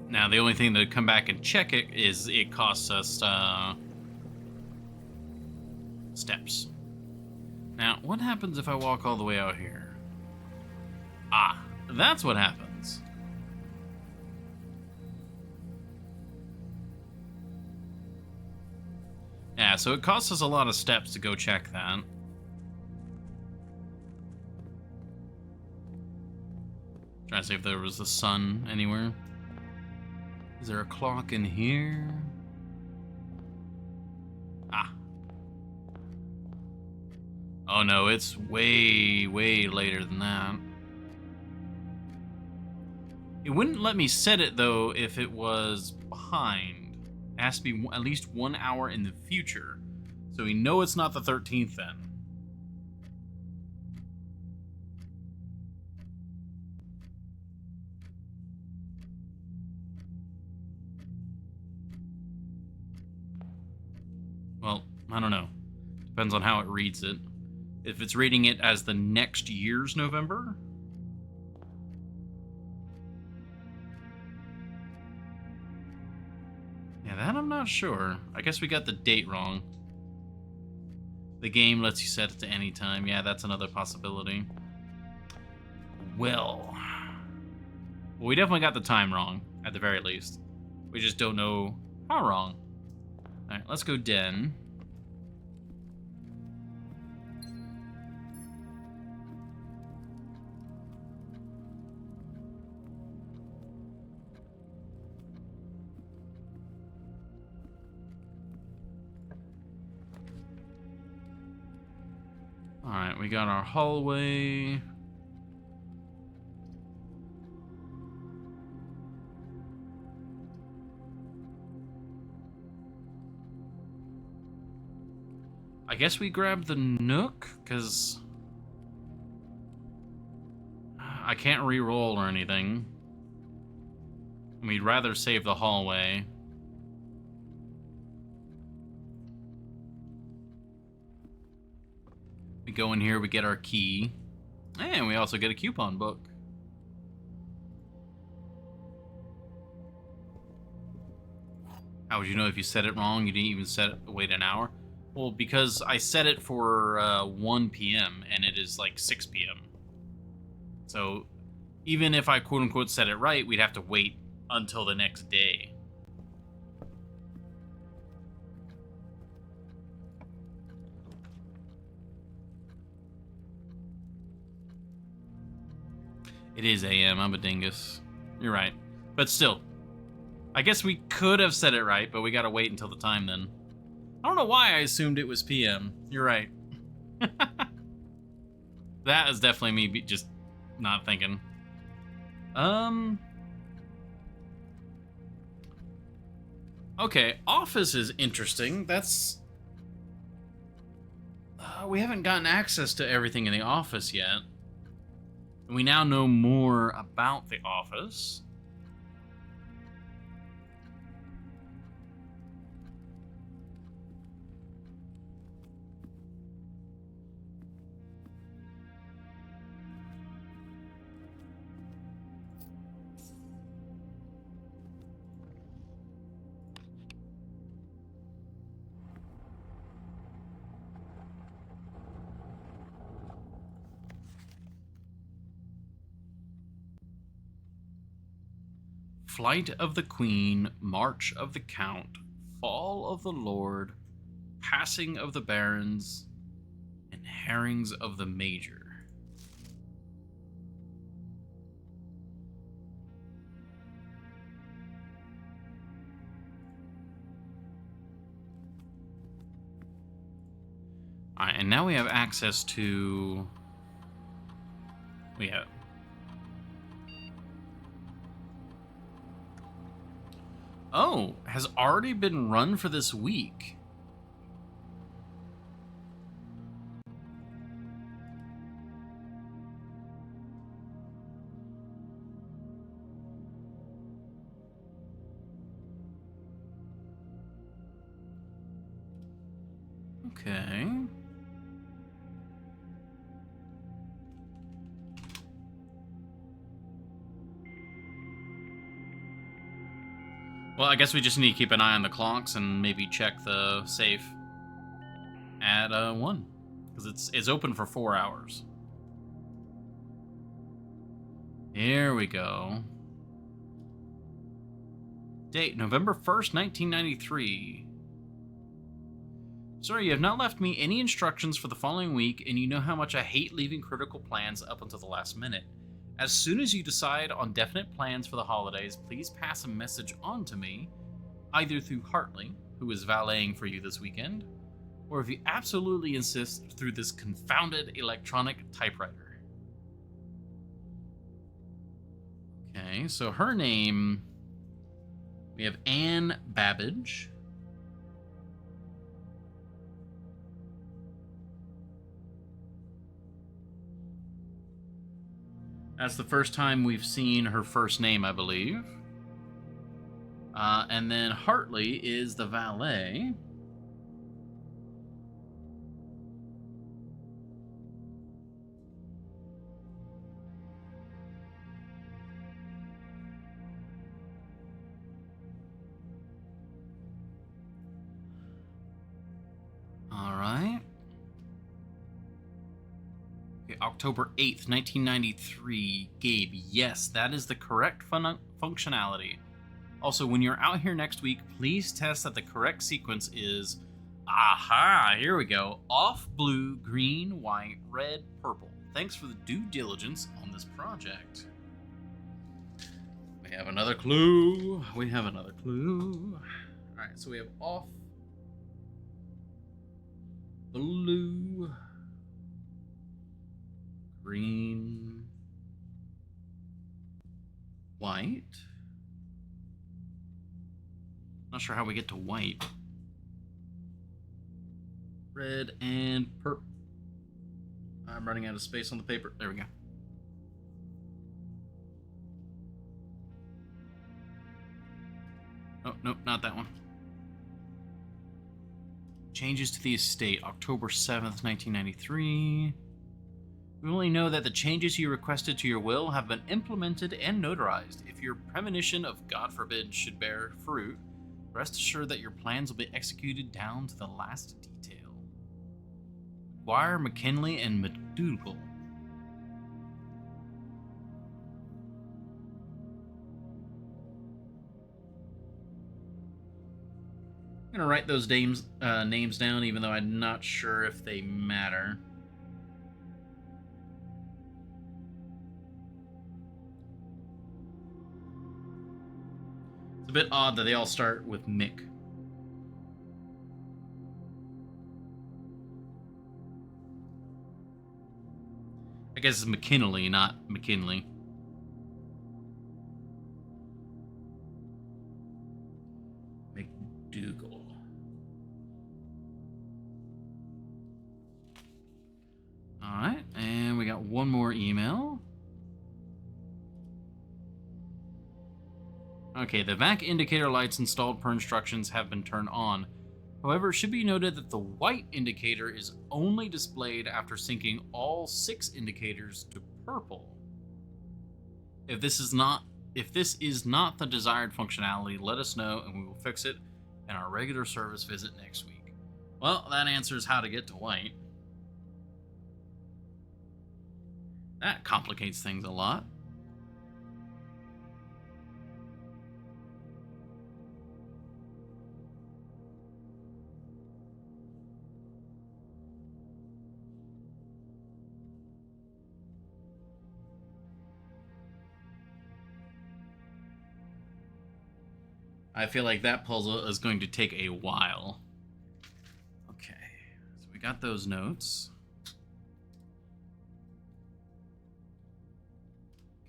Now, the only thing to come back and check it is it costs us steps. Now, what happens if I walk all the way out here? Ah, that's what happens. Yeah, so it costs us a lot of steps to go check that. Trying to see if there was the sun anywhere. Is there a clock in here? Ah. Oh no, it's way, way later than that. It wouldn't let me set it, though, if it was behind. It has to be at least 1 hour in the future. So we know it's not the 13th then. Well, I don't know. Depends on how it reads it. If it's reading it as the next year's November. Yeah, that I'm not sure. I guess we got the date wrong. The game lets you set it to any time. Yeah, that's another possibility. Well, we definitely got the time wrong, at the very least. We just don't know how wrong. Alright, let's go Den. Alright, we got our hallway. I guess we grab the Nook, because I can't re-roll or anything. We'd rather save the hallway. We go in here, we get our key. And we also get a coupon book. How would you know if you set it wrong? You didn't even set it, wait an hour? Well, because I set it for 1 p.m. and it is like 6 p.m. So even if I quote-unquote set it right, we'd have to wait until the next day. It is AM, I'm a dingus. You're right. But still, I guess we could have set it right, but we gotta wait until the time then. I don't know why I assumed it was PM. You're right. That is definitely me just not thinking. Okay, office is interesting. That's... we haven't gotten access to everything in the office yet. And we now know more about the office. Flight of the Queen, March of the Count, Fall of the Lord, Passing of the Barons, and Herrings of the Major. Alright, and now we have access to We have. Oh, has already been run for this week. Okay. Well, I guess we just need to keep an eye on the clocks and maybe check the safe at 1. Because it's open for 4 hours. Here we go. Date, November 1st, 1993. Sir, you have not left me any instructions for the following week, and you know how much I hate leaving critical plans up until the last minute. As soon as you decide on definite plans for the holidays, please pass a message on to me, either through Hartley, who is valeting for you this weekend, or if you absolutely insist, through this confounded electronic typewriter. Okay, so her name, we have Anne Babbage. That's the first time we've seen her first name, I believe. And then Hartley is the valet. All right. Okay, October 8th, 1993. Gabe, yes, that is the correct functionality. Also, when you're out here next week, please test that the correct sequence is, aha, here we go, off blue, green, white, red, purple. Thanks for the due diligence on this project. We have another clue. We have another clue. All right, so we have off blue, green, white. Not sure how we get to white. Red and purple. I'm running out of space on the paper. There we go. Oh, nope, not that one. Changes to the estate, October 7th, 1993. We only know that the changes you requested to your will have been implemented and notarized. If your premonition of God forbid should bear fruit, rest assured that your plans will be executed down to the last detail. Guire, McKinley, and McDougal. I'm gonna write those names down, even though I'm not sure if they matter. It's a bit odd that they all start with Mick. I guess it's McKinley, not McKinley. McDougal. Alright, and we got one more email. Okay, the VAC indicator lights installed per instructions have been turned on. However, it should be noted that the white indicator is only displayed after syncing all 6 indicators to purple. If this is not the desired functionality, let us know and we will fix it in our regular service visit next week. Well, that answers how to get to white. That complicates things a lot. I feel like that puzzle is going to take a while. Okay, so we got those notes.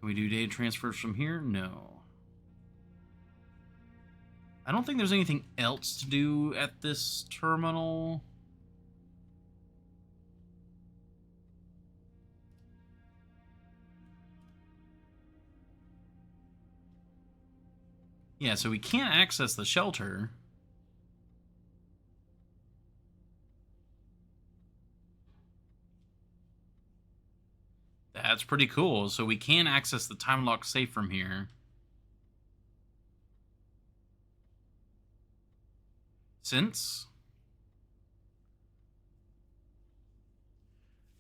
Can we do data transfers from here? No. I don't think there's anything else to do at this terminal. Yeah, so we can't access the shelter. That's pretty cool. So we can access the time lock safe from here. Since?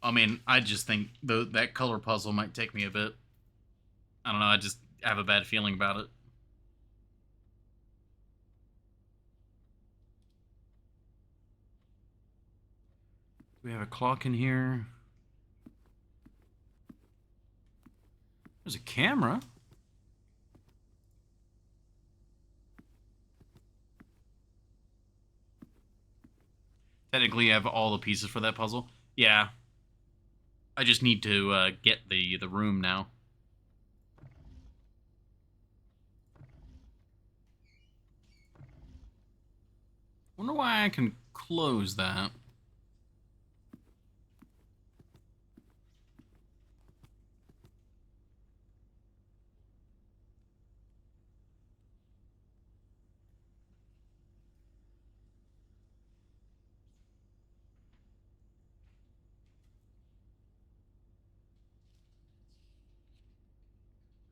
I mean, I just think that color puzzle might take me a bit. I don't know, I just have a bad feeling about it. We have a clock in here. There's a camera. Technically, I have all the pieces for that puzzle. Yeah. I just need to get the room now. Wonder why I can close that.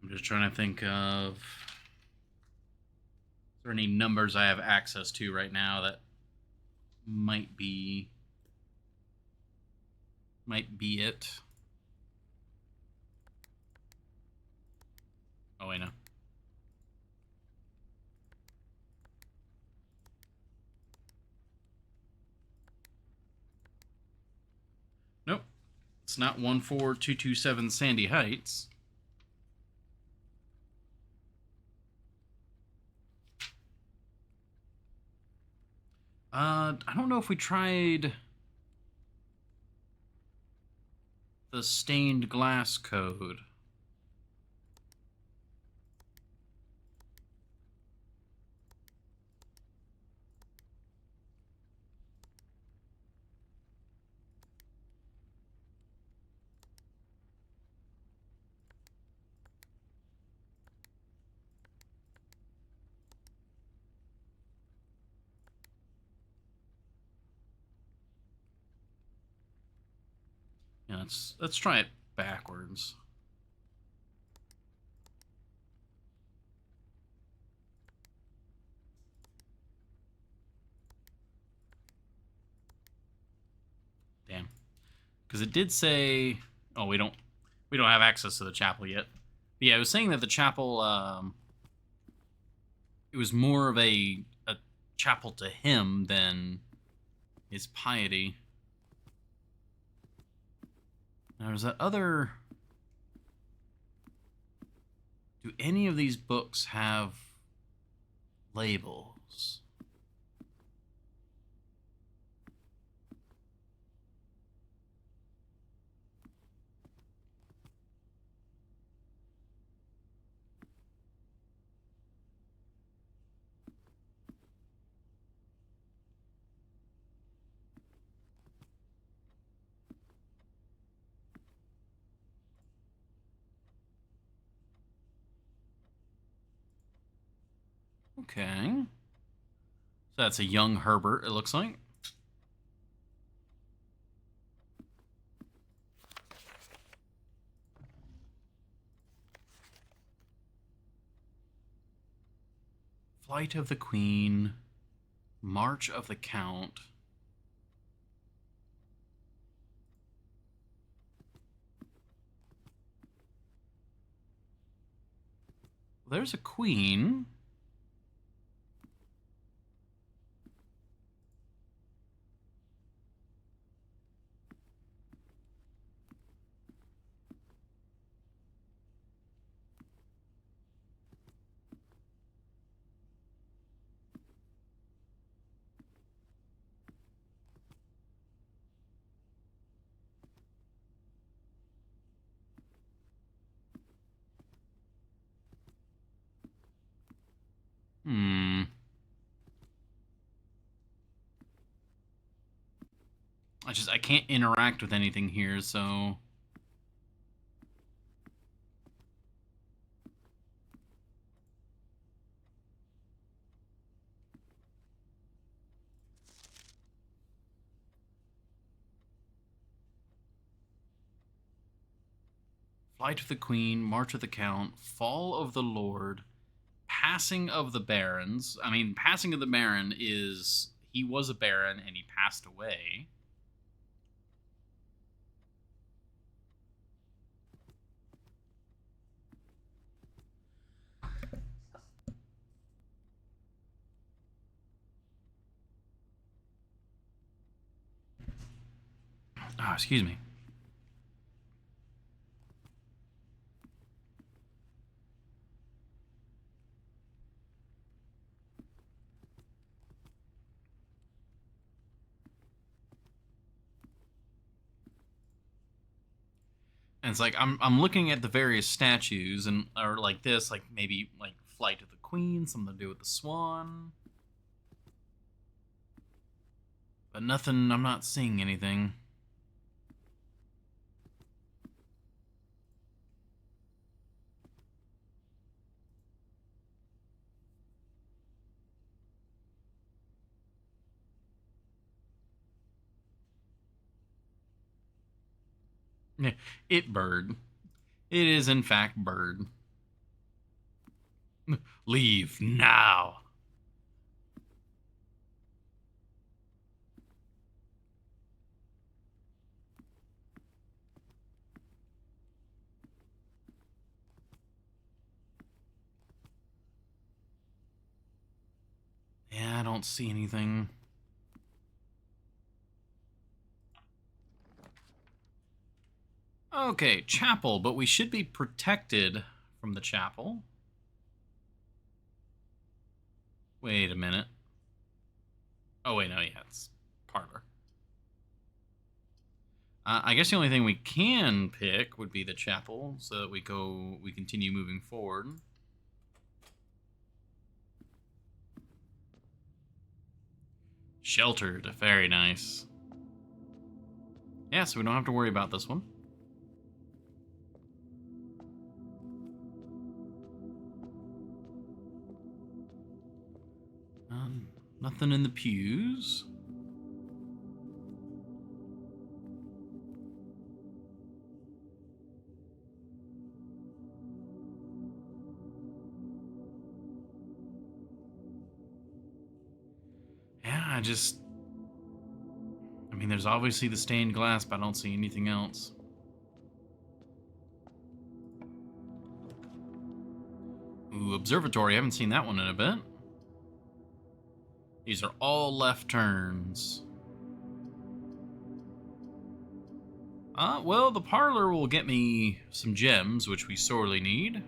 I'm just trying to think of... Is there any numbers I have access to right now that might be it? Oh, wait, no. Nope. It's not 14227 Sandy Heights. I don't know if we tried the stained glass code. Yeah, let's try it backwards. Damn. Because it did say, oh, we don't have access to the chapel yet. But yeah, it was saying that the chapel, it was more of a chapel to him than his piety. Now, there's that other... Do any of these books have labels? Okay. So that's a young Herbert, it looks like. Flight of the Queen. March of the Count. Well, there's a queen. Hmm. I can't interact with anything here, so... Flight of the Queen, March of the Count, Fall of the Lord, Passing of the Barons. I mean, Passing of the Baron is... He was a baron and he passed away. Oh, excuse me. And it's like I'm looking at the various statues and or like this, like maybe like Flight of the Queen, something to do with the swan. But nothing, I'm not seeing anything. Yeah, it bird. It is in fact bird. Leave now. Yeah, I don't see anything. Okay, chapel, but we should be protected from the chapel. Wait a minute. Oh, wait, no, yeah, it's parlor. I guess the only thing we can pick would be the chapel, so that we continue moving forward. Sheltered, very nice. Yeah, so we don't have to worry about this one. Nothing in the pews. Yeah, I mean, there's obviously the stained glass, but I don't see anything else. Ooh, observatory. I haven't seen that one in a bit. These are all left turns. Well, the parlor will get me some gems, which we sorely need.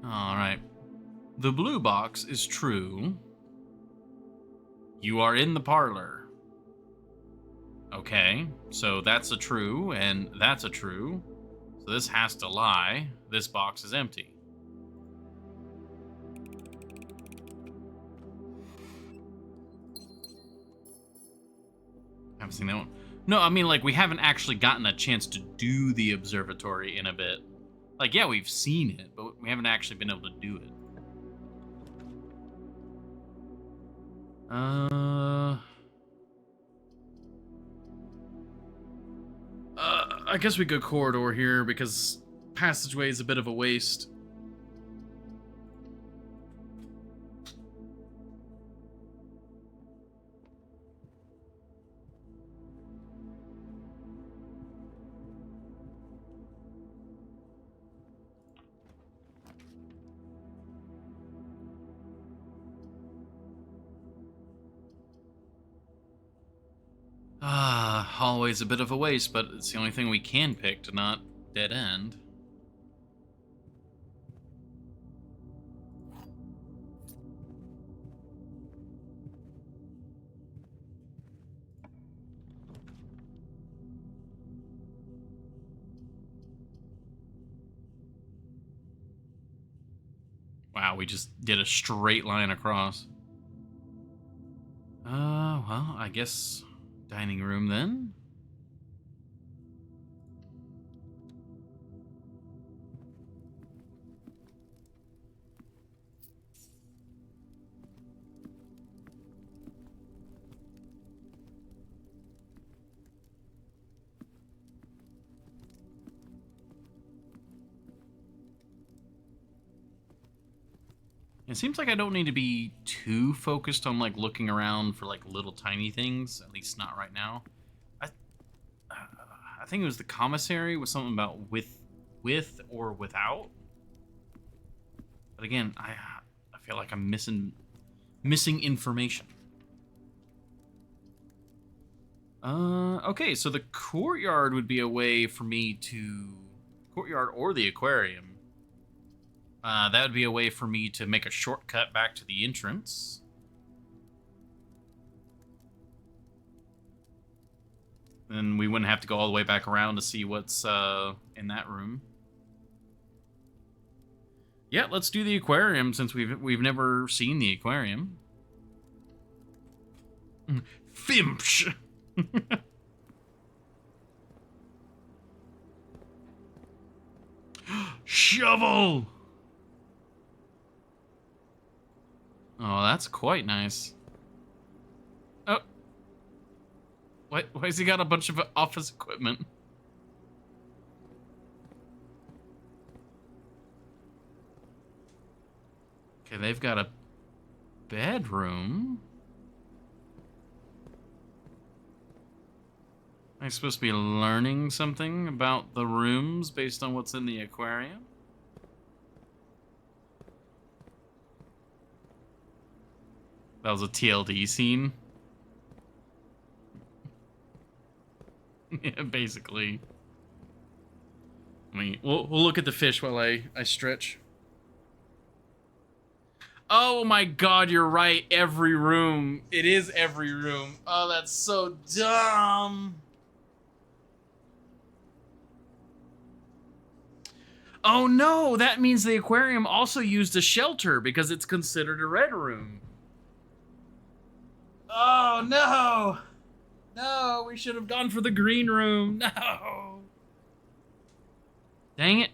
Alright. The blue box is true. You are in the parlor. Okay, so that's a true, and that's a true. So this has to lie. This box is empty. Haven't seen that one. No, I mean, like, we haven't actually gotten a chance to do the observatory in a bit. Like, yeah, we've seen it, but we haven't actually been able to do it. I guess we go corridor here because passageway is a bit of a waste. Hallway's a bit of a waste, but it's the only thing we can pick to not dead end. Wow, we just did a straight line across. Well, I guess dining room then. It seems like I don't need to be too focused on like looking around for like little tiny things, at least not right now. I uh, I think it was the commissary was something about with or without. But again, I feel like I'm missing information. Okay, so the courtyard would be a way for me to courtyard or the aquarium. That would be a way for me to make a shortcut back to the entrance. Then we wouldn't have to go all the way back around to see what's in that room. Yeah, let's do the aquarium since we've never seen the aquarium. Fimsh. Shovel. Oh, that's quite nice. Oh. Why has he got a bunch of office equipment? Okay, they've got a bedroom. Am I supposed to be learning something about the rooms based on what's in the aquarium? That was a TLD scene. Yeah, basically. We'll look at the fish while I stretch. Oh my god, you're right. Every room. It is every room. Oh, that's so dumb. Oh no, that means the aquarium also used a shelter because it's considered a red room. Oh no! No, we should have gone for the green room. No! Dang it.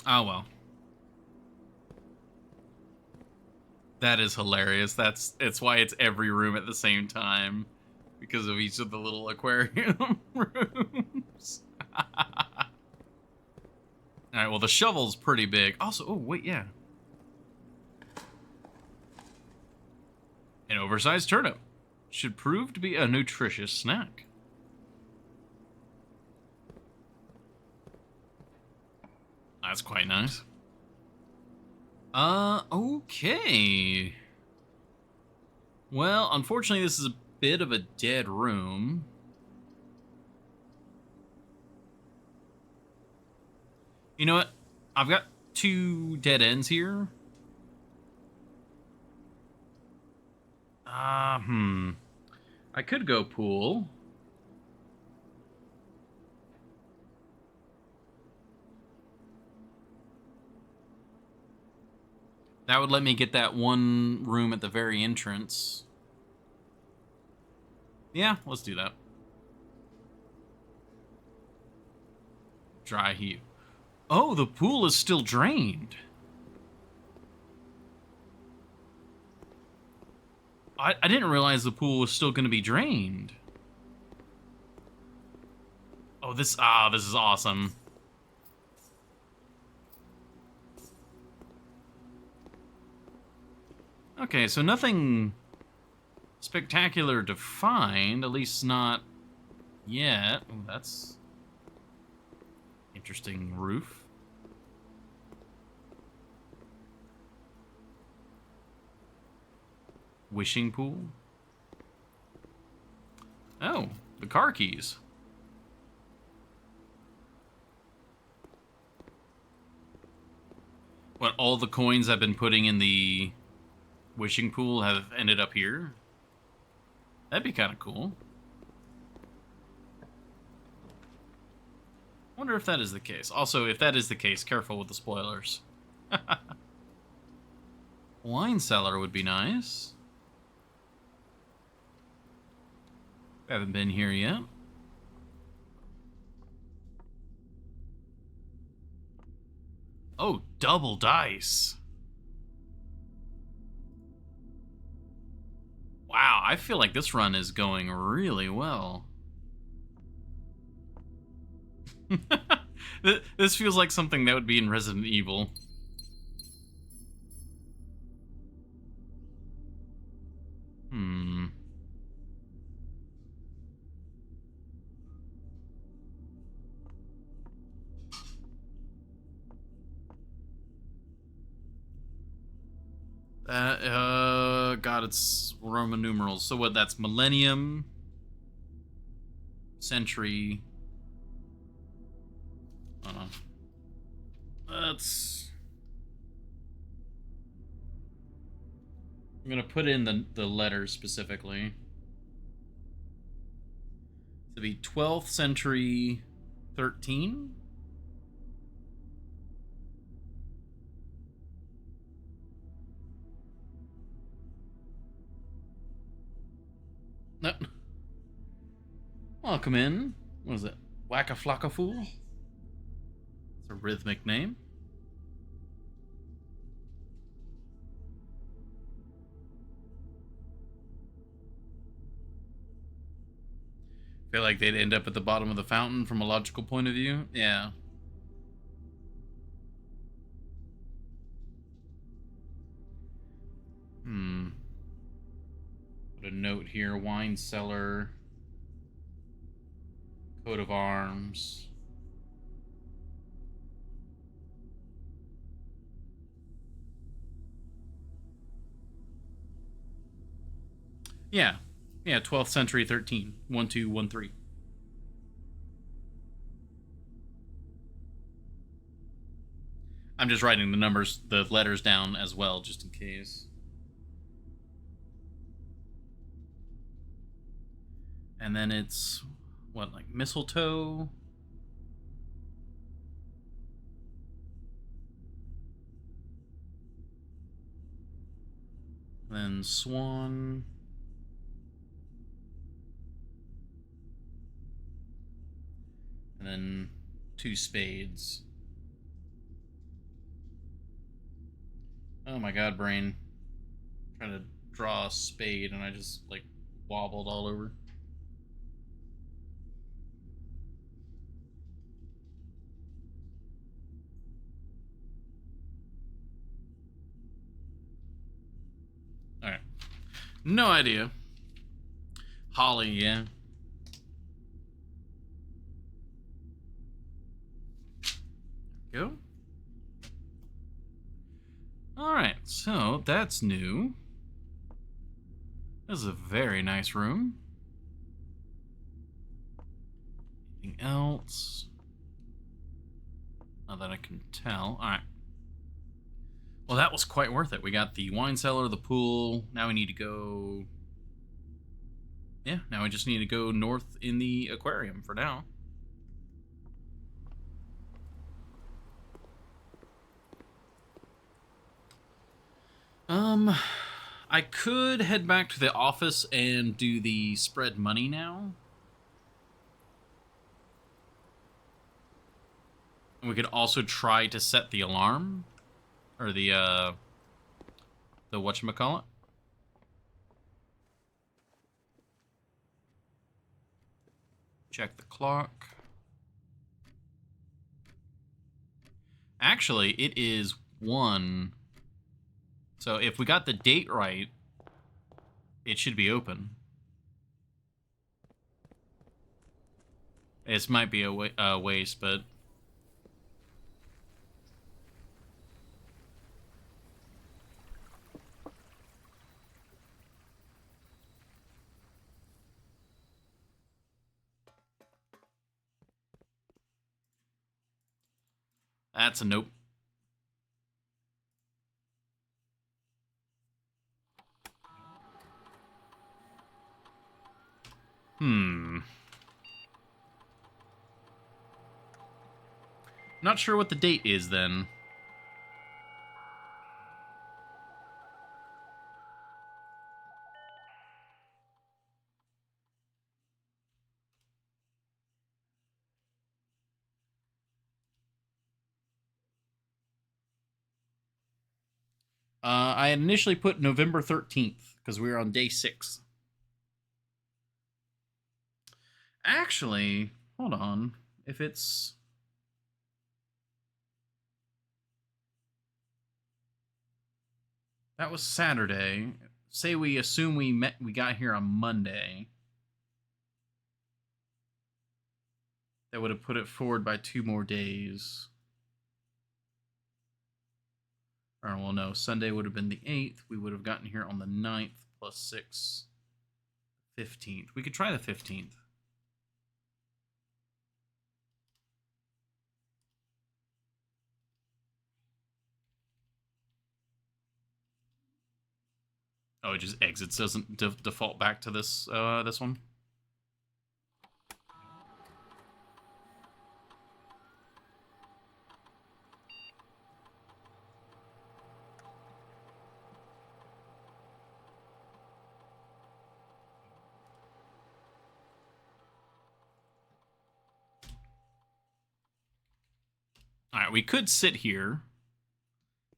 Oh well. That is hilarious. It's why it's every room at the same time. Because of each of the little aquarium rooms. Alright, well the shovel's pretty big. Also, oh wait, yeah. An oversized turnip. Should prove to be a nutritious snack. That's quite nice. Okay. Well, unfortunately this is a bit of a dead room. You know what? I've got 2 dead ends here. I could go pool. That would let me get that one room at the very entrance. Yeah, let's do that. Dry heat. Oh, the pool is still drained. I didn't realize the pool was still going to be drained. Oh, this is awesome. Okay, so nothing spectacular to find, at least not yet. Oh, that's interesting roof. Wishing pool. Oh, the car keys. What, all the coins I've been putting in the wishing pool have ended up here? That'd be kind of cool. Wonder if that is the case. Also, if that is the case, careful with the spoilers. Wine cellar would be nice. Haven't been here yet. Oh, double dice. Wow, I feel like this run is going really well. This feels like something that would be in Resident Evil. Hmm. God, it's Roman numerals. So what, that's millennium, century. Hold on. That's... I'm gonna put in the letters specifically. To be 12th century 13? No. Welcome in. What is it? Wacka Flocka Fool? It's a rhythmic name. Feel like they'd end up at the bottom of the fountain from a logical point of view. Yeah. Put a note here. Wine cellar. Coat of arms. Yeah. Yeah, 12th century 13. 1213. I'm just writing the numbers, the letters down as well, just in case. And then it's, what, like mistletoe? Then swan. And then 2 spades. Oh my god, brain. I'm trying to draw a spade and I just, like, wobbled all over. Alright. No idea. Holly, yeah. There we go. Alright, so that's new. This is a very nice room. Anything else? Not that I can tell. Alright. Well, that was quite worth it. We got the wine cellar, the pool. Now we need to go... Yeah, now we just need to go north in the aquarium for now. I could head back to the office and do the spread money now. And we could also try to set the alarm. Or the whatchamacallit. Check the clock. Actually, it is 1. So if we got the date right, it should be open. This might be a waste, but... That's a nope. Not sure what the date is then. I had initially put November 13th because we were on day 6. Actually, hold on. If it's... That was Saturday. Say we assume we got here on Monday. That would have put it forward by 2 more days. Or, well, no, Sunday would have been the 8th. We would have gotten here on the 9th plus 6, 15th. We could try the 15th. Oh, it just exits, doesn't default back to this this one. All right, we could sit here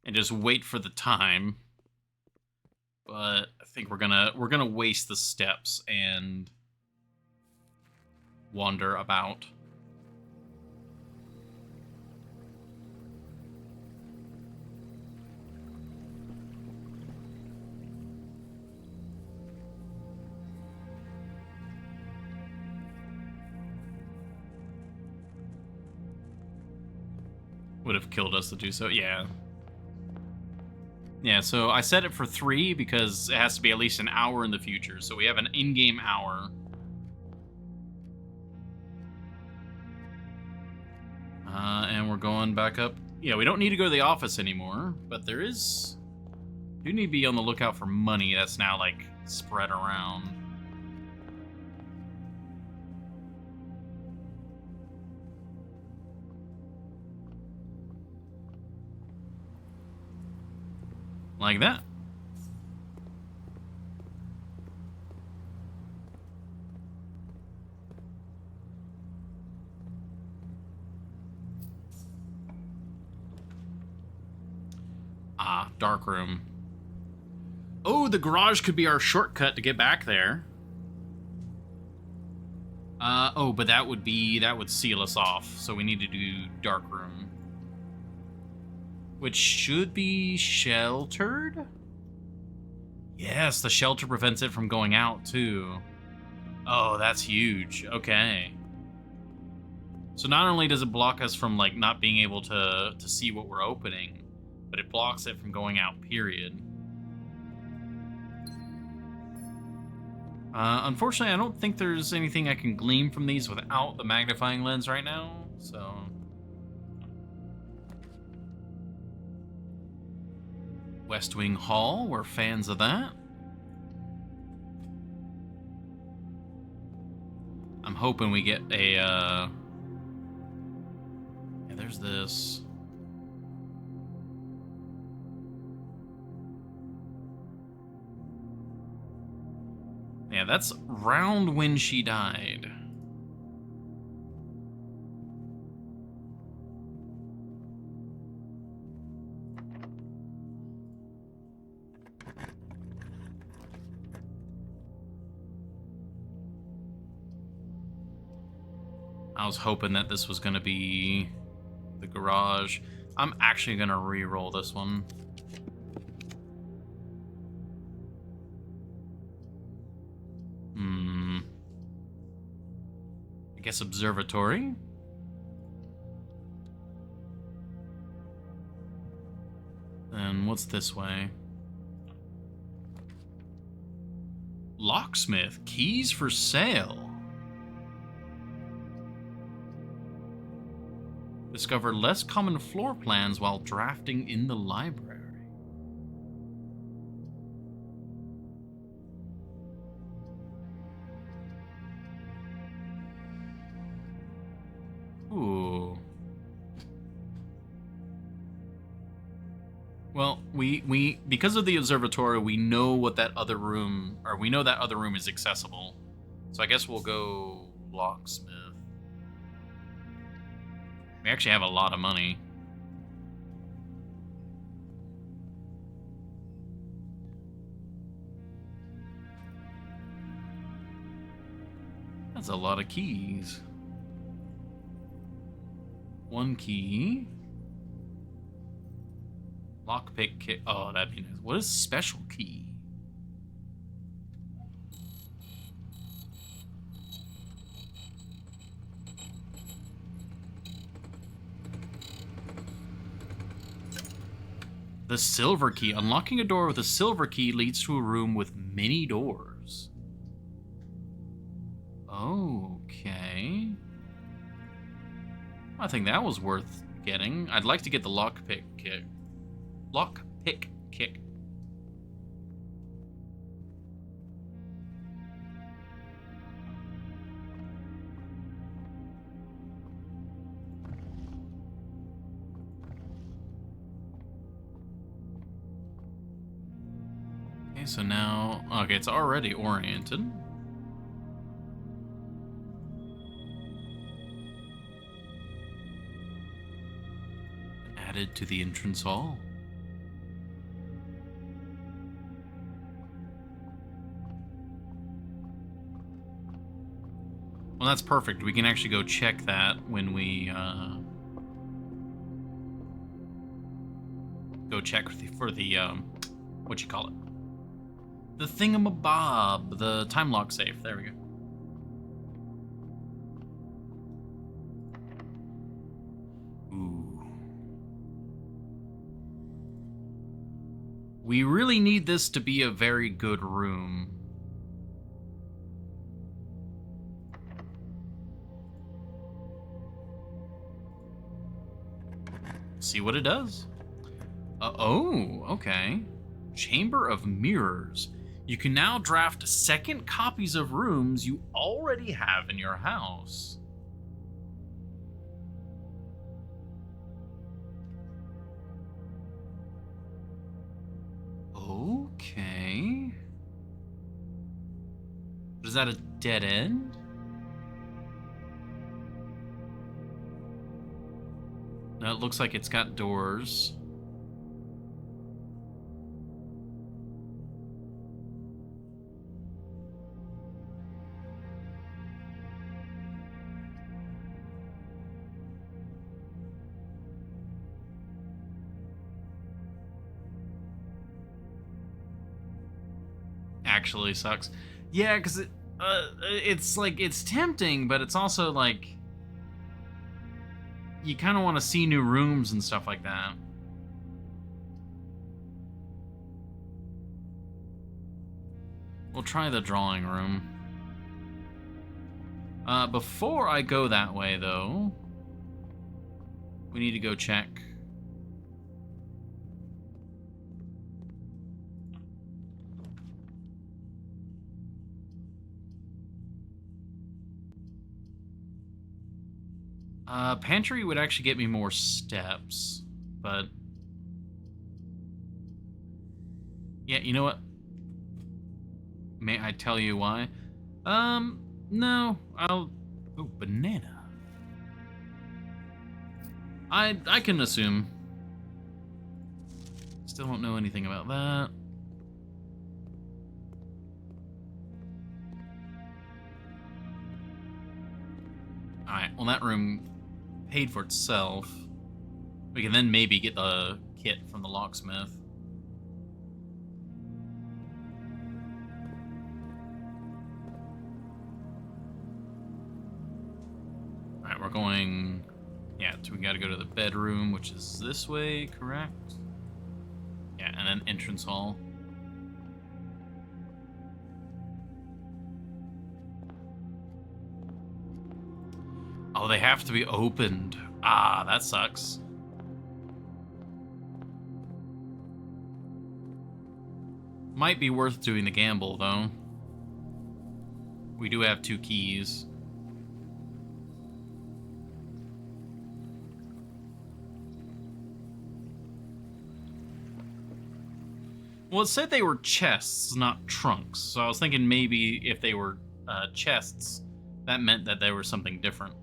and just wait for the time, but I think we're gonna waste the steps and wander about. Would have killed us to do so, yeah. Yeah, so I set it for 3 because it has to be at least an hour in the future. So we have an in-game hour. And we're going back up. Yeah, we don't need to go to the office anymore, but there is... Do need to be on the lookout for money that's now, like, spread around. Like that. Ah, dark room. Oh, the garage could be our shortcut to get back there. Oh, but that would seal us off. So we need to do dark room. Which should be sheltered? Yes, the shelter prevents it from going out, too. Oh, that's huge. Okay. So not only does it block us from, like, not being able to see what we're opening, but it blocks it from going out, period. Unfortunately, I don't think there's anything I can glean from these without the magnifying lens right now, so... West Wing Hall, we're fans of that. I'm hoping we get a, Yeah, there's this. Yeah, that's round when she died. I was hoping that this was going to be the garage. I'm actually going to re-roll this one. I guess observatory? Then what's this way? Locksmith, keys for sale. Discover less common floor plans while drafting in the library. Ooh. We because of the observatory, we know what that other room, or we know that other room is accessible. So I guess we'll go locksmith. We actually have a lot of money. That's a lot of keys. One key. Lockpick kit. Oh, that'd be nice. What is special key? The silver key. Unlocking a door with a silver key leads to a room with many doors. Okay. I think that was worth getting. I'd like to get the lockpick kit. Lockpick kick. Okay, so now... Okay, it's already oriented. Added to the entrance hall. Well, that's perfect. We can actually go check that when we go check for the what you call it? The thingamabob, the time lock safe. There we go. Ooh. We really need this to be a very good room. See what it does. Oh, okay. Chamber of Mirrors. You can now draft second copies of rooms you already have in your house. Okay. Is that a dead end? No, it looks like it's got doors. Actually sucks. Yeah, because it's like, it's tempting, but it's also like, you kind of want to see new rooms and stuff like that. We'll try the drawing room. Before I go that way, though, we need to go check. Pantry would actually get me more steps, but... Yeah, you know what? May I tell you why? No, I'll... Oh, banana. I can assume. Still don't know anything about that. Alright, well that room paid for itself. We can then maybe get the kit from the locksmith. Alright, we're going... Yeah, so we gotta go to the bedroom, which is this way, correct? Yeah, and then entrance hall. Oh, they have to be opened. Ah, that sucks. Might be worth doing the gamble, though. We do have 2 keys. Well, it said they were chests, not trunks. So I was thinking maybe if they were chests, that meant that they were something different.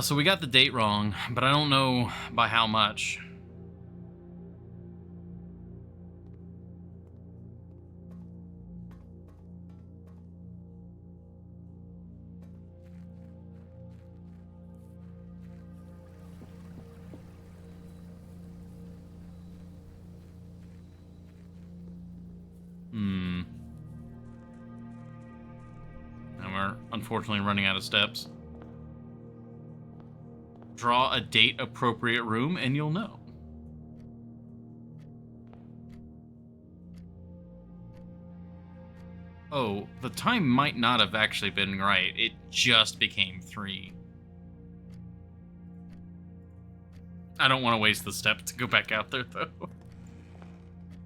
So we got the date wrong, but I don't know by how much. And we're unfortunately running out of steps. Draw a date appropriate room and you'll know. Oh, the time might not have actually been right. It just became 3. I don't want to waste the step to go back out there, though.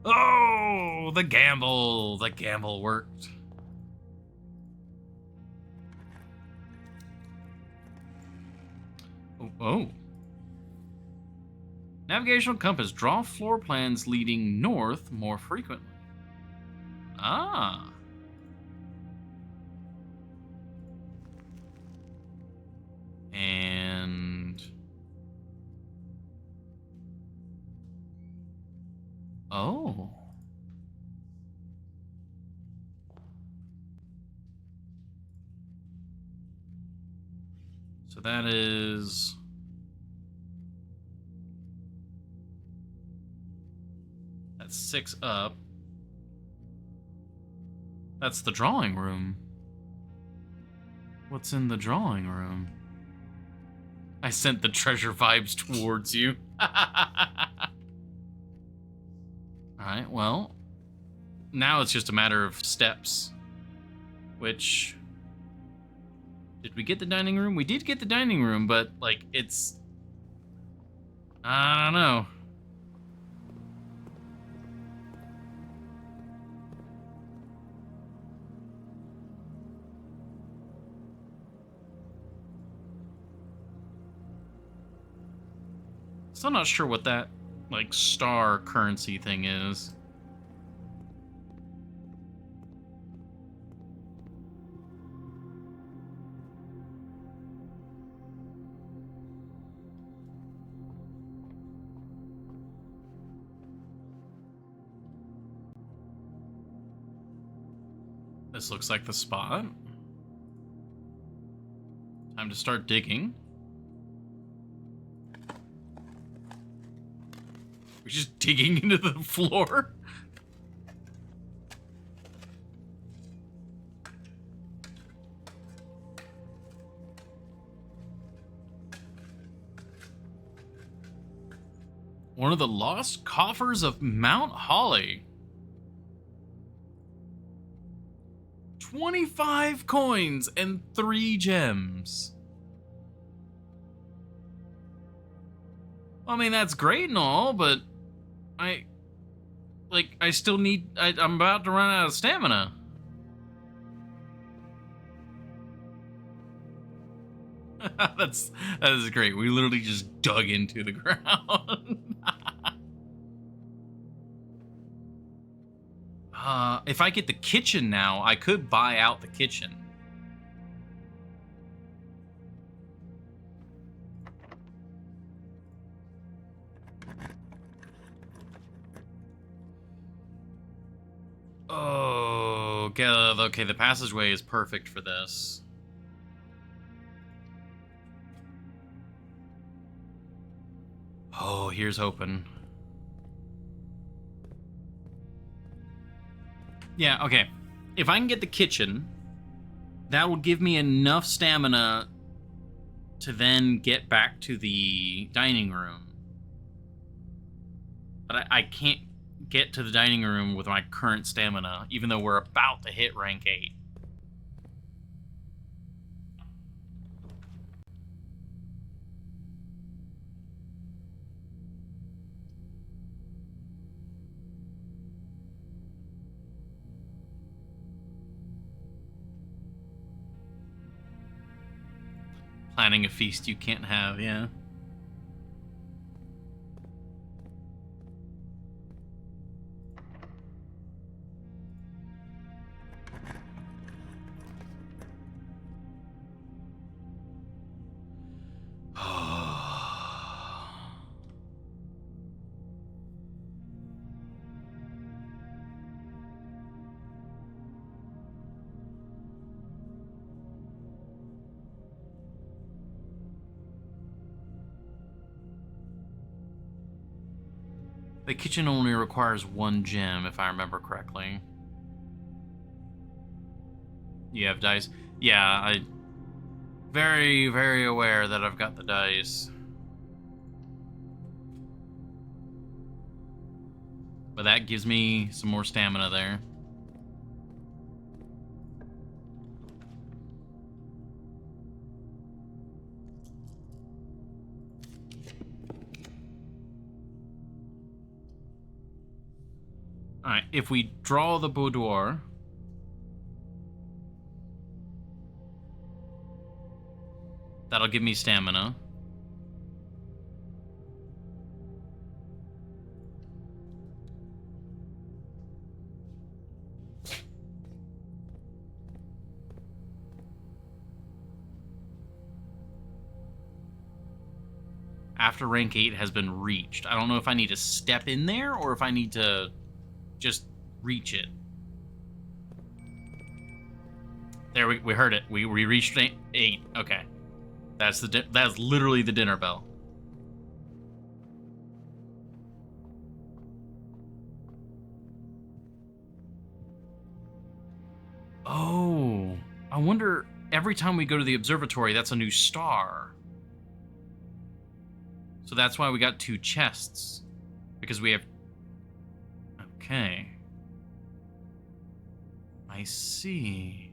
Oh, the gamble. The gamble worked. Oh. Navigational compass. Draw floor plans leading north more frequently. Ah. And... oh. So that is... that's 6 up. That's the drawing room. What's in the drawing room? I sent the treasure vibes towards you. Alright, well. Now it's just a matter of steps. Which... did we get the dining room? We did get the dining room, but, like, it's... I don't know. Still not sure what that, like, star currency thing is. This looks like the spot. Time to start digging. We're just digging into the floor. One of the lost coffers of Mount Holly. 25 coins and 3 gems. I mean, that's great and all, but I still need, I'm about to run out of stamina. That is great. We literally just dug into the ground. If I get the kitchen now, I could buy out the kitchen. Oh, okay, the passageway is perfect for this. Oh, here's hoping. Yeah, okay. If I can get the kitchen, that will give me enough stamina to then get back to the dining room. But I can't get to the dining room with my current stamina, even though we're about to hit rank 8. Planning a feast you can't have, yeah. The kitchen only requires 1 gem, if I remember correctly. You have dice? Yeah, I... Very, very aware that I've got the dice. But that gives me some more stamina there. Alright, if we draw the boudoir... That'll give me stamina. After rank 8 has been reached. I don't know if I need to step in there or if I need to just reach it. There, we heard it. We reached 8. Okay. That's literally the dinner bell. Oh, I wonder, every time we go to the observatory, that's a new star. So that's why we got 2 chests. Because we have... Okay. I see.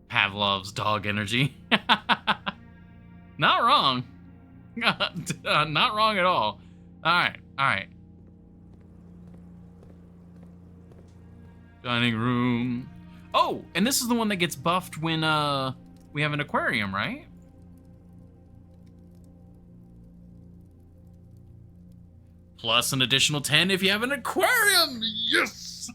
Pavlov's dog energy. Not wrong. Not wrong at all. Alright, alright. Dining room. Oh, and this is the one that gets buffed when we have an aquarium, right? Plus an additional 10 if you have an aquarium. Yes.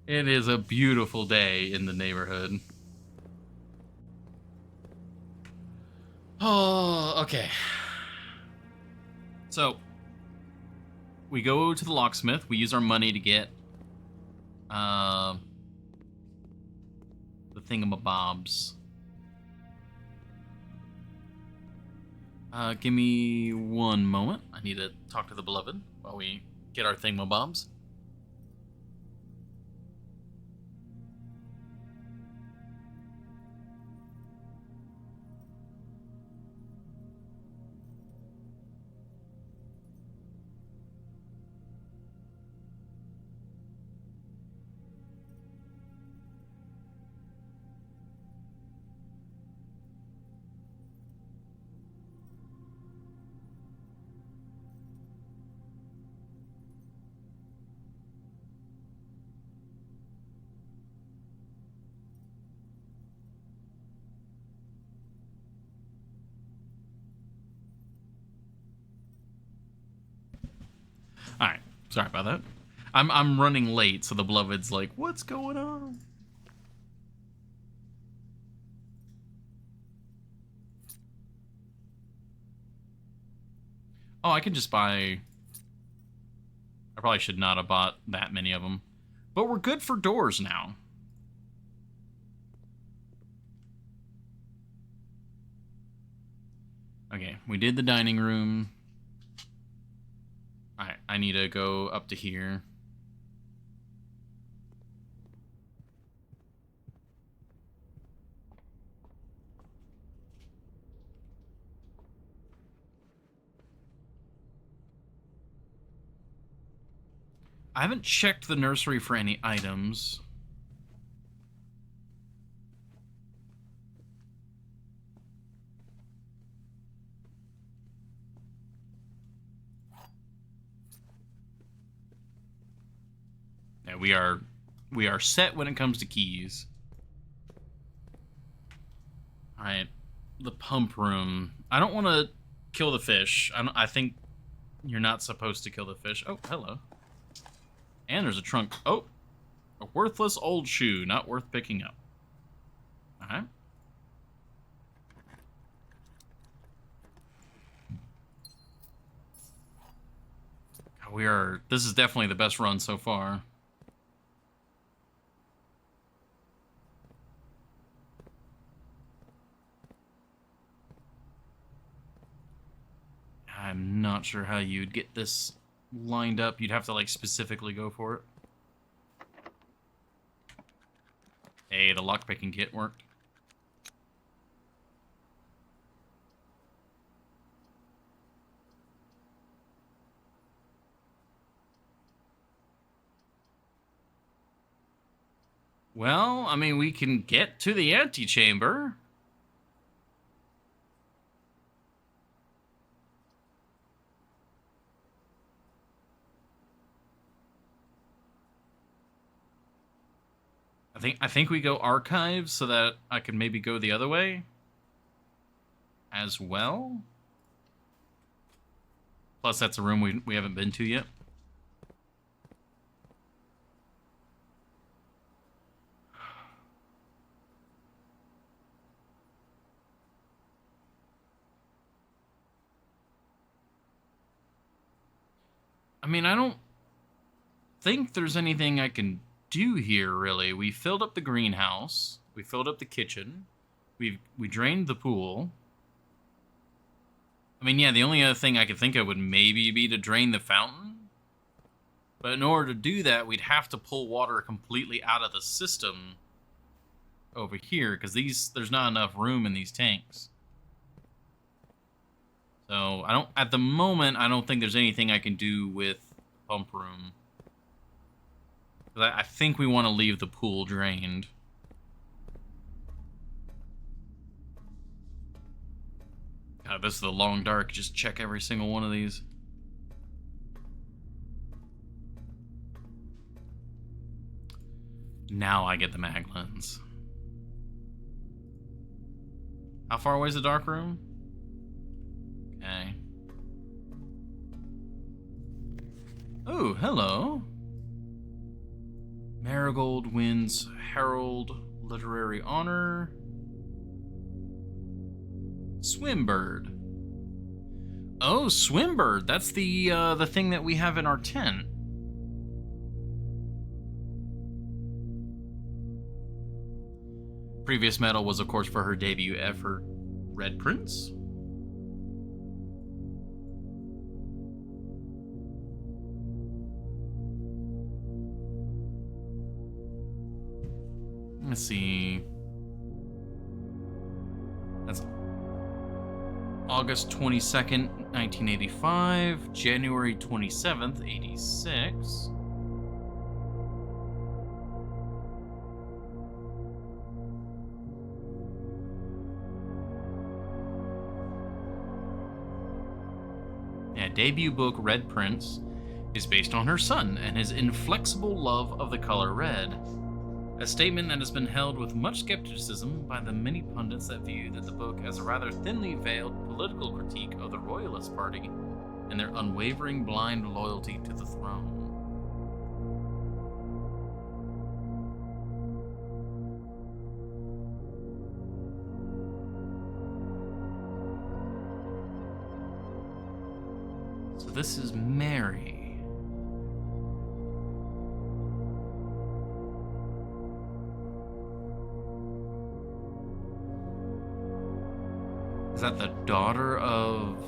It is a beautiful day in the neighborhood. Oh, okay. So, we go to the locksmith. We use our money to get the thingamabobs. Give me 1 moment. I need to talk to the beloved while we get our thingamabobs. All right, sorry about that. I'm running late, so the beloved's like, "What's going on?" Oh, I can just buy. I probably should not have bought that many of them, but we're good for doors now. Okay, we did the dining room. Alright, I need to go up to here. I haven't checked the nursery for any items. Yeah, we are set when it comes to keys. All right, the pump room. I don't want to kill the fish. I think you're not supposed to kill the fish. Oh, hello. And there's a trunk. Oh, a worthless old shoe, not worth picking up. All right. This is definitely the best run so far. I'm not sure how you'd get this lined up. You'd have to, like, specifically go for it. Hey, the lockpicking kit worked. Well, I mean, we can get to the antechamber. I think we go archives so that I can maybe go the other way as well. Plus, that's a room we haven't been to yet. I mean, I don't think there's anything I can do here, really. We filled up the greenhouse. We filled up the kitchen. We drained the pool. I mean, yeah, the only other thing I could think of would maybe be to drain the fountain. But in order to do that, we'd have to pull water completely out of the system over here, because there's not enough room in these tanks. So, at the moment, I don't think there's anything I can do with the pump room. I think we want to leave the pool drained. God, this is the long dark. Just check every single one of these. Now I get the mag lens. How far away is the dark room? Okay. Oh, hello. Marigold wins Herald Literary Honor. Swimbird. Oh, Swimbird. That's the thing that we have in our tent. Previous medal was, of course, for her debut effort, Red Prince. Let's see. That's August 22nd, 1985, January 27th, 86. Yeah, debut book Red Prince is based on her son and his inflexible love of the color red. A statement that has been held with much skepticism by the many pundits that view the book as a rather thinly veiled political critique of the Royalist Party and their unwavering blind loyalty to the throne. So this is Mary. Is that the daughter of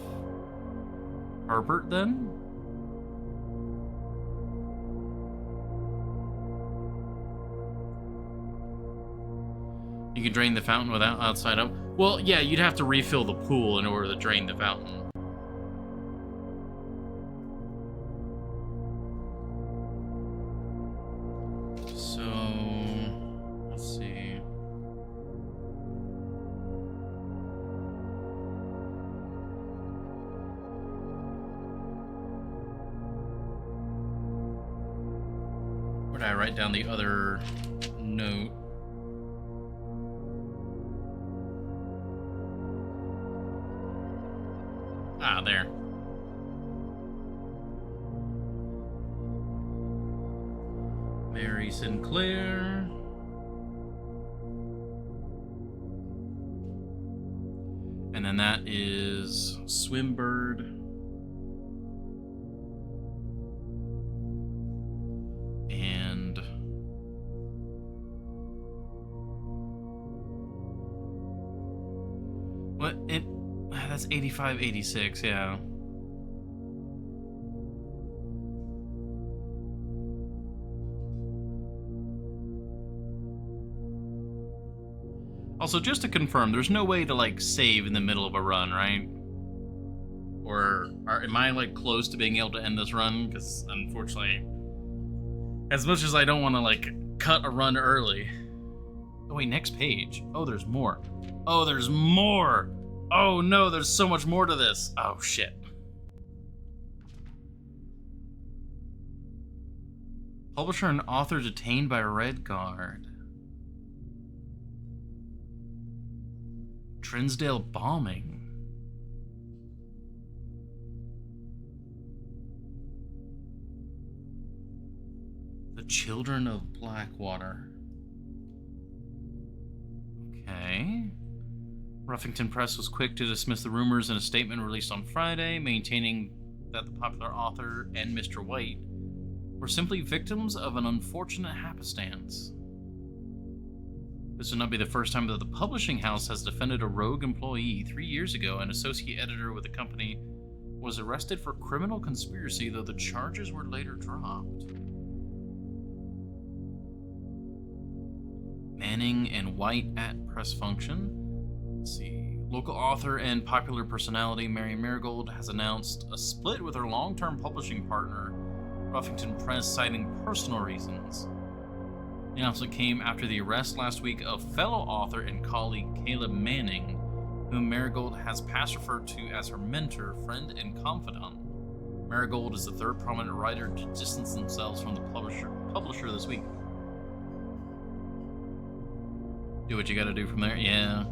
Herbert, then? You can drain the fountain without outside up. Well, yeah, you'd have to refill the pool in order to drain the fountain. I write down the other note. Ah, there. Mary Sinclair. And then that is Swimbird. That's 85, 86, yeah. Also, just to confirm, there's no way to, like, save in the middle of a run, right? Or am I, like, close to being able to end this run? Because, unfortunately, as much as I don't want to, like, cut a run early. Oh, wait, next page. Oh, there's more. Oh, there's more! Oh, no, there's so much more to this. Oh, shit. Publisher and author detained by Red Guard. Trinsdale bombing. The Children of Blackwater. Okay. Ruffington Press was quick to dismiss the rumors in a statement released on Friday, maintaining that the popular author and Mr. White were simply victims of an unfortunate happenstance. This would not be the first time that the publishing house has defended a rogue employee. 3 years ago, an associate editor with the company was arrested for criminal conspiracy, though the charges were later dropped. Manning and White at press function. Let's see. Local author and popular personality Mary Marigold has announced a split with her long-term publishing partner, Ruffington Press, citing personal reasons. The announcement came after the arrest last week of fellow author and colleague Caleb Manning, whom Marigold has past referred to as her mentor, friend, and confidant. Marigold is the third prominent writer to distance themselves from the publisher this week. Do what you gotta do from there, yeah.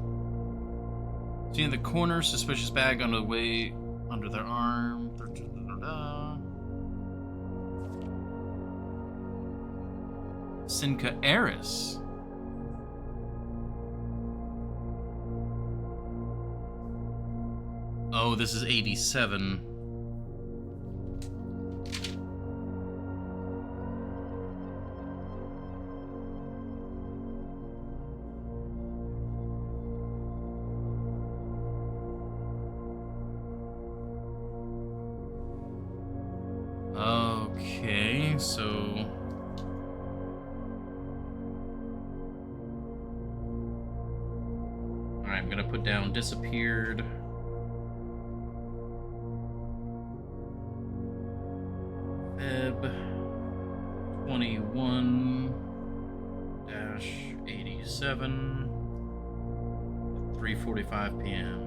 Seen in the corner, suspicious bag on the way under their arm. Sinka Eris. Oh, this is 87. Okay, so... Alright, I'm gonna put down disappeared. Feb 21-87 3:45 p.m.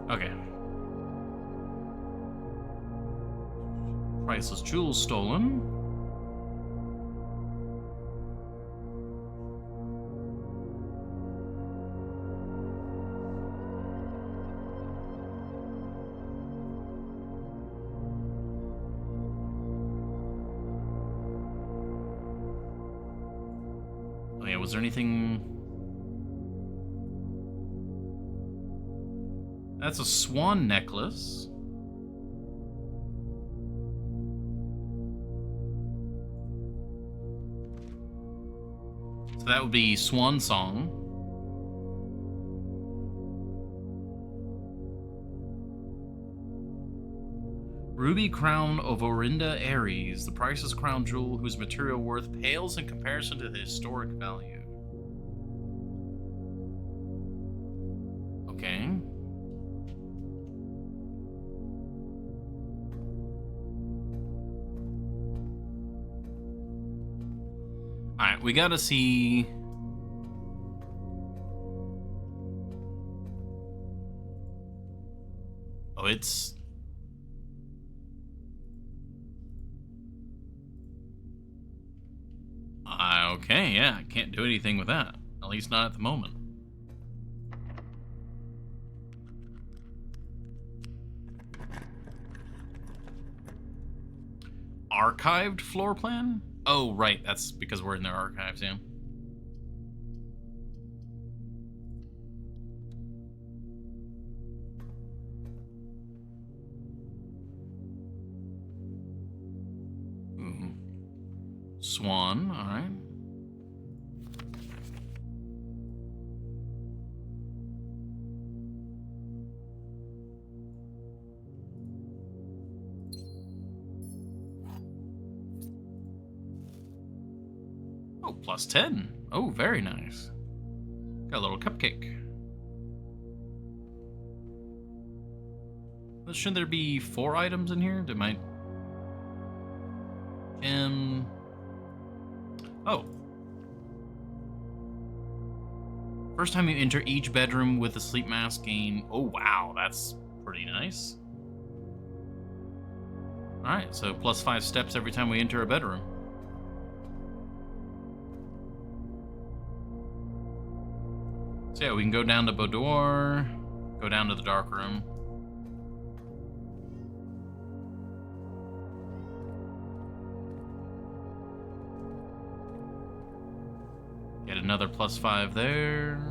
Okay. Priceless jewels stolen. Oh yeah, was there anything... That's a swan necklace. So that would be Swan Song. Ruby Crown of Orinda Aries, the priceless crown jewel whose material worth pales in comparison to the historic value. Okay. Alright, we gotta see... Oh, it's... Okay, yeah, I can't do anything with that. At least not at the moment. Archived floor plan? Oh, right, that's because we're in their archives, yeah. Ooh. Swan, alright. Oh, plus 10. Oh, very nice. Got a little cupcake. Should there be 4 items in here? Did my... Oh. First time you enter each bedroom with a sleep mask gain... Oh, wow. That's pretty nice. Alright, so plus 5 steps every time we enter a bedroom. So yeah, we can go down to Boudoir, go down to the dark room. Get another plus 5 there.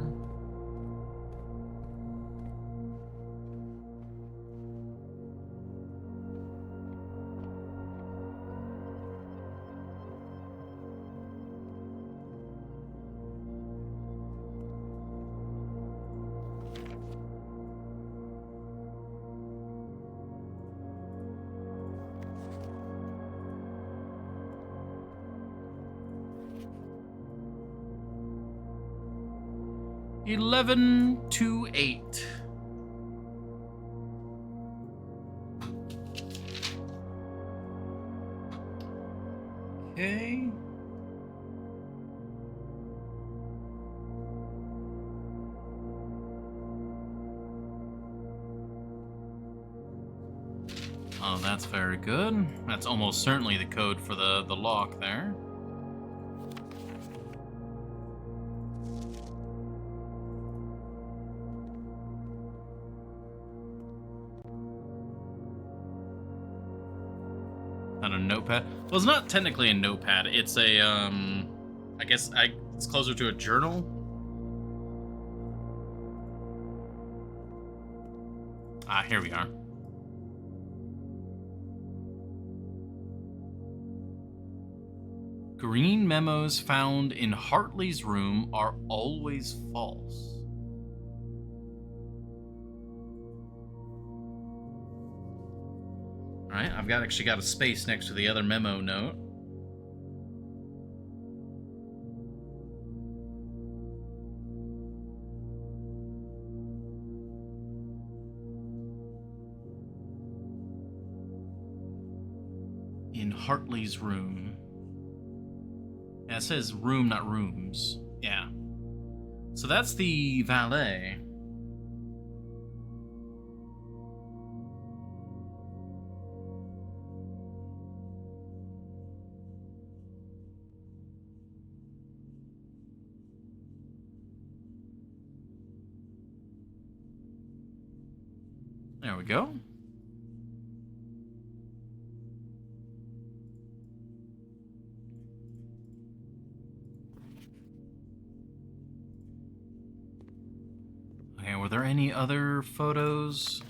$11 to $8. Okay. Oh, that's very good. That's almost certainly the code for the lock there. Not a notepad. Well, it's not technically a notepad. It's a, I guess it's closer to a journal. Ah, here we are. Green memos found in Hartley's room are always false. Alright, I've actually got a space next to the other memo note. In Hartley's room. Yeah, it says room, not rooms. Yeah. So that's the valet. There we go. Okay, were there any other photos?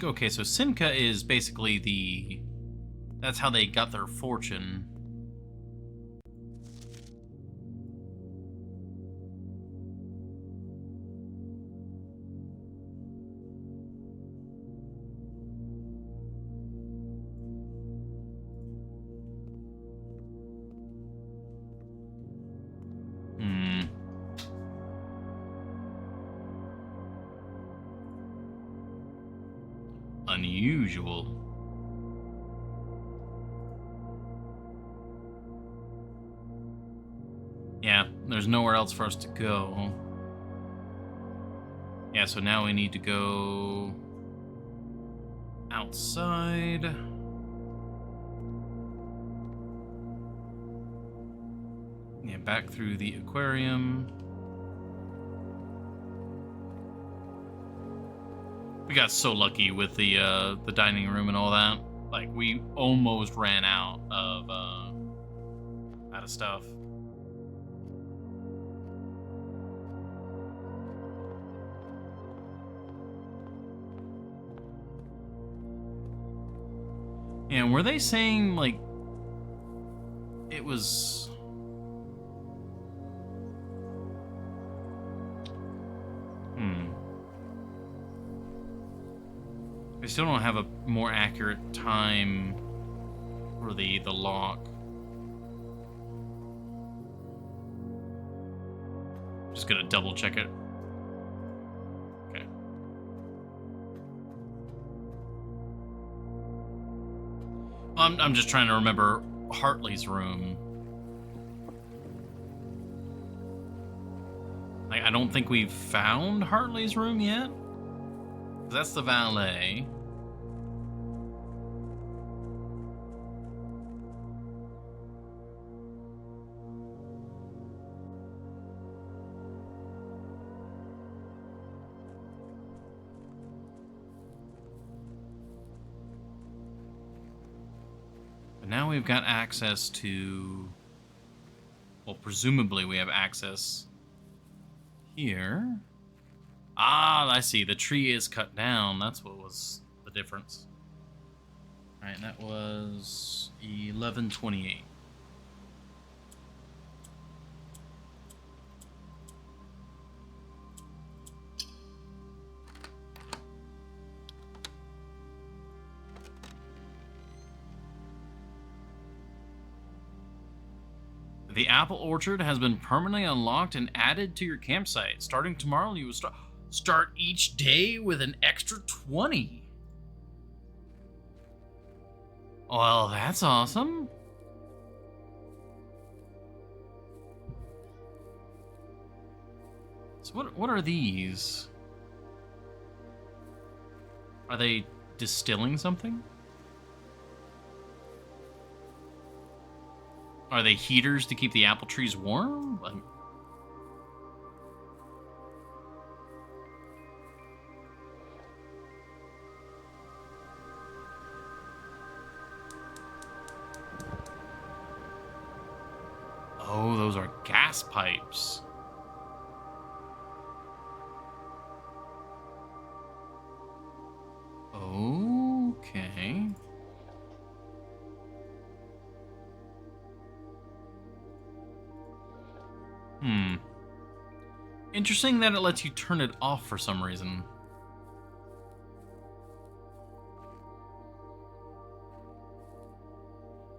Okay, so Sinca is basically that's how they got their fortune. Unusual. Yeah, there's nowhere else for us to go. Yeah, so now we need to go outside. Yeah, back through the aquarium. We got so lucky with the dining room and all that. Like, we almost ran out of stuff. And were they saying, like, it was... We still don't have a more accurate time for the lock. Just gonna double check it. Okay. I'm just trying to remember Hartley's room. I don't think we've found Hartley's room yet. That's the valet. But now we've got access to... Well, presumably we have access here. Ah, I see. The tree is cut down. That's what was the difference. All right, that was 11:28. The apple orchard has been permanently unlocked and added to your campsite. Starting tomorrow, you will start each day with an extra 20. Well, that's awesome. So what are these? Are they distilling something? Are they heaters to keep the apple trees warm? Oh, those are gas pipes. Okay. Interesting that it lets you turn it off for some reason.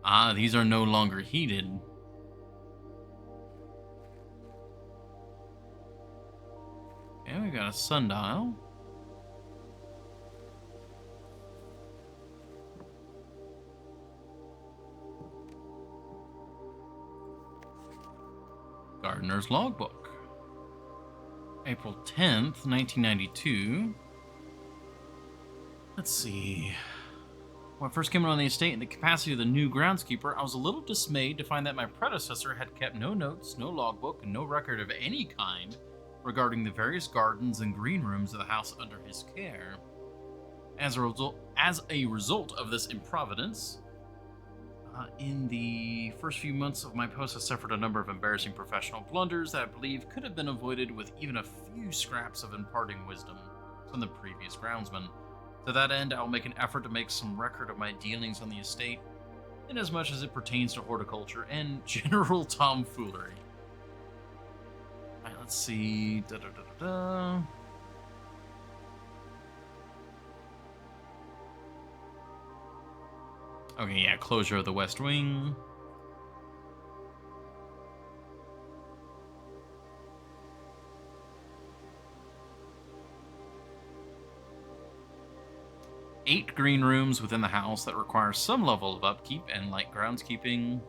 Ah, these are no longer heated. Okay, we got a sundial. Gardener's logbook. April 10th, 1992. Let's see. When I first came on the estate in the capacity of the new groundskeeper, I was a little dismayed to find that my predecessor had kept no notes, no logbook, and no record of any kind regarding the various gardens and green rooms of the house under his care. As a result of this improvidence, in the first few months of my post, I suffered a number of embarrassing professional blunders that I believe could have been avoided with even a few scraps of imparting wisdom from the previous groundsman. To that end, I'll make an effort to make some record of my dealings on the estate, in as much as it pertains to horticulture and general tomfoolery. Alright, let's see. Okay, yeah, closure of the West Wing. Eight green rooms within the house that require some level of upkeep and light groundskeeping.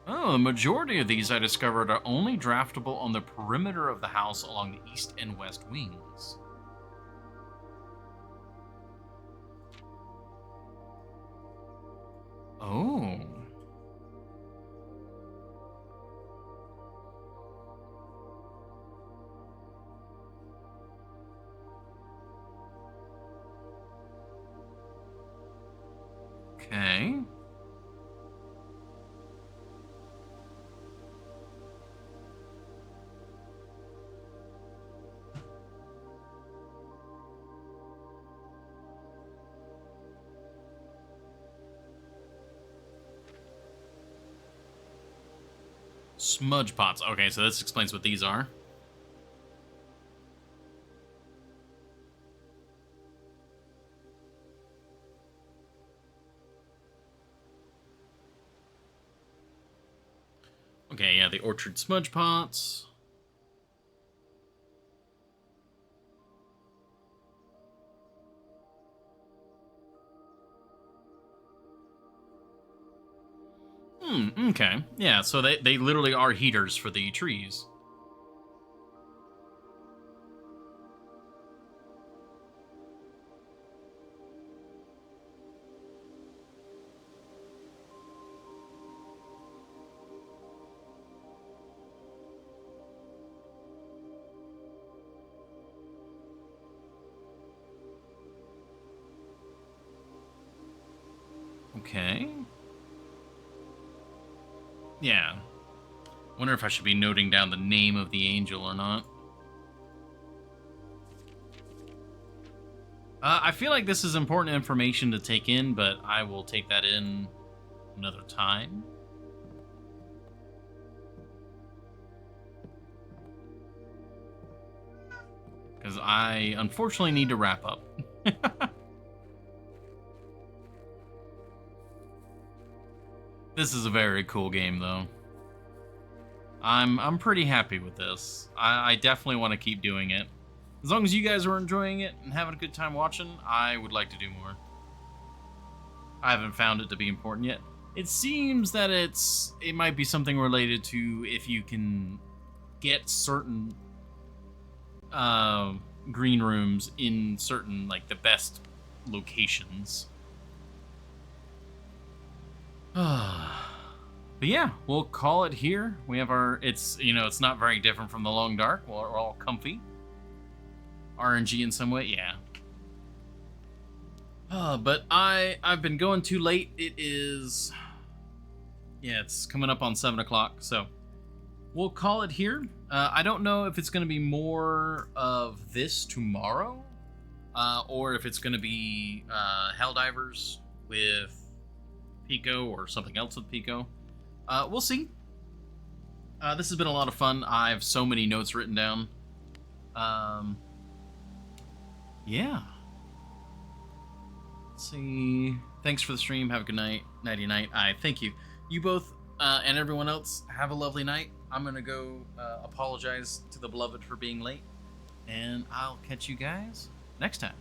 Oh, the majority of these I discovered are only draftable on the perimeter of the house along the east and west wings. Oh. Okay. Smudge pots. Okay, so this explains what these are. Okay, yeah, the Orchard Smudge Pots. Okay. Yeah, so they literally are heaters for the trees. Okay. Yeah. Wonder if I should be noting down the name of the angel or not. I feel like this is important information to take in, but I will take that in another time. Because I unfortunately need to wrap up. This is a very cool game, though. I'm pretty happy with this. I definitely want to keep doing it. As long as you guys are enjoying it and having a good time watching, I would like to do more. I haven't found it to be important yet. It seems that it might be something related to if you can get certain green rooms in certain, like, the best locations. But yeah, we'll call it here. We have our, it's not very different from the Long Dark. We're all comfy. RNG in some way, yeah. But I've been going too late. It is, yeah, it's coming up on 7 o'clock, so we'll call it here. I don't know if it's going to be more of this tomorrow, or if it's going to be Helldivers with Pico or something else with Pico. We'll see. This has been a lot of fun. I have so many notes written down. Yeah. Let's see. Thanks for the stream. Have a good night. Nighty night. Thank you. You both and everyone else have a lovely night. I'm gonna go apologize to the beloved for being late, and I'll catch you guys next time.